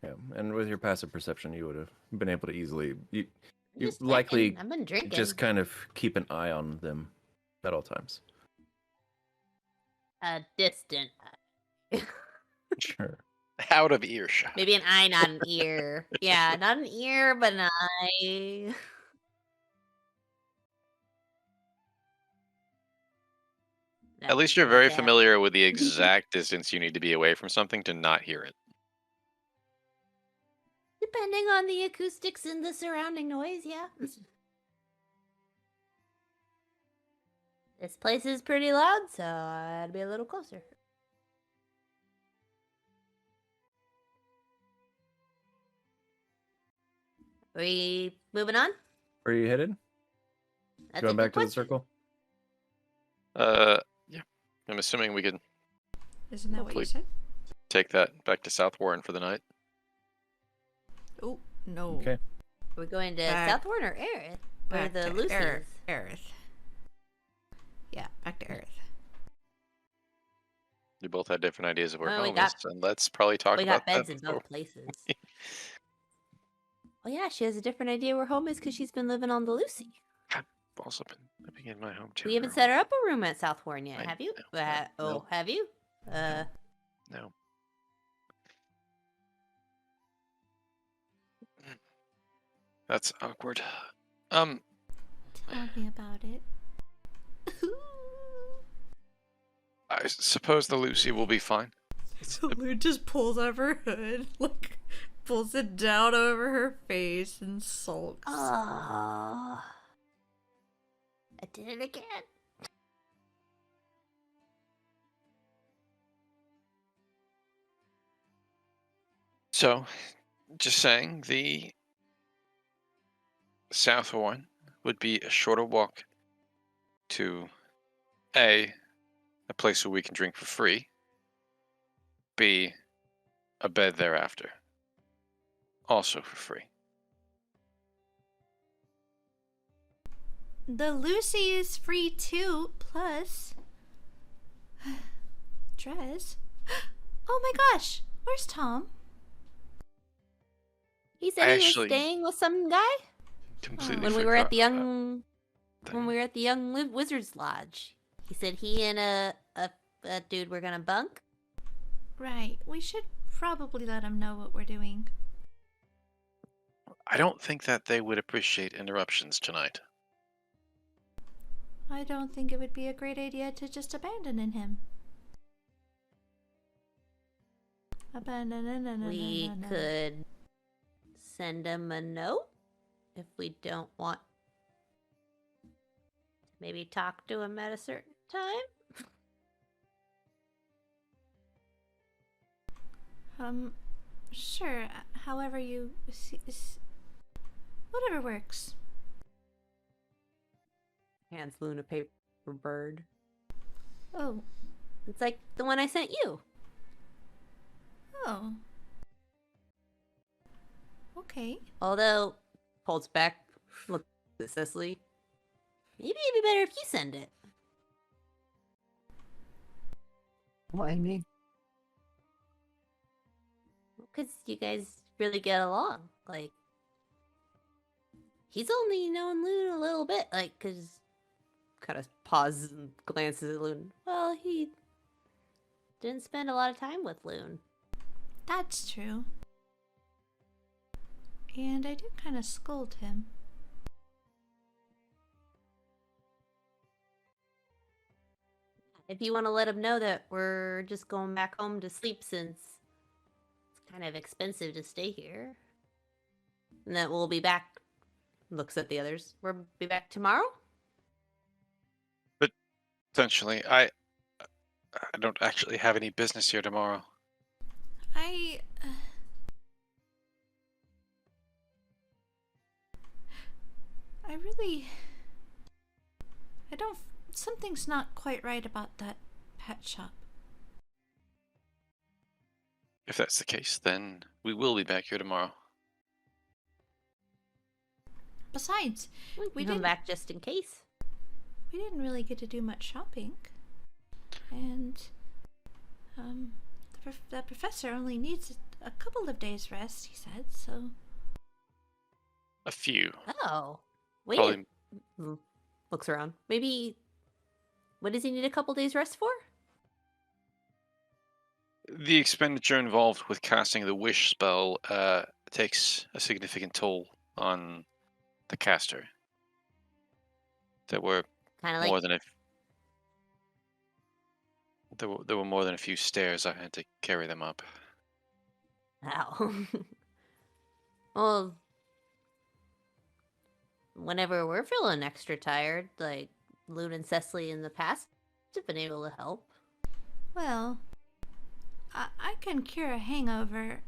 Speaker 1: yeah, and with your passive perception, you would have been able to easily. You
Speaker 5: Just
Speaker 1: likely
Speaker 5: checking. I've been drinking.
Speaker 1: just kind of keep an eye on them at all times.
Speaker 5: A distant eye.
Speaker 1: Sure.
Speaker 2: Out of earshot.
Speaker 5: Maybe an eye, not an ear. Yeah, not an ear, but an eye.
Speaker 2: At least you're very familiar with the exact distance you need to be away from something to not hear it.
Speaker 5: Depending on the acoustics and the surrounding noise, yeah. This place is pretty loud, so I'd be a little closer. We moving on?
Speaker 1: Where are you headed?
Speaker 5: That's
Speaker 1: Going
Speaker 5: a
Speaker 1: back
Speaker 5: good
Speaker 1: to the
Speaker 5: question.
Speaker 1: circle?
Speaker 2: Yeah. I'm assuming we could
Speaker 8: Isn't that what you
Speaker 2: Hopefully.
Speaker 8: said?
Speaker 2: take that back to South Warren for the night.
Speaker 8: Oh no.
Speaker 1: Okay.
Speaker 5: Are we going to
Speaker 8: Back-
Speaker 5: Southwarn or Aerith? Where
Speaker 8: Back
Speaker 5: the
Speaker 8: to
Speaker 5: Lucy is?
Speaker 8: Aerith. Yeah, back to Aerith.
Speaker 2: You both had different ideas of where
Speaker 5: Well, we
Speaker 2: home
Speaker 5: got-
Speaker 2: is, and let's probably talk
Speaker 5: We
Speaker 2: about
Speaker 5: got beds
Speaker 2: that
Speaker 5: in
Speaker 2: before.
Speaker 5: both places. Oh yeah, she has a different idea where home is because she's been living on the Lucy.
Speaker 2: I've also been living in my home too.
Speaker 5: We haven't
Speaker 2: for a
Speaker 5: set her up a room at Southwarn yet,
Speaker 2: I
Speaker 5: have you?
Speaker 2: know, no.
Speaker 5: Have you?
Speaker 2: while. No. That's awkward.
Speaker 4: Tell me about it.
Speaker 2: I suppose the Lucy will be fine.
Speaker 8: Lou just pulls up her hood, like pulls it down over her face and sulks.
Speaker 5: Oh, I did it again.
Speaker 2: So, just saying, the South one would be a shorter walk to A place where we can drink for free, B, a bed thereafter, also for free.
Speaker 4: The Lucy is free too, plus... Dress? Oh my gosh! Where's Tom?
Speaker 5: He said
Speaker 2: I
Speaker 5: he was
Speaker 2: actually
Speaker 5: staying with some guy
Speaker 2: Completely
Speaker 5: when we were at the
Speaker 2: forgot about
Speaker 5: young
Speaker 2: that.
Speaker 5: when we were at the young wizard's lodge. He said he and a dude were gonna bunk.
Speaker 4: Right, we should probably let him know what we're doing.
Speaker 2: I don't think that they would appreciate interruptions tonight.
Speaker 4: I don't think it would be a great idea to just abandon him.
Speaker 5: We could send him a note if we don't want to maybe talk to him at a certain time.
Speaker 4: Sure. However you see, whatever works.
Speaker 3: Hands Lune a paper bird.
Speaker 4: Oh,
Speaker 5: It's like the one I sent you.
Speaker 4: oh. Okay.
Speaker 3: Although, holds back, look at Cecily.
Speaker 5: Maybe it'd be better if you send it.
Speaker 10: Why me?
Speaker 5: Because you guys really get along. Like, he's only known Loon a little bit, like, cause
Speaker 3: Kind of pauses and glances at Loon.
Speaker 5: well, he didn't spend a lot of time with Loon.
Speaker 4: That's true. And I did kind of scold him.
Speaker 5: If you want to let him know that we're just going back home to sleep since it's kind of expensive to stay here. And that we'll be back.
Speaker 3: Looks at the others.
Speaker 5: We'll be back tomorrow?
Speaker 2: Potentially. I don't actually have any business here tomorrow.
Speaker 4: I really... I don't... Something's not quite right about that pet shop.
Speaker 2: If that's the case, then we will be back here tomorrow.
Speaker 4: Besides,
Speaker 5: We
Speaker 4: didn't-
Speaker 5: come back just in case.
Speaker 4: we didn't really get to do much shopping. And, the professor only needs a couple of days rest, he said, so...
Speaker 2: A few.
Speaker 5: Oh. Wait.
Speaker 2: Probably.
Speaker 3: Looks around.
Speaker 5: Maybe. What does he need a couple days rest for?
Speaker 2: The expenditure involved with casting the wish spell takes a significant toll on the caster. There were
Speaker 5: Kind of like.
Speaker 2: more than a there were more than a few stairs I had to carry them up.
Speaker 5: Ow. Well, whenever we're feeling extra tired, like Loon and Cecily in the past have been able to help.
Speaker 4: Well, I can cure a hangover.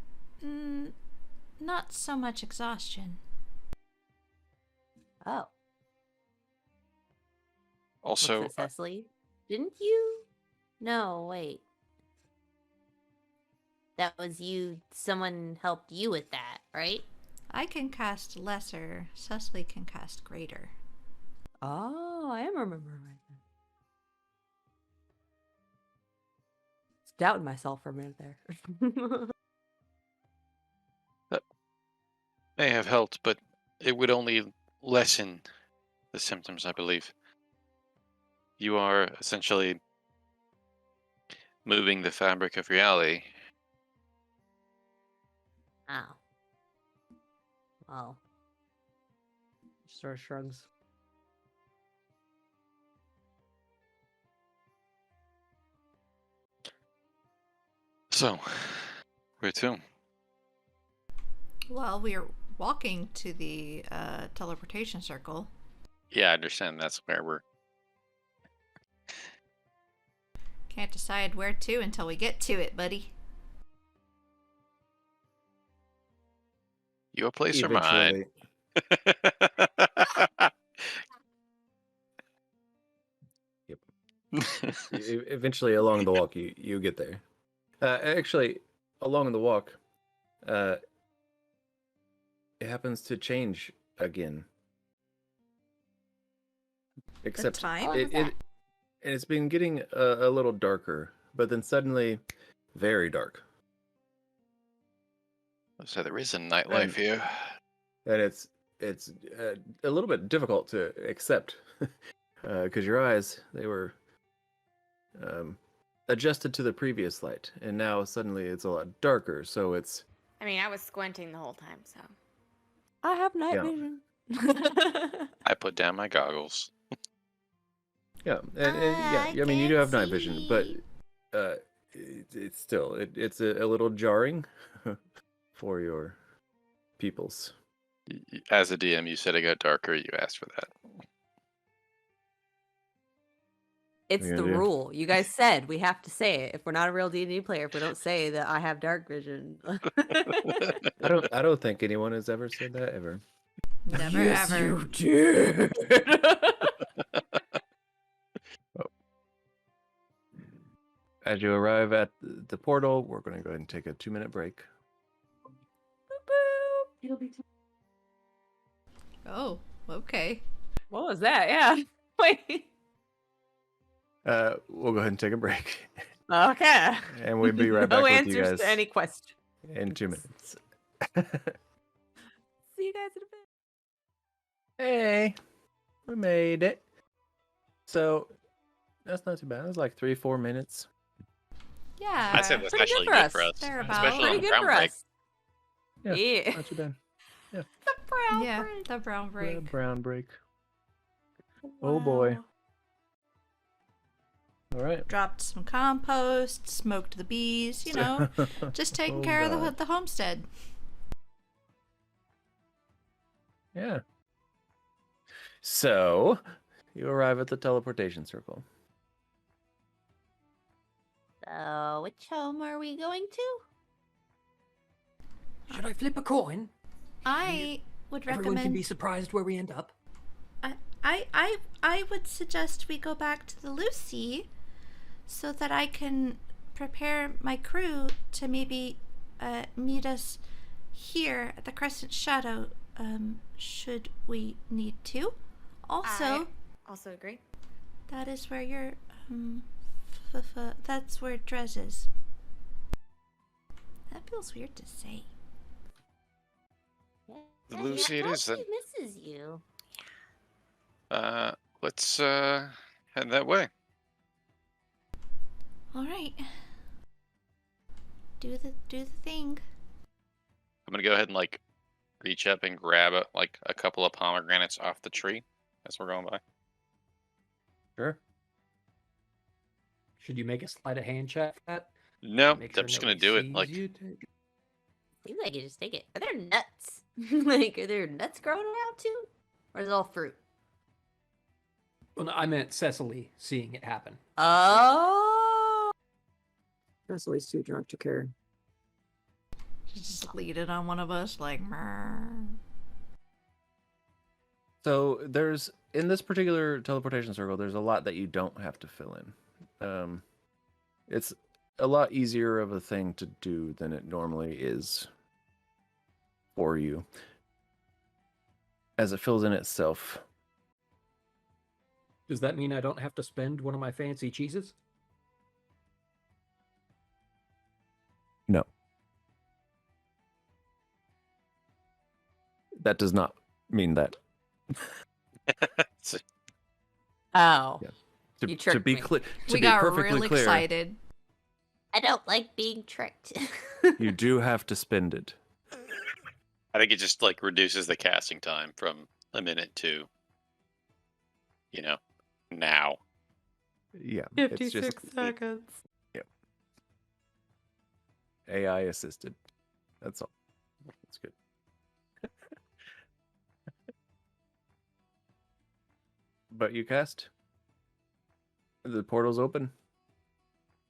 Speaker 4: Not so much exhaustion.
Speaker 5: Oh.
Speaker 2: Also,
Speaker 5: Looks at Cecily. Didn't you? No, wait. That was you. Someone helped you with that, right?
Speaker 4: I can cast lesser. Cecily can cast greater.
Speaker 3: Oh, I am remembering right now. Just doubting myself for a minute there.
Speaker 2: that may have helped, but it would only lessen the symptoms, I believe. You are essentially moving the fabric of reality.
Speaker 5: Oh. Well.
Speaker 3: Sort of shrugs.
Speaker 2: So, where to?
Speaker 8: Well, we are walking to the teleportation circle.
Speaker 2: Yeah, I understand that's where we're.
Speaker 8: Can't decide where to until we get to it, buddy.
Speaker 2: Your place or mine?
Speaker 1: Yep. Eventually, along the walk, you get there. Actually, along the walk, it happens to change again. Except
Speaker 8: time?
Speaker 1: it's been getting a little darker, but then suddenly, very dark.
Speaker 2: So there is a nightlife here.
Speaker 1: And it's a little bit difficult to accept because your eyes, they were adjusted to the previous light, and now suddenly it's a lot darker, so it's
Speaker 7: I mean, I was squinting the whole time, so.
Speaker 3: I have night
Speaker 1: Yeah.
Speaker 3: vision.
Speaker 2: I put down my goggles.
Speaker 1: yeah, I mean you do have night vision, but it's still it's a little jarring for your peoples.
Speaker 2: As a DM, you said it got darker. You asked for that.
Speaker 3: It's
Speaker 1: What are you
Speaker 3: the
Speaker 1: gonna do?
Speaker 3: rule. You guys said we have to say it. If we're not a real D&D player, if we don't say that I have dark vision.
Speaker 1: I don't think anyone has ever said that ever.
Speaker 8: Never ever.
Speaker 3: did.
Speaker 1: As you arrive at the portal, we're going to go ahead and take a 2-minute break.
Speaker 9: It'll be
Speaker 8: Oh, okay.
Speaker 3: What was that? Yeah. Wait.
Speaker 1: We'll go ahead and take a break,
Speaker 3: Okay.
Speaker 1: and we'll be right back
Speaker 3: No
Speaker 1: with you
Speaker 3: answers
Speaker 1: guys
Speaker 3: to any question.
Speaker 1: in 2 minutes.
Speaker 3: See you guys in a bit.
Speaker 1: Hey, we made it. So that's not too bad. It was like 3-4 minutes.
Speaker 8: Yeah.
Speaker 2: I'd say that's
Speaker 3: Pretty good
Speaker 2: actually
Speaker 3: for
Speaker 2: good
Speaker 3: us.
Speaker 2: for us,
Speaker 8: Thereabout.
Speaker 2: especially
Speaker 3: Pretty
Speaker 2: on
Speaker 3: good
Speaker 2: ground
Speaker 3: for
Speaker 2: break.
Speaker 3: us.
Speaker 1: Yeah,
Speaker 3: Yeah.
Speaker 1: not too bad.
Speaker 3: The brown
Speaker 8: Yeah,
Speaker 3: break.
Speaker 8: the brown
Speaker 1: Yeah,
Speaker 8: break.
Speaker 1: brown break. Oh boy.
Speaker 8: Wow.
Speaker 1: All right.
Speaker 8: Dropped some compost, smoked the bees, you know, just taking
Speaker 1: Oh,
Speaker 8: care of
Speaker 1: God.
Speaker 8: the homestead.
Speaker 1: Yeah. So, you arrive at the teleportation circle.
Speaker 5: So, which home are we going to?
Speaker 6: Should I flip a coin?
Speaker 8: I would
Speaker 6: Everyone can
Speaker 8: recommend.
Speaker 6: be surprised where we end up.
Speaker 8: I would suggest we go back to the Lucy, so that I can prepare my crew to maybe meet us here at the Crescent Shadow, should we need to. Also,
Speaker 7: I also agree.
Speaker 8: that is where your that's where Drez is. That feels weird to say.
Speaker 5: Yeah,
Speaker 2: Lucy it is then.
Speaker 5: She misses you.
Speaker 2: Let's head that way.
Speaker 8: All right. Do the thing.
Speaker 2: I'm gonna go ahead and like reach up and grab a couple of pomegranates off the tree as we're going by.
Speaker 1: Sure.
Speaker 6: Should you make a sleight of hand check for that?
Speaker 2: No,
Speaker 6: Make
Speaker 2: I'm just gonna
Speaker 6: nobody
Speaker 2: do it.
Speaker 6: sees
Speaker 2: Like
Speaker 6: you take-
Speaker 5: Seems like you just take it. Are there nuts? Like, are there nuts growing around too? Or is it all fruit?
Speaker 6: Well, no, I meant Cecily seeing it happen.
Speaker 5: Oh!
Speaker 10: Cecily's too drunk to care.
Speaker 8: Just lead it on one of us, like. "Mrrr."
Speaker 1: So there's in this particular teleportation circle, there's a lot that you don't have to fill in. It's a lot easier of a thing to do than it normally is for you, as it fills in itself.
Speaker 6: Does that mean I don't have to spend one of my fancy cheeses?
Speaker 1: No. That does not mean that.
Speaker 5: Oh.
Speaker 1: Yeah.
Speaker 5: You
Speaker 1: To
Speaker 5: tricked
Speaker 1: be
Speaker 5: me.
Speaker 1: clear, to
Speaker 8: We
Speaker 1: be
Speaker 8: got
Speaker 1: perfectly
Speaker 8: real
Speaker 1: clear,
Speaker 8: excited.
Speaker 5: I don't like being tricked.
Speaker 1: you do have to spend it.
Speaker 2: I think it just like reduces the casting time from a minute to, now.
Speaker 1: Yeah, it's just
Speaker 3: seconds.
Speaker 1: AI assisted. That's all. That's good. But you cast. The portal's open.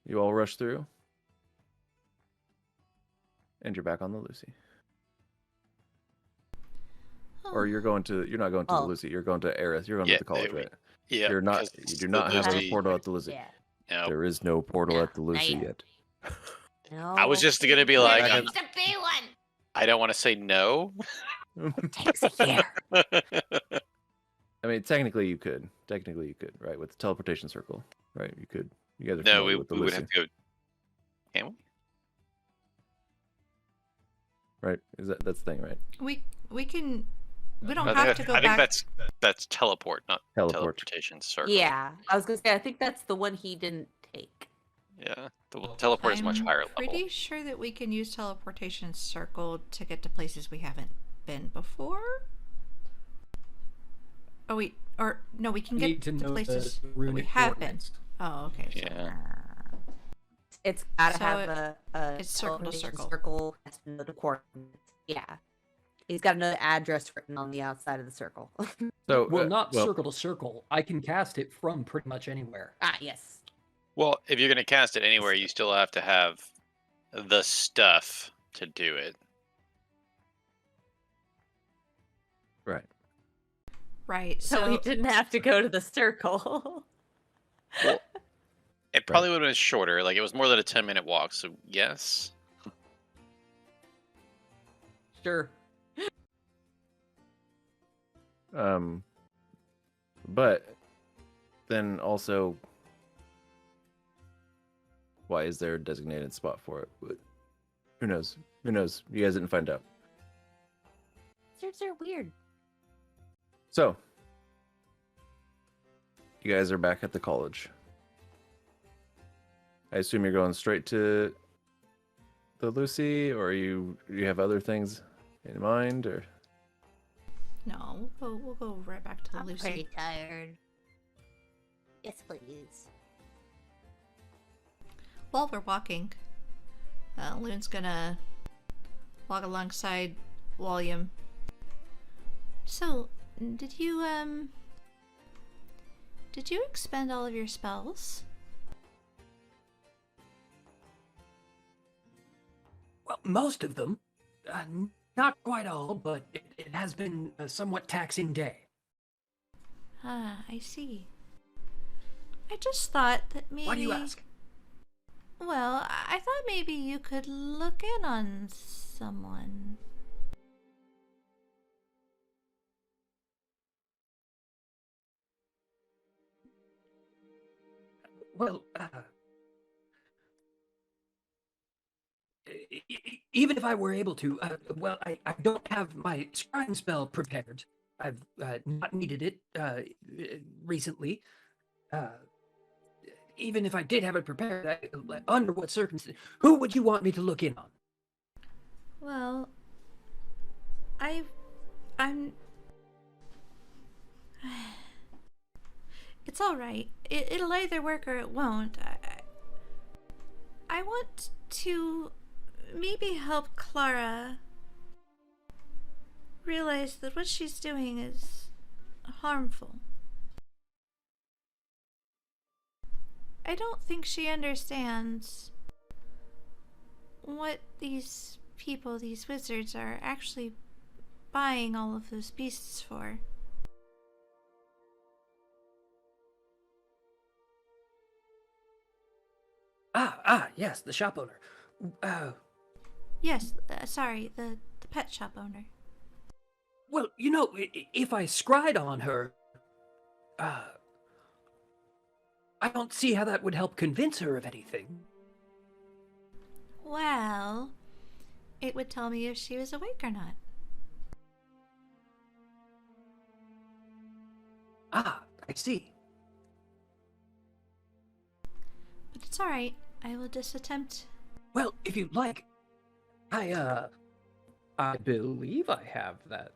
Speaker 1: You all rush through. And you're back on the Lucy. Or you're not going to the
Speaker 5: Oh.
Speaker 1: Lucy, you're going to Aerith. You're going
Speaker 2: Yeah,
Speaker 1: to the college,
Speaker 2: there we-
Speaker 1: right?
Speaker 2: Yeah.
Speaker 1: You do not have a
Speaker 2: Lucy.
Speaker 1: portal at the Lucy.
Speaker 5: Yeah.
Speaker 2: No.
Speaker 1: There is no portal
Speaker 5: No,
Speaker 1: at the
Speaker 5: not
Speaker 1: Lucy
Speaker 5: yet.
Speaker 1: yet.
Speaker 5: No.
Speaker 2: I was just gonna be like,
Speaker 5: there
Speaker 2: I'm-
Speaker 5: needs to be one.
Speaker 2: I don't want to say no.
Speaker 5: It takes a year.
Speaker 1: I mean, technically you could, right? With the teleportation circle, right? You could. You guys are
Speaker 2: No,
Speaker 1: familiar with the
Speaker 2: we would
Speaker 1: Lucy,
Speaker 2: have to go. Can we?
Speaker 1: right? That's the thing, right?
Speaker 8: We can. We don't
Speaker 2: I
Speaker 8: have
Speaker 2: think-
Speaker 8: to go
Speaker 2: I think
Speaker 8: back.
Speaker 2: that's teleport, not
Speaker 1: Teleport.
Speaker 2: teleportation circle.
Speaker 5: Yeah. I was going to say, I think that's the one he didn't take.
Speaker 2: Yeah. The teleport is much
Speaker 8: I'm
Speaker 2: higher
Speaker 8: pretty
Speaker 2: level.
Speaker 8: sure that we can use teleportation circle to get to places we haven't been before. Oh wait, or no, we can
Speaker 6: I
Speaker 8: get
Speaker 6: need to
Speaker 8: to
Speaker 6: know
Speaker 8: places
Speaker 6: the
Speaker 8: that we
Speaker 6: runic
Speaker 8: have been.
Speaker 6: coordinates.
Speaker 8: Oh, okay. so-
Speaker 2: Yeah.
Speaker 5: It's got to
Speaker 8: So
Speaker 5: have a
Speaker 8: it's circle to
Speaker 5: teleportation
Speaker 8: circle.
Speaker 5: circle. Has to know the coordinates. Yeah. He's got another address written on the outside of the circle.
Speaker 1: So,
Speaker 6: Well, not circle to circle. I can cast it from pretty much anywhere.
Speaker 5: Yes.
Speaker 2: Well, if you're gonna cast it anywhere, you still have to have the stuff to do it.
Speaker 1: right.
Speaker 8: Right.
Speaker 5: So
Speaker 8: So
Speaker 5: he didn't have to go to the circle.
Speaker 2: It probably would have been shorter. Like it was more than a 10-minute walk. So yes.
Speaker 6: Sure.
Speaker 1: But then also, why is there a designated spot for it? Who knows? Who knows? You guys didn't find out.
Speaker 5: Lizards are weird.
Speaker 1: So, you guys are back at the college. I assume you're going straight to the Lucy, or you have other things in mind, or?
Speaker 8: No, we'll go right back to the
Speaker 5: I'm
Speaker 8: Lucy.
Speaker 5: pretty tired. Yes, please.
Speaker 8: While we're walking, Lune's gonna walk alongside Walliam. So, did you expend all of your spells?
Speaker 6: Well, most of them. Not quite all, but it has been a somewhat taxing day.
Speaker 8: Ah, I see. I just thought that maybe...
Speaker 6: Why do you ask?
Speaker 8: Well, I thought maybe you could look in on someone.
Speaker 6: Well, even if I were able to, well, I don't have my scrying spell prepared. I've not needed it recently. Even if I did have it prepared, under what circumstances? Who would you want me to look in on?
Speaker 8: Well, I'm... It's all right. It'll either work or it won't. I want to maybe help Clara realize that what she's doing is harmful. I don't think she understands what these people, these wizards, are actually buying all of those beasts for.
Speaker 6: Yes, the shop owner.
Speaker 8: Yes, sorry, the pet shop owner.
Speaker 6: Well, you know, if I scried on her, I don't see how that would help convince her of anything.
Speaker 8: Well, it would tell me if she was awake or not.
Speaker 6: I see.
Speaker 8: But it's alright. I will just attempt.
Speaker 6: Well, if you'd like, I believe I have that.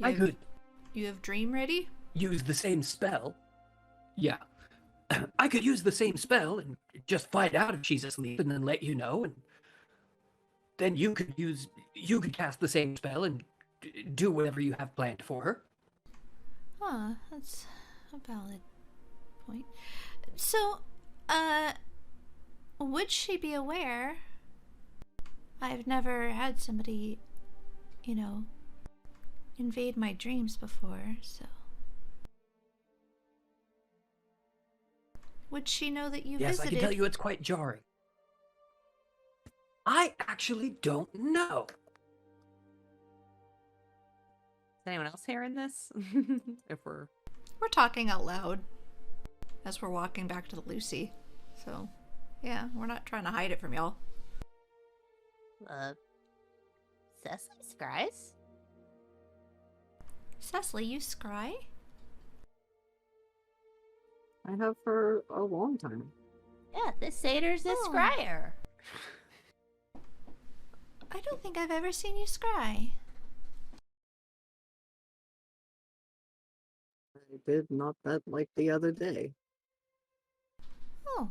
Speaker 6: I could
Speaker 8: You have dream ready?
Speaker 6: use the same spell. Yeah. I could use the same spell and just find out if she's asleep and then let you know, and then you could cast the same spell and do whatever you have planned for her.
Speaker 8: Ah, that's a valid point. So, would she be aware? I've never had somebody, invade my dreams before, so... Would she know that you
Speaker 6: Yes,
Speaker 8: visited?
Speaker 6: I can tell you it's quite jarring. I actually don't know.
Speaker 3: Is anyone else hearing this? If we're
Speaker 8: talking out loud as we're walking back to the Lucy. So, yeah, we're not trying to hide it from y'all.
Speaker 5: Cecily scries?
Speaker 8: Cecily, you scry?
Speaker 10: I have for a long time.
Speaker 5: Yeah, this satyr's a scryer.
Speaker 8: I don't think I've ever seen you scry.
Speaker 10: I did not that like the other day.
Speaker 8: Oh.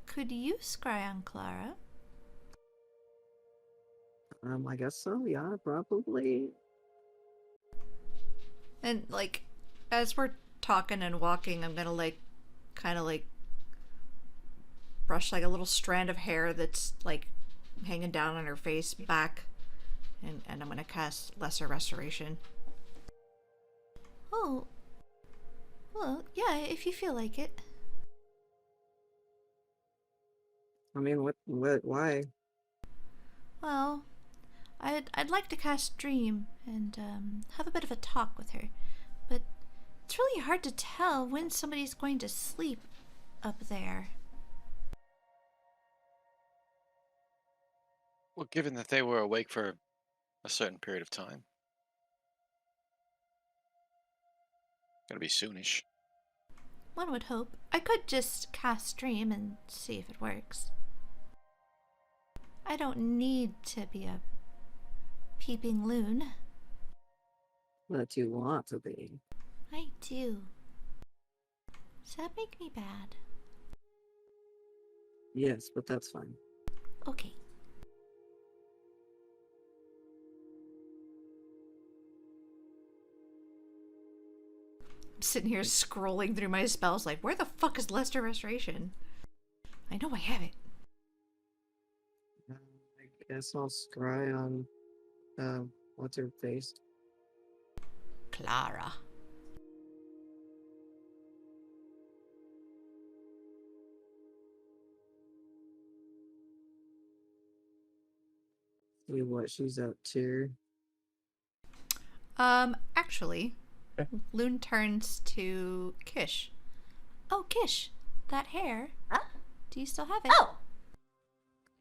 Speaker 8: Could you scry on Clara?
Speaker 10: I guess so, yeah, probably.
Speaker 8: And, as we're talking and walking, I'm gonna, kind of, brush, a little strand of hair that's, hanging down on her face back. And I'm gonna cast Lesser Restoration. Oh. Well, yeah, if you feel like it.
Speaker 10: I mean, why?
Speaker 8: Well, I'd like to cast Dream and have a bit of a talk with her, but it's really hard to tell when somebody's going to sleep up there.
Speaker 2: Well, given that they were awake for a certain period of time, gonna be soonish.
Speaker 4: One would hope. I could just cast Stream and see if it works. I don't need to be a peeping loon.
Speaker 10: But you want to be.
Speaker 4: I do. Does that make me bad?
Speaker 10: Yes, but that's fine.
Speaker 4: Okay. I'm sitting here scrolling through my spells like, where the fuck is Lester Restoration? I know I have it.
Speaker 10: I guess I'll scry on, what's her face?
Speaker 4: Clara.
Speaker 10: See what she's up to.
Speaker 4: Actually, Loon turns to Qish. Oh, Qish, that hair.
Speaker 3: Huh?
Speaker 4: Do you still have it?
Speaker 3: Oh!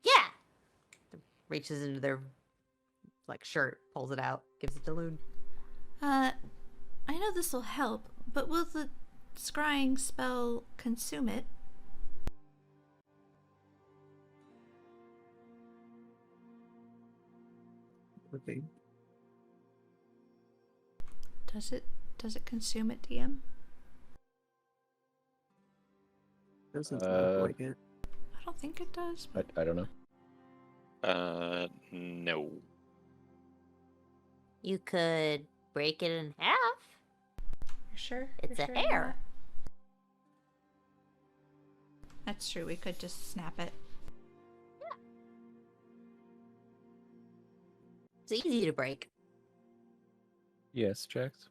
Speaker 3: Yeah! Reaches into their, like, shirt, pulls it out, gives it to Loon.
Speaker 4: I know this will help, but will the scrying spell consume it?
Speaker 10: Okay.
Speaker 4: Does it consume it, DM?
Speaker 10: Doesn't look like it.
Speaker 4: I don't think it does.
Speaker 1: I don't know.
Speaker 2: No.
Speaker 5: You could break it in half.
Speaker 4: You're sure?
Speaker 5: It's
Speaker 4: You're
Speaker 5: a
Speaker 4: sure of
Speaker 5: hair.
Speaker 4: that? That's true. We could just snap it.
Speaker 5: It's easy to break.
Speaker 1: Yes, Jax.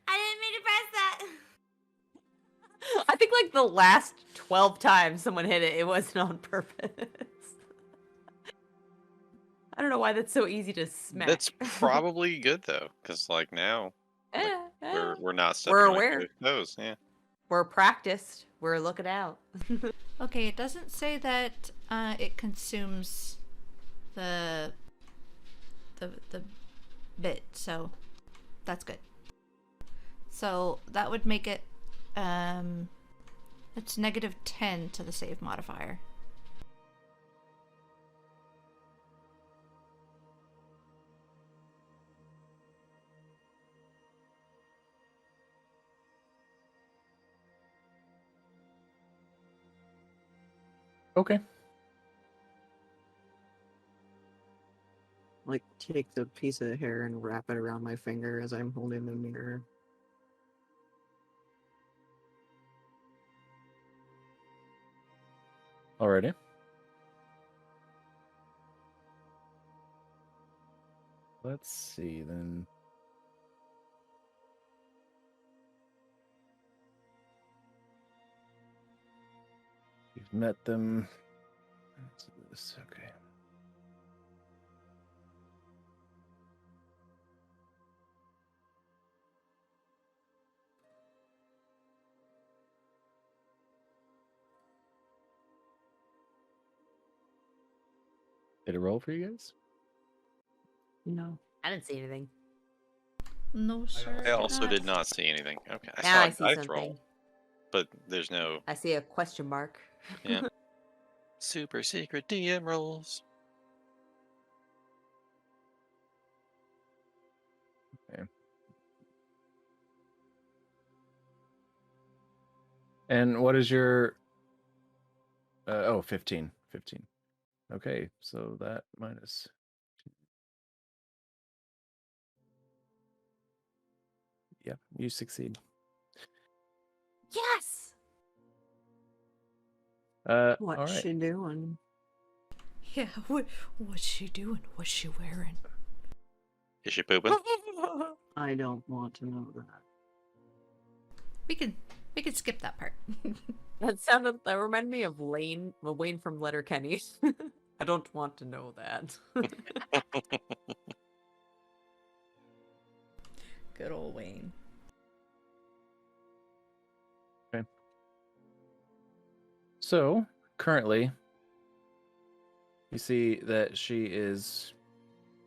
Speaker 7: I didn't mean to press that.
Speaker 3: I think, like, the last 12 times someone hit it, it wasn't on purpose. I don't know why that's so easy to smack.
Speaker 2: That's probably good though, because like now we're not stepping
Speaker 3: We're
Speaker 2: on each
Speaker 3: aware.
Speaker 2: other's toes. Yeah.
Speaker 3: We're practiced. We're looking out.
Speaker 4: Okay, it doesn't say that it consumes the bit, so that's good. So that would make it it's -10 to the save modifier.
Speaker 1: Okay.
Speaker 10: Like, take the piece of hair and wrap it around my finger as I'm holding the mirror.
Speaker 1: Alrighty. Let's see then. You've met them. Let's do this. Okay. Did it roll for you guys?
Speaker 10: No.
Speaker 3: I didn't see anything.
Speaker 4: No, sir.
Speaker 2: I also did not see anything. Okay. I
Speaker 3: Now
Speaker 2: saw
Speaker 3: I
Speaker 2: a
Speaker 3: see
Speaker 2: dice
Speaker 3: something.
Speaker 2: roll, but there's no
Speaker 3: I see a question mark.
Speaker 2: Yeah. super secret DM rolls.
Speaker 1: Okay. And what is your 15. Okay, so that minus yeah, you succeed.
Speaker 3: Yes!
Speaker 10: What's
Speaker 1: all right.
Speaker 10: she doing?
Speaker 8: Yeah, what's she doing? What's she wearing?
Speaker 2: Is she pooping?
Speaker 10: I don't want to know that.
Speaker 4: We could skip that part.
Speaker 3: That reminded me of Wayne from Letterkenny. I don't want to know that.
Speaker 8: Good old Wayne.
Speaker 1: Okay. So currently, You see that she is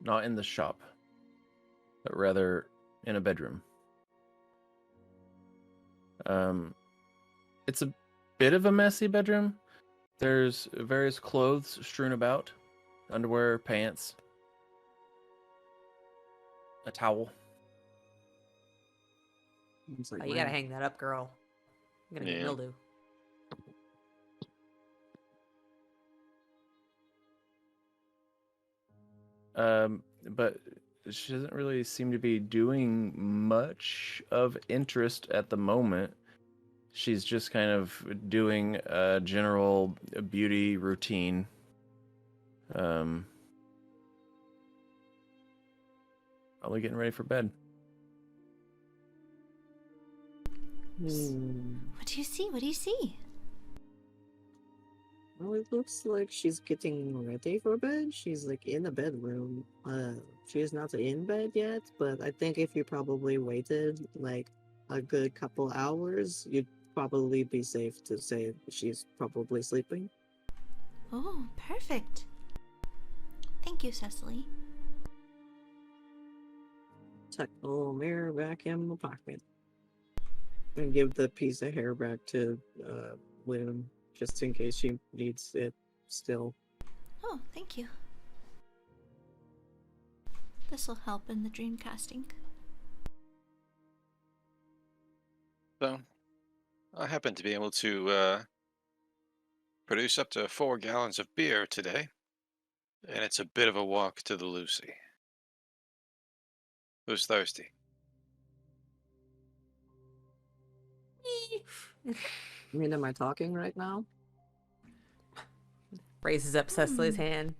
Speaker 1: not in the shop, but rather in a bedroom. It's a bit of a messy bedroom. There's various clothes strewn about, underwear, pants, a towel.
Speaker 10: It's like,
Speaker 3: Oh, you gotta
Speaker 10: wow.
Speaker 3: hang that up, girl. I'm gonna get
Speaker 2: Yeah.
Speaker 3: mildew.
Speaker 1: But she doesn't really seem to be doing much of interest at the moment. She's just kind of doing a general beauty routine. Probably getting ready for bed.
Speaker 4: What do you see? What do you see?
Speaker 10: Well, it looks like she's getting ready for bed. She's like in the bedroom. She is not in bed yet, but I think if you probably waited like a good couple hours, you'd probably be safe to say she's probably sleeping.
Speaker 4: Oh, perfect. Thank you, Cecily.
Speaker 10: Tuck the little mirror back in the pocket. And give the piece of hair back to Lune, just in case she needs it still.
Speaker 4: Oh, thank you. This will help in the dream casting.
Speaker 2: So, I happen to be able to produce up to 4 gallons of beer today, and it's a bit of a walk to the Lucy. Who's thirsty?
Speaker 10: I mean, am I talking right now?
Speaker 3: Raises up Cecily's hand.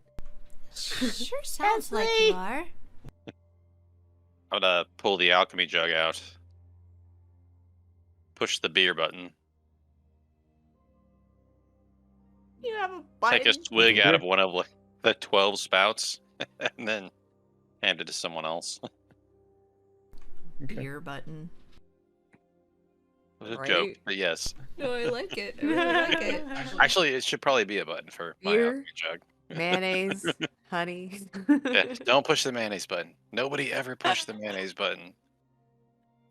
Speaker 4: Sure sounds like you are.
Speaker 2: I'm gonna pull the alchemy jug out. Push the beer button.
Speaker 3: You have a
Speaker 2: Take a
Speaker 3: button.
Speaker 2: swig out of one of like, the 12 spouts, and then hand it to someone else.
Speaker 8: Beer button.
Speaker 2: It was a
Speaker 3: Right?
Speaker 2: joke, but yes.
Speaker 8: No, I like it. I really like it.
Speaker 2: Actually, it should probably be a button for my
Speaker 3: Beer?
Speaker 2: alchemy jug.
Speaker 3: Mayonnaise, honey.
Speaker 2: Yeah, don't push the mayonnaise button. Nobody ever pushed the mayonnaise button.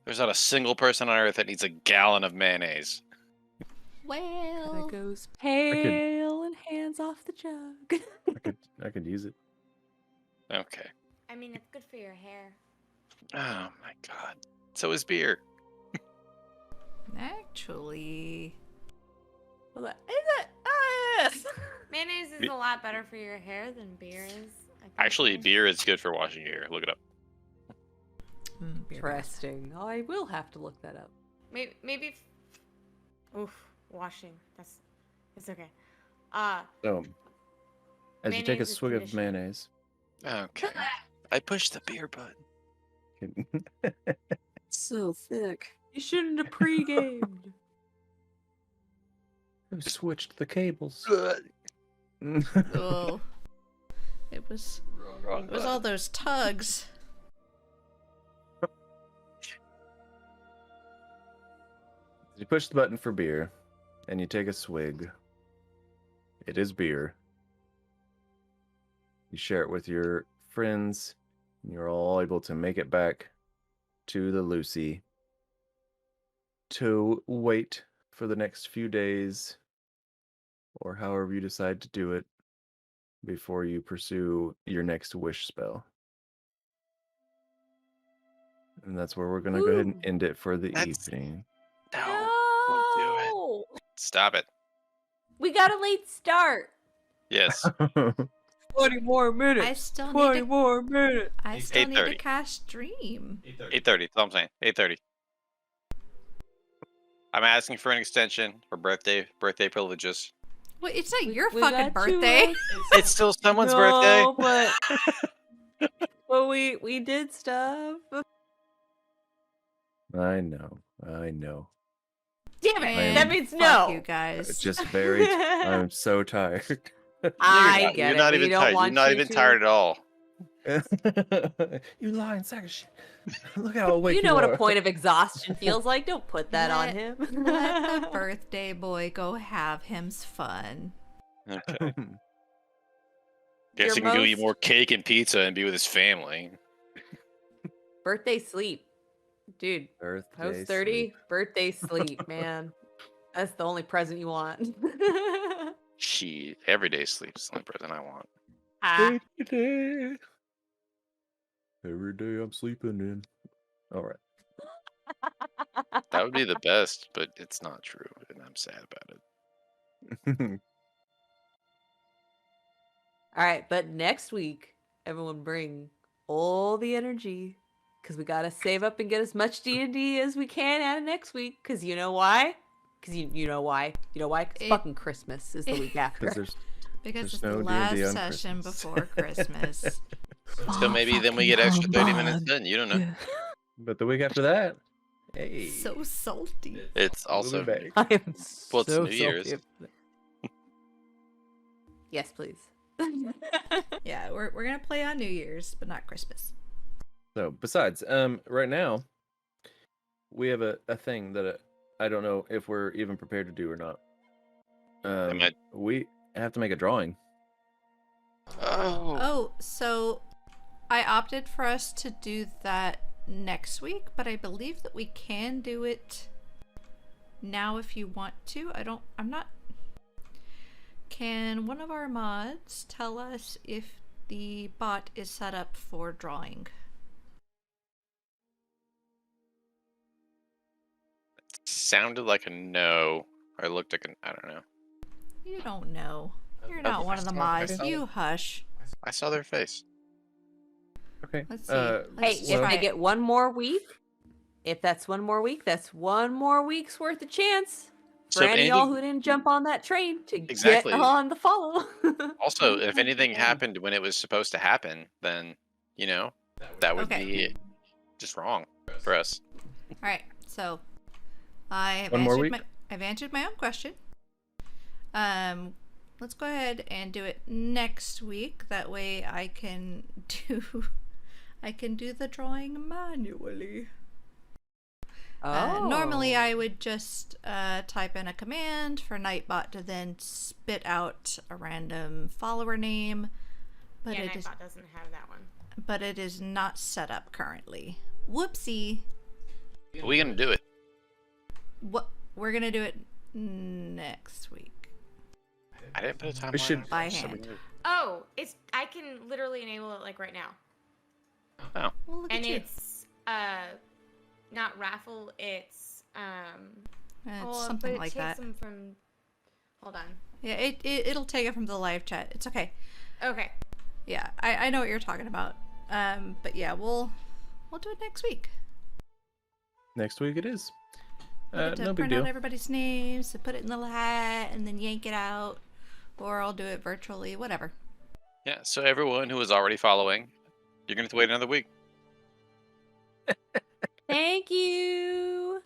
Speaker 2: There's not a single person on earth that needs a gallon of mayonnaise.
Speaker 4: Well,
Speaker 3: It goes pale and hands off the jug.
Speaker 1: I could use it.
Speaker 2: Okay.
Speaker 7: I mean, it's good for your hair.
Speaker 2: Oh my god. So is beer.
Speaker 8: Actually,
Speaker 3: Is it? Yes.
Speaker 7: Mayonnaise is a lot better for your hair than beer is. I think.
Speaker 2: Actually, beer is good for washing your hair. Look it up.
Speaker 8: beer.
Speaker 3: Interesting. I will have to look that up.
Speaker 7: Maybe. Oof, washing. It's okay.
Speaker 1: So, as you take a
Speaker 7: Mayonnaise is
Speaker 1: swig of
Speaker 7: conditioner.
Speaker 1: mayonnaise,
Speaker 2: Okay. I pushed the beer button.
Speaker 10: So thick.
Speaker 3: You shouldn't have pre-gamed.
Speaker 1: Who switched the cables?
Speaker 8: Oh, it was all those tugs.
Speaker 1: You push the button for beer, and you take a swig. It is beer. You share it with your friends, and you're all able to make it back to the Lucy to wait for the next few days, or however you decide to do it, before you pursue your next wish spell. And that's where we're going to go ahead and end it for the
Speaker 2: That's-
Speaker 1: evening.
Speaker 2: No. Don't do it.
Speaker 3: No!
Speaker 2: Stop it.
Speaker 3: We got a late start.
Speaker 2: Yes.
Speaker 6: 20 more minutes.
Speaker 8: I still
Speaker 6: 20
Speaker 8: need to.
Speaker 6: more minutes.
Speaker 8: I still need to
Speaker 2: 8:30.
Speaker 8: cast dream.
Speaker 2: 8:30. That's all I'm saying. 8:30. I'm asking for an extension for birthday privileges.
Speaker 8: Well, it's not your
Speaker 3: We
Speaker 8: fucking
Speaker 3: got you
Speaker 8: birthday.
Speaker 2: It's still someone's birthday.
Speaker 3: No, but we did stuff.
Speaker 1: I know.
Speaker 3: Damn it!
Speaker 8: Man,
Speaker 3: That means
Speaker 8: fuck
Speaker 3: no.
Speaker 8: you guys.
Speaker 1: Just very. I'm so tired.
Speaker 3: I get
Speaker 2: You're
Speaker 3: it.
Speaker 2: not
Speaker 3: We
Speaker 2: even
Speaker 3: don't
Speaker 2: tired. You're
Speaker 3: want
Speaker 2: not
Speaker 3: you
Speaker 2: even
Speaker 3: to-
Speaker 2: tired at all.
Speaker 1: You lying sack of shit. Look how awake
Speaker 3: You know what
Speaker 1: are.
Speaker 3: a point of exhaustion feels like. Don't put that on
Speaker 8: Let-
Speaker 3: him.
Speaker 8: Let the birthday boy go have him's fun.
Speaker 2: Okay. Guess he
Speaker 3: Your
Speaker 2: can go eat
Speaker 3: most-
Speaker 2: more cake and pizza and be with his family.
Speaker 3: Birthday sleep. Dude,
Speaker 1: Birthday
Speaker 3: post 30,
Speaker 1: sleep.
Speaker 3: birthday sleep, man. That's the only present you want.
Speaker 2: Every day sleep is the only present I want.
Speaker 3: Ah,
Speaker 1: Every day I'm sleeping in. All right.
Speaker 2: That would be the best, but it's not true, and I'm sad about it.
Speaker 3: all right, but next week, everyone bring all the energy because we gotta save up and get as much D&D as we can out of next week. Because you know why? Because you know why? You know why? 'Cause
Speaker 8: It-
Speaker 3: fucking Christmas is the week after.
Speaker 8: Because
Speaker 1: There's
Speaker 8: it's
Speaker 1: no
Speaker 8: the
Speaker 1: D&D
Speaker 8: last
Speaker 1: on
Speaker 8: session
Speaker 1: Christmas.
Speaker 8: before Christmas.
Speaker 2: So maybe then we get extra 30 minutes in. You don't know.
Speaker 1: But the week after that, hey,
Speaker 8: So salty.
Speaker 2: It's
Speaker 1: we'll
Speaker 2: also
Speaker 1: be back.
Speaker 3: I am
Speaker 2: Well, it's
Speaker 3: so
Speaker 2: New Year's.
Speaker 3: salty. Yes, please.
Speaker 8: Yeah, we're gonna play on New Year's, but not Christmas.
Speaker 1: So besides, right now, we have a thing that I don't know if we're even prepared to do or not.
Speaker 2: might-
Speaker 1: We have to make a drawing.
Speaker 2: Oh.
Speaker 8: Oh, so I opted for us to do that next week, but I believe that we can do it now if you want to. I'm not. Can one of our mods tell us if the bot is set up for drawing?
Speaker 2: Sounded like a no. I looked like I don't know.
Speaker 8: You don't know. You're
Speaker 2: Oh,
Speaker 8: not one of the
Speaker 2: I
Speaker 8: mods.
Speaker 2: saw-
Speaker 8: You hush.
Speaker 2: I saw their face.
Speaker 1: Okay.
Speaker 8: Let's see.
Speaker 3: Hey,
Speaker 8: Let's
Speaker 3: if
Speaker 8: try
Speaker 3: they
Speaker 8: it.
Speaker 3: get one more week, if that's one more week, that's one more week's worth of chance for
Speaker 2: So if
Speaker 3: any of y'all
Speaker 2: anything-
Speaker 3: who didn't jump on that train to
Speaker 2: Exactly.
Speaker 3: get on the follow.
Speaker 2: Also, if anything happened when it was supposed to happen, then that would
Speaker 8: Okay.
Speaker 2: be just wrong for us.
Speaker 8: All right. So I have
Speaker 1: One more
Speaker 8: answered
Speaker 1: week?
Speaker 8: I've answered my own question. Let's go ahead and do it next week. That way I can do the drawing manually. Normally I would just type in a command for Nightbot to then spit out a random follower name, but
Speaker 7: Yeah,
Speaker 8: it is
Speaker 7: Nightbot doesn't have that one.
Speaker 8: but it is not set up currently. Whoopsie.
Speaker 2: We're gonna do it.
Speaker 8: What we're gonna do it next week.
Speaker 2: I didn't put a timeline.
Speaker 1: We should-
Speaker 2: on it,
Speaker 8: By
Speaker 2: so we
Speaker 8: hand.
Speaker 2: knew.
Speaker 7: Oh, I can literally enable it like right now.
Speaker 2: Oh,
Speaker 8: Well, look
Speaker 7: And
Speaker 8: at you.
Speaker 7: it's not raffle, it's
Speaker 8: It's
Speaker 7: but
Speaker 8: something
Speaker 7: it
Speaker 8: like
Speaker 7: takes
Speaker 8: that.
Speaker 7: them from hold on.
Speaker 8: Yeah, it'll take it from the live chat. It's okay.
Speaker 7: Okay.
Speaker 8: Yeah, I know what you're talking about. But yeah, we'll do it next week.
Speaker 1: Next week it is.
Speaker 8: We'll get to
Speaker 1: No big
Speaker 8: print
Speaker 1: deal.
Speaker 8: out everybody's names, to put it in the hat, and then yank it out, or I'll do it virtually, whatever.
Speaker 2: yeah. So everyone who was already following, you're gonna have to wait another week.
Speaker 3: Thank you.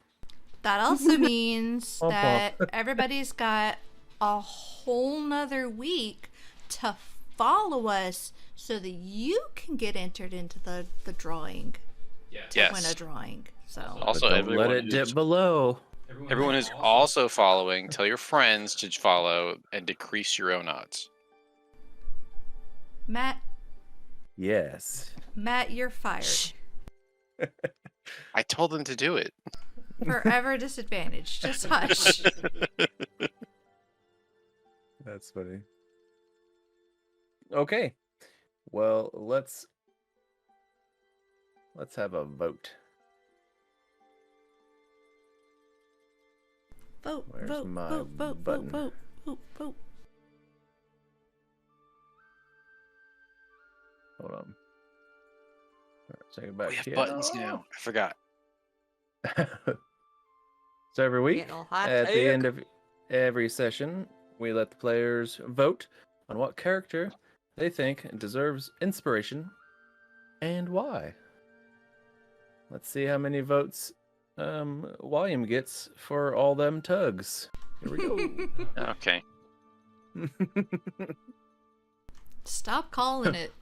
Speaker 8: That also means
Speaker 1: Womp
Speaker 8: that
Speaker 1: womp.
Speaker 8: everybody's got a whole nother week to follow us so that you can get entered into the drawing. To win
Speaker 2: Yes.
Speaker 8: a drawing. So
Speaker 2: Also,
Speaker 1: But don't
Speaker 2: everyone
Speaker 1: let it
Speaker 2: who's-
Speaker 1: dip below.
Speaker 2: Everyone who's also following, tell your friends to follow and decrease your own odds.
Speaker 8: Matt,
Speaker 1: Yes.
Speaker 8: you're fired.
Speaker 2: I told them to do it.
Speaker 8: Forever disadvantaged. Just hush.
Speaker 1: That's funny. Okay. Well, let's have a vote.
Speaker 8: Vote,
Speaker 1: Where's
Speaker 8: vote,
Speaker 1: my
Speaker 8: vote, vote, vote,
Speaker 1: button?
Speaker 8: vote, vote, vote.
Speaker 1: Hold on. All right, take it back
Speaker 2: We have
Speaker 1: here.
Speaker 2: buttons now. I forgot.
Speaker 1: So every week,
Speaker 3: Getting all hot
Speaker 1: at the
Speaker 3: take.
Speaker 1: end of every session, we let the players vote on what character they think deserves inspiration and why. Let's see how many votes Walliam gets for all them tugs. Here we go.
Speaker 2: Okay.
Speaker 8: Stop calling it.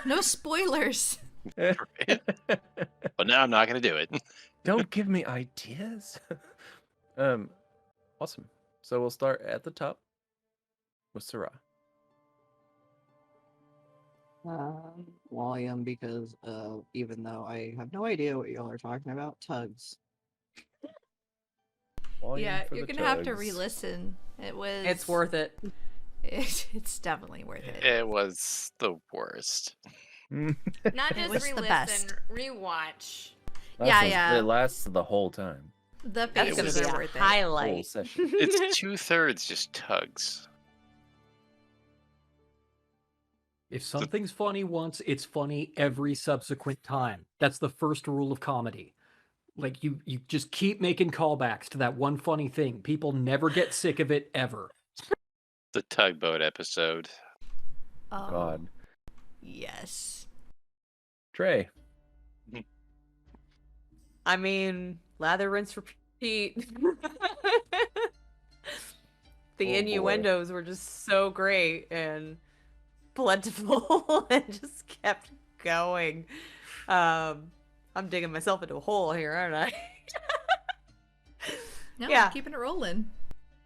Speaker 8: No spoilers.
Speaker 2: But now I'm not gonna do it.
Speaker 1: Don't give me ideas. Awesome. So we'll start at the top with Sarah.
Speaker 10: Walliam, because even though I have no idea what y'all are talking about, tugs.
Speaker 1: Volume
Speaker 8: Yeah,
Speaker 1: for
Speaker 8: you're
Speaker 1: the
Speaker 8: gonna have to
Speaker 1: tugs.
Speaker 8: re-listen. It was.
Speaker 3: It's worth it.
Speaker 8: It's definitely worth it.
Speaker 2: It was the worst.
Speaker 7: Not
Speaker 8: It
Speaker 7: just
Speaker 8: was the
Speaker 7: re-listen,
Speaker 8: best.
Speaker 7: rewatch.
Speaker 8: Yeah.
Speaker 1: It lasts the whole time.
Speaker 8: The
Speaker 3: That's
Speaker 2: It
Speaker 3: gonna
Speaker 8: pages
Speaker 2: was
Speaker 3: be
Speaker 8: are
Speaker 3: a
Speaker 8: worth it.
Speaker 1: Whole
Speaker 3: highlight.
Speaker 1: session.
Speaker 2: It's 2/3 just tugs.
Speaker 6: If something's funny once, it's funny every subsequent time. That's the first rule of comedy. Like you just keep making callbacks to that one funny thing. People never get sick of it ever.
Speaker 2: The tugboat episode.
Speaker 8: Oh,
Speaker 1: God.
Speaker 8: yes.
Speaker 1: Trey.
Speaker 3: I mean, lather, rinse, repeat. The
Speaker 1: boy.
Speaker 3: innuendos were just so great and plentiful and just kept going. I'm digging myself into a hole here, aren't I?
Speaker 8: No,
Speaker 3: Yeah.
Speaker 8: I'm keeping it rolling.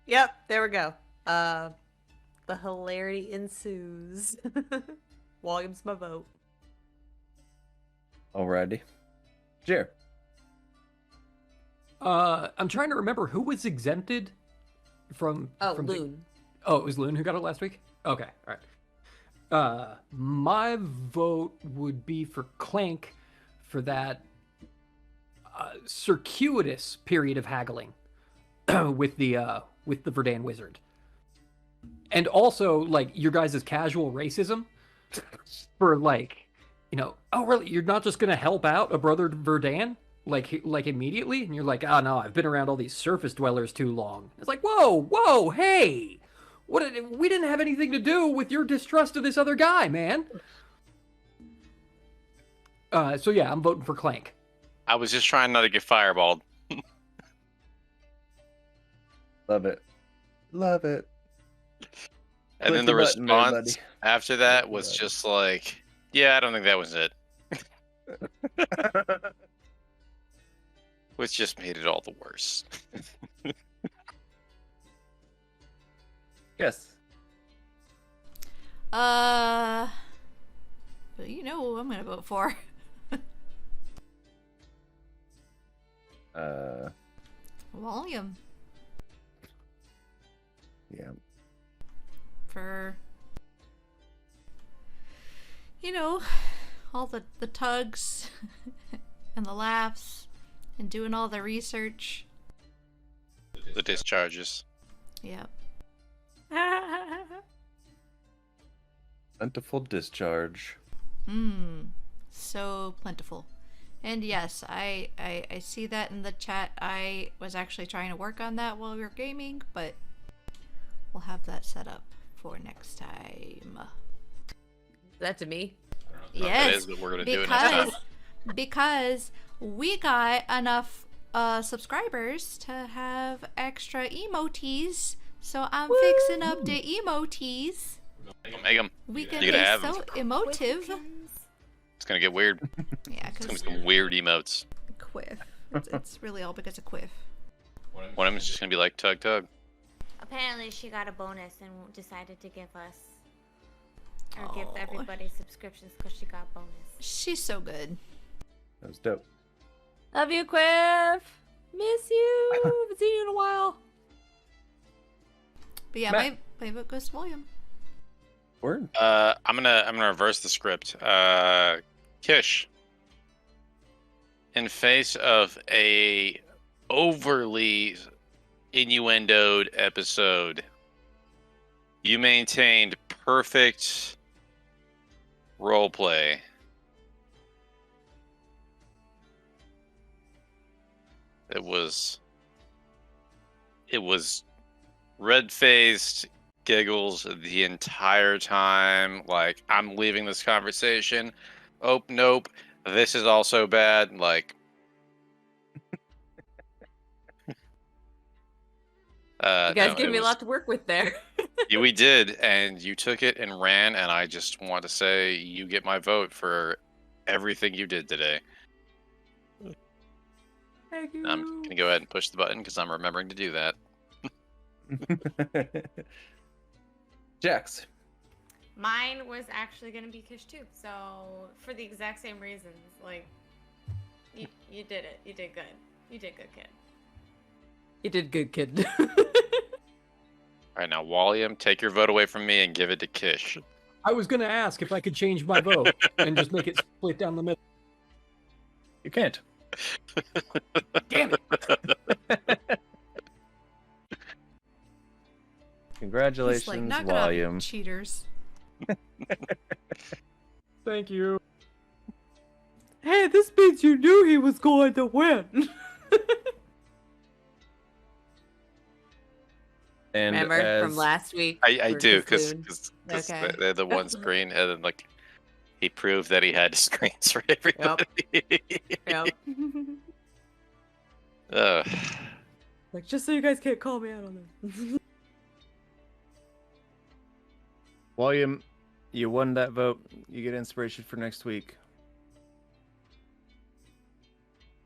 Speaker 3: Yep, there we go. The hilarity ensues. Walliam's my vote.
Speaker 1: Alrighty. Jer.
Speaker 6: I'm trying to remember who was exempted from.
Speaker 3: Oh,
Speaker 6: from
Speaker 3: Lune.
Speaker 6: Oh, it was Lune who got it last week? Okay, alright. My vote would be for Clank for that circuitous period of haggling with the Verdan wizard. And also, like, your guys' casual racism for, like, oh, really, you're not just gonna help out a brother Verdan? Like immediately? And you're like, oh, no, I've been around all these surface dwellers too long. It's like, whoa, hey! We didn't have anything to do with your distrust of this other guy, man. So yeah, I'm voting for Clank.
Speaker 2: I was just trying not to get fireballed.
Speaker 1: Love it. Love it.
Speaker 2: And
Speaker 1: Click
Speaker 2: then the
Speaker 1: the button there,
Speaker 2: response
Speaker 1: buddy.
Speaker 2: after that
Speaker 1: Click the
Speaker 2: was
Speaker 1: button.
Speaker 2: just like, yeah, I don't think that was it. Which just made it all the worse.
Speaker 1: Yes.
Speaker 8: Well, you know who I'm gonna vote for. Walliam.
Speaker 1: Yeah.
Speaker 8: For all the tugs and the laughs and doing all the research.
Speaker 2: The discharges.
Speaker 8: Yep.
Speaker 1: Plentiful discharge.
Speaker 8: So plentiful. And yes, I see that in the chat. I was actually trying to work on that while we were gaming, but we'll have that set up for next time.
Speaker 3: That to me.
Speaker 2: That
Speaker 8: Yes,
Speaker 2: is what we're gonna do next time.
Speaker 8: because we got enough subscribers to have extra emotes, so I'm fixing up the emotes.
Speaker 2: Make them.
Speaker 8: We can
Speaker 2: You
Speaker 8: be
Speaker 2: gotta have
Speaker 8: so
Speaker 2: 'em.
Speaker 8: emotive.
Speaker 2: It's gonna get weird.
Speaker 8: Yeah,
Speaker 2: It's gonna
Speaker 8: because
Speaker 2: be some weird emotes.
Speaker 8: Quiff. It's really all because of Quiff.
Speaker 2: One of them is just gonna be like tug tug.
Speaker 7: Apparently, she got a bonus and decided to give us or give
Speaker 8: Oh.
Speaker 7: everybody subscriptions because she got bonus.
Speaker 8: She's so good.
Speaker 1: That was dope.
Speaker 3: Love you, Quiff. Miss you. Haven't seen you in a while.
Speaker 8: But yeah,
Speaker 1: Matt.
Speaker 8: my vote goes to William.
Speaker 1: Word.
Speaker 2: I'm gonna reverse the script. Qish. In face of a overly innuendoed episode, you maintained perfect roleplay. It was red-faced giggles the entire time. Like, I'm leaving this conversation. Oh, nope. This is also bad. Like,
Speaker 3: You guys
Speaker 2: no,
Speaker 3: gave
Speaker 2: it
Speaker 3: me a
Speaker 2: was-
Speaker 3: lot to work with there.
Speaker 2: Yeah, we did, and you took it and ran, and I just want to say you get my vote for everything you did today.
Speaker 3: Thank you.
Speaker 2: I'm gonna go ahead and push the button because I'm remembering to do that.
Speaker 1: Jax.
Speaker 7: Mine was actually gonna be Qish too. So for the exact same reasons, like you did it. You did good. You did good, kid.
Speaker 3: You did good, kid.
Speaker 2: All right, now Walliam, take your vote away from me and give it to Qish.
Speaker 6: I was gonna ask if I could change my vote and just make it split down the middle.
Speaker 1: You can't.
Speaker 6: Damn it!
Speaker 1: Congratulations,
Speaker 8: He's like, knock it off, you
Speaker 1: Walliam.
Speaker 8: cheaters.
Speaker 6: Thank you.
Speaker 3: Hey, this means you knew he was going to win.
Speaker 1: And
Speaker 3: Remember from last week?
Speaker 2: I
Speaker 3: for
Speaker 2: do,
Speaker 3: Qish
Speaker 2: because
Speaker 3: Lune? Okay.
Speaker 2: they're the one screen, and then like he proved that he had screens for everybody.
Speaker 3: Yep. Like, just so you guys can't call me out on this.
Speaker 1: Walliam, you won that vote. You get inspiration for next week.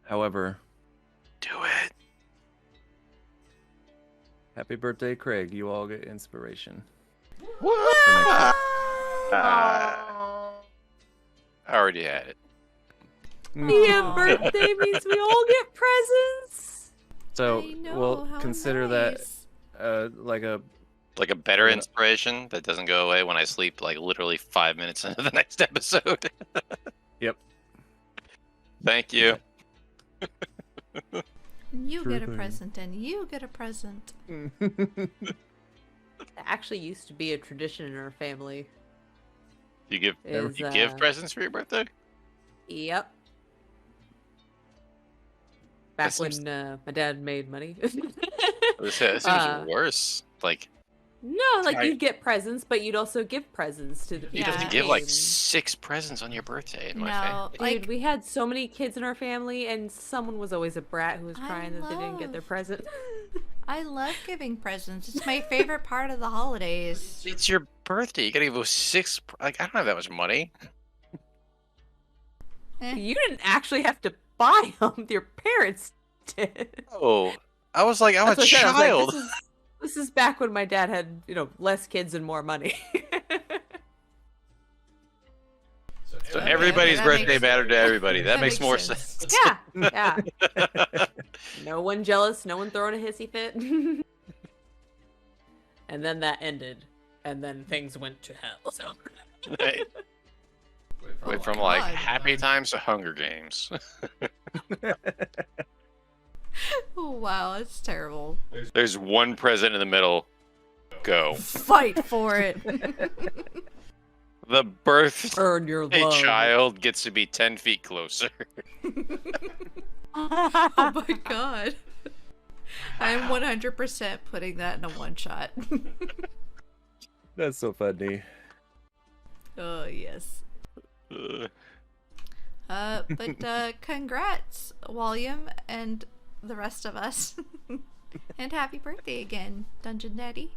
Speaker 1: However,
Speaker 2: Do it.
Speaker 1: happy birthday, Craig. You all get inspiration.
Speaker 2: I already had it.
Speaker 3: Yeah, birthday means we all get presents.
Speaker 1: So
Speaker 8: I know,
Speaker 1: we'll
Speaker 8: how
Speaker 1: consider
Speaker 8: nice.
Speaker 1: that like a
Speaker 2: Like a better
Speaker 1: Yeah.
Speaker 2: inspiration that doesn't go away when I sleep like literally 5 minutes into the next episode.
Speaker 1: Yep.
Speaker 2: Thank you.
Speaker 8: You
Speaker 1: Sure
Speaker 8: get a
Speaker 1: thing.
Speaker 8: present, and you get a present.
Speaker 3: It actually used to be a tradition in our family.
Speaker 2: You give
Speaker 3: Is,
Speaker 2: you give presents for your birthday?
Speaker 3: Yep. Back when my dad made money.
Speaker 2: This seems worse. Like
Speaker 3: No, like
Speaker 2: Right.
Speaker 3: you'd get presents, but you'd also give presents to the people.
Speaker 2: you'd have to
Speaker 8: Yeah.
Speaker 2: give like
Speaker 3: came.
Speaker 2: 6 presents on your birthday in my family.
Speaker 8: No,
Speaker 3: Dude,
Speaker 8: like
Speaker 3: we had so many kids in our family, and someone was always a brat who was
Speaker 8: I
Speaker 3: crying that they didn't get their
Speaker 8: love-
Speaker 3: present.
Speaker 8: I love giving presents. It's my favorite part of the holidays.
Speaker 2: It's your birthday. You gotta give those 6. Like I don't have that much money.
Speaker 8: Eh.
Speaker 3: You didn't actually have to buy them; your parents did.
Speaker 2: Oh, I was like, I'm a
Speaker 3: That's what I said, I was like,
Speaker 2: child.
Speaker 3: this is back when my dad had, less kids and more money.
Speaker 2: So
Speaker 8: Okay,
Speaker 2: everybody's
Speaker 8: that
Speaker 2: birthday
Speaker 8: makes-
Speaker 2: mattered to everybody. That makes more
Speaker 8: sense.
Speaker 2: sense.
Speaker 3: Yeah. No one jealous, no one throwing a hissy fit. And then that ended, and then things went to hell. So
Speaker 2: Right. Went
Speaker 8: Oh
Speaker 2: from
Speaker 8: my
Speaker 2: like
Speaker 8: God.
Speaker 2: Happy Times to Hunger Games.
Speaker 8: Oh, wow, that's terrible.
Speaker 2: There's one present in the middle. Go.
Speaker 8: Fight for it.
Speaker 2: The birthday
Speaker 3: earn your love.
Speaker 2: child gets to be 10 feet closer.
Speaker 8: Oh my god. I'm 100% putting that in a one shot.
Speaker 1: That's so funny.
Speaker 8: Oh, yes. But congrats, Walliam, and the rest of us. And happy birthday again, Dungeon Daddy.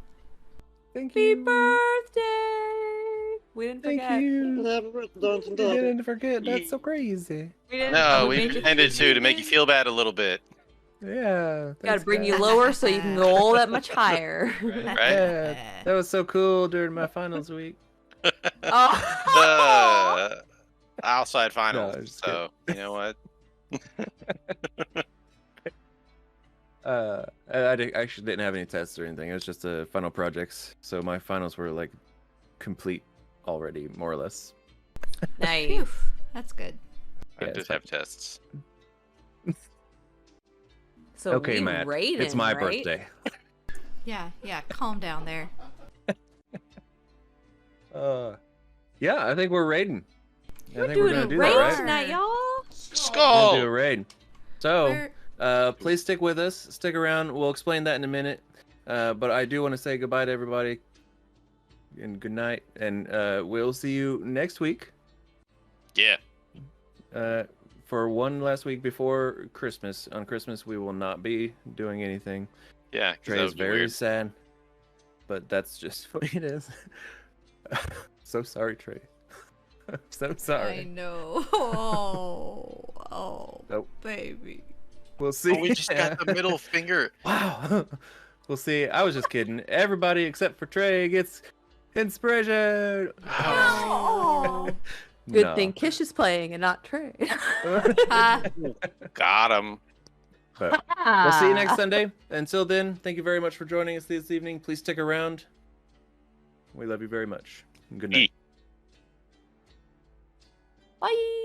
Speaker 1: Thank
Speaker 3: Happy
Speaker 1: you.
Speaker 3: birthday! We didn't
Speaker 1: Thank
Speaker 3: forget.
Speaker 1: you. You didn't forget. That's so crazy.
Speaker 3: We didn't.
Speaker 2: No,
Speaker 3: we
Speaker 2: we
Speaker 3: made you-
Speaker 2: intended to make you feel bad a little bit.
Speaker 1: Yeah.
Speaker 3: Gotta
Speaker 1: thanks,
Speaker 3: bring you
Speaker 1: guys.
Speaker 3: lower so you can go all that much higher.
Speaker 2: Right?
Speaker 1: Yeah, that was so cool during my finals week.
Speaker 3: Oh.
Speaker 2: Outside
Speaker 1: No,
Speaker 2: finals.
Speaker 1: I'm just
Speaker 2: So, you know what?
Speaker 1: Actually didn't have any tests or anything. It was just final projects. So my finals were like complete already, more or less.
Speaker 3: Nice.
Speaker 8: Phew, that's good.
Speaker 2: I
Speaker 1: Yeah,
Speaker 2: did
Speaker 1: it's
Speaker 2: have tests.
Speaker 3: So
Speaker 1: Okay,
Speaker 3: we
Speaker 1: Matt.
Speaker 3: raiding,
Speaker 1: It's my
Speaker 3: right?
Speaker 1: birthday.
Speaker 8: Yeah, calm down there.
Speaker 1: Yeah, I think we're raiding.
Speaker 3: We're
Speaker 1: I think
Speaker 3: doing
Speaker 1: we're gonna
Speaker 3: a
Speaker 1: do
Speaker 3: raid
Speaker 1: that, right?
Speaker 3: tonight, y'all.
Speaker 1: We're gonna do a
Speaker 2: Skull!
Speaker 1: raid. So,
Speaker 8: We're-
Speaker 1: please stick with us. Stick around. We'll explain that in a minute. But I do want to say goodbye to everybody. And good night. And we'll see you next week.
Speaker 2: Yeah.
Speaker 1: For one last week before Christmas. On Christmas, we will not be doing anything.
Speaker 2: Yeah. 'cause
Speaker 1: Trey
Speaker 2: that
Speaker 1: is
Speaker 2: would be
Speaker 1: very
Speaker 2: weird.
Speaker 1: sad. But that's just what it is. So sorry, Trey. I'm so sorry.
Speaker 8: I know. Oh,
Speaker 1: Nope.
Speaker 8: baby.
Speaker 1: We'll see.
Speaker 2: Oh, we just got the middle finger.
Speaker 1: Wow. We'll see. I was just kidding. Everybody except for Trey gets Inspiration.
Speaker 8: Oh.
Speaker 3: Good
Speaker 1: No.
Speaker 3: thing Qish is playing and not Trey.
Speaker 2: Got him.
Speaker 1: But we'll see you next Sunday. Until then, thank you very much for joining us this evening. Please stick around. We love you very much. Good night.
Speaker 3: Bye.